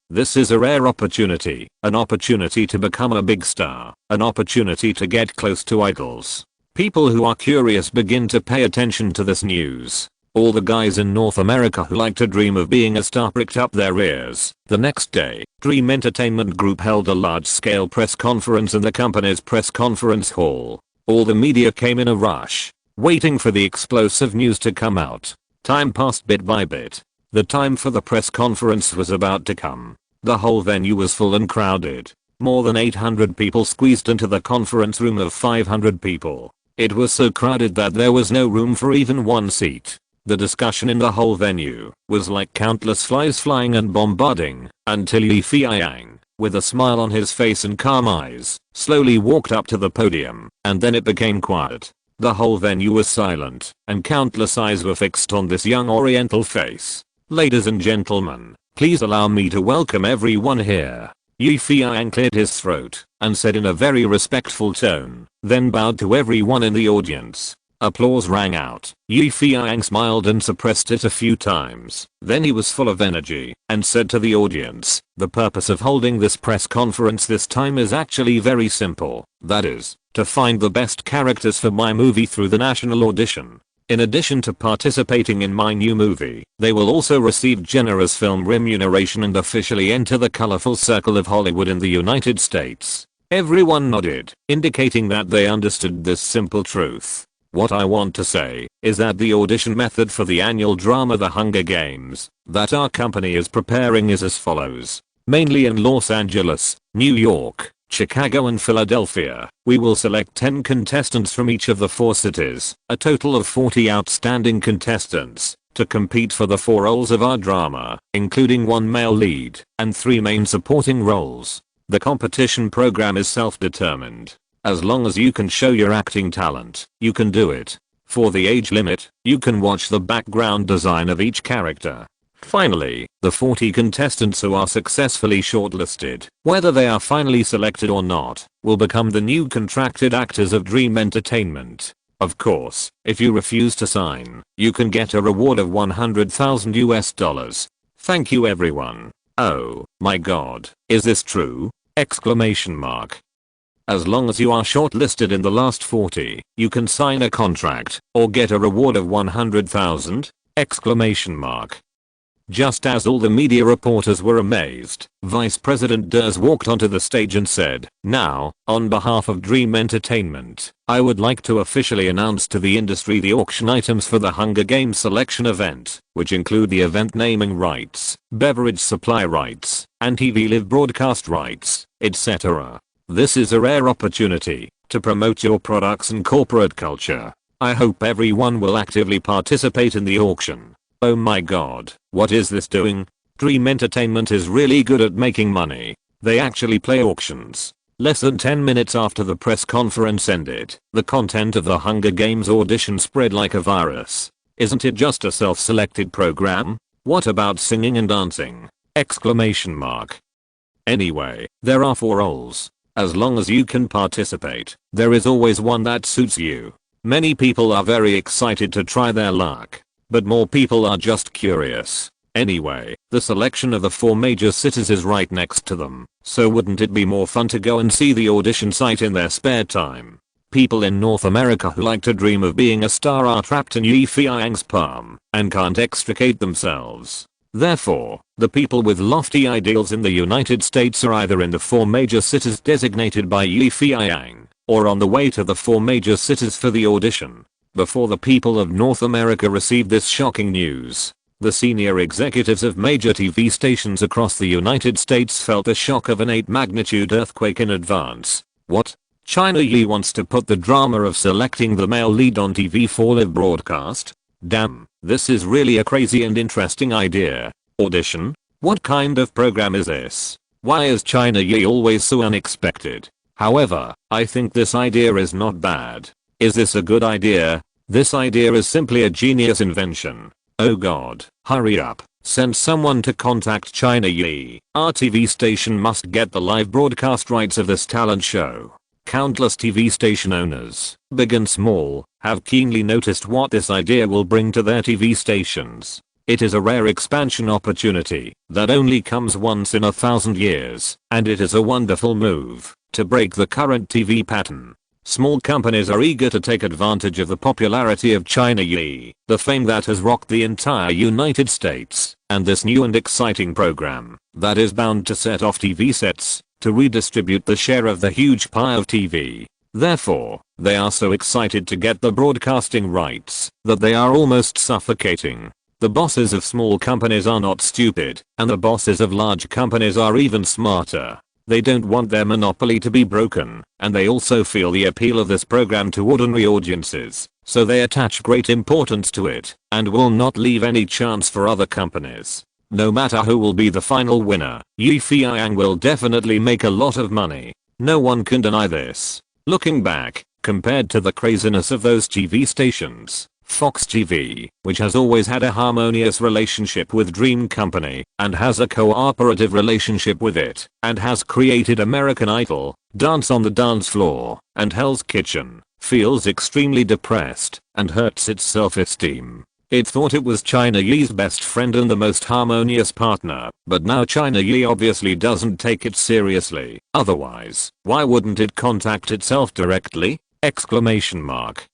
This is a rare opportunity, an opportunity to become a big star, an opportunity to get close to idols. People who are curious begin to pay attention to this news. All the guys in North America who like to dream of being a star pricked up their ears. The next day, Dream Entertainment Group held a large-scale press conference in the company's press conference hall. All the media came in a rush, waiting for the explosive news to come out. Time passed bit by bit. The time for the press conference was about to come. The whole venue was full and crowded. More than 800 people squeezed into the conference room of 500 people. It was so crowded that there was no room for even one seat. The discussion in the whole venue was like countless flies flying and bombarding, until Li Feiyang, with a smile on his face and calm eyes, slowly walked up to the podium, and then it became quiet. The whole venue was silent, and countless eyes were fixed on this young oriental face. Ladies and gentlemen, please allow me to welcome everyone here. Li Feiyang cleared his throat, and said in a very respectful tone, then bowed to everyone in the audience. Applause rang out. Li Feiyang smiled and suppressed it a few times. Then he was full of energy and said to the audience, the purpose of holding this press conference this time is actually very simple. That is, to find the best characters for my movie through the national audition. In addition to participating in my new movie, they will also receive generous film remuneration and officially enter the colorful circle of Hollywood in the United States. Everyone nodded, indicating that they understood this simple truth. What I want to say is that the audition method for the annual drama The Hunger Games that our company is preparing is as follows. Mainly in Los Angeles, New York, Chicago and Philadelphia, we will select 10 contestants from each of the 4 cities, a total of 40 outstanding contestants, to compete for the 4 roles of our drama, including 1 male lead and 3 main supporting roles. The competition program is self-determined. As long as you can show your acting talent, you can do it. For the age limit, you can watch the background design of each character. Finally, the 40 contestants who are successfully shortlisted, whether they are finally selected or not, will become the new contracted actors of Dream Entertainment. Of course, if you refuse to sign, you can get a reward of $100,000. Thank you everyone. Oh my god, is this true? Exclamation mark. As long as you are shortlisted in the last 40, you can sign a contract or get a reward of 100,000! Exclamation mark. Just as all the media reporters were amazed, Vice President Durs walked onto the stage and said, "Now, on behalf of Dream Entertainment, I would like to officially announce to the industry the auction items for the Hunger Games selection event, which include the event naming rights, beverage supply rights, and TV live broadcast rights, etc. This is a rare opportunity to promote your products and corporate culture. I hope everyone will actively participate in the auction." Oh my god, what is this doing? Dream Entertainment is really good at making money. They actually play auctions. Less than 10 minutes after the press conference ended, the content of the Hunger Games audition spread like a virus. Isn't it just a self-selected program? What about singing and dancing? Exclamation mark. Anyway, there are 4 roles. As long as you can participate, there is always one that suits you. Many people are very excited to try their luck. But more people are just curious. Anyway, the selection of the 4 major cities is right next to them, so wouldn't it be more fun to go and see the audition site in their spare time? People in North America who like to dream of being a star are trapped in Feiyang's palm and can't extricate themselves. Therefore, the people with lofty ideals in the United States are either in the 4 major cities designated by Feiyang, or on the way to the 4 major cities for the audition. Before the people of North America received this shocking news, the senior executives of major TV stations across the United States felt the shock of an 8 magnitude earthquake in advance. What? China Yi wants to put the drama of selecting the male lead on TV for live broadcast? Damn, this is really a crazy and interesting idea. Audition? What kind of program is this? Why is China Yi always so unexpected? However, I think this idea is not bad. Is this a good idea? This idea is simply a genius invention. Oh god, hurry up, send someone to contact China Yi. Our TV station must get the live broadcast rights of this talent show. Countless TV station owners, big and small, have keenly noticed what this idea will bring to their TV stations. It is a rare expansion opportunity that only comes once in 1,000 years, and it is a wonderful move to break the current TV pattern. Small companies are eager to take advantage of the popularity of China Yi, the fame that has rocked the entire United States, and this new and exciting program that is bound to set off TV sets to redistribute the share of the huge pie of TV. Therefore, they are so excited to get the broadcasting rights that they are almost suffocating. The bosses of small companies are not stupid, and the bosses of large companies are even smarter. They don't want their monopoly to be broken, and they also feel the appeal of this program to ordinary audiences, so they attach great importance to it, and will not leave any chance for other companies. No matter who will be the final winner, Feiyang will definitely make a lot of money. No one can deny this. Looking back, compared to the craziness of those TV stations, Fox TV, which has always had a harmonious relationship with Dream Company, and has a cooperative relationship with it, and has created American Idol, Dance on the Dance Floor, and Hell's Kitchen, feels extremely depressed, and hurts its self-esteem. It thought it was China Yi's best friend and the most harmonious partner, but now China Yi obviously doesn't take it seriously. Otherwise, why wouldn't it contact itself directly? Exclamation mark.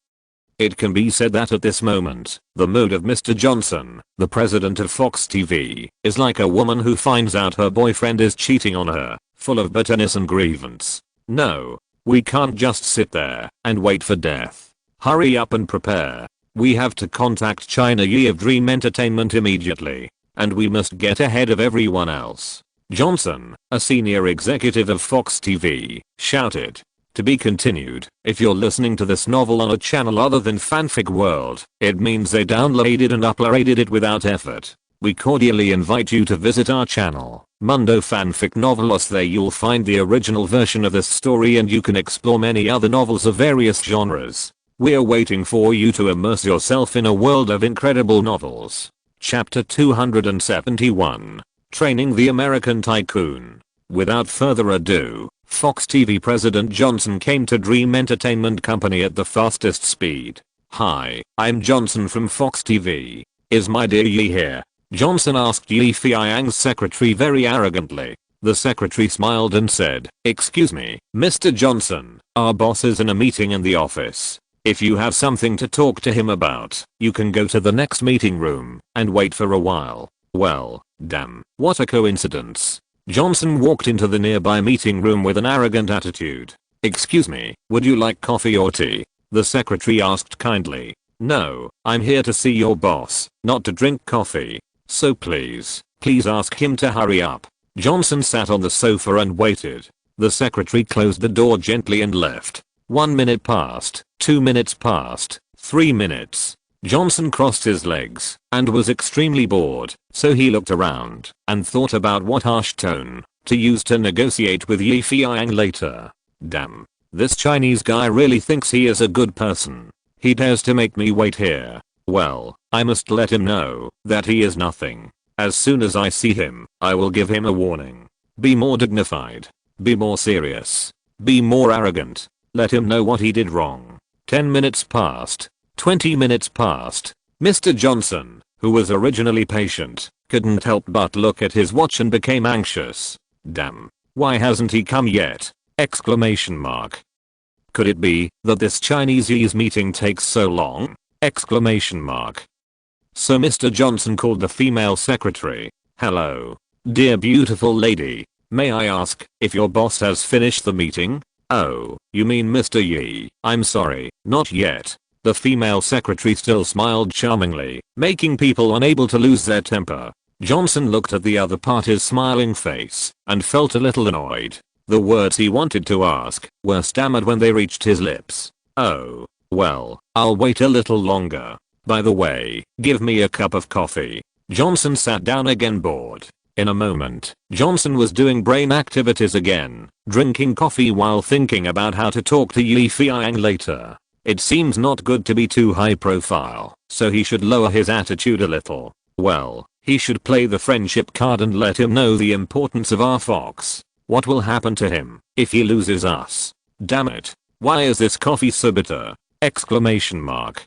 It can be said that at this moment, the mood of Mr. Johnson, the president of Fox TV, is like a woman who finds out her boyfriend is cheating on her, full of bitterness and grievance. No, we can't just sit there and wait for death. Hurry up and prepare. We have to contact China Yi of Dream Entertainment immediately, and we must get ahead of everyone else. Johnson, a senior executive of Fox TV, shouted. To be continued. If you're listening to this novel on a channel other than Fanfic World, it means they downloaded and uploaded it without effort. we cordially invite you to visit our channel, Mundo Fanfic Novelos. There you'll find the original version of this story and you can explore many other novels of various genres. We're waiting for you to immerse yourself in a world of incredible novels. Chapter 271. Training the American Tycoon. Without further ado, Fox TV President Johnson came to Dream Entertainment Company at the fastest speed. "Hi, I'm Johnson from Fox TV. Is my dear Yi here?" Johnson asked Yi Feiyang's secretary very arrogantly. The secretary smiled and said, "Excuse me, Mr. Johnson, our boss is in a meeting in the office. If you have something to talk to him about, you can go to the next meeting room and wait for a while." Well, damn, what a coincidence. Johnson walked into the nearby meeting room with an arrogant attitude. "Excuse me, would you like coffee or tea?" the secretary asked kindly. "No, I'm here to see your boss, not to drink coffee. So please ask him to hurry up." Johnson sat on the sofa and waited. The secretary closed the door gently and left. 1 minute passed, 2 minutes passed, 3 minutes. Johnson crossed his legs and was extremely bored, so he looked around and thought about what harsh tone to use to negotiate with Yi Feiyang later. Damn, this Chinese guy really thinks he is a good person. He dares to make me wait here. Well, I must let him know that he is nothing. As soon as I see him, I will give him a warning. Be more dignified. Be more serious. Be more arrogant. Let him know what he did wrong. 10 minutes passed. 20 minutes passed. Mr. Johnson, who was originally patient, couldn't help but look at his watch and became anxious. Damn, why hasn't he come yet? Exclamation mark. Could it be that this Chinese Yi's meeting takes so long? Exclamation mark. So Mr. Johnson called the female secretary. "Hello, dear beautiful lady. May I ask if your boss has finished the meeting?" "Oh, you mean Mr. Yi? I'm sorry, not yet." The female secretary still smiled charmingly, making people unable to lose their temper. Johnson looked at the other party's smiling face and felt a little annoyed. The words he wanted to ask were stammered when they reached his lips. "Oh, well, I'll wait a little longer. By the way, give me a cup of coffee." Johnson sat down again, bored. In a moment, Johnson was doing brain activities again, drinking coffee while thinking about how to talk to Yi Feiyang later. It seems not good to be too high profile, so he should lower his attitude a little. Well, he should play the friendship card and let him know the importance of our Fox. What will happen to him if he loses us? Damn it. Why is this coffee so bitter? Exclamation mark.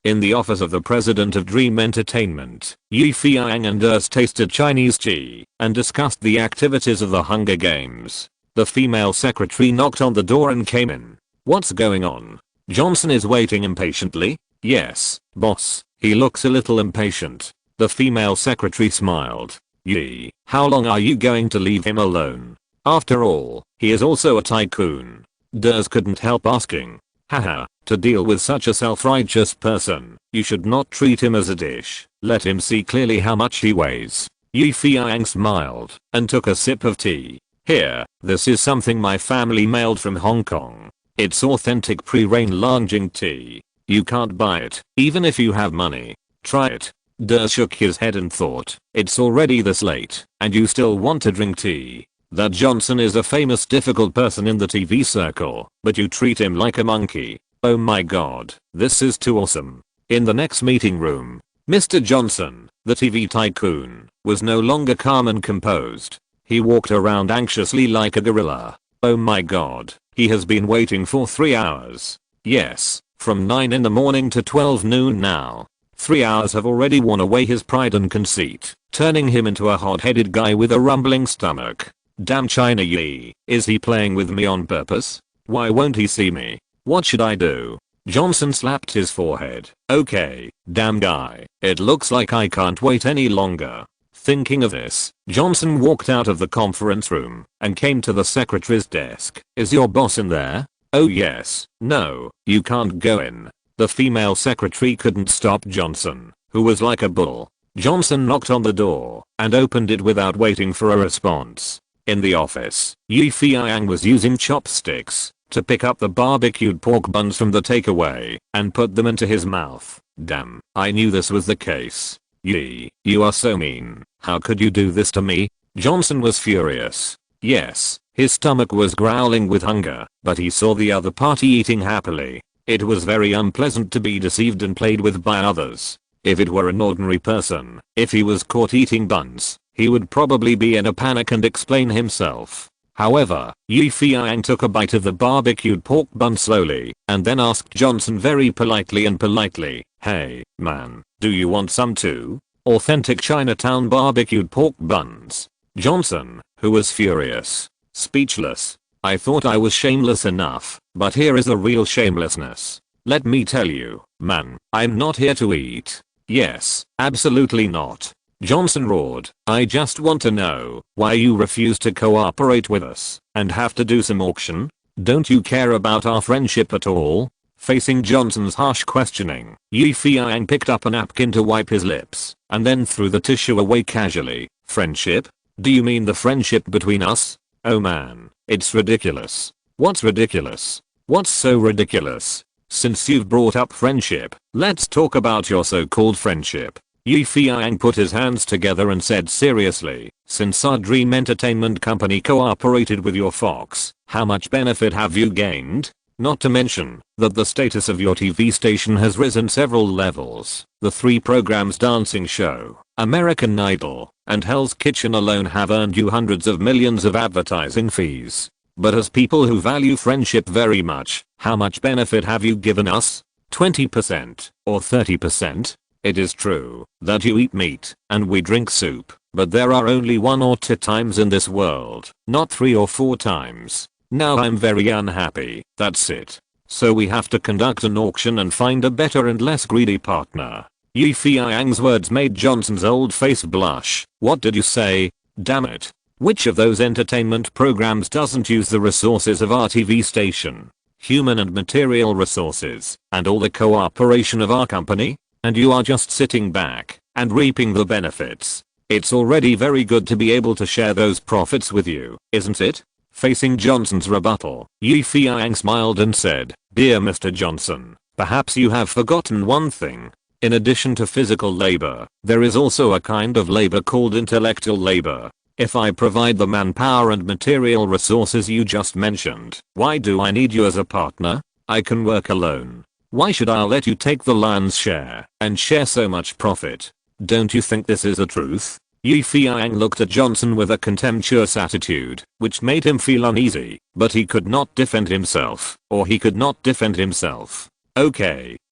In the office of the president of Dream Entertainment, Yi Feiyang and tasted Chinese tea and discussed the activities of the Hunger Games. The female secretary knocked on the door and came in. "What's going on?" Johnson is waiting impatiently. "Yes, boss." He looks a little impatient. The female secretary smiled. "Yi, how long are you going to leave him alone? After all, he is also a tycoon." Ders couldn't help asking. "Haha, to deal with such a self-righteous person, you should not treat him as a dish. Let him see clearly how much he weighs." Yi Feiyang smiled and took a sip of tea. "Here, this is something my family mailed from Hong Kong. It's authentic pre-rain Langjing tea. You can't buy it, even if you have money. Try it." Ders shook his head and thought, it's already this late, and you still want to drink tea. That Johnson is a famous difficult person in the TV circle, but you treat him like a monkey. Oh my god, this is too awesome. In the next meeting room, Mr. Johnson, the TV tycoon, was no longer calm and composed. He walked around anxiously like a gorilla. Oh my god, he has been waiting for 3 hours. Yes, from 9 in the morning to 12 noon now. 3 hours have already worn away his pride and conceit, turning him into a hot-headed guy with a rumbling stomach. Damn China Yi, is he playing with me on purpose? Why won't he see me? What should I do? Johnson slapped his forehead. Okay, damn guy, it looks like I can't wait any longer. Thinking of this, Johnson walked out of the conference room and came to the secretary's desk. "Is your boss in there?" "Oh yes." "No, you can't go in." The female secretary couldn't stop Johnson, who was like a bull. Johnson knocked on the door and opened it without waiting for a response. In the office, Yi Feiyang was using chopsticks to pick up the barbecued pork buns from the takeaway and put them into his mouth. Damn, I knew this was the case. Yi, you are so mean. How could you do this to me? Johnson was furious. Yes, his stomach was growling with hunger, but he saw the other party eating happily. It was very unpleasant to be deceived and played with by others. If it were an ordinary person, if he was caught eating buns, he would probably be in a panic and explain himself. However, Feiyang took a bite of the barbecued pork bun slowly, and then asked Johnson very politely, "Hey, man, do you want some too? Authentic Chinatown barbecued pork buns." Johnson, who was furious, speechless. I thought I was shameless enough, but here is the real shamelessness. Let me tell you, man, I'm not here to eat. Yes, absolutely not. Johnson roared. I just want to know why you refuse to cooperate with us and have to do some auction? Don't you care about our friendship at all? Facing Johnson's harsh questioning, Feiyang picked up a napkin to wipe his lips and then threw the tissue away casually. Friendship? Do you mean the friendship between us? Oh man, it's ridiculous. What's ridiculous? What's so ridiculous? Since you've brought up friendship, let's talk about your so-called friendship. Feiyang put his hands together and said seriously, since our dream entertainment company cooperated with your Fox, how much benefit have you gained? Not to mention that the status of your TV station has risen several levels. The 3 programs Dancing Show, American Idol, and Hell's Kitchen alone have earned you hundreds of millions of advertising fees. But as people who value friendship very much, how much benefit have you given us? 20% or 30%? It is true that you eat meat and we drink soup, but there are only 1 or 2 times in this world, not 3 or 4 times. Now I'm very unhappy, that's it. So we have to conduct an auction and find a better and less greedy partner. Feiyang's words made Johnson's old face blush. What did you say? Damn it. Which of those entertainment programs doesn't use the resources of our TV station? Human and material resources, and all the cooperation of our company? And you are just sitting back and reaping the benefits. It's already very good to be able to share those profits with you, isn't it? Facing Johnson's rebuttal, Feiyang smiled and said, Dear Mr. Johnson, perhaps you have forgotten one thing. In addition to physical labor, there is also a kind of labor called intellectual labor. If I provide the manpower and material resources you just mentioned, why do I need you as a partner? I can work alone. Why should I let you take the lion's share and share so much profit? Don't you think this is the truth? Feiyang looked at Johnson with a contemptuous attitude, which made him feel uneasy, but he could not defend himself, Okay,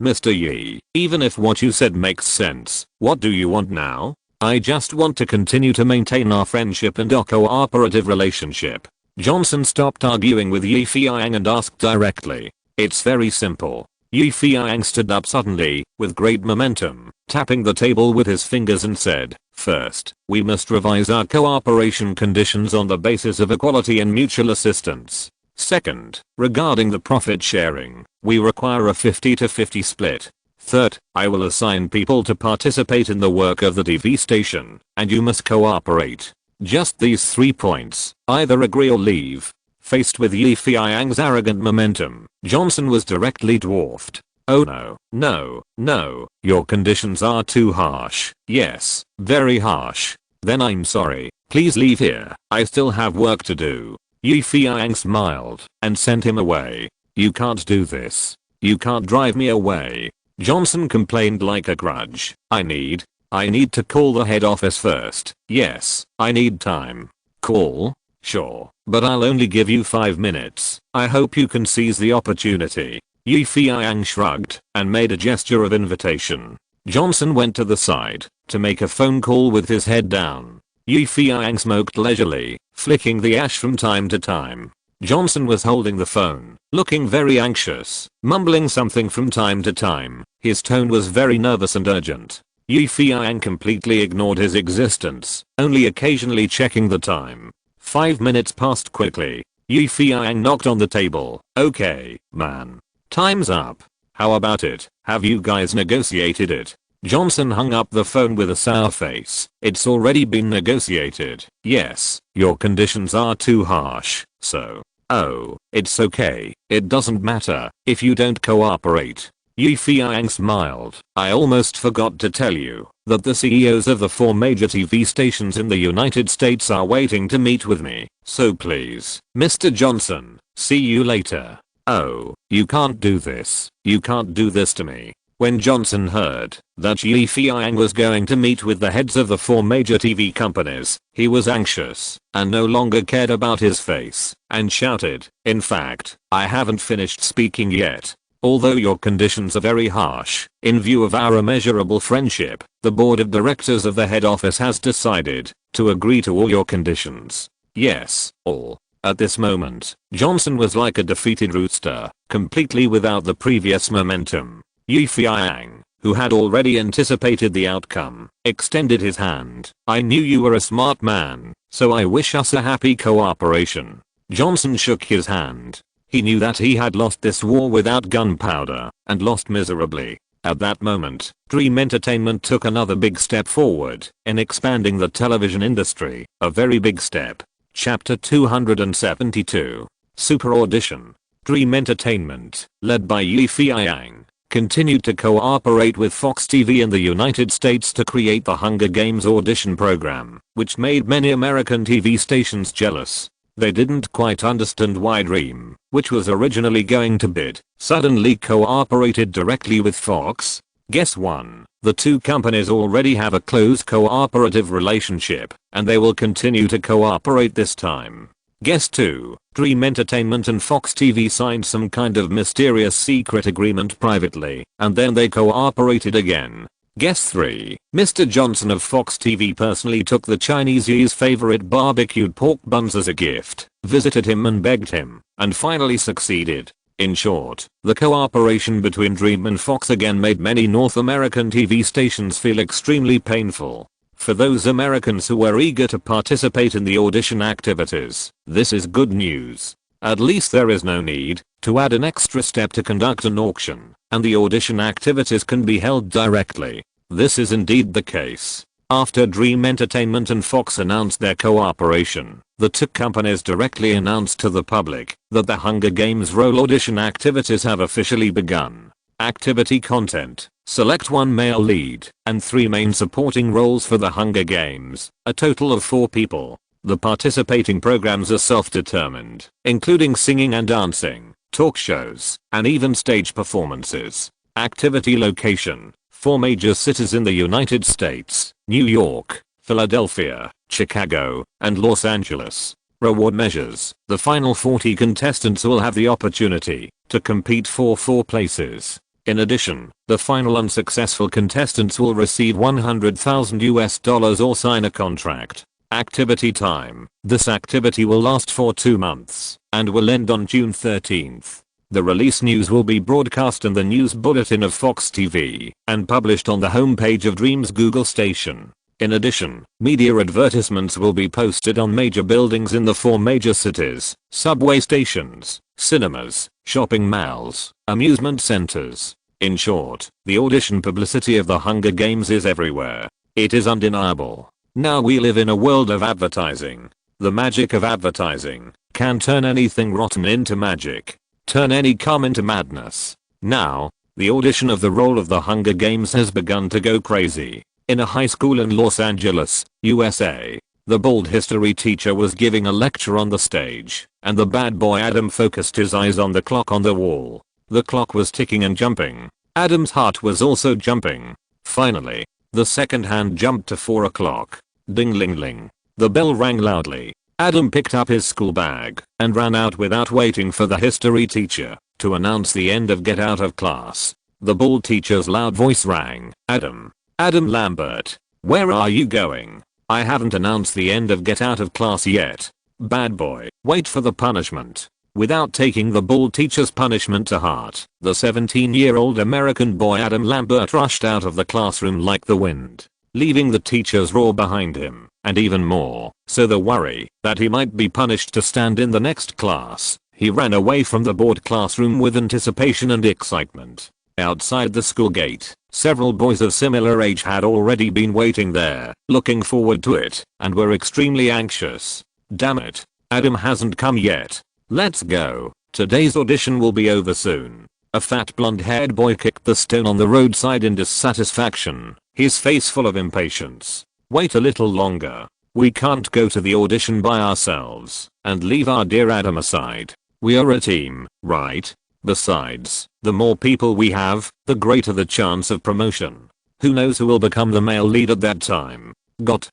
Mr. Yi, even if what you said makes sense, what do you want now? I just want to continue to maintain our friendship and our cooperative relationship. Johnson stopped arguing with Feiyang and asked directly. It's very simple. Feiyang stood up suddenly, with great momentum, tapping the table with his fingers and said, First, we must revise our cooperation conditions on the basis of equality and mutual assistance. Second, regarding the profit sharing, we require a 50-50 split. Third, I will assign people to participate in the work of the TV station, and you must cooperate. Just these 3 points, either agree or leave. Faced with Feiyang's arrogant momentum, Johnson was directly dwarfed. Oh no, your conditions are too harsh. Yes, very harsh. Then I'm sorry, please leave here, I still have work to do. Feiyang smiled and sent him away. You can't do this. You can't drive me away. Johnson complained like a grudge. I need to call the head office first. Yes, I need time. Call? Sure, but I'll only give you 5 minutes. I hope you can seize the opportunity. Feiyang shrugged and made a gesture of invitation. Johnson went to the side to make a phone call with his head down. Feiyang smoked leisurely, flicking the ash from time to time. Johnson was holding the phone, looking very anxious, mumbling something from time to time. His tone was very nervous and urgent. Feiyang completely ignored his existence, only occasionally checking the time. 5 minutes passed quickly. Feiyang knocked on the table. Okay, man. Time's up. How about it? Have you guys negotiated it? Johnson hung up the phone with a sour face. It's already been negotiated. Yes, your conditions are too harsh, so. Oh, it's okay. It doesn't matter if you don't cooperate. Yi Feiyang smiled. I almost forgot to tell you that the CEOs of the 4 major TV stations in the United States are waiting to meet with me. So please, Mr. Johnson, see you later. Oh, you can't do this. You can't do this to me. When Johnson heard that Yi Feiyang was going to meet with the heads of the 4 major TV companies, he was anxious and no longer cared about his face and shouted, in fact, I haven't finished speaking yet. Although your conditions are very harsh, in view of our immeasurable friendship, the board of directors of the head office has decided to agree to all your conditions. Yes, all. At this moment, Johnson was like a defeated rooster, completely without the previous momentum. Yi Feiyang, who had already anticipated the outcome, extended his hand. I knew you were a smart man, so I wish us a happy cooperation. Johnson shook his hand. He knew that he had lost this war without gunpowder, and lost miserably. At that moment, Dream Entertainment took another big step forward in expanding the television industry, a very big step. Chapter 272. Super Audition. Dream Entertainment, led by Yi Feiyang, continued to cooperate with Fox TV in the United States to create the Hunger Games audition program, which made many American TV stations jealous. They didn't quite understand why Dream, which was originally going to bid, suddenly cooperated directly with Fox. Guess 1. The 2 companies already have a close cooperative relationship, and they will continue to cooperate this time. Guess 2. Dream Entertainment and Fox TV signed some kind of mysterious secret agreement privately, and then they cooperated again. Guess 3. Mr. Johnson of Fox TV personally took the Chinese Yi's favorite barbecued pork buns as a gift, visited him and begged him, and finally succeeded. In short, the cooperation between Dream and Fox again made many North American TV stations feel extremely painful. For those Americans who were eager to participate in the audition activities, this is good news. At least there is no need to add an extra step to conduct an auction, and the audition activities can be held directly. This is indeed the case. After Dream Entertainment and Fox announced their cooperation, the 2 companies directly announced to the public that the Hunger Games role audition activities have officially begun. Activity content: select 1 male lead and 3 main supporting roles for the Hunger Games, a total of 4 people. The participating programs are self-determined, including singing and dancing, talk shows, and even stage performances. Activity location: 4 major cities in the United States: New York, Philadelphia, Chicago, and Los Angeles. Reward measures: the final 40 contestants will have the opportunity to compete for 4 places. In addition, the final unsuccessful contestants will receive $100,000 or sign a contract. Activity time: this activity will last for 2 months and will end on June 13th. The release news will be broadcast in the news bulletin of Fox TV and published on the homepage of Dream's Google station. In addition, media advertisements will be posted on major buildings in the 4 major cities, subway stations, cinemas, shopping malls, amusement centers. In short, the audition publicity of the Hunger Games is everywhere. It is undeniable. Now we live in a world of advertising. The magic of advertising can turn anything rotten into magic. Turn any calm into madness. Now, the audition of the role of the Hunger Games has begun to go crazy. In a high school in Los Angeles, USA, the bald history teacher was giving a lecture on the stage, and the bad boy Adam focused his eyes on the clock on the wall. The clock was ticking and jumping. Adam's heart was also jumping. Finally, the second hand jumped to 4 o'clock. Ding ling ling. The bell rang loudly. Adam picked up his school bag and ran out without waiting for the history teacher to announce the end of get out of class. The bald teacher's loud voice rang. Adam Lambert, where are you going? I haven't announced the end of get out of class yet. Bad boy, wait for the punishment. Without taking the bald teacher's punishment to heart, the 17-year-old American boy Adam Lambert rushed out of the classroom like the wind, leaving the teacher's roar behind him, and even more, so the worry that he might be punished to stand in the next class. He ran away from the bored classroom with anticipation and excitement. Outside the school gate, several boys of similar age had already been waiting there, looking forward to it, and were extremely anxious. Damn it, Adam hasn't come yet. Let's go. Today's audition will be over soon. A fat blonde-haired boy kicked the stone on the roadside in dissatisfaction, his face full of impatience. Wait a little longer. We can't go to the audition by ourselves and leave our dear Adam aside. We are a team, right? Besides, the more people we have, the greater the chance of promotion. Who knows who will become the male lead at that time.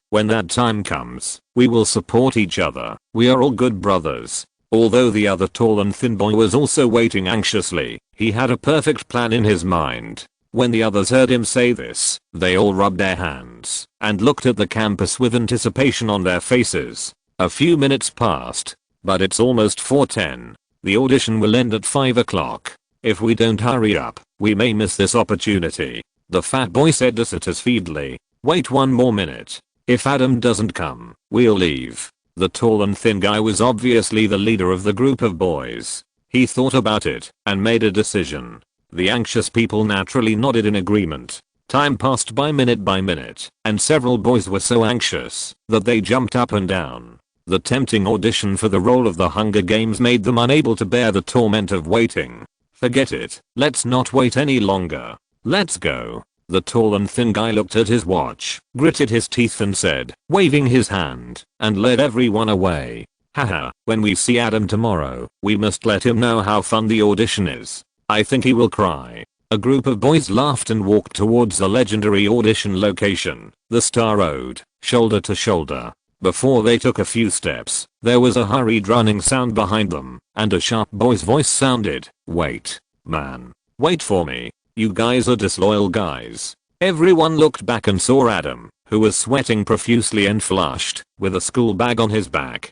When that time comes, we will support each other. We are all good brothers. Although the other tall and thin boy was also waiting anxiously, he had a perfect plan in his mind. When the others heard him say this, they all rubbed their hands and looked at the campus with anticipation on their faces. A few minutes passed, but it's almost 4:10. The audition will end at 5 o'clock. If we don't hurry up, we may miss this opportunity. The fat boy said dissatisfiedly. Wait one more minute. If Adam doesn't come, we'll leave. The tall and thin guy was obviously the leader of the group of boys. He thought about it and made a decision. The anxious people naturally nodded in agreement. Time passed by minute, and several boys were so anxious that they jumped up and down. The tempting audition for the role of the Hunger Games made them unable to bear the torment of waiting. Forget it, let's not wait any longer. Let's go. The tall and thin guy looked at his watch, gritted his teeth and said, waving his hand, and led everyone away. Haha, when we see Adam tomorrow, we must let him know how fun the audition is. I think he will cry. A group of boys laughed and walked towards the legendary audition location, the Star Road, shoulder to shoulder. Before they took a few steps, there was a hurried running sound behind them, and a sharp boy's voice sounded, wait, man. Wait for me. You guys are disloyal guys. Everyone looked back and saw Adam, who was sweating profusely and flushed, with a school bag on his back.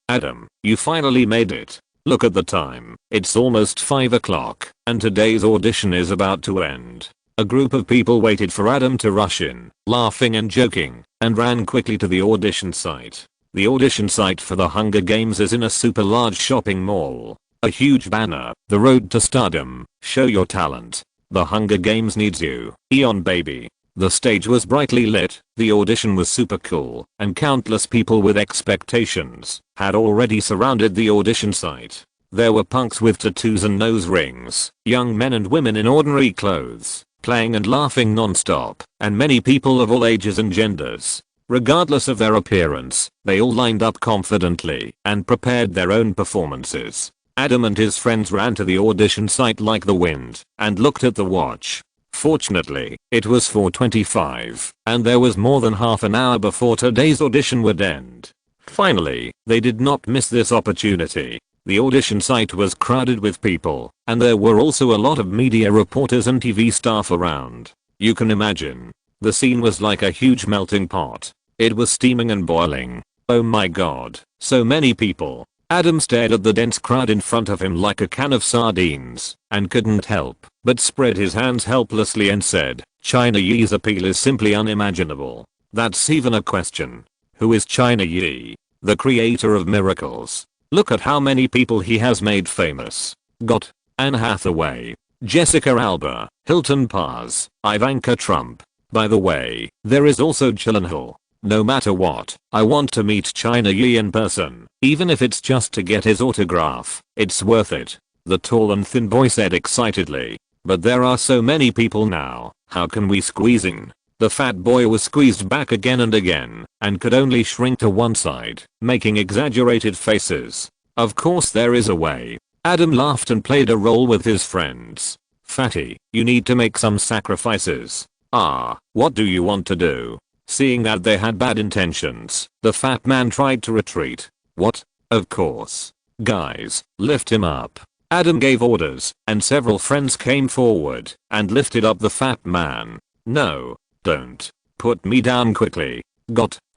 Adam, you finally made it. Look at the time. It's almost 5 o'clock, and today's audition is about to end. A group of people waited for Adam to rush in, laughing and joking, and ran quickly to the audition site. The audition site for the Hunger Games is in a super large shopping mall. A huge banner, the road to stardom, show your talent. The Hunger Games needs you, Eon baby. The stage was brightly lit, the audition was super cool, and countless people with expectations had already surrounded the audition site. There were punks with tattoos and nose rings, young men and women in ordinary clothes, playing and laughing non-stop, and many people of all ages and genders. Regardless of their appearance, they all lined up confidently and prepared their own performances. Adam and his friends ran to the audition site like the wind and looked at the watch. Fortunately, it was 4:25, and there was more than half an hour before today's audition would end. Finally, they did not miss this opportunity. The audition site was crowded with people, and there were also a lot of media reporters and TV staff around. You can imagine. The scene was like a huge melting pot. It was steaming and boiling. Oh my god, so many people. Adam stared at the dense crowd in front of him like a can of sardines, and couldn't help but spread his hands helplessly and said, China Yi's appeal is simply unimaginable. That's even a question. Who is China Yi? The creator of miracles. Look at how many people he has made famous. Got Anne Hathaway, Jessica Alba, Hilton Paz, Ivanka Trump. By the way, there is also Gyllenhaal. No matter what, I want to meet China Yi in person, even if it's just to get his autograph. It's worth it. The tall and thin boy said excitedly. But there are so many people now, how can we squeeze in? The fat boy was squeezed back again and again, and could only shrink to one side, making exaggerated faces. Of course there is a way. Adam laughed and played a role with his friends. Fatty, you need to make some sacrifices. What do you want to do? Seeing that they had bad intentions, the fat man tried to retreat. What? Of course. Guys, lift him up. Adam gave orders, and several friends came forward and lifted up the fat man. No, don't. Put me down quickly.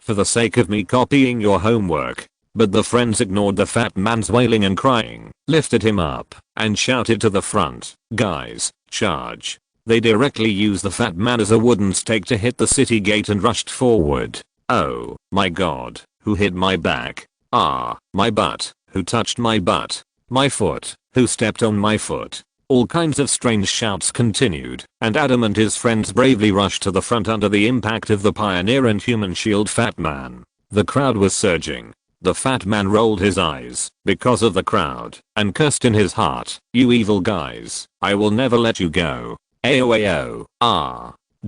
For the sake of me copying your homework. But the friends ignored the fat man's wailing and crying, lifted him up, and shouted to the front, guys, charge. They directly used the fat man as a wooden stake to hit the city gate and rushed forward. Oh my god, who hit my back? My butt, who touched my butt? My foot, who stepped on my foot? All kinds of strange shouts continued, and Adam and his friends bravely rushed to the front under the impact of the pioneer and human shield fat man. The crowd was surging. The fat man rolled his eyes because of the crowd and cursed in his heart, "You evil guys, I will never let you go. Ayo.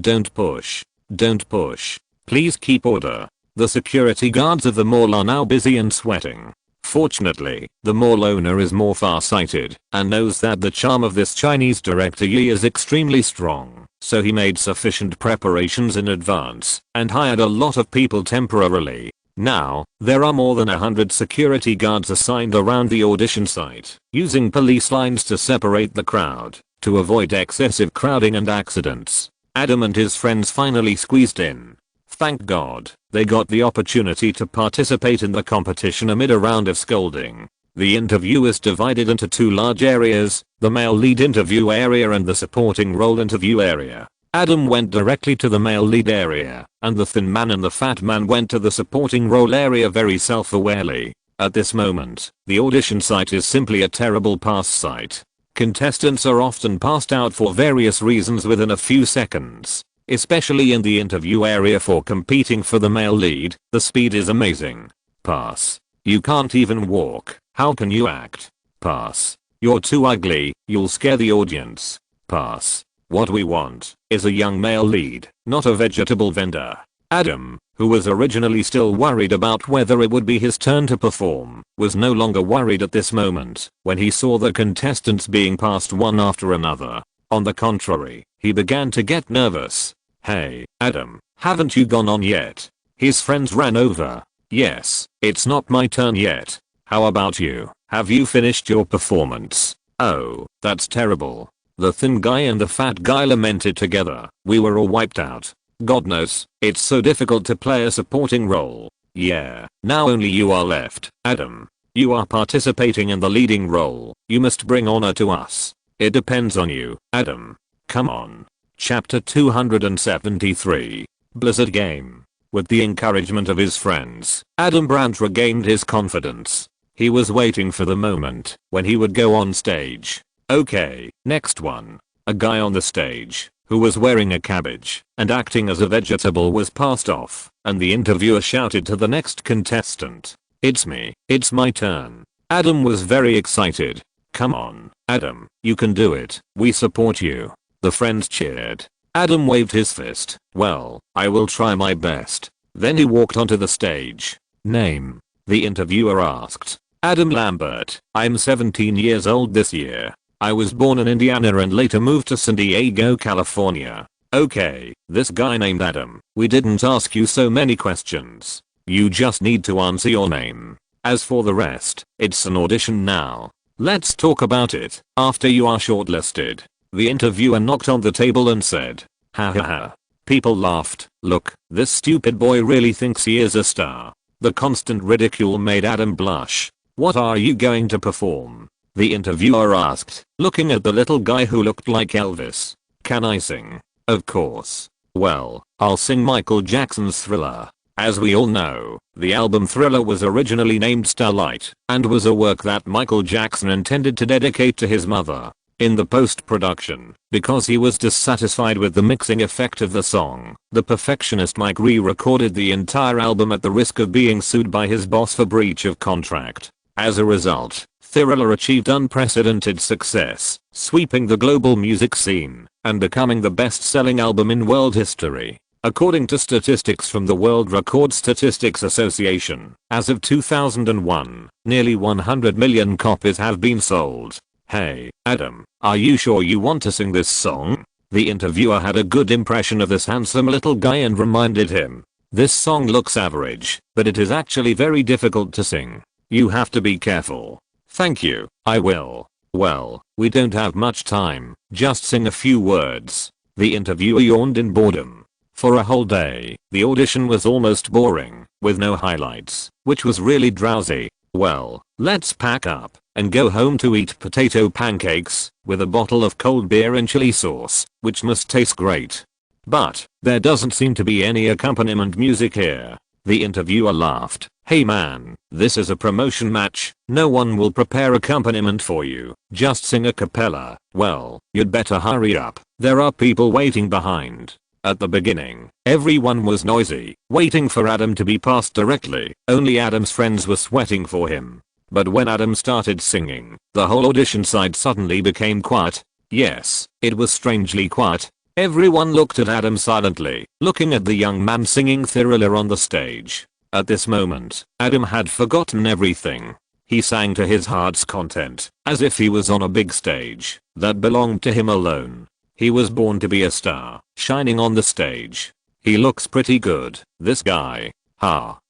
Don't push. Don't push. Please keep order." The security guards of the mall are now busy and sweating. Fortunately, the mall owner is more far-sighted and knows that the charm of this Chinese director Yi is extremely strong, so he made sufficient preparations in advance and hired a lot of people temporarily. Now, there are more than 100 security guards assigned around the audition site, using police lines to separate the crowd, to avoid excessive crowding and accidents. Adam and his friends finally squeezed in. Thank God, they got the opportunity to participate in the competition amid a round of scolding. The interview is divided into two large areas, the male lead interview area and the supporting role interview area. Adam went directly to the male lead area, and the thin man and the fat man went to the supporting role area very self-awarely. At this moment, the audition site is simply a terrible pass site. Contestants are often passed out for various reasons within a few seconds. Especially in the interview area for competing for the male lead, the speed is amazing. Pass. You can't even walk, how can you act? Pass. You're too ugly, you'll scare the audience. Pass. What we want is a young male lead, not a vegetable vendor. Adam, who was originally still worried about whether it would be his turn to perform, was no longer worried at this moment when he saw the contestants being passed one after another. On the contrary, he began to get nervous. "Hey, Adam, haven't you gone on yet?" His friends ran over. "Yes, it's not my turn yet. How about you? Have you finished your performance?" "Oh, that's terrible." The thin guy and the fat guy lamented together. "We were all wiped out. God knows, it's so difficult to play a supporting role." "Yeah, now only you are left, Adam. You are participating in the leading role. You must bring honor to us. It depends on you, Adam. Come on." Chapter 273. Blizzard Game. With the encouragement of his friends, Adam Brandt regained his confidence. He was waiting for the moment when he would go on stage. Okay, next one. A guy on the stage, who was wearing a cabbage and acting as a vegetable, was passed off, and the interviewer shouted to the next contestant, "It's me, it's my turn." Adam was very excited. "Come on, Adam, you can do it, we support you." The friends cheered. Adam waved his fist. "Well, I will try my best." Then he walked onto the stage. "Name?" the interviewer asked. "Adam Lambert. I'm 17 years old this year. I was born in Indiana and later moved to San Diego, California." "Okay, this guy named Adam, we didn't ask you so many questions. You just need to answer your name. As for the rest, it's an audition now. Let's talk about it after you are shortlisted." The interviewer knocked on the table and said, "Ha ha ha." People laughed. "Look, this stupid boy really thinks he is a star." The constant ridicule made Adam blush. "What are you going to perform?" the interviewer asked, looking at the little guy who looked like Elvis. "Can I sing?" "Of course." "Well, I'll sing Michael Jackson's Thriller." As we all know, the album Thriller was originally named Starlight and was a work that Michael Jackson intended to dedicate to his mother. In the post-production, because he was dissatisfied with the mixing effect of the song, the perfectionist Mike re-recorded the entire album at the risk of being sued by his boss for breach of contract. As a result, Thriller achieved unprecedented success, sweeping the global music scene and becoming the best-selling album in world history. According to statistics from the World Record Statistics Association, as of 2001, nearly 100 million copies have been sold. "Hey, Adam, are you sure you want to sing this song?" The interviewer had a good impression of this handsome little guy and reminded him, "This song looks average, but it is actually very difficult to sing. You have to be careful." "Thank you, I will." "Well, we don't have much time, just sing a few words." The interviewer yawned in boredom. For a whole day, the audition was almost boring, with no highlights, which was really drowsy. "Well, let's pack up and go home to eat potato pancakes with a bottle of cold beer and chili sauce, which must taste great." "But there doesn't seem to be any accompaniment music here." The interviewer laughed. "Hey man, this is a promotion match. No one will prepare accompaniment for you. Just sing a cappella." "Well, you'd better hurry up. There are people waiting behind." At the beginning, everyone was noisy, waiting for Adam to be passed directly. Only Adam's friends were sweating for him. But when Adam started singing, the whole audition side suddenly became quiet. Yes, it was strangely quiet. Everyone looked at Adam silently, looking at the young man singing Thriller on the stage. At this moment, Adam had forgotten everything. He sang to his heart's content, as if he was on a big stage that belonged to him alone. He was born to be a star, shining on the stage. He looks pretty good, this guy.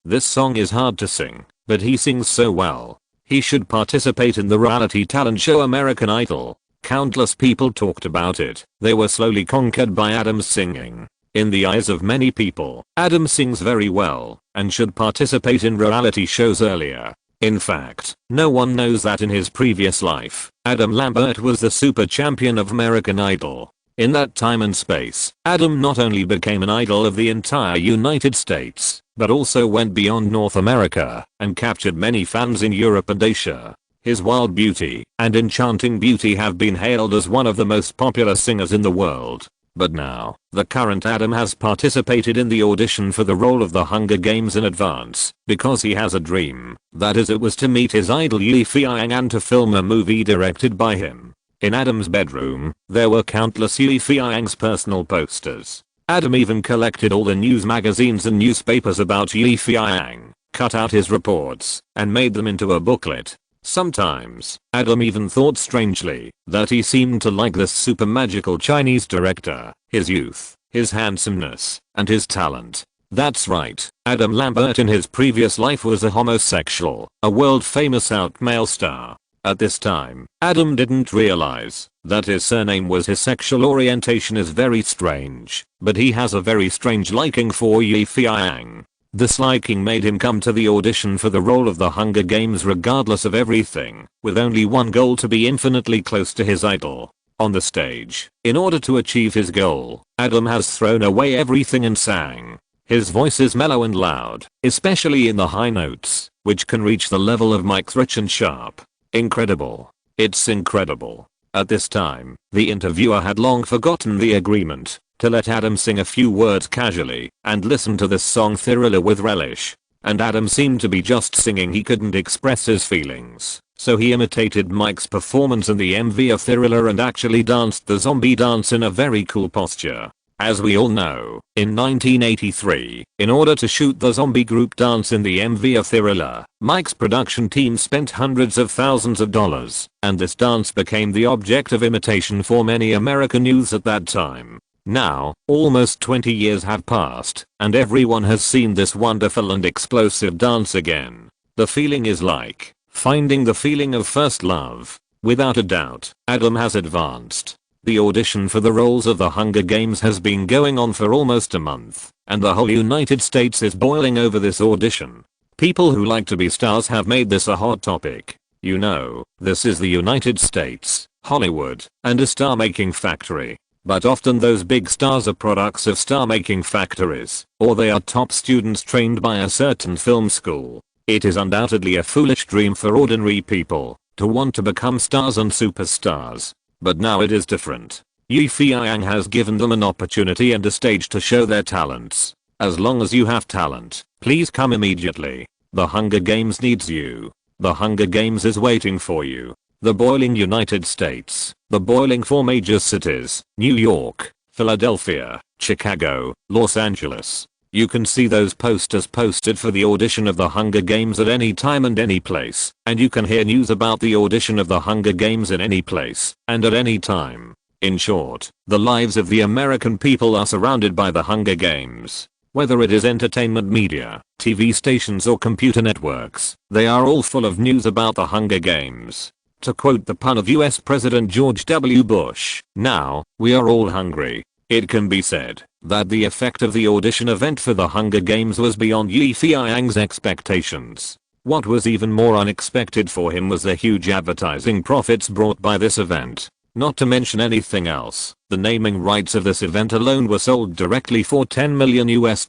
This song is hard to sing, but he sings so well. He should participate in the reality talent show American Idol. Countless people talked about it. They were slowly conquered by Adam's singing. In the eyes of many people, Adam sings very well and should participate in reality shows earlier. In fact, no one knows that in his previous life, Adam Lambert was the super champion of American Idol. In that time and space, Adam not only became an idol of the entire United States, but also went beyond North America and captured many fans in Europe and Asia. His wild beauty and enchanting beauty have been hailed as one of the most popular singers in the world. But now, the current Adam has participated in the audition for the role of the Hunger Games in advance, because he has a dream. That is, it was to meet his idol Feiyang and to film a movie directed by him. In Adam's bedroom, there were countless Feiyang's personal posters. Adam even collected all the news magazines and newspapers about Feiyang, cut out his reports, and made them into a booklet. Sometimes, Adam even thought strangely that he seemed to like this super magical Chinese director, his youth, his handsomeness, and his talent. That's right, Adam Lambert in his previous life was a homosexual, a world famous out male star. At this time, Adam didn't realize that his surname was his sexual orientation is very strange, but he has a very strange liking for Feiyang. This liking made him come to the audition for the role of the Hunger Games regardless of everything, with only one goal: to be infinitely close to his idol. On the stage, in order to achieve his goal, Adam has thrown away everything and sang. His voice is mellow and loud, especially in the high notes, which can reach the level of mics rich and sharp. Incredible. It's incredible. At this time, the interviewer had long forgotten the agreement to let Adam sing a few words casually and listen to this song Thriller with relish. And Adam seemed to be just singing, he couldn't express his feelings. So he imitated Mike's performance in the MV of Thriller and actually danced the zombie dance in a very cool posture. As we all know, in 1983, in order to shoot the zombie group dance in the MV of Thriller, Mike's production team spent hundreds of thousands of dollars, and this dance became the object of imitation for many American youths at that time. Now, almost 20 years have passed, and everyone has seen this wonderful and explosive dance again. The feeling is like finding the feeling of first love. Without a doubt, Adam has advanced. The audition for the roles of the Hunger Games has been going on for almost a month, and the whole United States is boiling over this audition. People who like to be stars have made this a hot topic. You know, this is the United States, Hollywood, and a star-making factory. But often those big stars are products of star-making factories, or they are top students trained by a certain film school. It is undoubtedly a foolish dream for ordinary people to want to become stars and superstars. But now it is different. Feiyang has given them an opportunity and a stage to show their talents. As long as you have talent, please come immediately. The Hunger Games needs you. The Hunger Games is waiting for you. The boiling United States, the boiling 4 major cities, New York, Philadelphia, Chicago, Los Angeles. You can see those posters posted for the audition of the Hunger Games at any time and any place, and you can hear news about the audition of the Hunger Games in any place and at any time. In short, the lives of the American people are surrounded by the Hunger Games. Whether it is entertainment media, TV stations or computer networks, they are all full of news about the Hunger Games. To quote the pun of US President George W. Bush, now, we are all hungry. It can be said that the effect of the audition event for the Hunger Games was beyond Feiyang's expectations. What was even more unexpected for him was the huge advertising profits brought by this event. Not to mention anything else, the naming rights of this event alone were sold directly for $10 million US.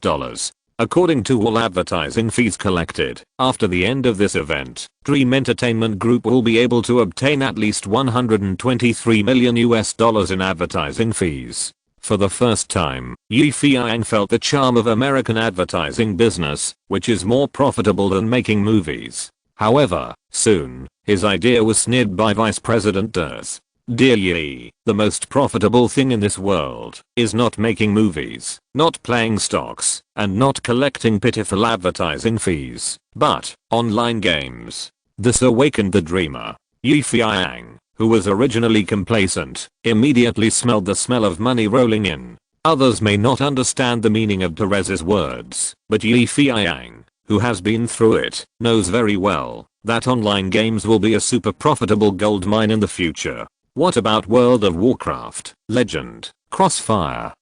According to all advertising fees collected, after the end of this event, Dream Entertainment Group will be able to obtain at least $123 million US in advertising fees. For the first time, Feiyang felt the charm of American advertising business, which is more profitable than making movies. However, soon, his idea was sneered by Vice President Ders. Dear Yi, the most profitable thing in this world is not making movies, not playing stocks, and not collecting pitiful advertising fees, but online games. This awakened the dreamer. Feiyang, who was originally complacent, immediately smelled the smell of money rolling in. Others may not understand the meaning of Therese's words, but Feiyang, who has been through it, knows very well that online games will be a super profitable goldmine in the future. What about World of Warcraft, Legend, Crossfire?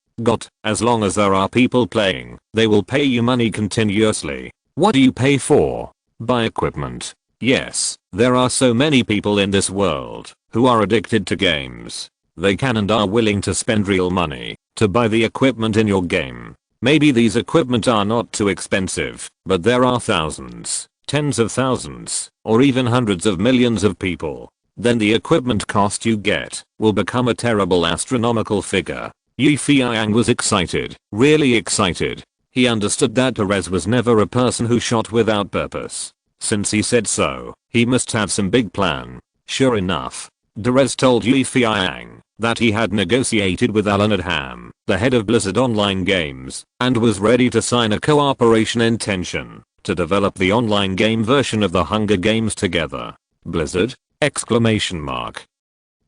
As long as there are people playing, they will pay you money continuously. What do you pay for? Buy equipment. Yes, there are so many people in this world who are addicted to games. They can and are willing to spend real money to buy the equipment in your game. Maybe these equipment are not too expensive, but there are thousands, tens of thousands, or even hundreds of millions of people. Then the equipment cost you get will become a terrible astronomical figure. Feiyang was excited, really excited. He understood that Therese was never a person who shot without purpose. Since he said so, he must have some big plan. Sure enough, Therese told Feiyang that he had negotiated with Alan Adham, the head of Blizzard Online Games, and was ready to sign a cooperation intention to develop the online game version of the Hunger Games together. Blizzard? !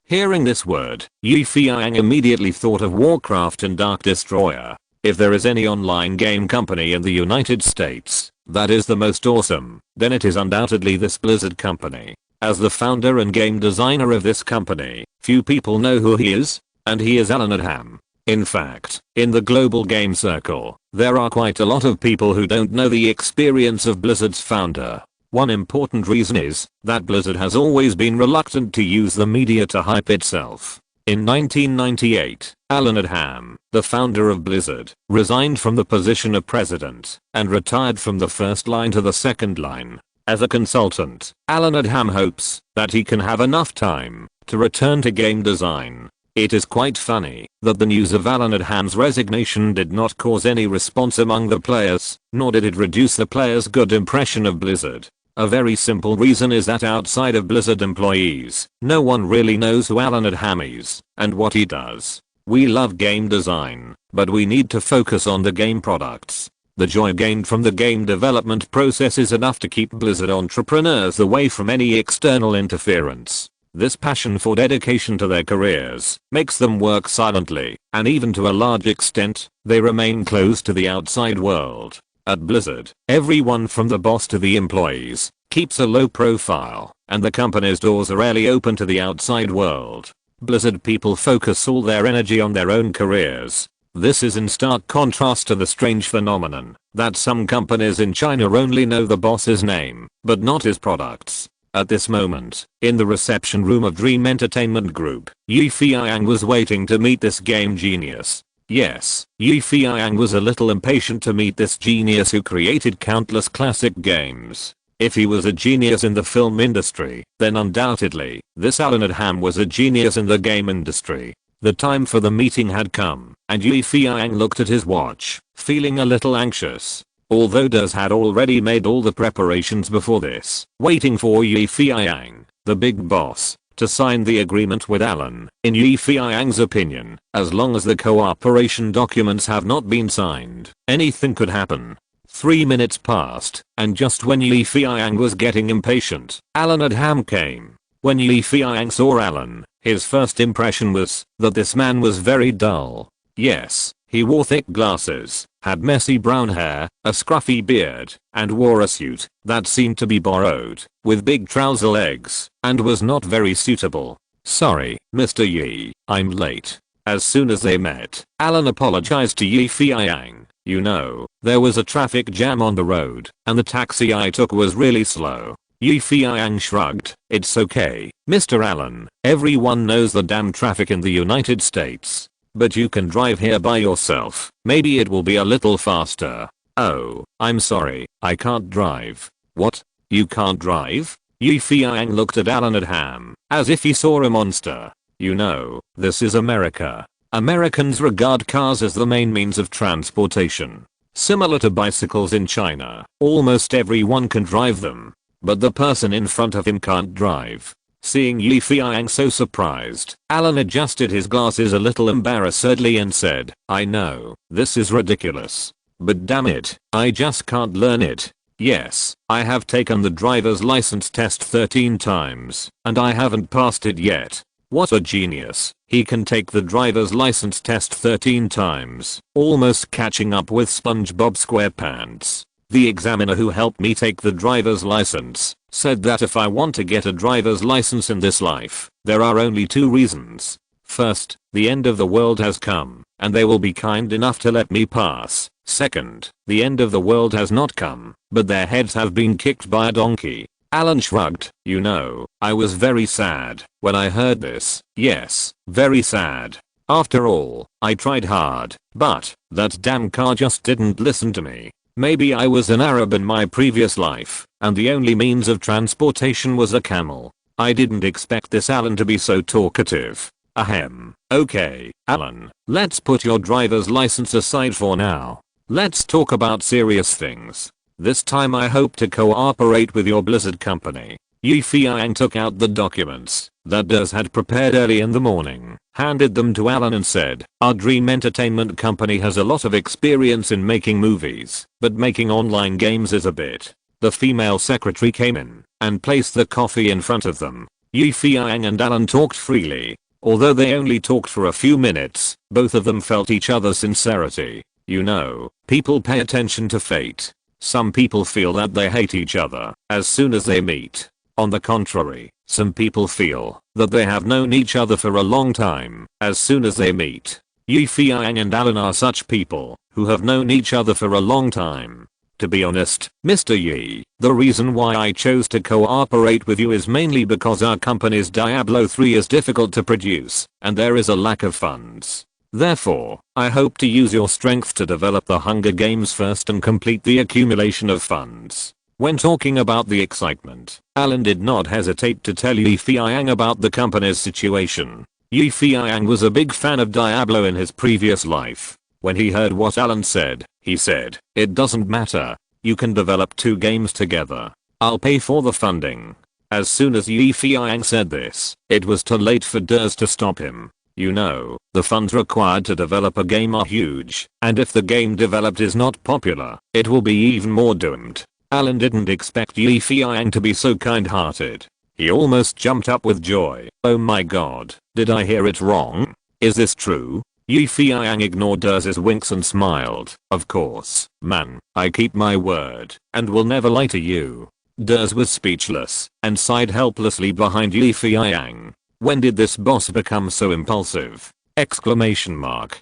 Hearing this word, Feiyang immediately thought of Warcraft and Dark Destroyer. If there is any online game company in the United States that is the most awesome, then it is undoubtedly this Blizzard company. As the founder and game designer of this company, few people know who he is, and he is Alan Adham. In fact, in the global game circle, there are quite a lot of people who don't know the experience of Blizzard's founder. One important reason is that Blizzard has always been reluctant to use the media to hype itself. In 1998, Alan Adham, the founder of Blizzard, resigned from the position of president and retired from the first line to the second line. As a consultant, Alan Adham hopes that he can have enough time to return to game design. It is quite funny that the news of Alan Adham's resignation did not cause any response among the players, nor did it reduce the players' good impression of Blizzard. A very simple reason is that outside of Blizzard employees, no one really knows who Alan Adham is and what he does. We love game design, but we need to focus on the game products. The joy gained from the game development process is enough to keep Blizzard entrepreneurs away from any external interference. This passion for dedication to their careers makes them work silently, and even to a large extent, they remain close to the outside world. At Blizzard, everyone from the boss to the employees keeps a low profile, and the company's doors are rarely open to the outside world. Blizzard people focus all their energy on their own careers. This is in stark contrast to the strange phenomenon that some companies in China only know the boss's name, but not his products. At this moment, in the reception room of Dream Entertainment Group, Feiyang was waiting to meet this game genius. Yes, Feiyang was a little impatient to meet this genius who created countless classic games. If he was a genius in the film industry, then undoubtedly, this Alan Adham was a genius in the game industry. The time for the meeting had come, and Feiyang looked at his watch, feeling a little anxious. Although Ders had already made all the preparations before this, waiting for Feiyang, the big boss, to sign the agreement with Alan. In Feiyang's opinion, as long as the cooperation documents have not been signed, anything could happen. 3 minutes passed, and just when Feiyang was getting impatient, Alan Adham came. When Feiyang saw Alan, his first impression was that this man was very dull. Yes, he wore thick glasses, had messy brown hair, a scruffy beard, and wore a suit that seemed to be borrowed, with big trouser legs, and was not very suitable. "Sorry, Mr. Yi, I'm late." As soon as they met, Alan apologized to Feiyang. "You know, there was a traffic jam on the road, and the taxi I took was really slow." Feiyang shrugged. "It's okay, Mr. Allen, everyone knows the damn traffic in the United States. But you can drive here by yourself, maybe it will be a little faster." "Oh, I'm sorry, I can't drive." "What? You can't drive?" Feiyang looked at Alan Adham, as if he saw a monster. "You know, this is America. Americans regard cars as the main means of transportation. Similar to bicycles in China, almost everyone can drive them. But the person in front of him can't drive. Seeing Yi Feiyang so surprised, Alan adjusted his glasses a little embarrassedly and said, I know, this is ridiculous. But damn it, I just can't learn it. Yes, I have taken the driver's license test 13 times, and I haven't passed it yet. What a genius. He can take the driver's license test 13 times, almost catching up with SpongeBob SquarePants. The examiner who helped me take the driver's license said that if I want to get a driver's license in this life, there are only 2 reasons. First, the end of the world has come, and they will be kind enough to let me pass. Second, the end of the world has not come, but their heads have been kicked by a donkey. Alan shrugged. You know, I was very sad when I heard this. Yes, very sad. After all, I tried hard, but that damn car just didn't listen to me. Maybe I was an Arab in my previous life, and the only means of transportation was a camel. I didn't expect this Alan to be so talkative. Ahem. Okay, Alan, let's put your driver's license aside for now. Let's talk about serious things. This time I hope to cooperate with your Blizzard company. Yi Feiyang took out the documents that Durs had prepared early in the morning, handed them to Alan and said, our Dream Entertainment company has a lot of experience in making movies, but making online games is a bit. The female secretary came in and placed the coffee in front of them. Yi Feiyang and Alan talked freely. Although they only talked for a few minutes, both of them felt each other's sincerity. You know, people pay attention to fate. Some people feel that they hate each other as soon as they meet. On the contrary, some people feel that they have known each other for a long time as soon as they meet. Yi Feiyang and Alan are such people who have known each other for a long time. To be honest, Mr. Yi, the reason why I chose to cooperate with you is mainly because our company's Diablo 3 is difficult to produce and there is a lack of funds. Therefore, I hope to use your strength to develop the Hunger Games first and complete the accumulation of funds. When talking about the excitement, Alan did not hesitate to tell Yi Feiyang about the company's situation. Yi Feiyang was a big fan of Diablo in his previous life. When he heard what Alan said, he said, it doesn't matter. You can develop 2 games together. I'll pay for the funding. As soon as Yi Feiyang said this, it was too late for Durs to stop him. You know, the funds required to develop a game are huge, and if the game developed is not popular, it will be even more doomed. Alan didn't expect Yi Feiyang to be so kind-hearted. He almost jumped up with joy. Oh my god, did I hear it wrong? Is this true? Yi Feiyang ignored Durs's winks and smiled. Of course, man, I keep my word, and will never lie to you. Durs was speechless, and sighed helplessly behind Yi Feiyang. When did this boss become so impulsive? Exclamation mark.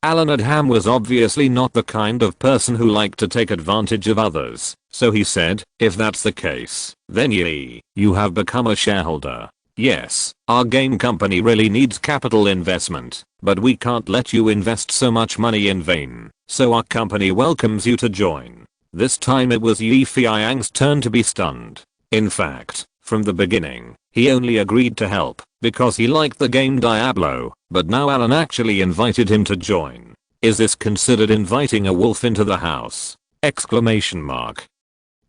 Alan Adham was obviously not the kind of person who liked to take advantage of others, so he said, if that's the case, then Yi, you have become a shareholder. Yes, our game company really needs capital investment, but we can't let you invest so much money in vain, so our company welcomes you to join. This time it was Yi Feiyang's turn to be stunned. In fact, from the beginning, he only agreed to help because he liked the game Diablo, but now Alan actually invited him to join. Is this considered inviting a wolf into the house? Exclamation mark.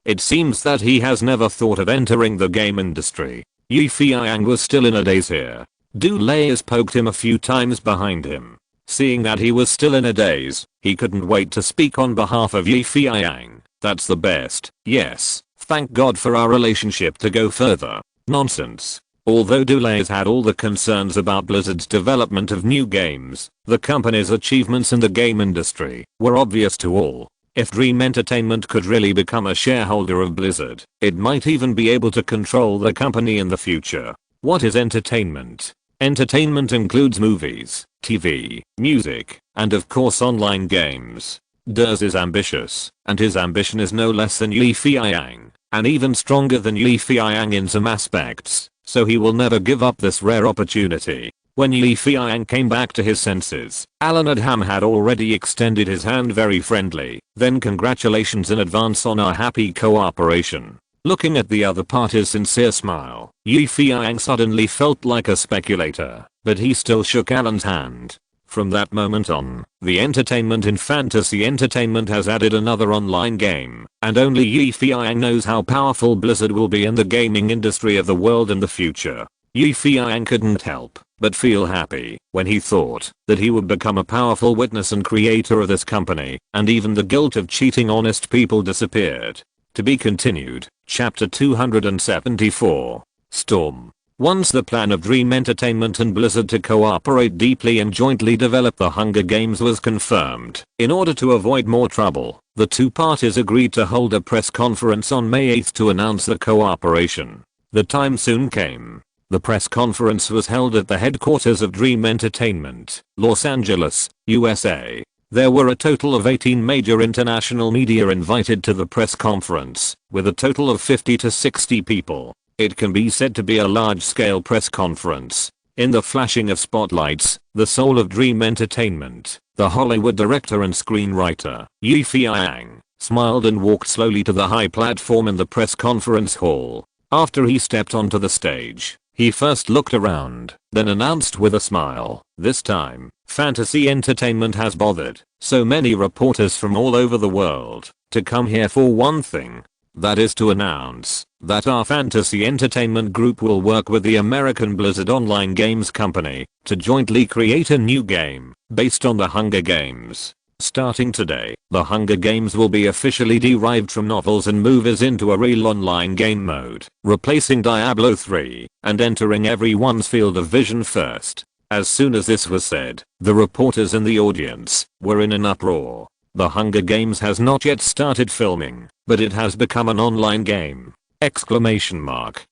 It seems that he has never thought of entering the game industry. Yi Feiyang was still in a daze here. Dulays poked him a few times behind him. Seeing that he was still in a daze, he couldn't wait to speak on behalf of Yi Feiyang. That's the best. Yes, thank God for our relationship to go further. Nonsense. Although Dulays had all the concerns about Blizzard's development of new games, the company's achievements in the game industry were obvious to all. If Dream Entertainment could really become a shareholder of Blizzard, it might even be able to control the company in the future. What is entertainment? Entertainment includes movies, TV, music, and of course online games. Durs is ambitious, and his ambition is no less than Yi Feiyang, and even stronger than Yi Feiyang in some aspects, so he will never give up this rare opportunity. When Yi Feiyang came back to his senses, Alan Adham had already extended his hand very friendly. Then congratulations in advance on our happy cooperation. Looking at the other party's sincere smile, Yi Feiyang suddenly felt like a speculator, but he still shook Alan's hand. From that moment on, the entertainment in fantasy entertainment has added another online game, and only Feiyang knows how powerful Blizzard will be in the gaming industry of the world in the future. Feiyang couldn't help but feel happy when he thought that he would become a powerful witness and creator of this company, and even the guilt of cheating honest people disappeared. To be continued, Chapter 274. Storm. Once the plan of Dream Entertainment and Blizzard to cooperate deeply and jointly develop the Hunger Games was confirmed, in order to avoid more trouble, the two parties agreed to hold a press conference on May 8 to announce the cooperation. The time soon came. The press conference was held at the headquarters of Dream Entertainment, Los Angeles, USA. There were a total of 18 major international media invited to the press conference, with a total of 50 to 60 people. It can be said to be a large-scale press conference. In the flashing of spotlights, the soul of Dream Entertainment, the Hollywood director and screenwriter, Feiyang, smiled and walked slowly to the high platform in the press conference hall. After he stepped onto the stage, he first looked around, then announced with a smile, "This time, fantasy entertainment has bothered so many reporters from all over the world to come here for one thing. That is to announce that our fantasy entertainment group will work with the American Blizzard Online Games company to jointly create a new game based on the Hunger Games. Starting today, the Hunger Games will be officially derived from novels and movies into a real online game mode, replacing Diablo 3 and entering everyone's field of vision first." As soon as this was said, the reporters in the audience were in an uproar. The Hunger Games has not yet started filming, but it has become an online game! Exclamation mark.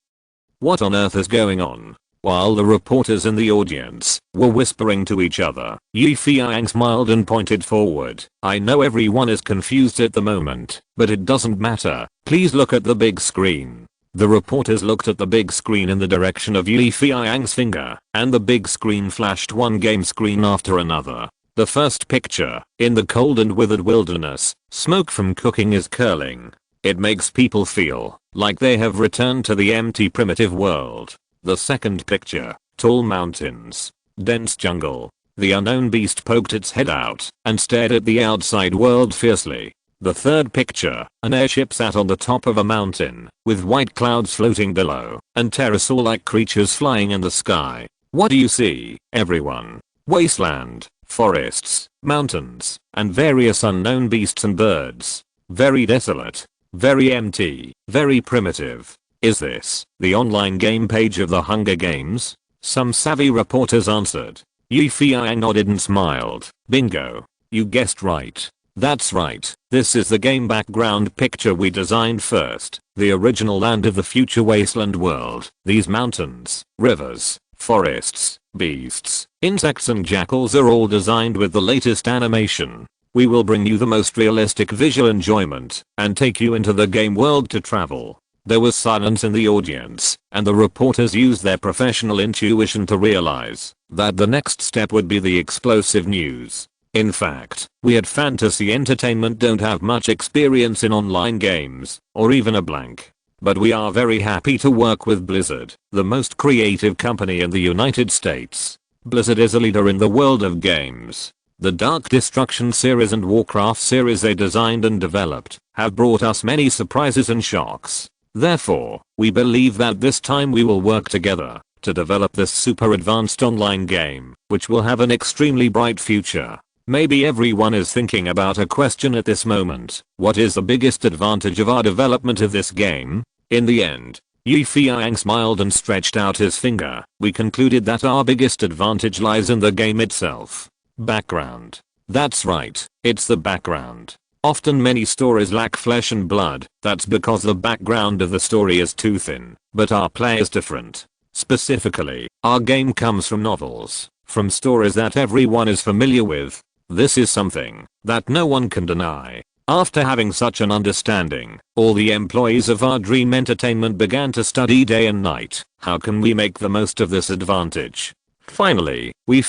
What on earth is going on? While the reporters in the audience were whispering to each other, Feiyang smiled and pointed forward. "I know everyone is confused at the moment, but it doesn't matter. Please look at the big screen." The reporters looked at the big screen in the direction of Feiyang's finger, and the big screen flashed one game screen after another. The first picture, in the cold and withered wilderness, smoke from cooking is curling. It makes people feel like they have returned to the empty primitive world. The second picture, tall mountains, dense jungle. The unknown beast poked its head out and stared at the outside world fiercely. The third picture, an airship sat on the top of a mountain, with white clouds floating below, and pterosaur-like creatures flying in the sky. What do you see, everyone? Wasteland, forests, mountains, and various unknown beasts and birds. Very desolate. Very empty. Very primitive. Is this the online game page of the Hunger Games? Some savvy reporters answered. Feiyang nodded and smiled. Bingo. You guessed right. That's right. This is the game background picture we designed first. The original land of the future wasteland world. These mountains, rivers, forests, beasts, insects and jackals are all designed with the latest animation. We will bring you the most realistic visual enjoyment and take you into the game world to travel. There was silence in the audience, and the reporters used their professional intuition to realize that the next step would be the explosive news. In fact, we at Fantasy Entertainment don't have much experience in online games, or even a blank. But we are very happy to work with Blizzard, the most creative company in the United States. Blizzard is a leader in the world of games. The Dark Destruction series and Warcraft series they designed and developed have brought us many surprises and shocks. Therefore, we believe that this time we will work together to develop this super advanced online game, which will have an extremely bright future. Maybe everyone is thinking about a question at this moment. What is the biggest advantage of our development of this game? In the end, Feiyang smiled and stretched out his finger. We concluded that our biggest advantage lies in the game itself. Background. That's right, it's the background. Often many stories lack flesh and blood. That's because the background of the story is too thin. But our play is different. Specifically, our game comes from novels, from stories that everyone is familiar with. This is something that no one can deny. After having such an understanding, all the employees of our Dream Entertainment began to study day and night. How can we make the most of this advantage? Finally, we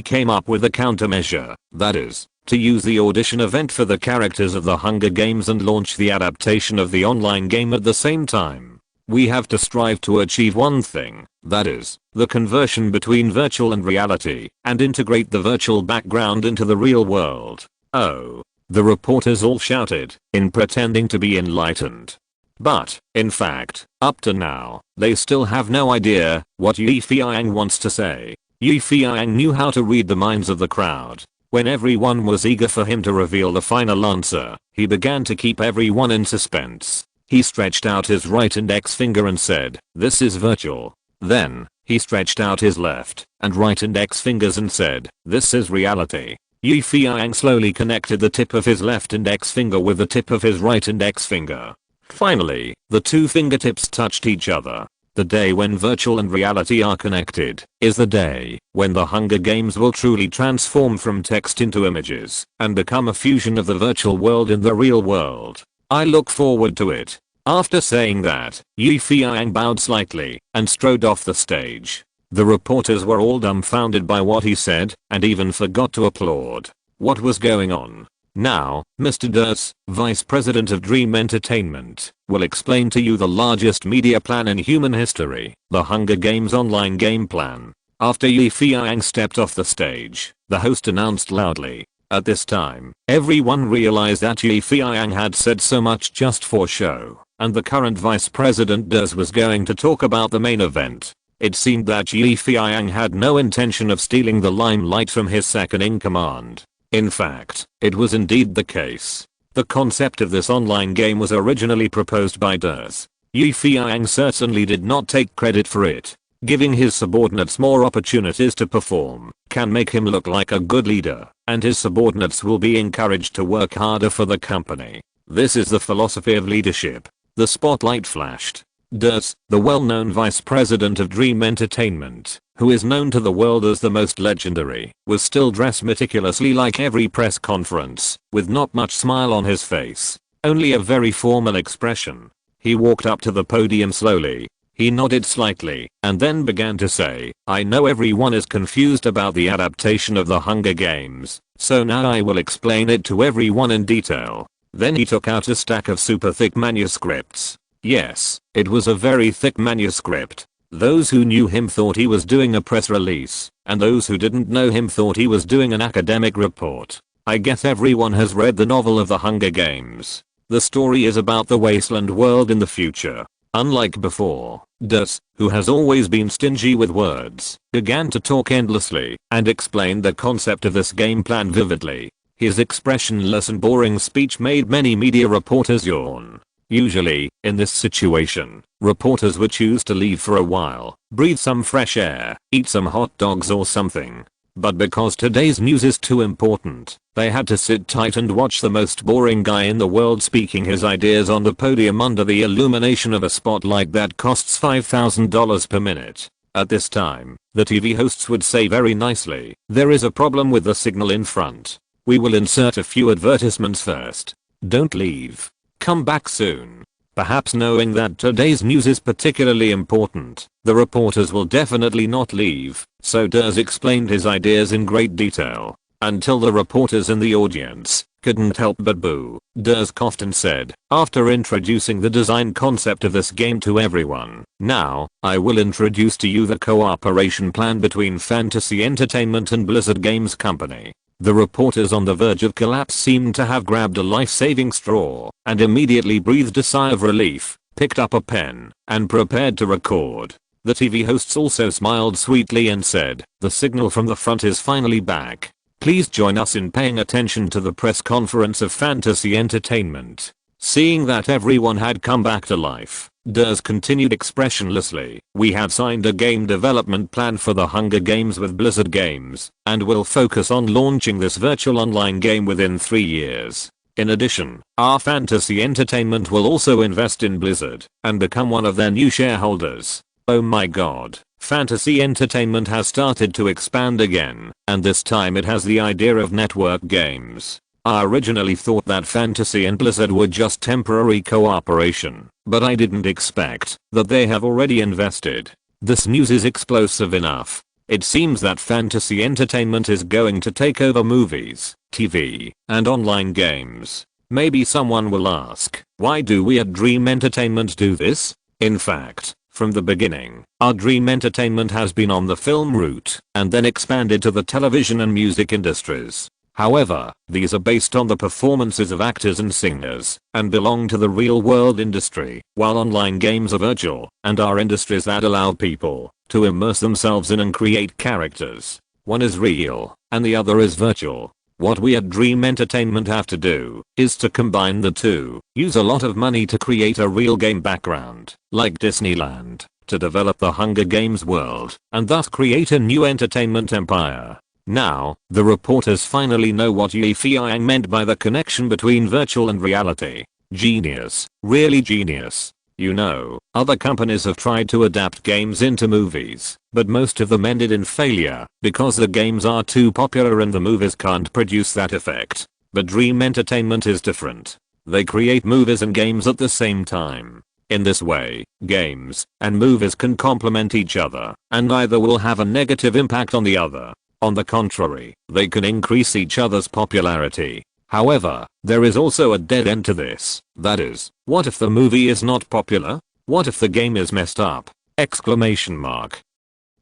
came up with a countermeasure, that is, to use the audition event for the characters of the Hunger Games and launch the adaptation of the online game at the same time. We have to strive to achieve one thing, that is, the conversion between virtual and reality, and integrate the virtual background into the real world. Oh. The reporters all shouted, in pretending to be enlightened. But, in fact, up to now, they still have no idea what Yi Feiyang wants to say. Yi Feiyang knew how to read the minds of the crowd. When everyone was eager for him to reveal the final answer, he began to keep everyone in suspense. He stretched out his right index finger and said, "This is virtual." Then, he stretched out his left and right index fingers and said, "This is reality." Yi Feiyang slowly connected the tip of his left index finger with the tip of his right index finger. Finally, the two fingertips touched each other. The day when virtual and reality are connected is the day when the Hunger Games will truly transform from text into images and become a fusion of the virtual world in the real world. I look forward to it. After saying that, Yi Feiyang bowed slightly and strode off the stage. The reporters were all dumbfounded by what he said and even forgot to applaud. What was going on? Now, Mr. Durs, Vice President of Dream Entertainment, will explain to you the largest media plan in human history, the Hunger Games online game plan. After Yi Feiyang stepped off the stage, the host announced loudly. At this time, everyone realized that Yi Feiyang had said so much just for show, and the current Vice President Durs was going to talk about the main event. It seemed that Yi Feiyang had no intention of stealing the limelight from his second-in-command. In fact, it was indeed the case. The concept of this online game was originally proposed by Durs. Yi Feiyang certainly did not take credit for it. Giving his subordinates more opportunities to perform can make him look like a good leader, and his subordinates will be encouraged to work harder for the company. This is the philosophy of leadership. The spotlight flashed. Durs, the well-known vice president of Dream Entertainment, who is known to the world as the most legendary, was still dressed meticulously like every press conference, with not much smile on his face, only a very formal expression. He walked up to the podium slowly. He nodded slightly, and then began to say, "I know everyone is confused about the adaptation of the Hunger Games, so now I will explain it to everyone in detail." Then he took out a stack of super thick manuscripts. Yes, it was a very thick manuscript. Those who knew him thought he was doing a press release, and those who didn't know him thought he was doing an academic report. I guess everyone has read the novel of the Hunger Games. The story is about the wasteland world in the future. Unlike before, Durs, who has always been stingy with words, began to talk endlessly and explained the concept of this game plan vividly. His expressionless and boring speech made many media reporters yawn. Usually, in this situation, reporters would choose to leave for a while, breathe some fresh air, eat some hot dogs or something. But because today's news is too important, they had to sit tight and watch the most boring guy in the world speaking his ideas on the podium under the illumination of a spotlight that costs $5,000 per minute. At this time, the TV hosts would say very nicely, "There is a problem with the signal in front. We will insert a few advertisements first. Don't leave. Come back soon." Perhaps knowing that today's news is particularly important, the reporters will definitely not leave, so Durs explained his ideas in great detail, until the reporters in the audience couldn't help but boo. Durs coughed and said, after introducing the design concept of this game to everyone, "Now, I will introduce to you the cooperation plan between Fantasy Entertainment and Blizzard Games Company." The reporters on the verge of collapse seemed to have grabbed a life-saving straw and immediately breathed a sigh of relief, picked up a pen, and prepared to record. The TV hosts also smiled sweetly and said, "The signal from the front is finally back. Please join us in paying attention to the press conference of Fantasy Entertainment." Seeing that everyone had come back to life, Durs continued expressionlessly, "We have signed a game development plan for the Hunger Games with Blizzard Games, and will focus on launching this virtual online game within 3 years. In addition, our Fantasy Entertainment will also invest in Blizzard and become one of their new shareholders." Oh my god, Fantasy Entertainment has started to expand again, and this time it has the idea of network games. I originally thought that Fantasy and Blizzard were just temporary cooperation, but I didn't expect that they have already invested. This news is explosive enough. It seems that Fantasy Entertainment is going to take over movies, TV, and online games. Maybe someone will ask, why do we at Dream Entertainment do this? In fact, from the beginning, our dream entertainment has been on the film route and then expanded to the television and music industries. However, these are based on the performances of actors and singers and belong to the real world industry, while online games are virtual and are industries that allow people to immerse themselves in and create characters. One is real and the other is virtual. What we at Dream Entertainment have to do is to combine the two, use a lot of money to create a real game background, like Disneyland, to develop the Hunger Games world, and thus create a new entertainment empire. Now, the reporters finally know what Feiyang meant by the connection between virtual and reality. Genius, really genius. You know, other companies have tried to adapt games into movies, but most of them ended in failure because the games are too popular and the movies can't produce that effect. But Dream Entertainment is different. They create movies and games at the same time. In this way, games and movies can complement each other, and neither will have a negative impact on the other. On the contrary, they can increase each other's popularity. However, there is also a dead end to this. That is, what if the movie is not popular? What if the game is messed up? Exclamation mark.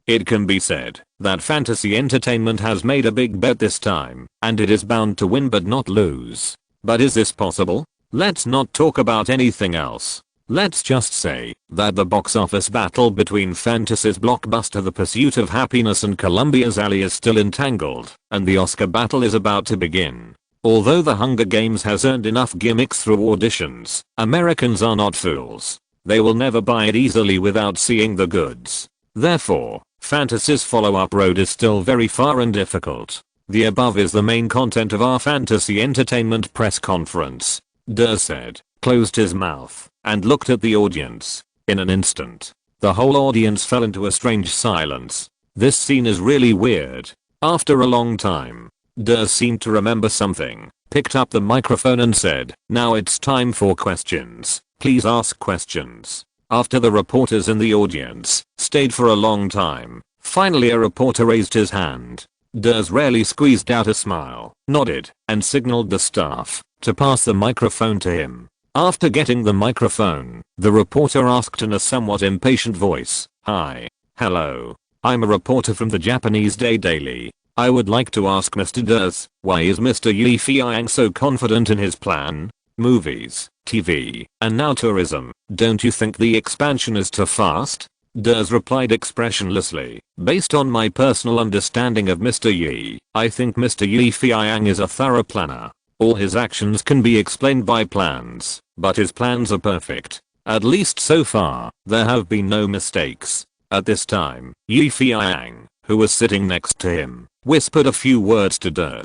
It can be said that fantasy entertainment has made a big bet this time, and it is bound to win but not lose. But is this possible? Let's not talk about anything else. Let's just say that the box office battle between fantasy's blockbuster The Pursuit of Happiness and Columbia's Ally is still entangled, and the Oscar battle is about to begin. Although The Hunger Games has earned enough gimmicks through auditions, Americans are not fools. They will never buy it easily without seeing the goods. Therefore, fantasy's follow-up road is still very far and difficult. The above is the main content of our fantasy entertainment press conference. Durr said, closed his mouth, and looked at the audience. In an instant, the whole audience fell into a strange silence. This scene is really weird. After a long time, Durr seemed to remember something, picked up the microphone and said, "Now it's time for questions. Please ask questions." After the reporters in the audience stayed for a long time, finally a reporter raised his hand. Durr rarely squeezed out a smile, nodded, and signaled the staff to pass the microphone to him. After getting the microphone, the reporter asked in a somewhat impatient voice, "Hi. Hello. I'm a reporter from the Japanese Daily. I would like to ask Mr. Durr, why is Mr. Feiyang so confident in his plan? Movies, TV, and now tourism. Don't you think the expansion is too fast?" Durr replied expressionlessly, "Based on my personal understanding of Mr. Yi, I think Mr. Feiyang is a thorough planner. All his actions can be explained by plans, but his plans are perfect. At least so far, there have been no mistakes." At this time, Feiyang, who was sitting next to him, whispered a few words to Durr.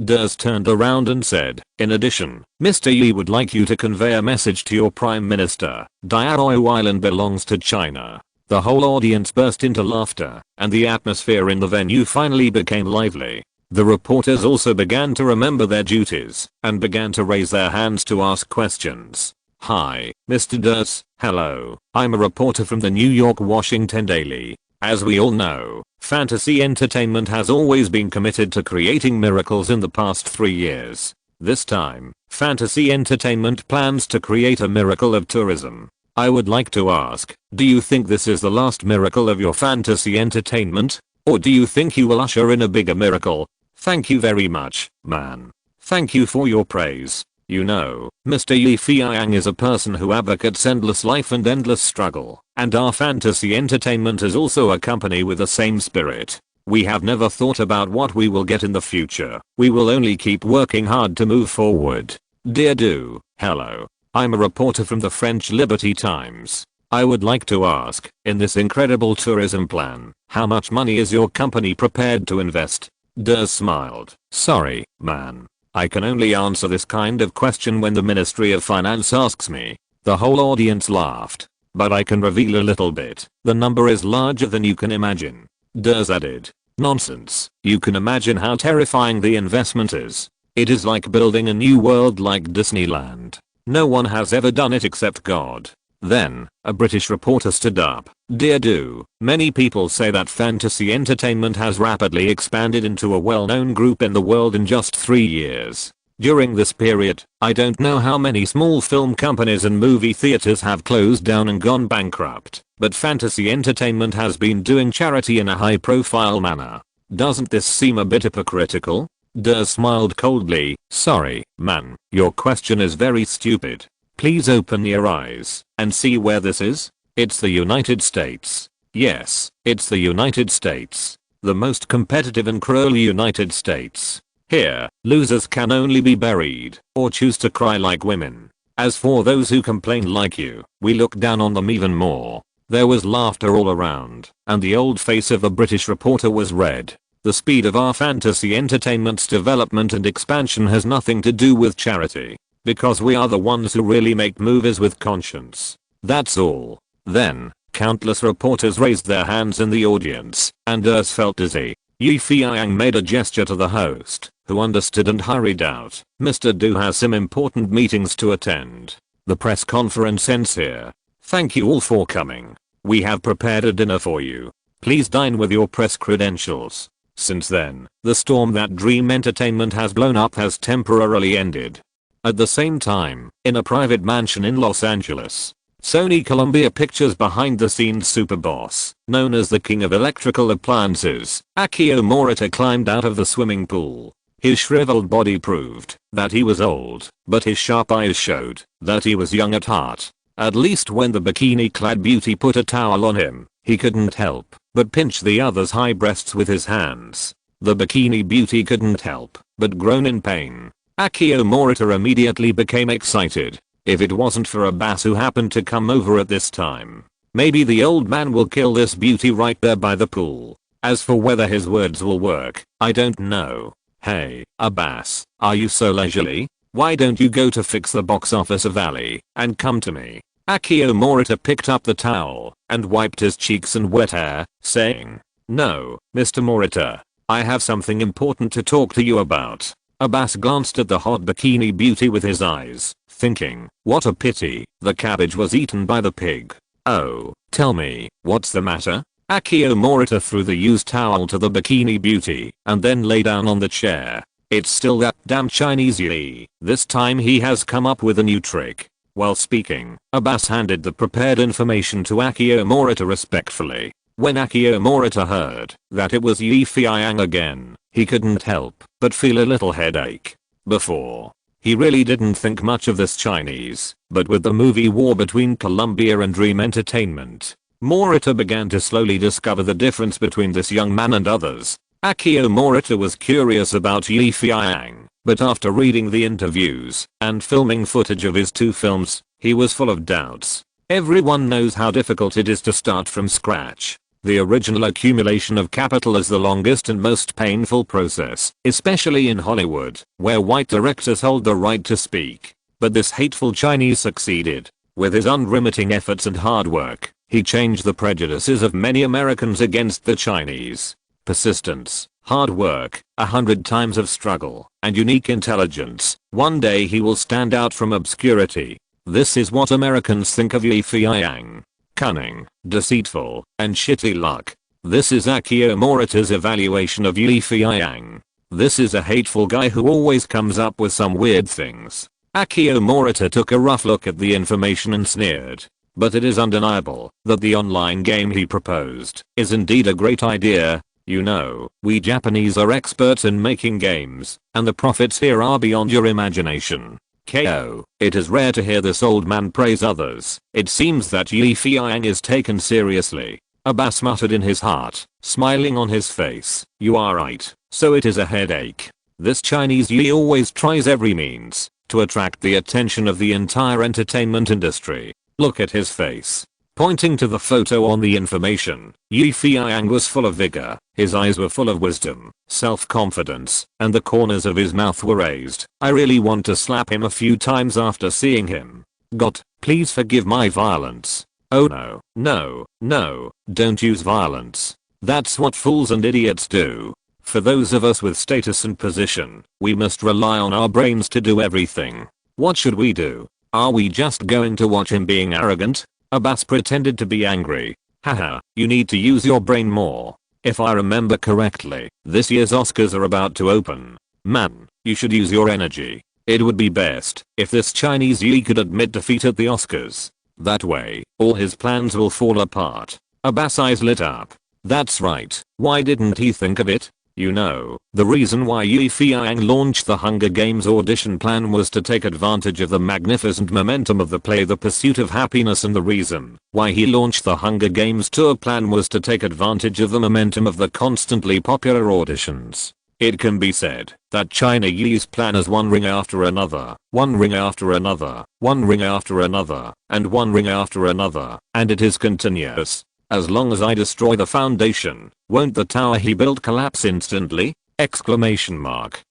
Durr turned around and said, "In addition, Mr. Yi would like you to convey a message to your Prime Minister. Diaoyu Island belongs to China." The whole audience burst into laughter, and the atmosphere in the venue finally became lively. The reporters also began to remember their duties, and began to raise their hands to ask questions. "Hi, Mr. Durr. Hello. I'm a reporter from the New York Washington Daily. As we all know, fantasy entertainment has always been committed to creating miracles in the past 3 years. This time, fantasy entertainment plans to create a miracle of tourism. I would like to ask, do you think this is the last miracle of your fantasy entertainment? Or do you think you will usher in a bigger miracle? Thank you very much, man. Thank you for your praise. You know, Mr. Feiyang is a person who advocates endless life and endless struggle, and our fantasy entertainment is also a company with the same spirit. We have never thought about what we will get in the future. We will only keep working hard to move forward. Dear Do, hello. I'm a reporter from the French Liberty Times. I would like to ask, in this incredible tourism plan, how much money is your company prepared to invest?" Durr smiled. "Sorry, man. I can only answer this kind of question when the Ministry of Finance asks me." The whole audience laughed. "But I can reveal a little bit. The number is larger than you can imagine." Durr added, "Nonsense. You can imagine how terrifying the investment is. It is like building a new world like Disneyland. No one has ever done it except God." Then, a British reporter stood up. "Dear Do, many people say that fantasy entertainment has rapidly expanded into a well-known group in the world in just 3 years. During this period, I don't know how many small film companies and movie theaters have closed down and gone bankrupt, but fantasy entertainment has been doing charity in a high-profile manner. Doesn't this seem a bit hypocritical? Durr smiled coldly. Sorry, man, your question is very stupid. Please open your eyes and see where this is. It's the United States. Yes, it's the United States. The most competitive and cruel United States. Here, losers can only be buried or choose to cry like women. As for those who complain like you, we look down on them even more. There was laughter all around, and the old face of a British reporter was red. The speed of our fantasy entertainment's development and expansion has nothing to do with charity. Because we are the ones who really make movies with conscience. That's all. Then, countless reporters raised their hands in the audience, and Durr felt dizzy. Feiyang made a gesture to the host, who understood and hurried out. Mr. Du has some important meetings to attend. The press conference ends here. Thank you all for coming. We have prepared a dinner for you. Please dine with your press credentials. Since then, the storm that Dream Entertainment has blown up has temporarily ended. At the same time, in a private mansion in Los Angeles, Sony Columbia Pictures behind-the-scenes superboss, known as the king of electrical appliances, Akio Morita climbed out of the swimming pool. His shriveled body proved that he was old, but his sharp eyes showed that he was young at heart. At least when the bikini-clad beauty put a towel on him, he couldn't help but pinch the other's high breasts with his hands. The bikini beauty couldn't help but groan in pain. Akio Morita immediately became excited. If it wasn't for Abbas who happened to come over at this time, maybe the old man will kill this beauty right there by the pool. As for whether his words will work, I don't know. Hey, Abbas, are you so leisurely? Why don't you go to fix the box office of Ali and come to me? Akio Morita picked up the towel and wiped his cheeks and wet hair, saying, No, Mr. Morita, I have something important to talk to you about. Abbas glanced at the hot bikini beauty with his eyes, thinking, what a pity, the cabbage was eaten by the pig. Oh, tell me, what's the matter? Akio Morita threw the used towel to the bikini beauty and then lay down on the chair. It's still that damn Chinese Yi. This time he has come up with a new trick. While speaking, Abbas handed the prepared information to Akio Morita respectfully. When Akio Morita heard that it was Yi Feiyang again, he couldn't help but feel a little headache. Before, he really didn't think much of this Chinese, but with the movie war between Columbia and Dream Entertainment, Morita began to slowly discover the difference between this young man and others. Akio Morita was curious about Yi Feiyang, but after reading the interviews and filming footage of his two films, he was full of doubts. Everyone knows how difficult it is to start from scratch. The original accumulation of capital is the longest and most painful process, especially in Hollywood, where white directors hold the right to speak. But this hateful Chinese succeeded. With his unremitting efforts and hard work, he changed the prejudices of many Americans against the Chinese. Persistence, hard work, 100 times of struggle, and unique intelligence. One day he will stand out from obscurity. This is what Americans think of Yi Feiyang. Cunning, deceitful, and shitty luck. This is Akio Morita's evaluation of Yi Feiyang. This is a hateful guy who always comes up with some weird things. Akio Morita took a rough look at the information and sneered. But it is undeniable that the online game he proposed is indeed a great idea. You know, we Japanese are experts in making games, and the profits here are beyond your imagination. KO. It is rare to hear this old man praise others. It seems that Yi Feiyang is taken seriously. Abbas muttered in his heart, smiling on his face. You are right, so it is a headache. This Chinese Yi always tries every means to attract the attention of the entire entertainment industry. Look at his face. Pointing to the photo on the information, Yi Feiyang was full of vigor, his eyes were full of wisdom, self-confidence, and the corners of his mouth were raised. I really want to slap him a few times after seeing him. God, please forgive my violence. Oh no, no, no, don't use violence. That's what fools and idiots do. For those of us with status and position, we must rely on our brains to do everything. What should we do? Are we just going to watch him being arrogant? Abbas pretended to be angry. Haha, you need to use your brain more. If I remember correctly, this year's Oscars are about to open. Man, you should use your energy. It would be best if this Chinese Yi could admit defeat at the Oscars. That way, all his plans will fall apart. Abbas' eyes lit up. That's right, why didn't he think of it? You know, the reason why Yi Feiyang launched the Hunger Games audition plan was to take advantage of the magnificent momentum of the play The Pursuit of Happiness, and the reason why he launched the Hunger Games tour plan was to take advantage of the momentum of the constantly popular auditions. It can be said that China Yi's plan is one ring after another, one ring after another, one ring after another, and one ring after another, and it is continuous. As long as I destroy the foundation, won't the tower he built collapse instantly? Exclamation mark.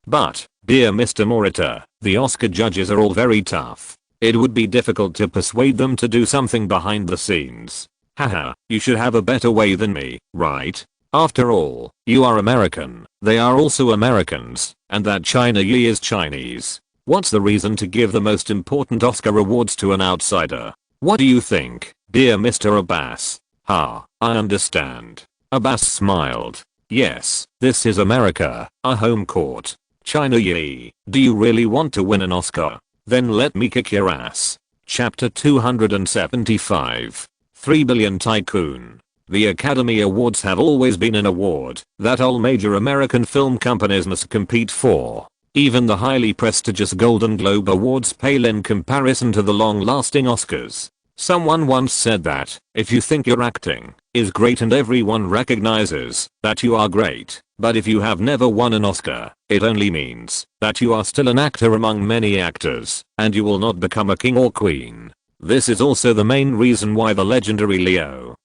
But, dear Mr. Morita, the Oscar judges are all very tough. It would be difficult to persuade them to do something behind the scenes. Haha, you should have a better way than me, right? After all, you are American, they are also Americans, and that China Yi is Chinese. What's the reason to give the most important Oscar awards to an outsider? What do you think, dear Mr. Abbas? I understand. Abbas smiled. Yes, this is America, a home court. China Yi, do you really want to win an Oscar? Then let me kick your ass. Chapter 275. 3 Billion Tycoon. The Academy Awards have always been an award that all major American film companies must compete for. Even the highly prestigious Golden Globe Awards pale in comparison to the long-lasting Oscars. Someone once said that, if you think your acting is great and everyone recognizes that you are great, but if you have never won an Oscar, it only means that you are still an actor among many actors, and you will not become a king or queen. This is also the main reason why the legendary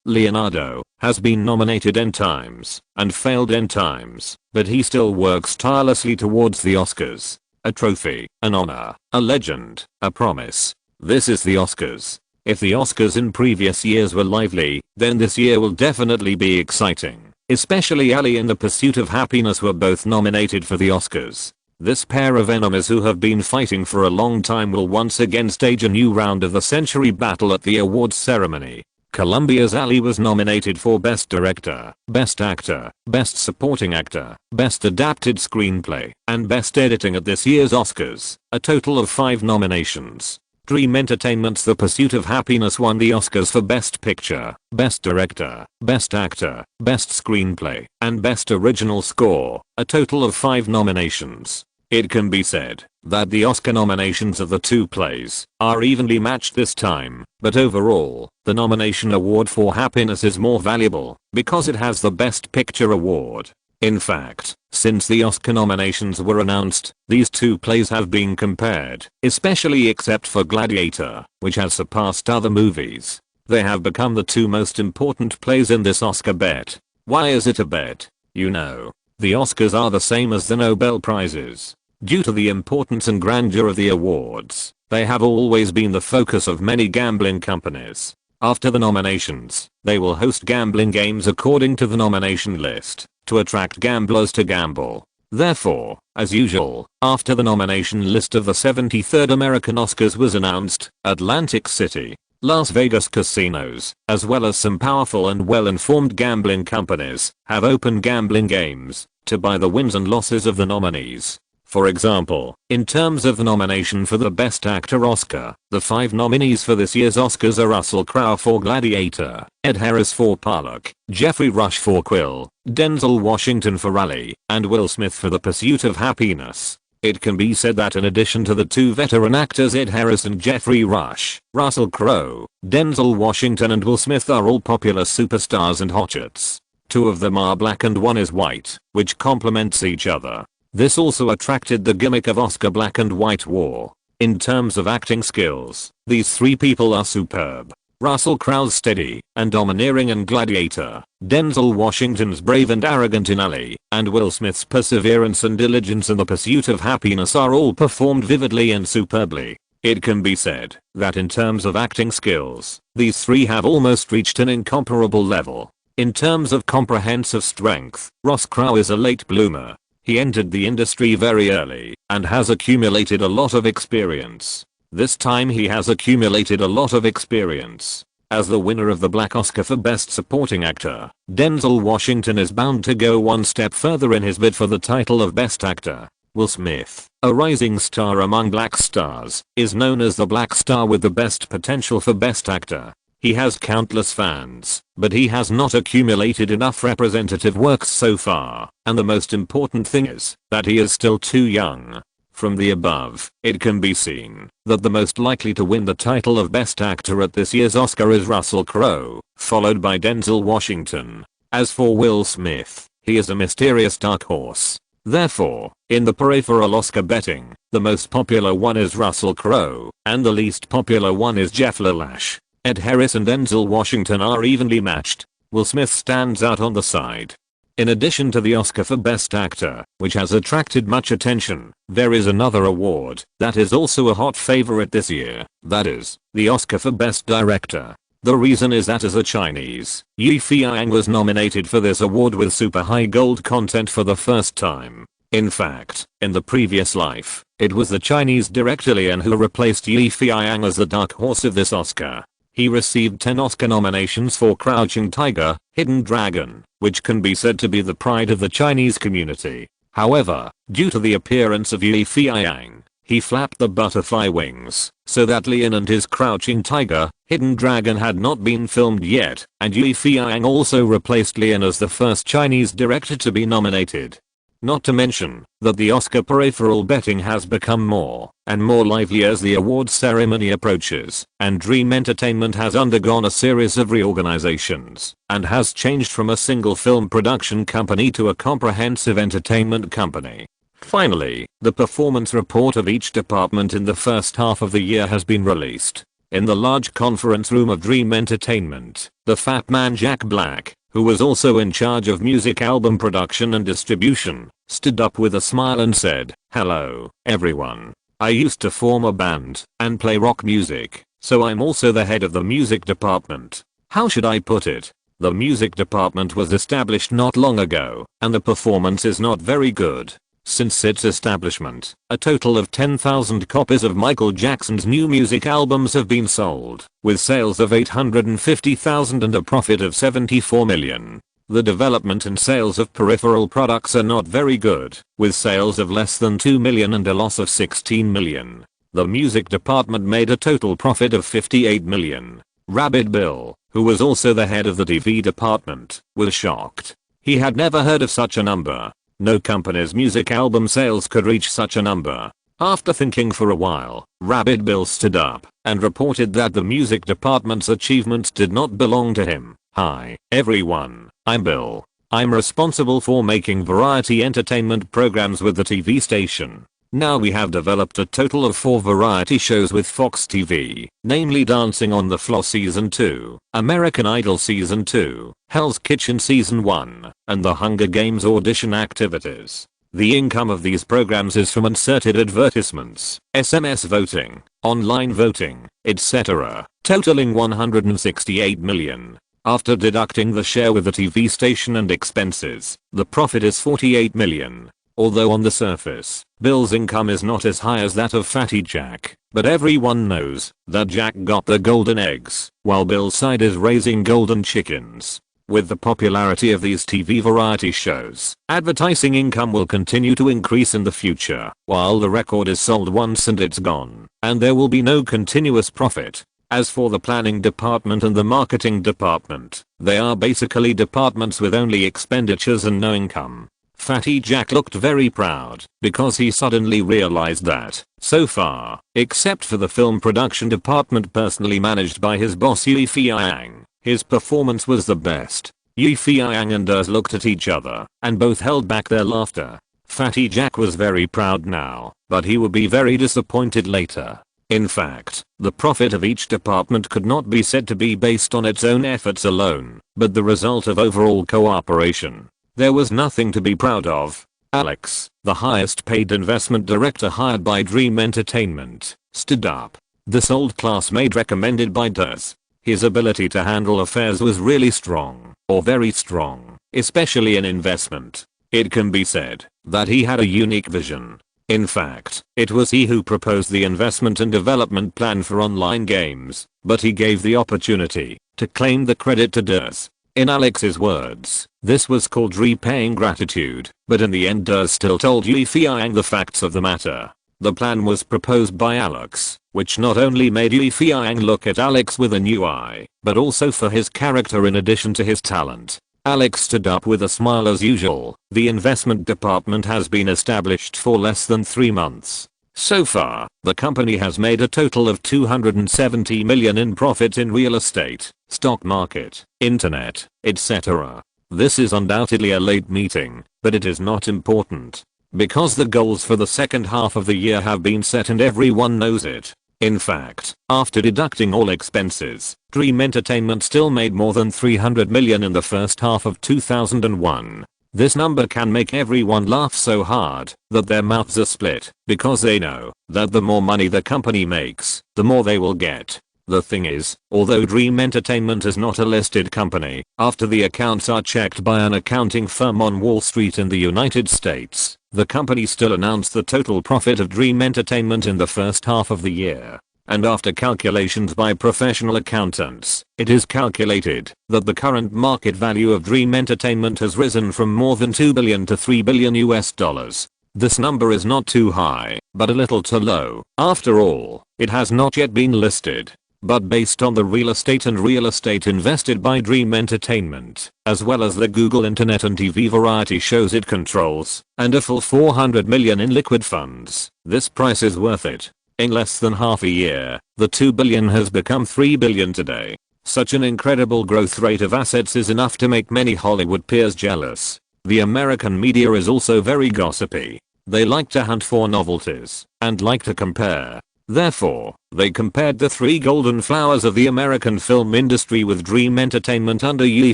Leonardo, has been nominated n times and failed n times, but he still works tirelessly towards the Oscars. A trophy, an honor, a legend, a promise. This is the Oscars. If the Oscars in previous years were lively, then this year will definitely be exciting. Especially Ali and The Pursuit of Happiness were both nominated for the Oscars. This pair of enemies who have been fighting for a long time will once again stage a new round of the century battle at the awards ceremony. Colombia's Ali was nominated for Best Director, Best Actor, Best Supporting Actor, Best Adapted Screenplay, and Best Editing at this year's Oscars, a total of 5 nominations. Dream Entertainment's The Pursuit of Happiness won the Oscars for Best Picture, Best Director, Best Actor, Best Screenplay, and Best Original Score, a total of 5 nominations. It can be said that the Oscar nominations of the two plays are evenly matched this time, but overall, the nomination award for Happiness is more valuable because it has the Best Picture award. In fact, since the Oscar nominations were announced, these two plays have been compared, especially except for Gladiator, which has surpassed other movies. They have become the two most important plays in this Oscar bet. Why is it a bet? You know, the Oscars are the same as the Nobel Prizes. Due to the importance and grandeur of the awards, they have always been the focus of many gambling companies. After the nominations, they will host gambling games according to the nomination list, to attract gamblers to gamble. Therefore, as usual, after the nomination list of the 73rd American Oscars was announced, Atlantic City, Las Vegas casinos, as well as some powerful and well-informed gambling companies, have opened gambling games to buy the wins and losses of the nominees. For example, in terms of the nomination for the Best Actor Oscar, the 5 nominees for this year's Oscars are Russell Crowe for Gladiator, Ed Harris for Pollock, Jeffrey Rush for Quill, Denzel Washington for Ali, and Will Smith for The Pursuit of Happiness. It can be said that in addition to the two veteran actors Ed Harris and Jeffrey Rush, Russell Crowe, Denzel Washington and Will Smith are all popular superstars and hotshots. 2 of them are black and 1 is white, which complements each other. This also attracted the gimmick of Oscar Black and White War. In terms of acting skills, these 3 people are superb. Russell Crowe's steady and domineering in Gladiator, Denzel Washington's brave and arrogant in Ali, and Will Smith's perseverance and diligence in The Pursuit of Happiness are all performed vividly and superbly. It can be said that in terms of acting skills, these 3 have almost reached an incomparable level. In terms of comprehensive strength, Russ Crowe is a late bloomer. He entered the industry very early and has accumulated a lot of experience. This time he has accumulated a lot of experience. As the winner of the Black Oscar for Best Supporting Actor, Denzel Washington is bound to go one step further in his bid for the title of Best Actor. Will Smith, a rising star among black stars, is known as the black star with the best potential for best actor. He has countless fans, but he has not accumulated enough representative works so far, and the most important thing is that he is still too young. From the above, it can be seen that the most likely to win the title of Best Actor at this year's Oscar is Russell Crowe, followed by Denzel Washington. As for Will Smith, he is a mysterious dark horse. Therefore, in the peripheral Oscar betting, the most popular one is Russell Crowe, and the least popular one is Jeff Lalash. Ed Harris and Denzel Washington are evenly matched. Will Smith stands out on the side. In addition to the Oscar for Best Actor, which has attracted much attention, there is another award that is also a hot favorite this year, that is, the Oscar for Best Director. The reason is that as a Chinese, Feiyang was nominated for this award with super high gold content for the first time. In fact, in the previous life, it was the Chinese director Lian who replaced Feiyang as the dark horse of this Oscar. He received 10 Oscar nominations for Crouching Tiger, Hidden Dragon, which can be said to be the pride of the Chinese community. However, due to the appearance of Feiyang, he flapped the butterfly wings, so that Lian and his Crouching Tiger, Hidden Dragon had not been filmed yet, and Feiyang also replaced Lian as the first Chinese director to be nominated. Not to mention that the Oscar peripheral betting has become more and more lively as the awards ceremony approaches, and Dream Entertainment has undergone a series of reorganizations and has changed from a single film production company to a comprehensive entertainment company. Finally, the performance report of each department in the first half of the year has been released. In the large conference room of Dream Entertainment, the fat man Jack Black, who was also in charge of music album production and distribution, stood up with a smile and said, "Hello, everyone. I used to form a band and play rock music, so I'm also the head of the music department. How should I put it? The music department was established not long ago, and the performance is not very good. Since its establishment, a total of 10,000 copies of Michael Jackson's new music albums have been sold, with sales of 850,000 and a profit of 74 million. The development and sales of peripheral products are not very good, with sales of less than 2 million and a loss of 16 million. The music department made a total profit of 58 million. Rabbit Bill, who was also the head of the TV department, was shocked. He had never heard of such a number. No company's music album sales could reach such a number. After thinking for a while, Rabbit Bill stood up and reported that the music department's achievements did not belong to him. "Hi, everyone, I'm Bill. I'm responsible for making variety entertainment programs with the TV station. Now we have developed a total of 4 variety shows with Fox TV, namely Dancing on the Floor Season 2, American Idol Season 2, Hell's Kitchen Season 1, and the Hunger Games audition activities. The income of these programs is from inserted advertisements, SMS voting, online voting, etc., totaling 168 million. After deducting the share with the TV station and expenses, the profit is 48 million. Although on the surface, Bill's income is not as high as that of Fatty Jack, but everyone knows that Jack got the golden eggs, while Bill's side is raising golden chickens. With the popularity of these TV variety shows, advertising income will continue to increase in the future, while the record is sold once and it's gone, and there will be no continuous profit. As for the planning department and the marketing department, they are basically departments with only expenditures and no income. Fatty Jack looked very proud because he suddenly realized that, so far, except for the film production department personally managed by his boss Feiyang, his performance was the best. Feiyang and Durs looked at each other and both held back their laughter. Fatty Jack was very proud now, but he would be very disappointed later. In fact, the profit of each department could not be said to be based on its own efforts alone, but the result of overall cooperation. There was nothing to be proud of. Alex, the highest paid investment director hired by Dream Entertainment, stood up. This old classmate recommended by Durs. His ability to handle affairs was really strong, or very strong, especially in investment. It can be said that he had a unique vision. In fact, it was he who proposed the investment and development plan for online games, but he gave the opportunity to claim the credit to Durs. In Alex's words, this was called repaying gratitude, but in the end Durs still told Yi Feiyang the facts of the matter. The plan was proposed by Alex, which not only made Yi Feiyang look at Alex with a new eye, but also for his character in addition to his talent. Alex stood up with a smile as usual. The investment department has been established for less than 3 months. So far, the company has made a total of 270 million in profit in real estate, stock market, internet, etc. This is undoubtedly a late meeting, but it is not important. Because the goals for the second half of the year have been set and everyone knows it. In fact, after deducting all expenses, Dream Entertainment still made more than 300 million in the first half of 2001. This number can make everyone laugh so hard that their mouths are split because they know that the more money the company makes, the more they will get. The thing is, although Dream Entertainment is not a listed company, after the accounts are checked by an accounting firm on Wall Street in the United States, the company still announced the total profit of Dream Entertainment in the first half of the year. And after calculations by professional accountants, it is calculated that the current market value of Dream Entertainment has risen from more than 2 billion to 3 billion US dollars. This number is not too high, but a little too low. After all, it has not yet been listed. But based on the real estate invested by Dream Entertainment, as well as the Google Internet and TV variety shows it controls, and a full 400 million in liquid funds, this price is worth it. In less than half a year, the 2 billion has become 3 billion today. Such an incredible growth rate of assets is enough to make many Hollywood peers jealous. The American media is also very gossipy. They like to hunt for novelties, and like to compare. Therefore, they compared the 3 golden flowers of the American film industry with Dream Entertainment under Yi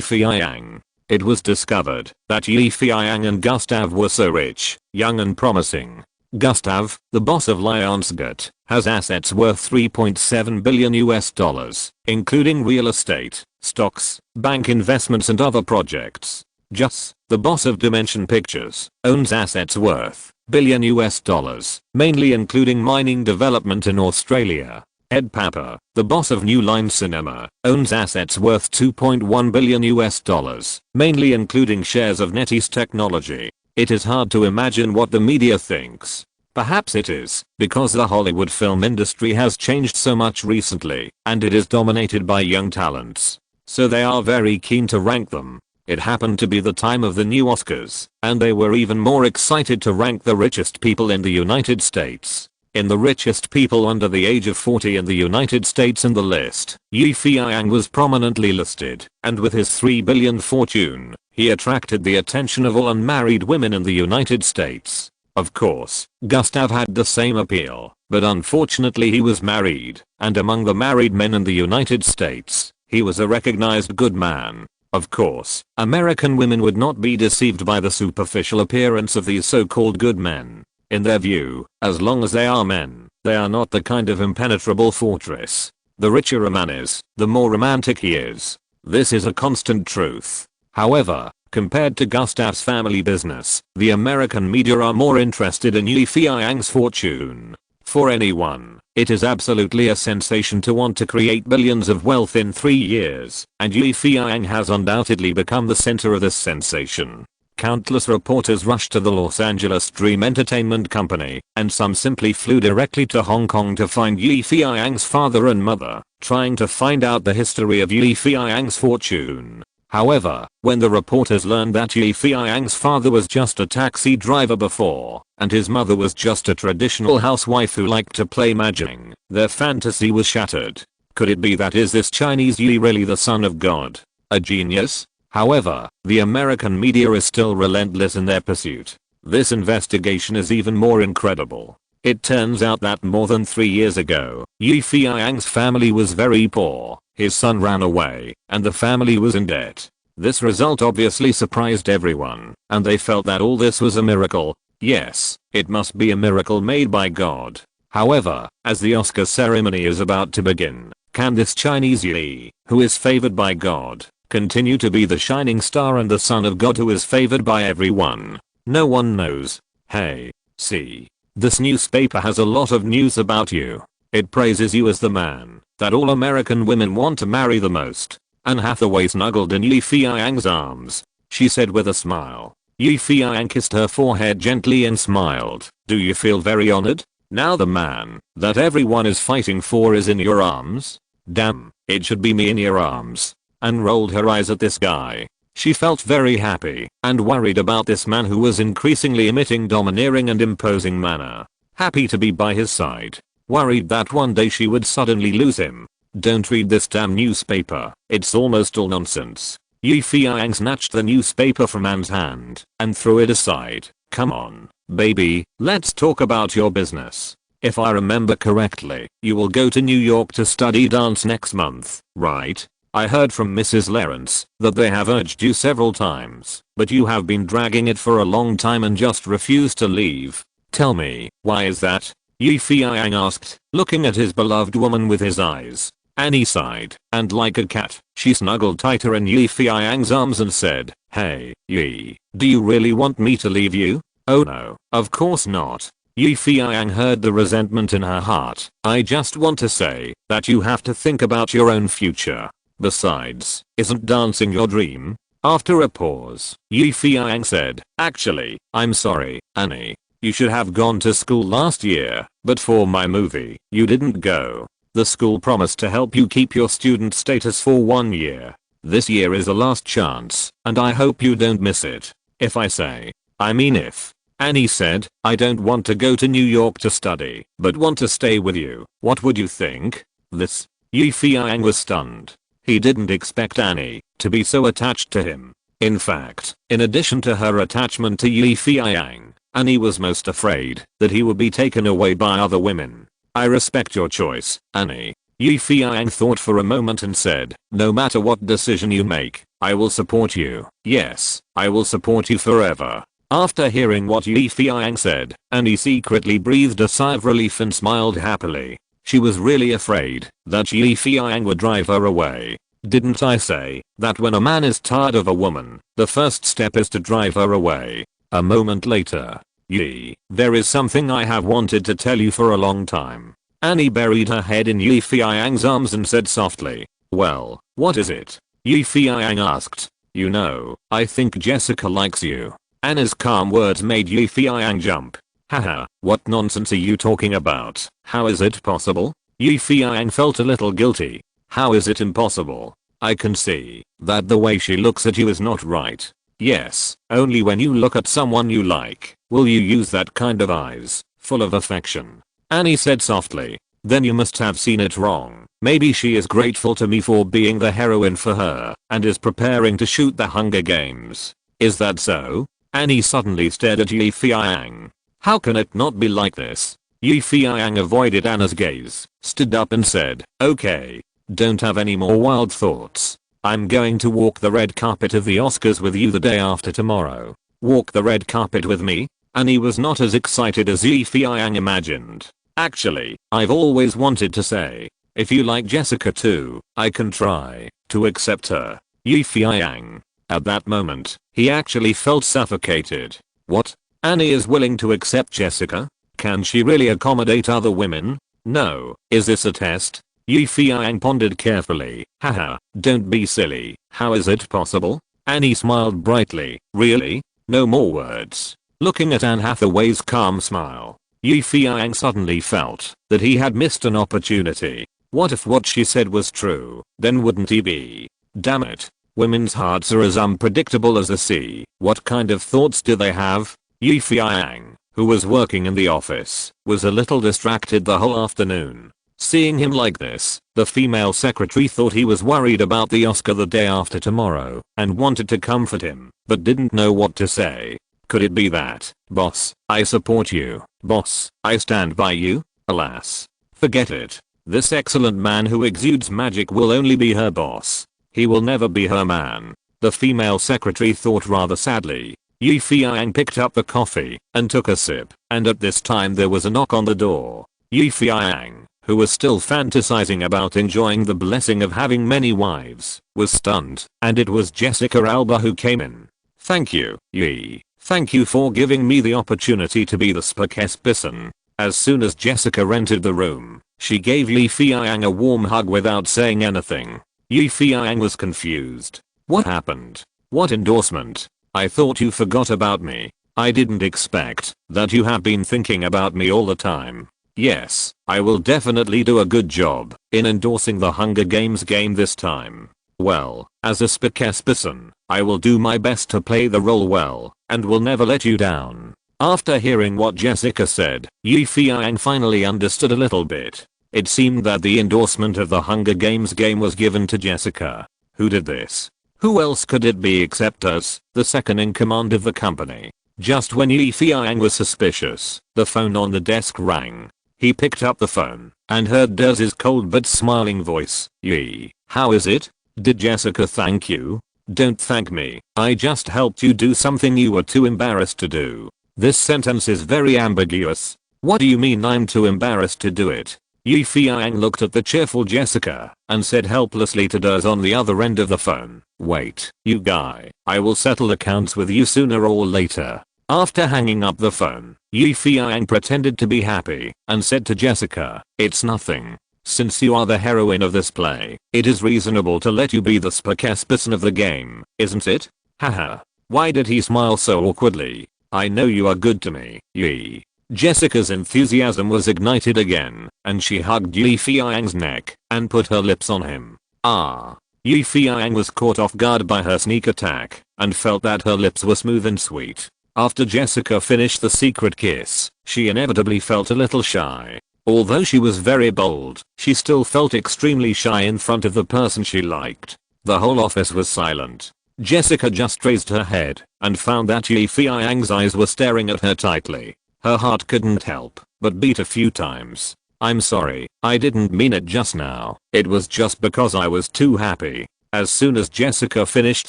Feiyang. It was discovered that Yi Feiyang and Gustav were so rich, young and promising. Gustav, the boss of Lionsgate, has assets worth 3.7 billion US dollars, including real estate, stocks, bank investments and other projects. Jus, the boss of Dimension Pictures, owns assets worth billion US dollars, mainly including mining development in Australia. Ed Papa, the boss of New Line Cinema, owns assets worth 2.1 billion US dollars, mainly including shares of NetEase Technology. It is hard to imagine what the media thinks. Perhaps it is because the Hollywood film industry has changed so much recently, and it is dominated by young talents. So they are very keen to rank them. It happened to be the time of the new Oscars, and they were even more excited to rank the richest people in the United States. In the richest people under the age of 40 in the United States in the list, Yi Feiyang was prominently listed, and with his 3 billion fortune, he attracted the attention of all unmarried women in the United States. Of course, Gustav had the same appeal, but unfortunately he was married, and among the married men in the United States, he was a recognized good man. Of course, American women would not be deceived by the superficial appearance of these so-called good men. In their view, as long as they are men, they are not the kind of impenetrable fortress. The richer a man is, the more romantic he is. This is a constant truth. However, compared to Gustav's family business, the American media are more interested in Yi Feiyang's fortune. For anyone, it is absolutely a sensation to want to create billions of wealth in 3 years, and Yi Feiyang has undoubtedly become the center of this sensation. Countless reporters rushed to the Los Angeles Dream Entertainment Company, and some simply flew directly to Hong Kong to find Yi Feiyang's father and mother, trying to find out the history of Yi Feiyang's fortune. However, when the reporters learned that Yi Feiyang's father was just a taxi driver before, and his mother was just a traditional housewife who liked to play mahjong, their fantasy was shattered. Could it be that is this Chinese Yi really the son of God? A genius? However, the American media is still relentless in their pursuit. This investigation is even more incredible. It turns out that more than 3 years ago, Yi Feiyang's family was very poor. His son ran away, and the family was in debt. This result obviously surprised everyone, and they felt that all this was a miracle. Yes, it must be a miracle made by God. However, as the Oscar ceremony is about to begin, can this Chinese Yi, who is favored by God, continue to be the shining star and the son of God who is favored by everyone? No one knows. Hey, see. This newspaper has a lot of news about you. It praises you as the man that all American women want to marry the most. Anne Hathaway snuggled in Yi Feiyang's arms. She said with a smile. Yi Feiyang kissed her forehead gently and smiled. Do you feel very honored? Now the man that everyone is fighting for is in your arms? Damn, it should be me in your arms. Anne rolled her eyes at this guy. She felt very happy and worried about this man who was increasingly emitting domineering and imposing manner. Happy to be by his side. Worried that one day she would suddenly lose him. Don't read this damn newspaper. It's almost all nonsense. Yi Feiyang snatched the newspaper from Anne's hand and threw it aside. Come on, baby, let's talk about your business. If I remember correctly, you will go to New York to study dance next month, right? I heard from Mrs. Lawrence that they have urged you several times, but you have been dragging it for a long time and just refused to leave. Tell me, why is that? Yi Feiyang asked, looking at his beloved woman with his eyes. Annie sighed, and like a cat, she snuggled tighter in Yi Feiyang's arms and said, Hey, Yi, do you really want me to leave you? Oh no, of course not. Yi Feiyang heard the resentment in her heart. I just want to say that you have to think about your own future. Besides, isn't dancing your dream? After a pause, Yi Feiyang said, Actually, I'm sorry, Annie. You should have gone to school last year, but for my movie, you didn't go. The school promised to help you keep your student status for 1 year. This year is the last chance, and I hope you don't miss it. If I say, I mean if. Annie said, I don't want to go to New York to study, but want to stay with you. What would you think? This? Yi Feiyang was stunned. He didn't expect Annie to be so attached to him. In fact, in addition to her attachment to Yi Feiyang, Annie was most afraid that he would be taken away by other women. I respect your choice, Annie. Yi Feiyang thought for a moment and said, no matter what decision you make, I will support you. Yes, I will support you forever. After hearing what Yi Feiyang said, Annie secretly breathed a sigh of relief and smiled happily. She was really afraid that Yi Feiyang would drive her away. Didn't I say that when a man is tired of a woman, the first step is to drive her away? A moment later. Yi, there is something I have wanted to tell you for a long time. Annie buried her head in Yi Feiyang's arms and said softly, well, what is it? Yi Feiyang asked. You know, I think Jessica likes you. Annie's calm words made Yi Feiyang jump. Haha, what nonsense are you talking about? How is it possible? Yi Feiyang felt a little guilty. How is it impossible? I can see that the way she looks at you is not right. Yes, only when you look at someone you like, will you use that kind of eyes, full of affection. Annie said softly. Then you must have seen it wrong. Maybe she is grateful to me for being the heroine for her, and is preparing to shoot the Hunger Games. Is that so? Annie suddenly stared at Yi Feiyang. How can it not be like this? Yi Feiyang avoided Anna's gaze, stood up and said, okay, don't have any more wild thoughts. I'm going to walk the red carpet of the Oscars with you the day after tomorrow. Walk the red carpet with me? Annie was not as excited as Yi Feiyang imagined. Actually, I've always wanted to say, if you like Jessica too, I can try to accept her. Yi Feiyang. At that moment, he actually felt suffocated. What? Annie is willing to accept Jessica? Can she really accommodate other women? No. Is this a test? Yi Feiyang pondered carefully. Haha, don't be silly. How is it possible? Annie smiled brightly. Really? No more words. Looking at Anne Hathaway's calm smile, Yi Feiyang suddenly felt that he had missed an opportunity. What if what she said was true? Then wouldn't he be? Damn it. Women's hearts are as unpredictable as the sea. What kind of thoughts do they have? Yi Feiyang, who was working in the office, was a little distracted the whole afternoon. Seeing him like this, the female secretary thought he was worried about the Oscar the day after tomorrow and wanted to comfort him, but didn't know what to say. Could it be that, boss, I support you, boss, I stand by you? Alas. Forget it. This excellent man who exudes magic will only be her boss. He will never be her man. The female secretary thought rather sadly. Yi Feiyang picked up the coffee and took a sip, and at this time there was a knock on the door. Yi Feiyang, who was still fantasizing about enjoying the blessing of having many wives, was stunned, and it was Jessica Alba who came in. Thank you, Yi. Thank you for giving me the opportunity to be the spokesperson. As soon as Jessica entered the room, she gave Yi Feiyang a warm hug without saying anything. Yi Feiyang was confused. What happened? What endorsement? I thought you forgot about me. I didn't expect that you have been thinking about me all the time. Yes, I will definitely do a good job in endorsing the Hunger Games game this time. Well, as a spokesperson, I will do my best to play the role well and will never let you down. After hearing what Jessica said, Yi Feiyang finally understood a little bit. It seemed that the endorsement of the Hunger Games game was given to Jessica. Who did this? Who else could it be except us, the second in command of the company? Just when Yi Feiyang was suspicious, the phone on the desk rang. He picked up the phone and heard Dez's cold but smiling voice. Yi, how is it? Did Jessica thank you? Don't thank me. I just helped you do something you were too embarrassed to do. This sentence is very ambiguous. What do you mean I'm too embarrassed to do it? Yi Feiyang looked at the cheerful Jessica and said helplessly to Dez on the other end of the phone, wait, you guy, I will settle accounts with you sooner or later. After hanging up the phone, Yi Feiyang pretended to be happy and said to Jessica, it's nothing. Since you are the heroine of this play, it is reasonable to let you be the spokesperson of the game, isn't it? Haha. Why did he smile so awkwardly? I know you are good to me, Yi. Jessica's enthusiasm was ignited again, and she hugged Yi Feiyang's neck and put her lips on him. Ah. Yi Feiyang was caught off guard by her sneak attack and felt that her lips were smooth and sweet. After Jessica finished the secret kiss, she inevitably felt a little shy. Although she was very bold, she still felt extremely shy in front of the person she liked. The whole office was silent. Jessica just raised her head and found that Yi Feiyang's eyes were staring at her tightly. Her heart couldn't help but beat a few times. I'm sorry, I didn't mean it just now. It was just because I was too happy. As soon as Jessica finished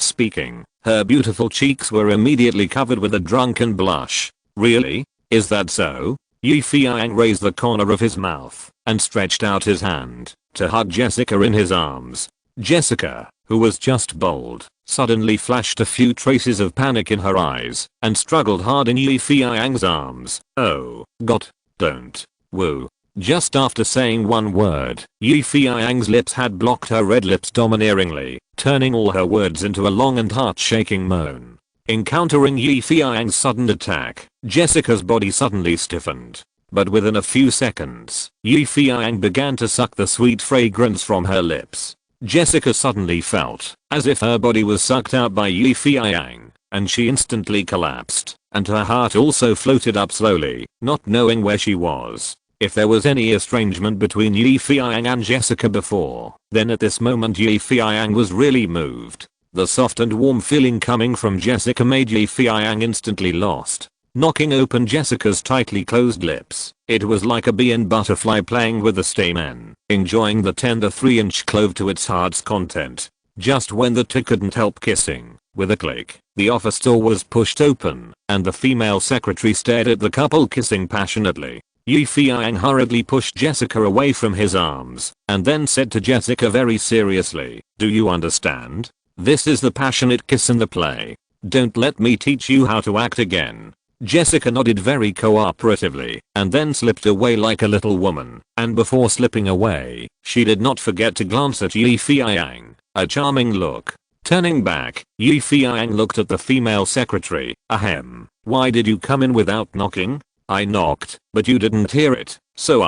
speaking, her beautiful cheeks were immediately covered with a drunken blush. Really? Is that so? Yi Feiyang raised the corner of his mouth and stretched out his hand to hug Jessica in his arms. Jessica, who was just bold, suddenly flashed a few traces of panic in her eyes and struggled hard in Yi Feiyang's arms. Oh, God, don't. Woo. Just after saying one word, Yi Feiyang's lips had blocked her red lips domineeringly, turning all her words into a long and heart-shaking moan. Encountering Yi Feiyang's sudden attack, Jessica's body suddenly stiffened. But within a few seconds, Yi Feiyang began to suck the sweet fragrance from her lips. Jessica suddenly felt as if her body was sucked out by Yi Feiyang, and she instantly collapsed, and her heart also floated up slowly, not knowing where she was. If there was any estrangement between Yi Feiyang and Jessica before, then at this moment Yi Feiyang was really moved. The soft and warm feeling coming from Jessica made Yi Feiyang instantly lost. Knocking open Jessica's tightly closed lips, it was like a bee and butterfly playing with the stamen, enjoying the tender 3-inch clove to its heart's content. Just when the two couldn't help kissing, with a click, the office door was pushed open, and the female secretary stared at the couple kissing passionately. Yi Feiyang hurriedly pushed Jessica away from his arms, and then said to Jessica very seriously, do you understand? This is the passionate kiss in the play. Don't let me teach you how to act again. Jessica nodded very cooperatively and then slipped away like a little woman, and before slipping away, she did not forget to glance at Yi Feiyang, a charming look. Turning back, Yi Feiyang looked at the female secretary. Ahem, why did you come in without knocking? I knocked, but you didn't hear it, so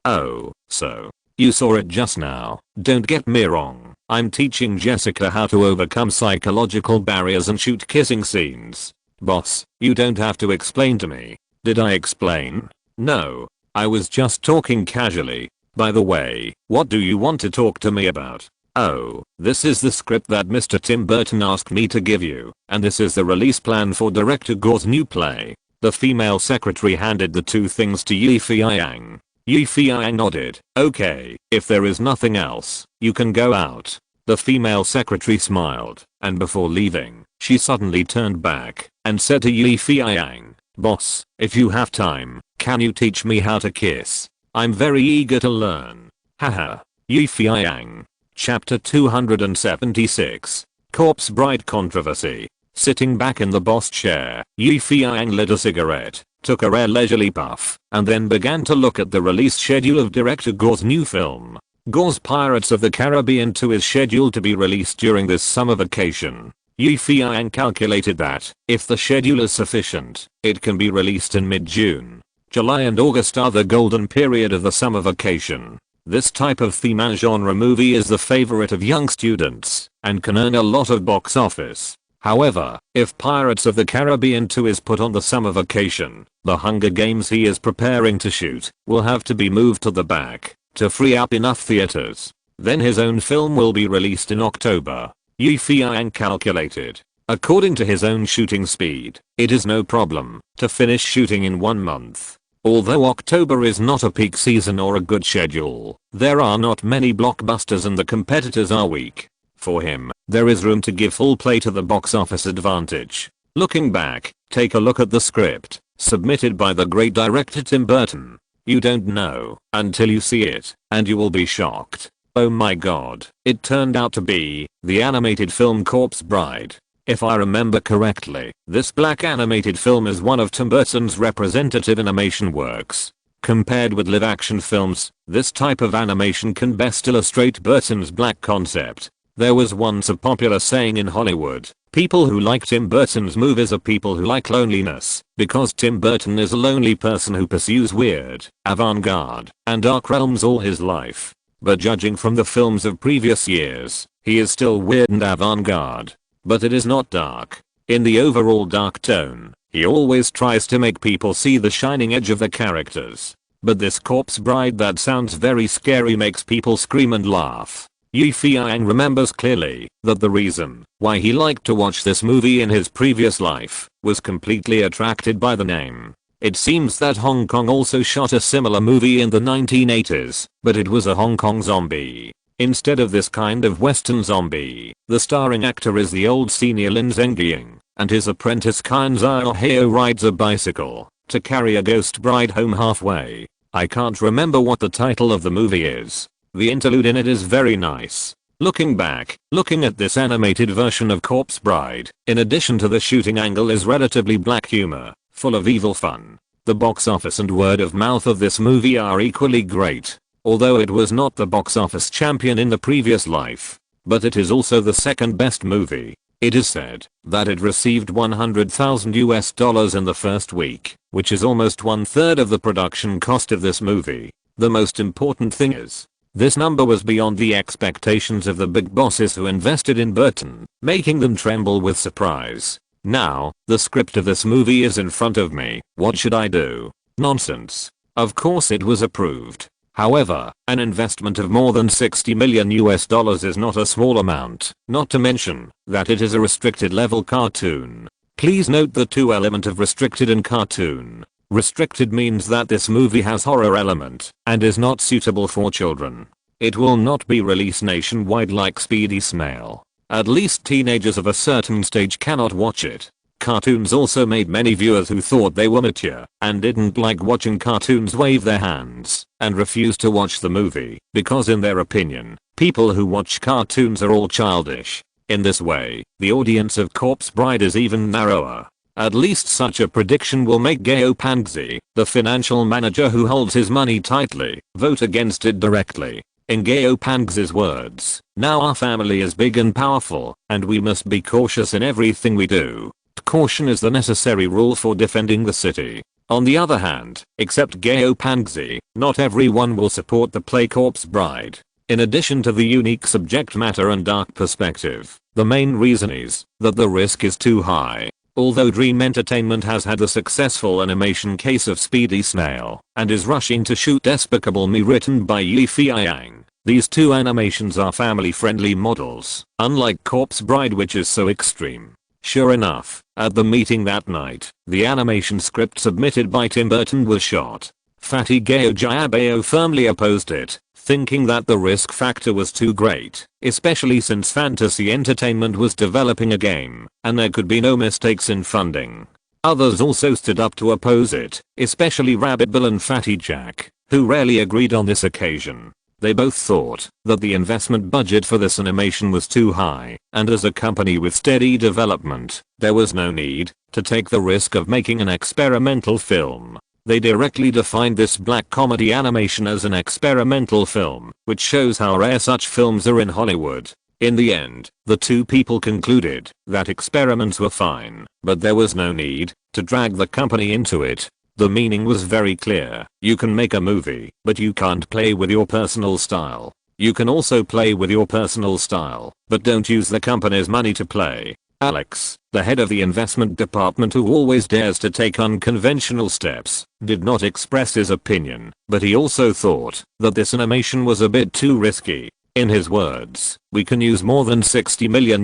Oh, so. You saw it just now. Don't get me wrong, I'm teaching Jessica how to overcome psychological barriers and shoot kissing scenes. Boss, you don't have to explain to me. Did I explain? No. I was just talking casually. By the way, what do you want to talk to me about? Oh, this is the script that Mr. Tim Burton asked me to give you, and this is the release plan for director Gao's new play. The female secretary handed the two things to Yi Feiyang. Yi Feiyang nodded. Okay, if there is nothing else, you can go out. The female secretary smiled, and before leaving, she suddenly turned back and said to Yi Feiyang, boss, if you have time, can you teach me how to kiss? I'm very eager to learn. Haha. Yi Feiyang. Chapter 276. Corpse Bride Controversy. Sitting back in the boss chair, Yi Feiyang lit a cigarette, took a rare leisurely puff, and then began to look at the release schedule of director Gao's new film. Gore's Pirates of the Caribbean 2 is scheduled to be released during this summer vacation. Feiyang calculated that, if the schedule is sufficient, it can be released in mid-June. July and August are the golden period of the summer vacation. This type of theme and genre movie is the favorite of young students, and can earn a lot of box office. However, if Pirates of the Caribbean 2 is put on the summer vacation, the Hunger Games he is preparing to shoot will have to be moved to the back to free up enough theaters. Then his own film will be released in October. Feiyang calculated. According to his own shooting speed, it is no problem to finish shooting in 1 month. Although October is not a peak season or a good schedule, there are not many blockbusters and the competitors are weak. For him, there is room to give full play to the box office advantage. Looking back, take a look at the script, submitted by the great director Tim Burton. You don't know until you see it, and you will be shocked. Oh my god, it turned out to be the animated film Corpse Bride. If I remember correctly, this black animated film is one of Tim Burton's representative animation works. Compared with live-action films, this type of animation can best illustrate Burton's black concept. There was once a popular saying in Hollywood, people who like Tim Burton's movies are people who like loneliness, because Tim Burton is a lonely person who pursues weird, avant-garde, and dark realms all his life. But judging from the films of previous years, he is still weird and avant-garde. But it is not dark. In the overall dark tone, he always tries to make people see the shining edge of the characters. But this Corpse Bride that sounds very scary makes people scream and laugh. Feiyang remembers clearly that the reason why he liked to watch this movie in his previous life was completely attracted by the name. It seems that Hong Kong also shot a similar movie in the 1980s, but it was a Hong Kong zombie. Instead of this kind of western zombie, the starring actor is the old senior Lin Zhengying, and his apprentice Qin Zhao rides a bicycle to carry a ghost bride home halfway. I can't remember what the title of the movie is. The interlude in it is very nice. Looking back, looking at this animated version of Corpse Bride, in addition to the shooting angle is relatively black humor, full of evil fun. The box office and word of mouth of this movie are equally great. Although it was not the box office champion in the previous life, but it is also the second best movie. It is said that it received $100,000 in the first week, which is almost 1/3 of the production cost of this movie. The most important thing is, this number was beyond the expectations of the big bosses who invested in Burton, making them tremble with surprise. Now, the script of this movie is in front of me. What should I do? Nonsense. Of course it was approved. However, an investment of more than $60 million is not a small amount, not to mention that it is a restricted level cartoon. Please note the two element of restricted and cartoon. Restricted means that this movie has horror element and is not suitable for children. It will not be released nationwide like Speedy Snail. At least teenagers of a certain stage cannot watch it. Cartoons also made many viewers who thought they were mature and didn't like watching cartoons wave their hands and refused to watch the movie because in their opinion, people who watch cartoons are all childish. In this way, the audience of Corpse Bride is even narrower. At least such a prediction will make Gao Jiabao, the financial manager who holds his money tightly, vote against it directly. In Gao Jiabao's words, now our family is big and powerful, and we must be cautious in everything we do. Caution is the necessary rule for defending the city. On the other hand, except Gao Jiabao, not everyone will support the play Corpse Bride. In addition to the unique subject matter and dark perspective, the main reason is that the risk is too high. Although Dream Entertainment has had a successful animation case of Speedy Snail and is rushing to shoot Despicable Me written by Feiyang, these two animations are family-friendly models, unlike Corpse Bride which is so extreme. Sure enough, at the meeting that night, the animation script submitted by Tim Burton was shot. Fatty Gao Jiabao firmly opposed it, thinking that the risk factor was too great, especially since Fantasy Entertainment was developing a game, and there could be no mistakes in funding. Others also stood up to oppose it, especially Rabbit Bill and Fatty Jack, who rarely agreed on this occasion. They both thought that the investment budget for this animation was too high, and as a company with steady development, there was no need to take the risk of making an experimental film. They directly defined this black comedy animation as an experimental film, which shows how rare such films are in Hollywood. In the end, the two people concluded that experiments were fine, but there was no need to drag the company into it. The meaning was very clear. You can make a movie, but you can't play with your personal style. You can also play with your personal style, but don't use the company's money to play. Alex, the head of the investment department who always dares to take unconventional steps, did not express his opinion, but he also thought that this animation was a bit too risky. In his words, we can use more than $60 million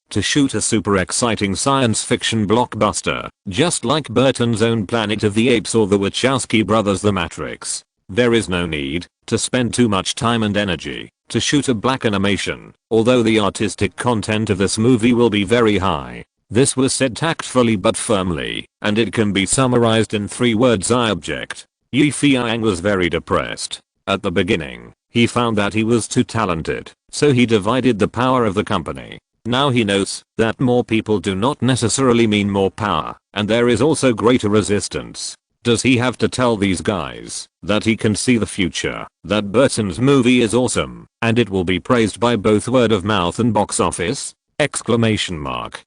to shoot a super exciting science fiction blockbuster, just like Burton's own Planet of the Apes or the Wachowski brothers' The Matrix. There is no need to spend too much time and energy to shoot a black animation, although the artistic content of this movie will be very high. This was said tactfully but firmly, and it can be summarized in 3 words: I object. Feiyang was very depressed. At the beginning, he found that he was too talented, so he divided the power of the company. Now he knows that more people do not necessarily mean more power, and there is also greater resistance. Does he have to tell these guys that he can see the future, that Burton's movie is awesome, and it will be praised by both word of mouth and box office? Exclamation mark.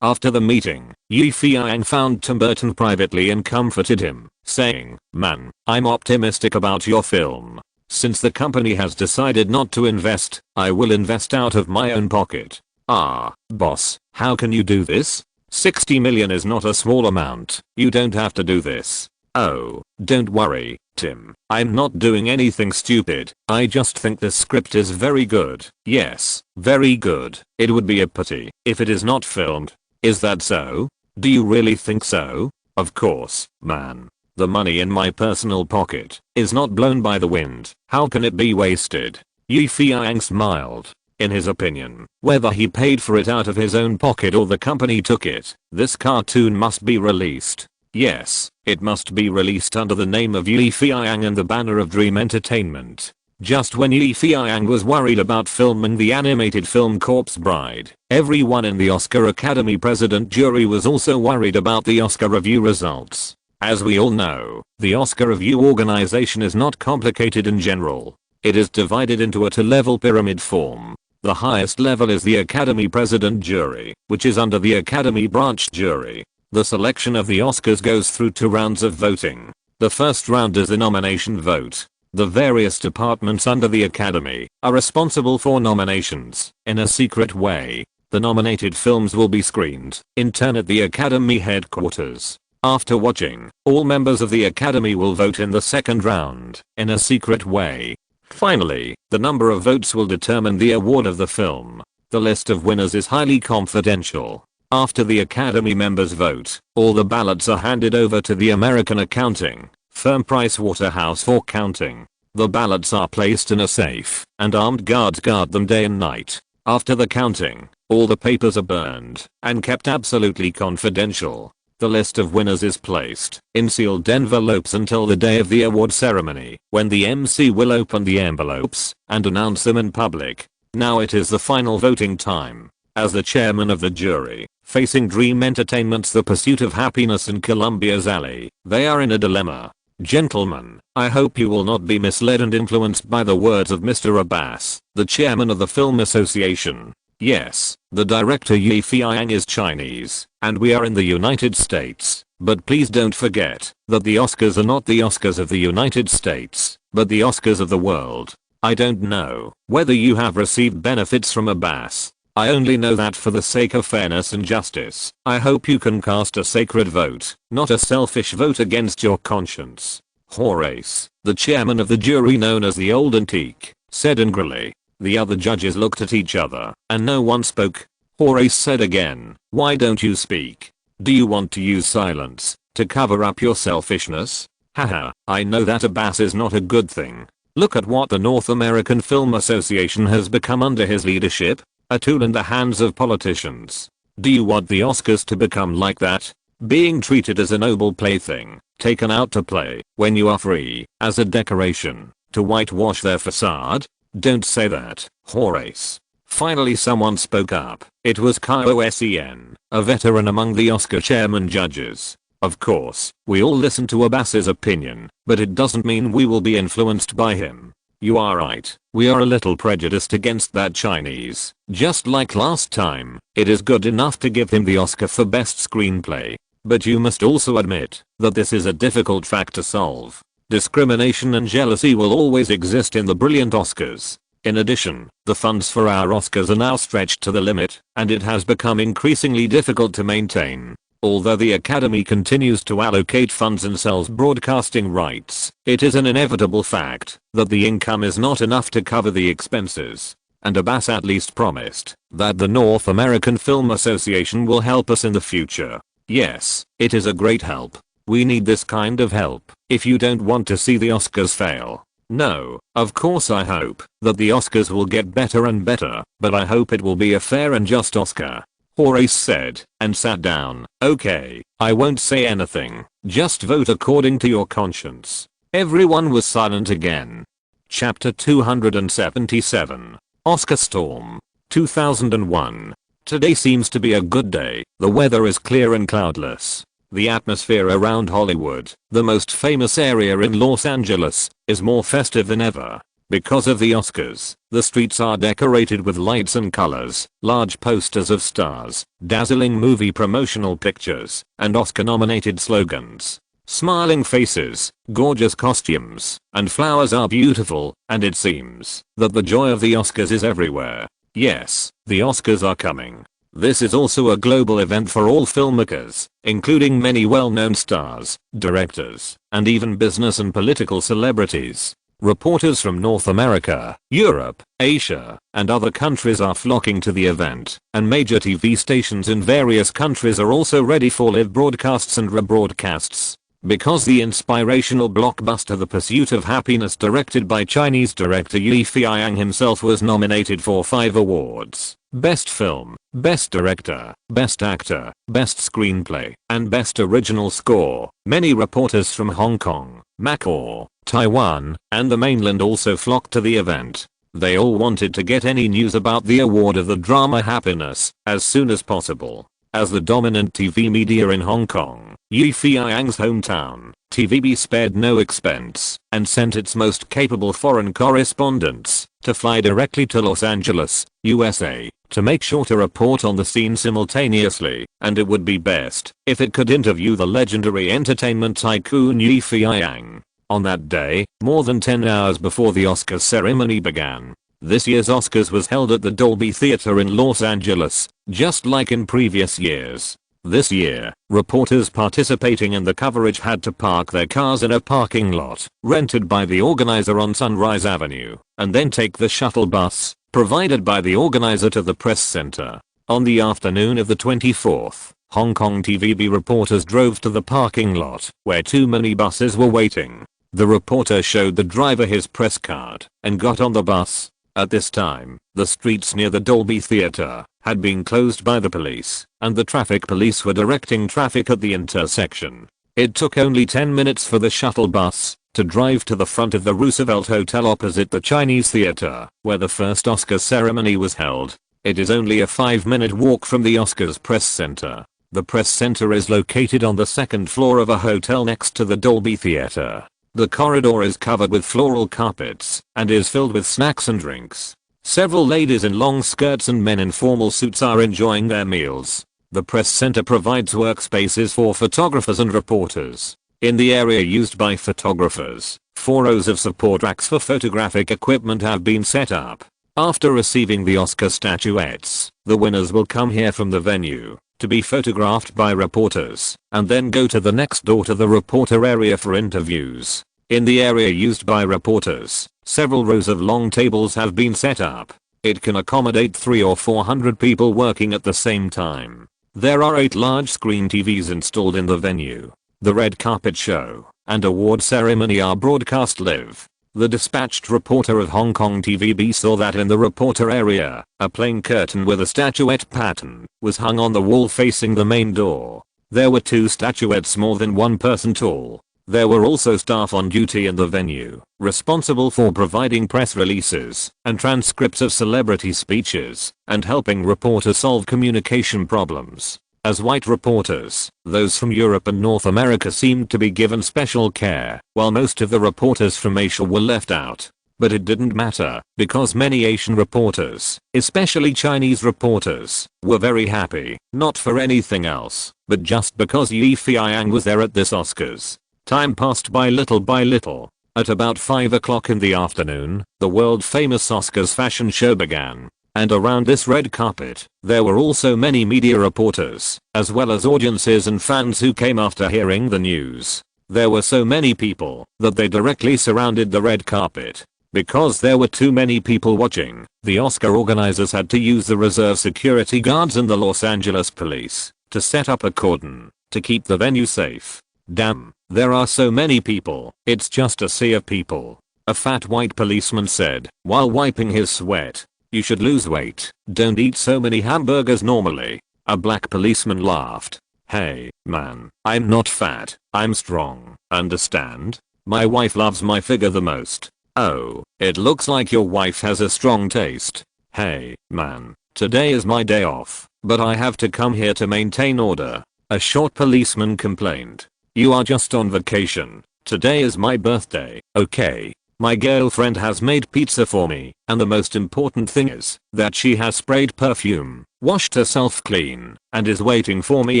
After the meeting, Feiyang found Tim Burton privately and comforted him, saying, "Man, I'm optimistic about your film. Since the company has decided not to invest, I will invest out of my own pocket." "Ah, boss, how can you do this? 60 million is not a small amount. You don't have to do this." "Oh, don't worry, Tim. I'm not doing anything stupid. I just think the script is very good. Yes, very good. It would be a pity if it is not filmed." "Is that so? Do you really think so?" "Of course, man. The money in my personal pocket is not blown by the wind. How can it be wasted?" Feiyang smiled. In his opinion, whether he paid for it out of his own pocket or the company took it, this cartoon must be released. Yes, it must be released under the name of Feiyang and the banner of Dream Entertainment. Just when Feiyang was worried about filming the animated film Corpse Bride, everyone in the Oscar Academy President jury was also worried about the Oscar review results. As we all know, the Oscar review organization is not complicated in general. It is divided into a 2-level pyramid form. The highest level is the Academy President Jury, which is under the Academy Branch Jury. The selection of the Oscars goes through 2 rounds of voting. The first round is the nomination vote. The various departments under the Academy are responsible for nominations in a secret way. The nominated films will be screened in turn at the Academy headquarters. After watching, all members of the Academy will vote in the second round in a secret way. Finally, the number of votes will determine the award of the film. The list of winners is highly confidential. After the Academy members vote, all the ballots are handed over to the American accounting firm Pricewaterhouse for counting. The ballots are placed in a safe, and armed guards guard them day and night. After the counting, all the papers are burned and kept absolutely confidential. The list of winners is placed in sealed envelopes until the day of the award ceremony, when the MC will open the envelopes and announce them in public. Now it is the final voting time. As the chairman of the jury, facing Dream Entertainment's The Pursuit of Happiness and Columbia's Alley, they are in a dilemma. Gentlemen, I hope you will not be misled and influenced by the words of Mr. Abbas, the chairman of the Film Association. Yes, the director Feiyang is Chinese, and we are in the United States, but please don't forget that the Oscars are not the Oscars of the United States, but the Oscars of the world. I don't know whether you have received benefits from Abbas. I only know that for the sake of fairness and justice, I hope you can cast a sacred vote, not a selfish vote against your conscience. Horace, the chairman of the jury known as the Old Antique, said angrily. The other judges looked at each other, and no one spoke. Horace said again, "Why don't you speak? Do you want to use silence to cover up your selfishness? Haha, I know that Abbas is not a good thing. Look at what the North American Film Association has become under his leadership, a tool in the hands of politicians. Do you want the Oscars to become like that? Being treated as a noble plaything, taken out to play, when you are free, as a decoration, to whitewash their facade? Don't say that, Horace." Finally someone spoke up. It was Kyo Sen, a veteran among the Oscar chairman judges. Of course, we all listen to Abbas's opinion, but it doesn't mean we will be influenced by him. You are right, we are a little prejudiced against that Chinese. Just like last time, it is good enough to give him the Oscar for best screenplay. But you must also admit that this is a difficult fact to solve. Discrimination and jealousy will always exist in the brilliant Oscars. In addition, the funds for our Oscars are now stretched to the limit, and it has become increasingly difficult to maintain. Although the Academy continues to allocate funds and sells broadcasting rights, it is an inevitable fact that the income is not enough to cover the expenses. And Abbas at least promised that the North American Film Association will help us in the future. Yes, it is a great help. We need this kind of help if you don't want to see the Oscars fail. No, of course I hope that the Oscars will get better and better, but I hope it will be a fair and just Oscar. Horace said, and sat down. Okay, I won't say anything. Just vote according to your conscience. Everyone was silent again. Chapter 277. Oscar Storm. 2001. Today seems to be a good day. The weather is clear and cloudless. The atmosphere around Hollywood, the most famous area in Los Angeles, is more festive than ever. Because of the Oscars, the streets are decorated with lights and colors, large posters of stars, dazzling movie promotional pictures, and Oscar-nominated slogans. Smiling faces, gorgeous costumes, and flowers are beautiful, and it seems that the joy of the Oscars is everywhere. Yes, the Oscars are coming. This is also a global event for all filmmakers, including many well-known stars, directors, and even business and political celebrities. Reporters from North America, Europe, Asia, and other countries are flocking to the event, and major TV stations in various countries are also ready for live broadcasts and rebroadcasts. Because the inspirational blockbuster The Pursuit of Happiness, directed by Chinese director Feiyang himself, was nominated for 5 awards: Best Film, Best Director, Best Actor, Best Screenplay, and Best Original Score. Many reporters from Hong Kong, Macau, Taiwan, and the mainland also flocked to the event. They all wanted to get any news about the award of the drama Happiness as soon as possible. As the dominant TV media in Hong Kong, Feiyang's hometown, TVB spared no expense and sent its most capable foreign correspondents to fly directly to Los Angeles, USA, to make sure to report on the scene simultaneously, and it would be best if it could interview the legendary entertainment tycoon Feiyang. On that day, more than 10 hours before the Oscars ceremony began, this year's Oscars was held at the Dolby Theatre in Los Angeles, just like in previous years. This year, reporters participating in the coverage had to park their cars in a parking lot rented by the organizer on Sunrise Avenue, and then take the shuttle bus provided by the organizer to the press center. On the afternoon of the 24th, Hong Kong TVB reporters drove to the parking lot where 2 minibuses were waiting. The reporter showed the driver his press card and got on the bus. At this time, the streets near the Dolby Theatre had been closed by the police, and the traffic police were directing traffic at the intersection. It took only 10 minutes for the shuttle bus to drive to the front of the Roosevelt Hotel opposite the Chinese Theatre, where the first Oscars ceremony was held. It is only a 5-minute walk from the Oscars press center. The press center is located on the 2nd floor of a hotel next to the Dolby Theatre. The corridor is covered with floral carpets and is filled with snacks and drinks. Several ladies in long skirts and men in formal suits are enjoying their meals. The press center provides workspaces for photographers and reporters. In the area used by photographers, 4 rows of support racks for photographic equipment have been set up. After receiving the Oscar statuettes, the winners will come here from the venue to be photographed by reporters, and then go to the next door to the reporter area for interviews. In the area used by reporters, several rows of long tables have been set up. It can accommodate 300 or 400 people working at the same time. There are 8 large screen TVs installed in the venue. The red carpet show and award ceremony are broadcast live. The dispatched reporter of Hong Kong TVB saw that in the reporter area, a plain curtain with a statuette pattern was hung on the wall facing the main door. There were 2 statuettes more than 1 person tall. There were also staff on duty in the venue, responsible for providing press releases and transcripts of celebrity speeches and helping reporters solve communication problems. As white reporters, those from Europe and North America seemed to be given special care, while most of the reporters from Asia were left out. But it didn't matter, because many Asian reporters, especially Chinese reporters, were very happy, not for anything else, but just because Yi Feiyang was there at this Oscars. Time passed by little by little. At about 5 o'clock in the afternoon, the world famous Oscars fashion show began. And around this red carpet, there were also many media reporters, as well as audiences and fans who came after hearing the news. There were so many people that they directly surrounded the red carpet. Because there were too many people watching, the Oscar organizers had to use the reserve security guards and the Los Angeles police to set up a cordon to keep the venue safe. Damn, there are so many people, it's just a sea of people. A fat white policeman said while wiping his sweat. You should lose weight, don't eat so many hamburgers normally. A black policeman laughed. Hey, man, I'm not fat, I'm strong, understand? My wife loves my figure the most. Oh, it looks like your wife has a strong taste. Hey, man, today is my day off, but I have to come here to maintain order. A short policeman complained. You are just on vacation. Today is my birthday, okay? My girlfriend has made pizza for me, and the most important thing is that she has sprayed perfume, washed herself clean, and is waiting for me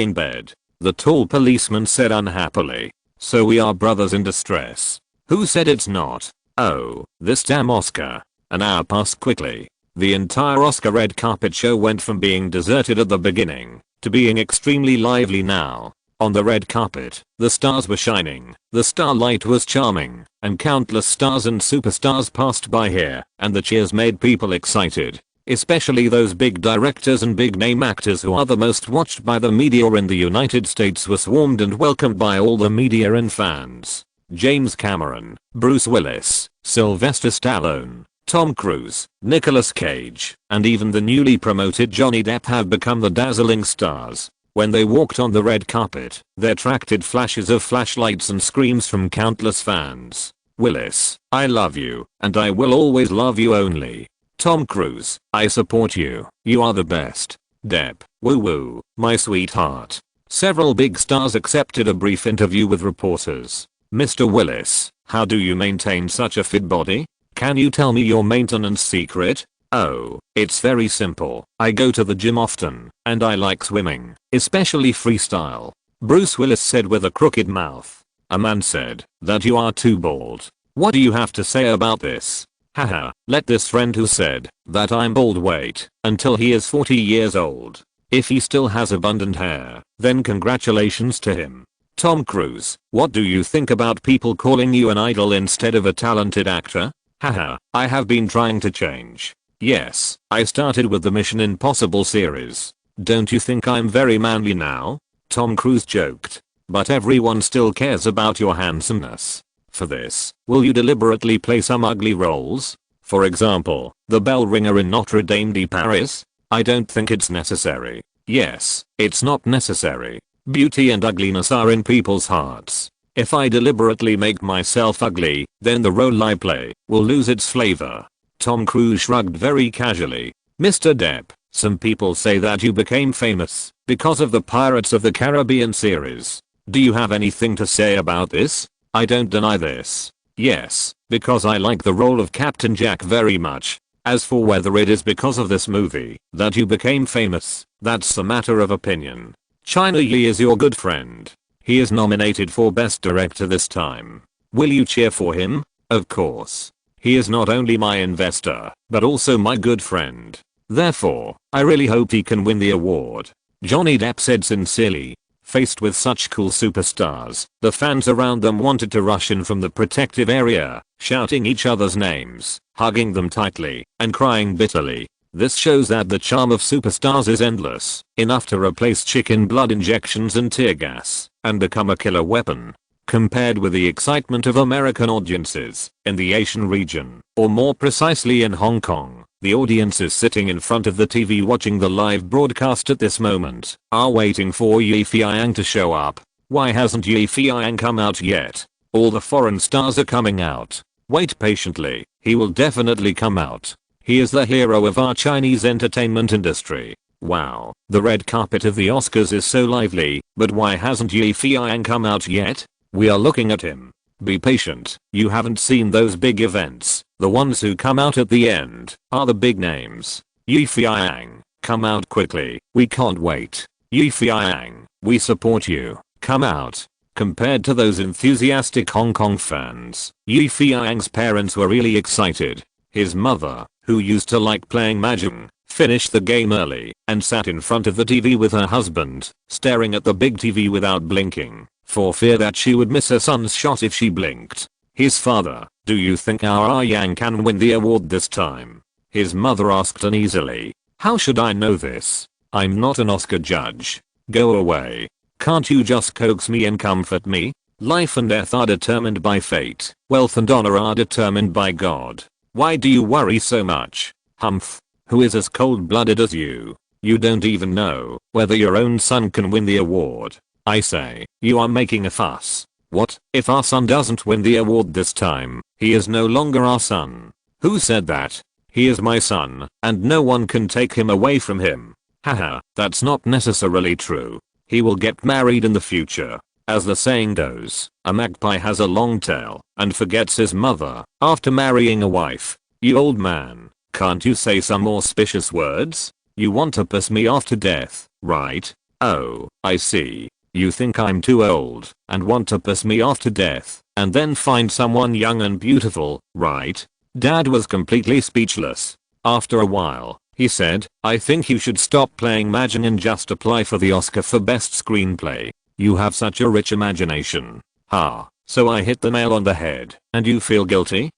in bed. The tall policeman said unhappily. So we are brothers in distress. Who said it's not? Oh, this damn Oscar. An hour passed quickly. The entire Oscar red carpet show went from being deserted at the beginning to being extremely lively now. On the red carpet, the stars were shining, the starlight was charming, and countless stars and superstars passed by here, and the cheers made people excited. Especially those big directors and big name actors who are the most watched by the media in the United States were swarmed and welcomed by all the media and fans. James Cameron, Bruce Willis, Sylvester Stallone, Tom Cruise, Nicolas Cage, and even the newly promoted Johnny Depp have become the dazzling stars. When they walked on the red carpet, they attracted flashes of flashlights and screams from countless fans. Willis, I love you, and I will always love you only. Tom Cruise, I support you, you are the best. Depp, woo woo, my sweetheart. Several big stars accepted a brief interview with reporters. Mr. Willis, how do you maintain such a fit body? Can you tell me your maintenance secret? Oh, it's very simple. I go to the gym often, and I like swimming, especially freestyle. Bruce Willis said with a crooked mouth. A man said that you are too bald. What do you have to say about this? Haha, let this friend who said that I'm bald wait until he is 40 years old. If he still has abundant hair, then congratulations to him. Tom Cruise, what do you think about people calling you an idol instead of a talented actor? Haha, I have been trying to change. Yes, I started with the Mission Impossible series. Don't you think I'm very manly now? Tom Cruise joked. But everyone still cares about your handsomeness. For this, will you deliberately play some ugly roles? For example, the bell ringer in Notre Dame de Paris? I don't think it's necessary. Yes, it's not necessary. Beauty and ugliness are in people's hearts. If I deliberately make myself ugly, then the role I play will lose its flavor. Tom Cruise shrugged very casually. Mr. Depp, some people say that you became famous because of the Pirates of the Caribbean series. Do you have anything to say about this? I don't deny this. Yes, because I like the role of Captain Jack very much. As for whether it is because of this movie that you became famous, that's a matter of opinion. China Yi is your good friend. He is nominated for Best Director this time. Will you cheer for him? Of course. He is not only my investor, but also my good friend. Therefore, I really hope he can win the award. Johnny Depp said sincerely. Faced with such cool superstars, the fans around them wanted to rush in from the protective area, shouting each other's names, hugging them tightly, and crying bitterly. This shows that the charm of superstars is endless, enough to replace chicken blood injections and tear gas, and become a killer weapon. Compared with the excitement of American audiences in the Asian region, or more precisely in Hong Kong, the audiences sitting in front of the TV watching the live broadcast at this moment are waiting for Yi Feiyang to show up. Why hasn't Yi Feiyang come out yet? All the foreign stars are coming out. Wait patiently, he will definitely come out. He is the hero of our Chinese entertainment industry. Wow, the red carpet of the Oscars is so lively, but why hasn't Yi Feiyang come out yet? We are looking at him. Be patient, you haven't seen those big events. The ones who come out at the end are the big names. Yi Feiyang, come out quickly, we can't wait. Yi Feiyang, we support you, come out. Compared to those enthusiastic Hong Kong fans, Yi Feiyang's parents were really excited. His mother, who used to like playing mahjong, finished the game early and sat in front of the TV with her husband, staring at the big TV without blinking, for fear that she would miss her son's shot if she blinked. His father, do you think our Yang can win the award this time? His mother asked uneasily. How should I know this? I'm not an Oscar judge. Go away. Can't you just coax me and comfort me? Life and death are determined by fate. Wealth and honor are determined by God. Why do you worry so much? Humph. Who is as cold-blooded as you? You don't even know whether your own son can win the award. I say, you are making a fuss. What if our son doesn't win the award this time? He is no longer our son. Who said that? He is my son, and no one can take him away from him. Haha, that's not necessarily true. He will get married in the future. As the saying goes, a magpie has a long tail and forgets his mother after marrying a wife. You old man, can't you say some auspicious words? You want to piss me off to death, right? Oh, I see. You think I'm too old and want to piss me off to death and then find someone young and beautiful, right? Dad was completely speechless. After a while, he said, I think you should stop playing mahjong and just apply for the Oscar for Best Screenplay. You have such a rich imagination. Ha, so I hit the nail on the head, and you feel guilty?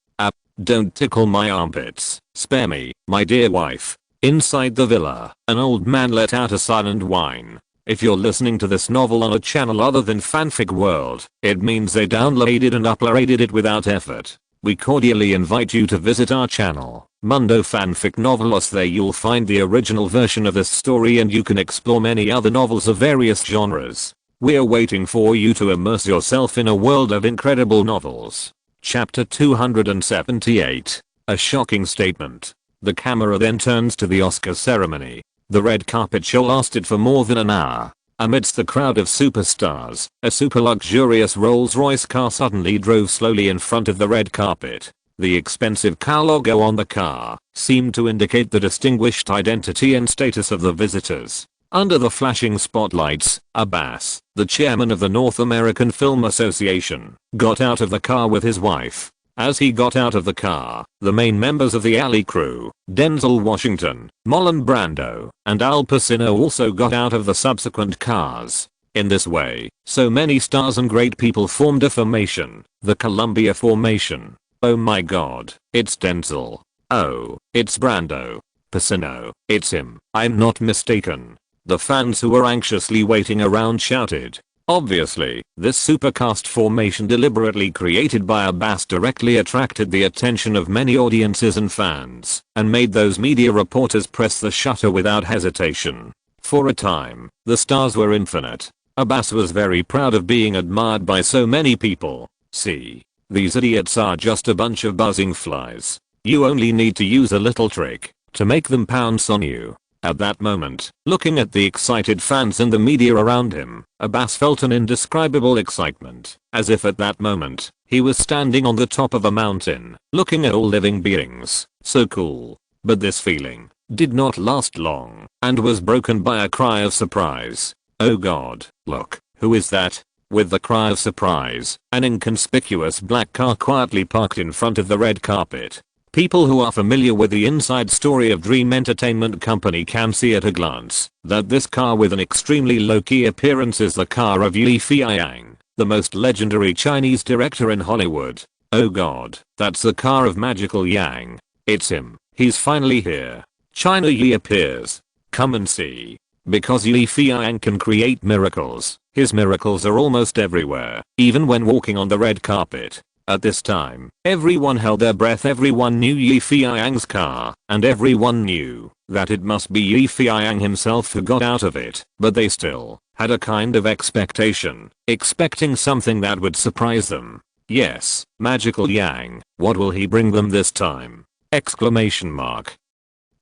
Don't tickle my armpits. Spare me, my dear wife. Inside the villa, an old man let out a silent whine. If you're listening to this novel on a channel other than Fanfic World, it means they downloaded and uploaded it without effort. We cordially invite you to visit our channel, Mundo Fanfic Novelos. There you'll find the original version of this story and you can explore many other novels of various genres. We're waiting for you to immerse yourself in a world of incredible novels. Chapter 278. A shocking statement. The camera then turns to the Oscar ceremony. The red carpet show lasted for more than an hour. Amidst the crowd of superstars, a super luxurious Rolls-Royce car suddenly drove slowly in front of the red carpet. The expensive car logo on the car seemed to indicate the distinguished identity and status of the visitors. Under the flashing spotlights, Abbas, the chairman of the North American Film Association, got out of the car with his wife. As he got out of the car, the main members of the alley crew, Denzel Washington, Marlon Brando, and Al Pacino also got out of the subsequent cars. In this way, so many stars and great people formed a formation, the Columbia Formation. Oh my god, it's Denzel. Oh, it's Brando. Pacino, it's him, I'm not mistaken. The fans who were anxiously waiting around shouted. Obviously, this supercast formation deliberately created by Abbas directly attracted the attention of many audiences and fans, and made those media reporters press the shutter without hesitation. For a time, the stars were infinite. Abbas was very proud of being admired by so many people. See, these idiots are just a bunch of buzzing flies. You only need to use a little trick to make them pounce on you. At that moment, looking at the excited fans and the media around him, Abbas felt an indescribable excitement, as if at that moment, he was standing on the top of a mountain, looking at all living beings. So cool. But this feeling did not last long, and was broken by a cry of surprise. Oh god, look, who is that? With the cry of surprise, an inconspicuous black car quietly parked in front of the red carpet. People who are familiar with the inside story of Dream Entertainment Company can see at a glance that this car with an extremely low-key appearance is the car of Yi Feiyang, the most legendary Chinese director in Hollywood. Oh god, that's the car of Magical Yang. It's him. He's finally here. China Yi appears. Come and see. Because Yi Feiyang can create miracles, his miracles are almost everywhere, even when walking on the red carpet. At this time, everyone held their breath. Everyone knew Yi Feiyang's car, and everyone knew that it must be Yi Feiyang himself who got out of it, but they still had a kind of expectation, expecting something that would surprise them. Yes, Magical Yang, what will he bring them this time? Exclamation mark.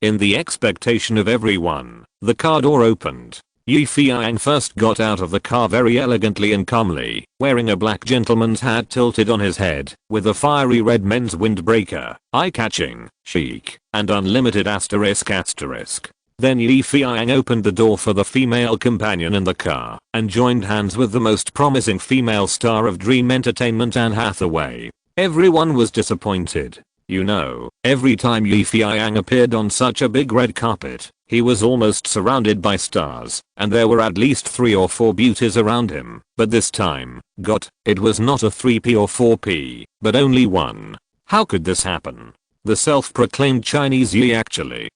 In the expectation of everyone, the car door opened. Yi Feiyang first got out of the car very elegantly and calmly, wearing a black gentleman's hat tilted on his head, with a fiery red men's windbreaker, eye-catching, chic, and unlimited asterisk. Then Yi Feiyang opened the door for the female companion in the car, and joined hands with the most promising female star of Dream Entertainment, Anne Hathaway. Everyone was disappointed. You know, every time Yi Feiyang appeared on such a big red carpet, he was almost surrounded by stars, and there were at least 3 or 4 beauties around him. But this time, it was not a 3p or 4p, but only one. How could this happen? The self-proclaimed Chinese Yi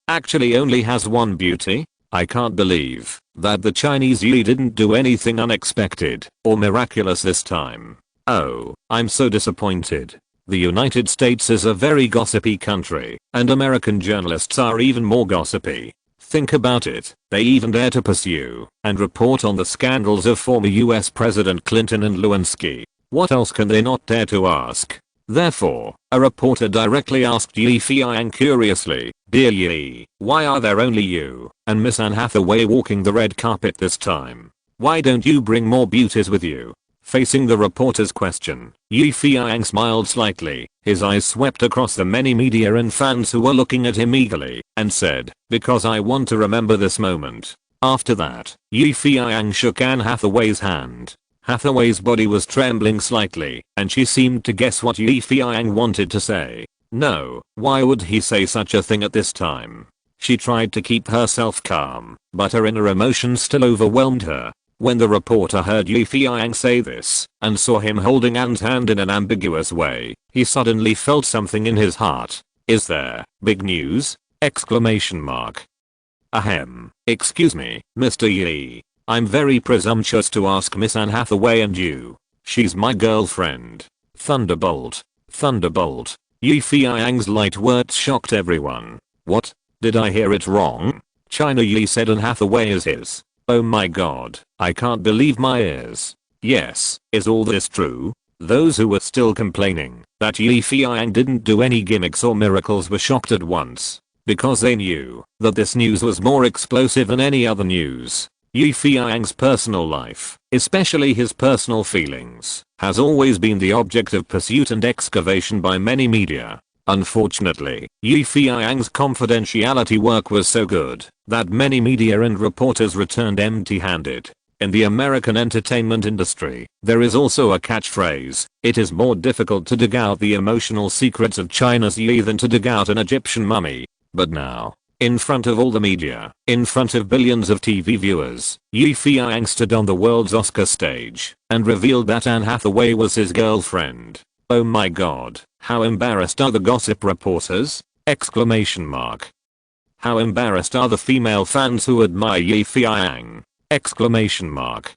actually only has one beauty? I can't believe that the Chinese Yi didn't do anything unexpected or miraculous this time. Oh, I'm so disappointed. The United States is a very gossipy country, and American journalists are even more gossipy. Think about it, they even dare to pursue and report on the scandals of former US President Clinton and Lewinsky. What else can they not dare to ask? Therefore, a reporter directly asked Yi Feiyang curiously, "Dear Yi, why are there only you and Miss Anne Hathaway walking the red carpet this time? Why don't you bring more beauties with you?" Facing the reporter's question, Yi Feiyang smiled slightly, his eyes swept across the many media and fans who were looking at him eagerly, and said, "Because I want to remember this moment." After that, Yi Feiyang shook Anne Hathaway's hand. Hathaway's body was trembling slightly, and she seemed to guess what Yi Feiyang wanted to say. No, why would he say such a thing at this time? She tried to keep herself calm, but her inner emotions still overwhelmed her. When the reporter heard Yi Feiyang say this, and saw him holding Anne's hand in an ambiguous way, he suddenly felt something in his heart. "Is there big news?" Exclamation mark. Ahem. "Excuse me, Mr. Yi. I'm very presumptuous to ask Miss Anne Hathaway and you. She's my girlfriend." Thunderbolt. Thunderbolt. Yi Feiyang's light words shocked everyone. "What? Did I hear it wrong? China Yi said Anne Hathaway is his. Oh my god, I can't believe my ears. Yes, is all this true?" Those who were still complaining that Yi Feiyang didn't do any gimmicks or miracles were shocked at once, because they knew that this news was more explosive than any other news. Yi Feiyang's personal life, especially his personal feelings, has always been the object of pursuit and excavation by many media. Unfortunately, Yi Feiyang's confidentiality work was so good that many media and reporters returned empty-handed. In the American entertainment industry, there is also a catchphrase: "It is more difficult to dig out the emotional secrets of China's Yi than to dig out an Egyptian mummy." But now, in front of all the media, in front of billions of TV viewers, Yi Feiyang stood on the world's Oscar stage and revealed that Anne Hathaway was his girlfriend. Oh my god, how embarrassed are the gossip reporters? Exclamation mark. How embarrassed are the female fans who admire Yi Feiyang? Exclamation mark.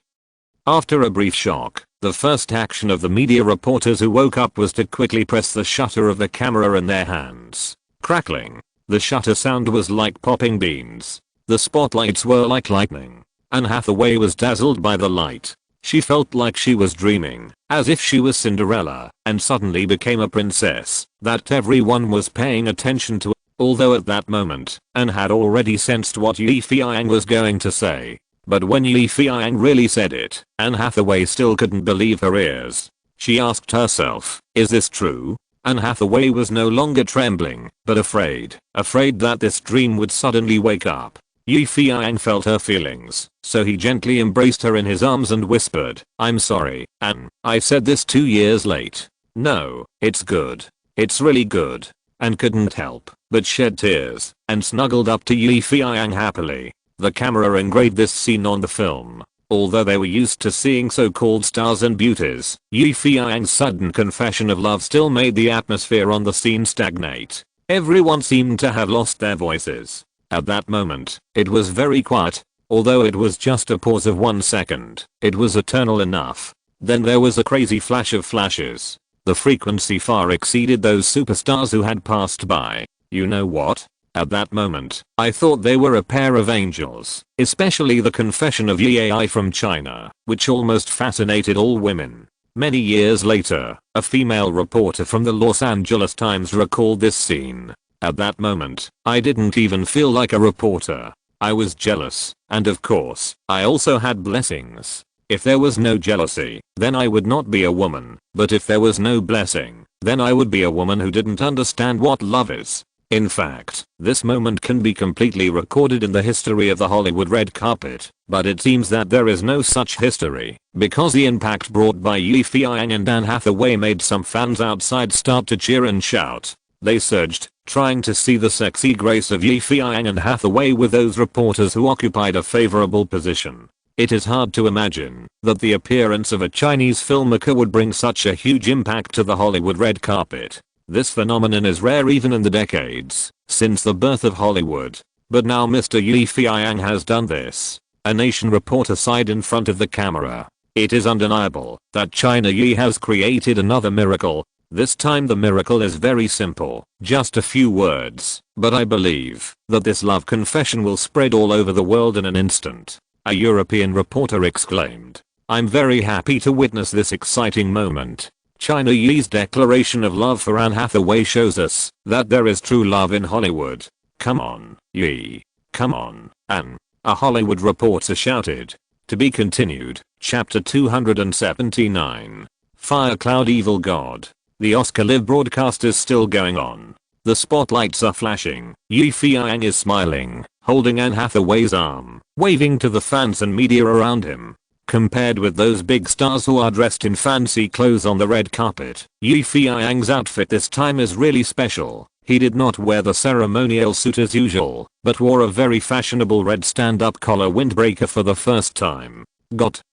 After a brief shock, the first action of the media reporters who woke up was to quickly press the shutter of the camera in their hands. Crackling. The shutter sound was like popping beans. The spotlights were like lightning. Anne Hathaway was dazzled by the light. She felt like she was dreaming, as if she was Cinderella, and suddenly became a princess that everyone was paying attention to. Although at that moment, Anne had already sensed what Yi Feiyang was going to say. But when Yi Feiyang really said it, Anne Hathaway still couldn't believe her ears. She asked herself, "Is this true?" Anne Hathaway was no longer trembling, but afraid that this dream would suddenly wake up. Yi Feiyang felt her feelings, so he gently embraced her in his arms and whispered, "I'm sorry, Anne, I said this 2 years late." "No, it's good. It's really good." Anne couldn't help but shed tears and snuggled up to Yi Feiyang happily. The camera engraved this scene on the film. Although they were used to seeing so-called stars and beauties, Yi Feiyang's sudden confession of love still made the atmosphere on the scene stagnate. Everyone seemed to have lost their voices. At that moment, it was very quiet. Although it was just a pause of 1 second, it was eternal enough. Then there was a crazy flash of flashes. The frequency far exceeded those superstars who had passed by. You know what? At that moment, I thought they were a pair of angels, especially the confession of Yi Ai from China, which almost fascinated all women. Many years later, a female reporter from the Los Angeles Times recalled this scene. At that moment, I didn't even feel like a reporter. I was jealous, and of course, I also had blessings. If there was no jealousy, then I would not be a woman, but if there was no blessing, then I would be a woman who didn't understand what love is. In fact, this moment can be completely recorded in the history of the Hollywood red carpet, but it seems that there is no such history, because the impact brought by Feiyang and Anne Hathaway made some fans outside start to cheer and shout. They surged, trying to see the sexy grace of Feiyang and Hathaway with those reporters who occupied a favorable position. It is hard to imagine that the appearance of a Chinese filmmaker would bring such a huge impact to the Hollywood red carpet. This phenomenon is rare even in the decades since the birth of Hollywood. But now Mr. Feiyang has done this. A nation reporter sighed in front of the camera. It is undeniable that China Yi has created another miracle. This time the miracle is very simple, just a few words, but I believe that this love confession will spread all over the world in an instant. A European reporter exclaimed. I'm very happy to witness this exciting moment. China Yi's declaration of love for Anne Hathaway shows us that there is true love in Hollywood. Come on, Yi. Come on, Anne. A Hollywood reporter shouted. To be continued, chapter 279. Fire Cloud Evil God. The Oscar live broadcast is still going on. The spotlights are flashing. Feiyang is smiling, holding Anne Hathaway's arm, waving to the fans and media around him. Compared with those big stars who are dressed in fancy clothes on the red carpet, Feiyang's outfit this time is really special. He did not wear the ceremonial suit as usual, but wore a very fashionable red stand-up collar windbreaker for the first time.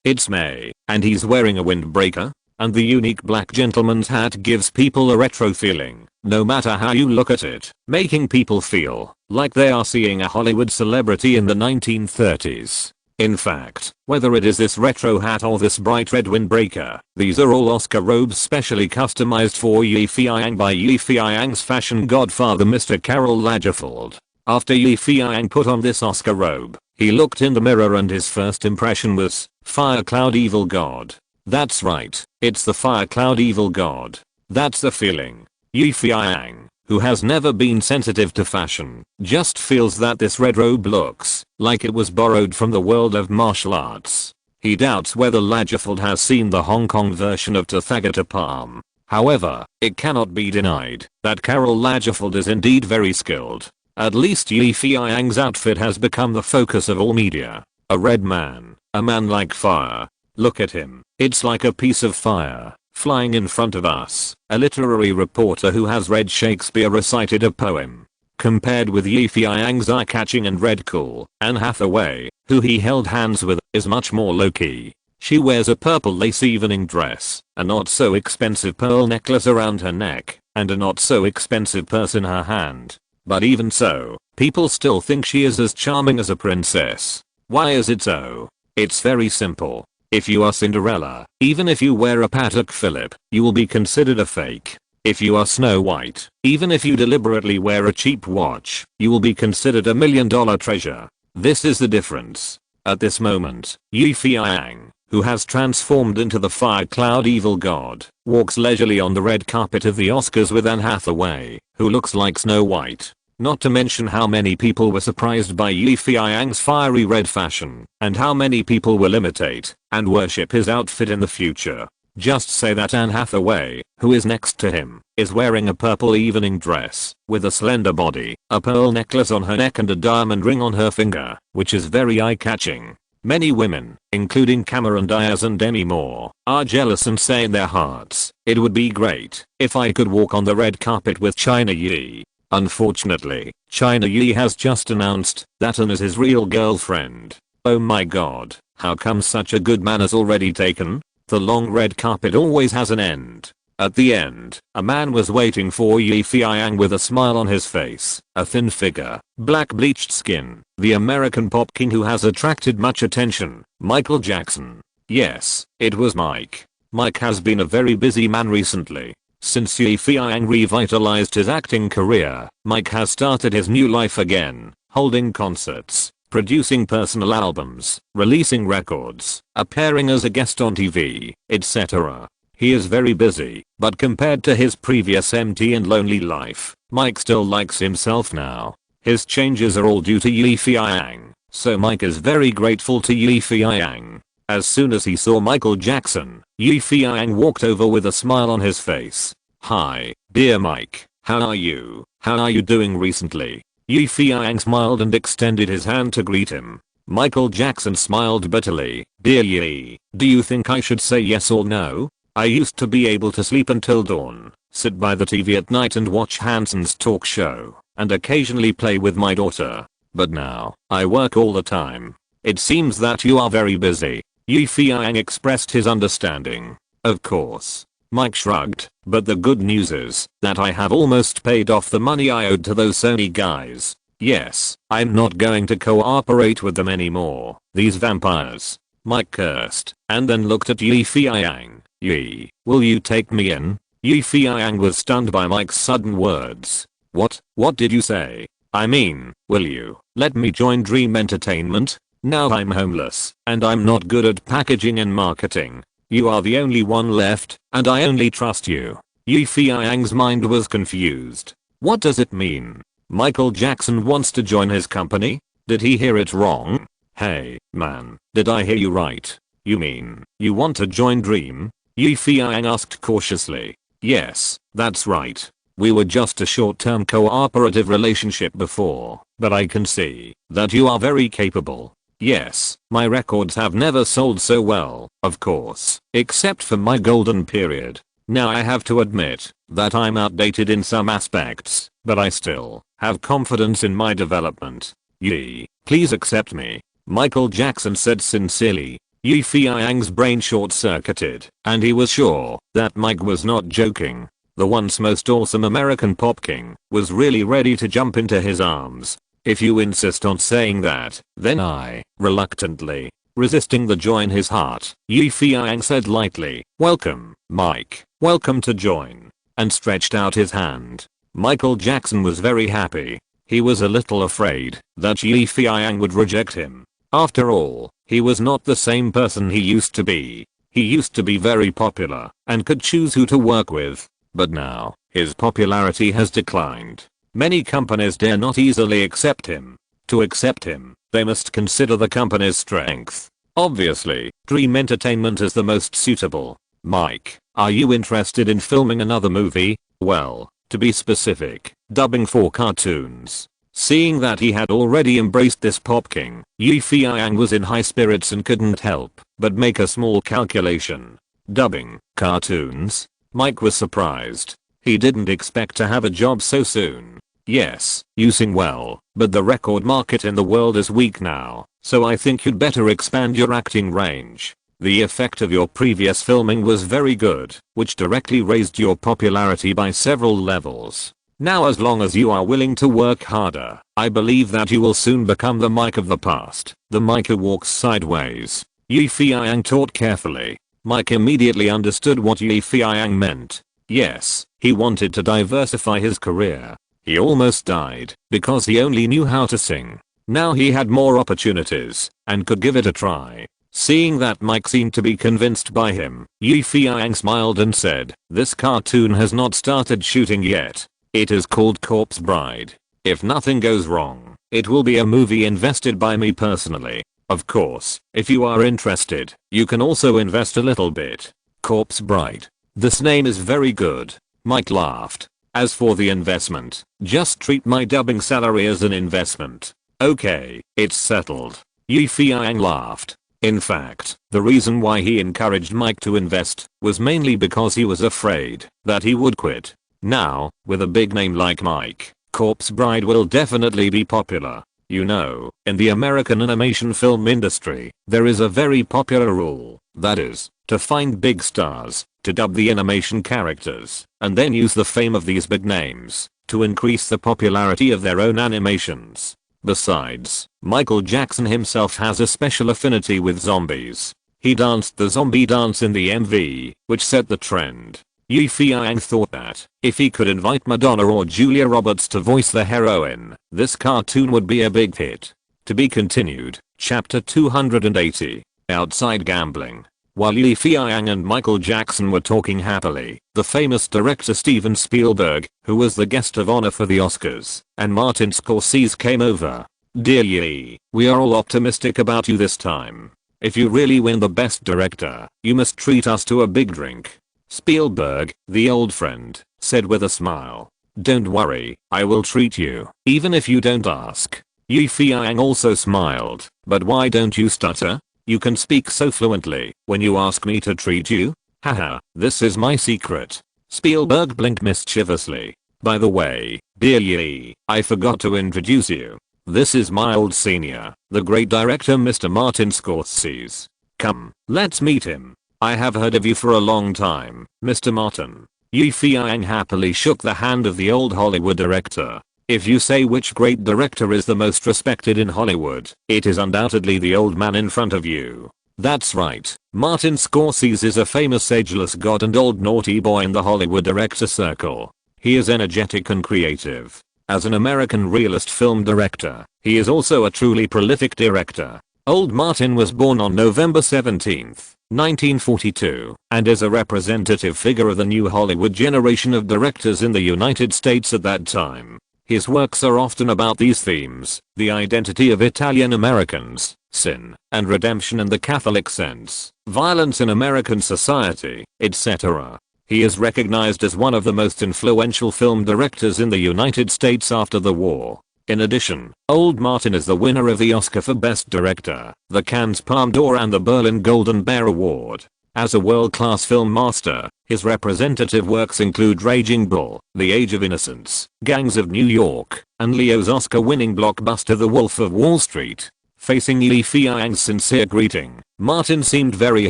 It's May, and he's wearing a windbreaker? And the unique black gentleman's hat gives people a retro feeling, no matter how you look at it, making people feel like they are seeing a Hollywood celebrity in the 1930s. In fact, whether it is this retro hat or this bright red windbreaker, these are all Oscar robes specially customized for Feiyang by Feiyang's fashion godfather Mr. Karl Lagerfeld. After Feiyang put on this Oscar robe, he looked in the mirror and his first impression was, Fire Cloud Evil God. That's right, it's the Fire Cloud Evil God. That's the feeling. Feiyang, who has never been sensitive to fashion, just feels that this red robe looks like it was borrowed from the world of martial arts. He doubts whether Lagerfeld has seen the Hong Kong version of Tathagata Palm. However, it cannot be denied that Karl Lagerfeld is indeed very skilled. At least Feiyang's outfit has become the focus of all media. A red man, a man like fire. Look at him, it's like a piece of fire, flying in front of us. A literary reporter who has read Shakespeare recited a poem. Compared with Feiyang's eye-catching and red cool, Anne Hathaway, who he held hands with, is much more low-key. She wears a purple lace evening dress, a not so expensive pearl necklace around her neck, and a not so expensive purse in her hand. But even so, people still think she is as charming as a princess. Why is it so? It's very simple. If you are Cinderella, even if you wear a Patek Philippe, you will be considered a fake. If you are Snow White, even if you deliberately wear a cheap watch, you will be considered $1 million treasure. This is the difference. At this moment, Feiyang, who has transformed into the Fire Cloud Evil God, walks leisurely on the red carpet of the Oscars with Anne Hathaway, who looks like Snow White. Not to mention how many people were surprised by Feiyang's fiery red fashion, and how many people will imitate and worship his outfit in the future. Just say that Anne Hathaway, who is next to him, is wearing a purple evening dress, with a slender body, a pearl necklace on her neck and a diamond ring on her finger, which is very eye-catching. Many women, including Cameron Diaz and Demi Moore, are jealous and say in their hearts, it would be great if I could walk on the red carpet with China Yi. Unfortunately, China Yi has just announced that Anne is his real girlfriend. Oh my god, how come such a good man is already taken? The long red carpet always has an end. At the end, a man was waiting for Feiyang with a smile on his face, a thin figure, black bleached skin, the American pop king who has attracted much attention, Michael Jackson. Yes, it was Mike. Mike has been a very busy man recently. Since Feiyang revitalized his acting career, Mike has started his new life again, holding concerts, producing personal albums, releasing records, appearing as a guest on TV, etc. He is very busy, but compared to his previous empty and lonely life, Mike still likes himself now. His changes are all due to Feiyang, so Mike is very grateful to Feiyang. As soon as he saw Michael Jackson, Feiyang walked over with a smile on his face. "Hi, dear Mike, how are you? How are you doing recently?" Feiyang smiled and extended his hand to greet him. Michael Jackson smiled bitterly. "Dear Yi, do you think I should say yes or no? I used to be able to sleep until dawn, sit by the TV at night and watch Hanson's talk show, and occasionally play with my daughter. But now, I work all the time. It seems that you are very busy." Feiyang expressed his understanding. "Of course." Mike shrugged, "but the good news is that I have almost paid off the money I owed to those Sony guys. Yes, I'm not going to cooperate with them anymore, these vampires." Mike cursed, and then looked at Feiyang. "Yi, will you take me in?" Feiyang was stunned by Mike's sudden words. What did you say? I mean, will you let me join Dream Entertainment? Now I'm homeless, and I'm not good at packaging and marketing. You are the only one left, and I only trust you." Feiyang's mind was confused. What does it mean? Michael Jackson wants to join his company? Did he hear it wrong? Hey, man, did I hear you right? You mean, you want to join Dream? Feiyang asked cautiously. "Yes, that's right. We were just a short-term cooperative relationship before, but I can see that you are very capable. Yes, my records have never sold so well, of course, except for my golden period. Now I have to admit that I'm outdated in some aspects, but I still have confidence in my development. Yi, please accept me," Michael Jackson said sincerely. Feiyang's brain short-circuited, and he was sure that Mike was not joking. The once most awesome American pop king was really ready to jump into his arms. "If you insist on saying that, then I," reluctantly, resisting the joy in his heart, Feiyang said lightly, "Welcome, Mike, welcome to join," and stretched out his hand. Michael Jackson was very happy. He was a little afraid that Feiyang would reject him. After all, he was not the same person he used to be. He used to be very popular and could choose who to work with. But now, his popularity has declined. Many companies dare not easily accept him. To accept him, they must consider the company's strength. Obviously, Dream Entertainment is the most suitable. "Mike, are you interested in filming another movie? Well, to be specific, dubbing for cartoons." Seeing that he had already embraced this pop king, Feiyang was in high spirits and couldn't help but make a small calculation. Dubbing cartoons? Mike was surprised. He didn't expect to have a job so soon. "Yes, you sing well, but the record market in the world is weak now, so I think you'd better expand your acting range. The effect of your previous filming was very good, which directly raised your popularity by several levels. Now as long as you are willing to work harder, I believe that you will soon become the Mike of the past, the Mike who walks sideways." Feiyang thought carefully. Mike immediately understood what Feiyang meant. Yes, he wanted to diversify his career. He almost died because he only knew how to sing. Now he had more opportunities and could give it a try. Seeing that Mike seemed to be convinced by him, Feiyang smiled and said, "This cartoon has not started shooting yet. It is called Corpse Bride. If nothing goes wrong, it will be a movie invested by me personally. Of course, if you are interested, you can also invest a little bit." Corpse Bride. This name is very good. Mike laughed. "As for the investment, just treat my dubbing salary as an investment." "Okay, it's settled." Feiyang laughed. In fact, the reason why he encouraged Mike to invest was mainly because he was afraid that he would quit. Now, with a big name like Mike, Corpse Bride will definitely be popular. You know, in the American animation film industry, there is a very popular rule, that is, to find big stars, to dub the animation characters, and then use the fame of these big names to increase the popularity of their own animations. Besides, Michael Jackson himself has a special affinity with zombies. He danced the zombie dance in the MV, which set the trend. Feiyang thought that, if he could invite Madonna or Julia Roberts to voice the heroine, this cartoon would be a big hit. To be continued, Chapter 280. Outside Gambling. While Yi Feiyang and Michael Jackson were talking happily, the famous director Steven Spielberg, who was the guest of honor for the Oscars, and Martin Scorsese came over. "Dear Yi, we are all optimistic about you this time. If you really win the best director, you must treat us to a big drink." Spielberg, the old friend, said with a smile, "Don't worry, I will treat you, even if you don't ask." Yi Feiyang also smiled, "But why don't you stutter? You can speak so fluently when you ask me to treat you." "Haha, this is my secret." Spielberg blinked mischievously. "By the way, dear Yi, I forgot to introduce you. This is my old senior, the great director Mr. Martin Scorsese. Come, let's meet him. I have heard of you for a long time, Mr. Martin." Yi Feiyang happily shook the hand of the old Hollywood director. "If you say which great director is the most respected in Hollywood, it is undoubtedly the old man in front of you." "That's right. Martin Scorsese is a famous ageless god and old naughty boy in the Hollywood director circle. He is energetic and creative. As an American realist film director, he is also a truly prolific director. Old Martin was born on November 17, 1942, and is a representative figure of the new Hollywood generation of directors in the United States at that time. His works are often about these themes: the identity of Italian Americans, sin, and redemption in the Catholic sense, violence in American society, etc. He is recognized as one of the most influential film directors in the United States after the war. In addition, Old Martin is the winner of the Oscar for Best Director, the Cannes Palme d'Or and the Berlin Golden Bear Award. As a world-class film master, his representative works include Raging Bull, The Age of Innocence, Gangs of New York, and Leo's Oscar-winning blockbuster The Wolf of Wall Street. Facing Yi Feiyang's sincere greeting, Martin seemed very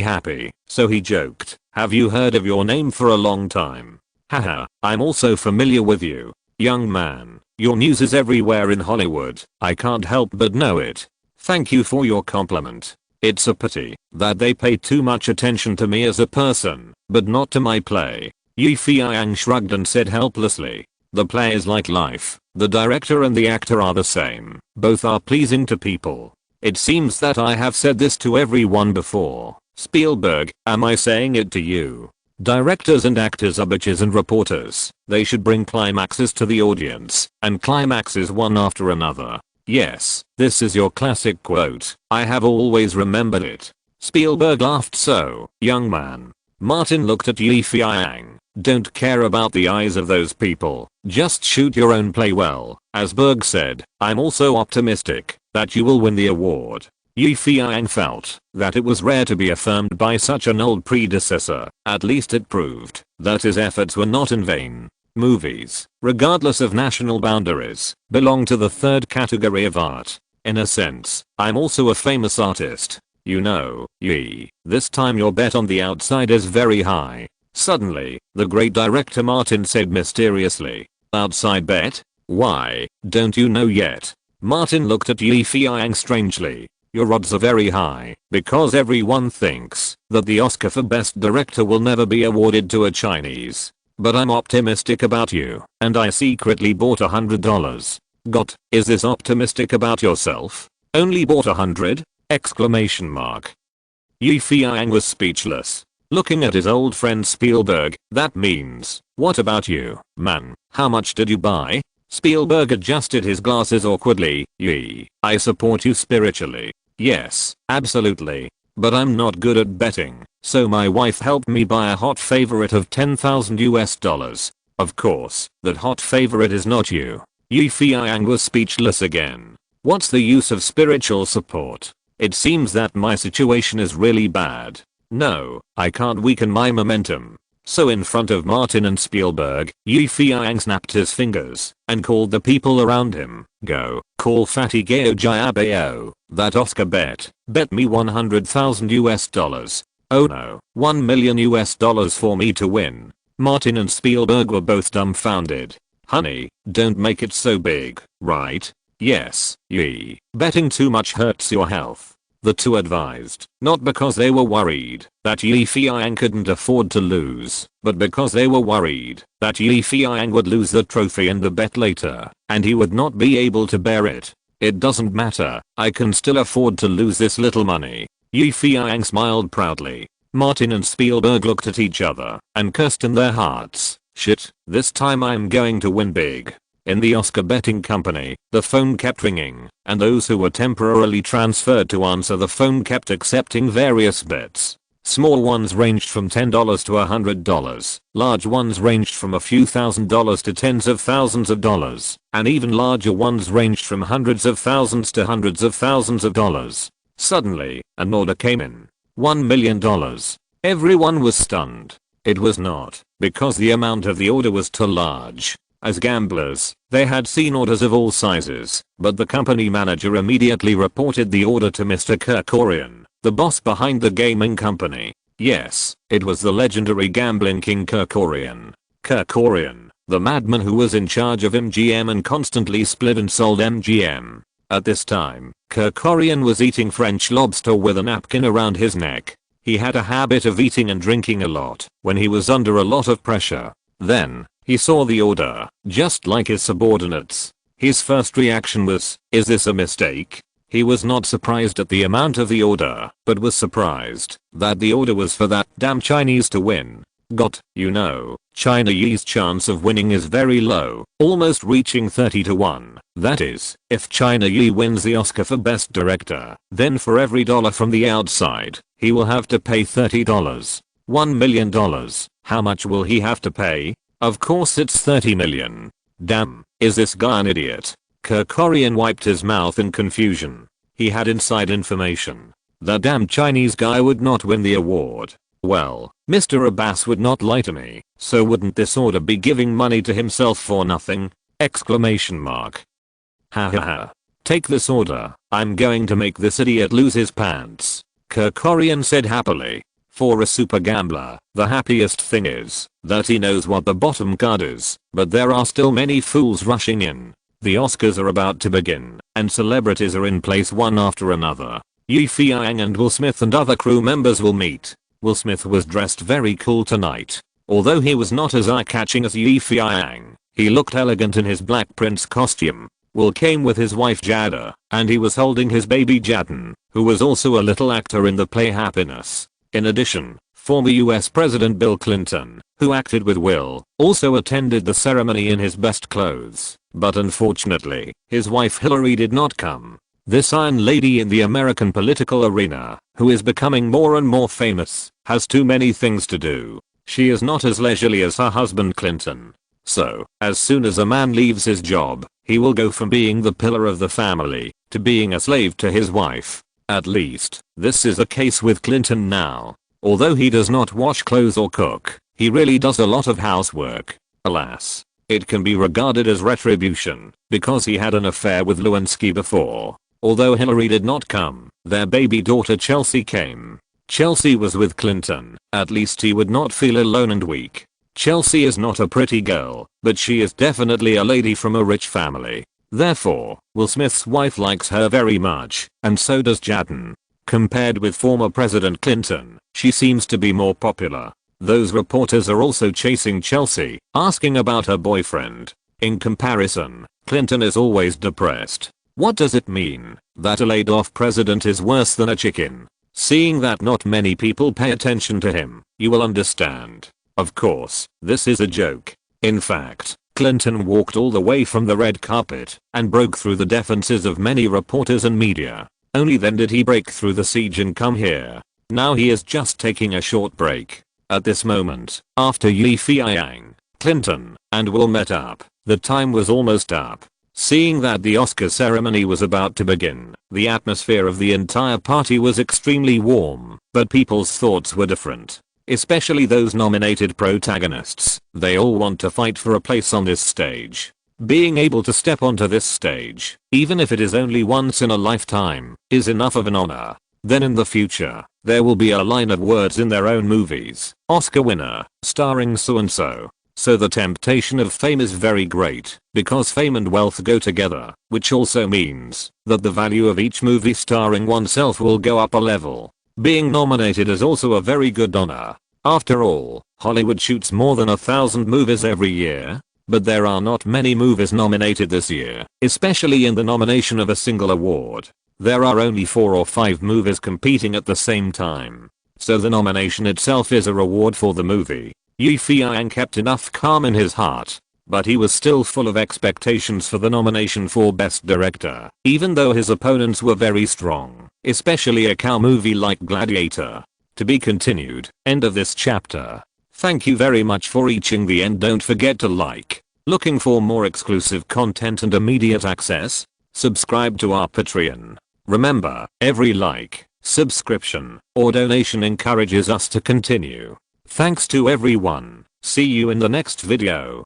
happy, so he joked, "Have you heard of your name for a long time? Haha, I'm also familiar with you. Young man, your news is everywhere in Hollywood, I can't help but know it. Thank you for your compliment. It's a pity that they pay too much attention to me as a person, but not to my play." Yi Feiyang shrugged and said helplessly, "The play is like life. The director and the actor are the same. Both are pleasing to people. It seems that I have said this to everyone before. Spielberg, am I saying it to you? Directors and actors are bitches and reporters. They should bring climaxes to the audience, and climaxes one after another. Yes, this is your classic quote. I have always remembered it." Spielberg laughed. "So, young man." Martin looked at Yi Feiyang. "Don't care about the eyes of those people. Just shoot your own play well." As Berg said, "I'm also optimistic that you will win the award." Yi Feiyang felt that it was rare to be affirmed by such an old predecessor. At least it proved that his efforts were not in vain. Movies, regardless of national boundaries, belong to the third category of art. In a sense, I'm also a famous artist. You know, Yi, this time your bet on the outside is very high." Suddenly, the great director Martin said mysteriously, "Outside bet? Why, don't you know yet?" Martin looked at Yi Feiyang strangely. "Your odds are very high, because everyone thinks that the Oscar for Best Director will never be awarded to a Chinese. But I'm optimistic about you, and I secretly bought $100. Got, is this optimistic about yourself? Only bought 100? Exclamation mark. Yi Feiyang was speechless. Looking at his old friend Spielberg, "That means, what about you, man? How much did you buy?" Spielberg adjusted his glasses awkwardly. "Yi, I support you spiritually. Yes, absolutely. But I'm not good at betting, so my wife helped me buy a hot favorite of $10,000. Of course, that hot favorite is not you." Yi Feiyang was speechless again. "What's the use of spiritual support? It seems that my situation is really bad. No, I can't weaken my momentum." So in front of Martin and Spielberg, Yi Feiyang snapped his fingers and called the people around him, "Go, call fatty Gao Jiabao, that Oscar bet me $100,000. Oh no, $1 million for me to win." Martin and Spielberg were both dumbfounded. "Honey, don't make it so big, right?" "Yes, Yi, betting too much hurts your health." The two advised, not because they were worried that Yi Feiyang couldn't afford to lose, but because they were worried that Yi Feiyang would lose the trophy in the bet later, and he would not be able to bear it. "It doesn't matter, I can still afford to lose this little money." Yi Feiyang smiled proudly. Martin and Spielberg looked at each other and cursed in their hearts. Shit, this time I'm going to win big. In the Oscar betting company, the phone kept ringing, and those who were temporarily transferred to answer the phone kept accepting various bets. Small ones ranged from $10 to $100, large ones ranged from a few $1,000s to tens of thousands of dollars, and even larger ones ranged from hundreds of thousands to hundreds of thousands of dollars. Suddenly, an order came in. $1 million. Everyone was stunned. It was not, because the amount of the order was too large. As gamblers, they had seen orders of all sizes, but the company manager immediately reported the order to Mr. Kerkorian, the boss behind the gaming company. Yes, it was the legendary gambling king Kerkorian. Kerkorian, the madman who was in charge of MGM and constantly split and sold MGM. At this time, Kerkorian was eating French lobster with a napkin around his neck. He had a habit of eating and drinking a lot when he was under a lot of pressure. Then, he saw the order, just like his subordinates. His first reaction was, is this a mistake? He was not surprised at the amount of the order, but was surprised that the order was for that damn Chinese to win. China Yi's chance of winning is very low, almost reaching 30 to 1. That is, if China Yi wins the Oscar for Best Director, then for every dollar from the outside, he will have to pay $30. $1 million. How much will he have to pay? Of course it's 30 million. Damn, is this guy an idiot? Kerkorian wiped his mouth in confusion. He had inside information. The damn Chinese guy would not win the award. Well, Mr. Abbas would not lie to me, so wouldn't this order be giving money to himself for nothing? Exclamation mark. Ha ha ha. Take this order, I'm going to make this idiot lose his pants. Kerkorian said happily. For a super gambler, the happiest thing is that he knows what the bottom card is, but there are still many fools rushing in. The Oscars are about to begin, and celebrities are in place one after another. Feiyang and Will Smith and other crew members will meet. Will Smith was dressed very cool tonight. Although he was not as eye-catching as Feiyang, he looked elegant in his Black Prince costume. Will came with his wife Jada, and he was holding his baby Jaden, who was also a little actor in the play Happiness. In addition, former US President Bill Clinton, who acted with Will, also attended the ceremony in his best clothes, but unfortunately, his wife Hillary did not come. This iron lady in the American political arena, who is becoming more and more famous, has too many things to do. She is not as leisurely as her husband Clinton. So, as soon as a man leaves his job, he will go from being the pillar of the family to being a slave to his wife. At least, this is the case with Clinton now. Although he does not wash clothes or cook, he really does a lot of housework. Alas, it can be regarded as retribution, because he had an affair with Lewinsky before. Although Hillary did not come, their baby daughter Chelsea came. Chelsea was with Clinton, at least he would not feel alone and weak. Chelsea is not a pretty girl, but she is definitely a lady from a rich family. Therefore, Will Smith's wife likes her very much, and so does Jaden. Compared with former President Clinton, she seems to be more popular. Those reporters are also chasing Chelsea, asking about her boyfriend. In comparison, Clinton is always depressed. What does it mean that a laid-off president is worse than a chicken? Seeing that not many people pay attention to him, you will understand. Of course, this is a joke. In fact, Clinton walked all the way from the red carpet and broke through the defenses of many reporters and media. Only then did he break through the siege and come here. Now he is just taking a short break. At this moment, after Feiyang, Clinton, and Will met up, the time was almost up. Seeing that the Oscar ceremony was about to begin, the atmosphere of the entire party was extremely warm, but people's thoughts were different. Especially those nominated protagonists. They all want to fight for a place on this stage. Being able to step onto this stage, even if it is only once in a lifetime, is enough of an honor. Then in the future, there will be a line of words in their own movies. Oscar winner, starring so and so. So the temptation of fame is very great, because fame and wealth go together, which also means that the value of each movie starring oneself will go up a level. Being nominated is also a very good honor. After all, Hollywood shoots more than 1,000 movies every year, but there are not many movies nominated this year, especially in the nomination of a single award. There are only 4 or 5 movies competing at the same time. so the nomination itself is a reward for the movie. Feiyang kept enough calm in his heart, but he was still full of expectations for the nomination for Best Director, even though his opponents were very strong, especially a cow movie like Gladiator. To be continued. End of this chapter. Thank you very much for reaching the end. Don't forget to like. Looking for more exclusive content and immediate access? Subscribe to our Patreon. Remember, every like, subscription, or donation encourages us to continue. Thanks to everyone. See you in the next video.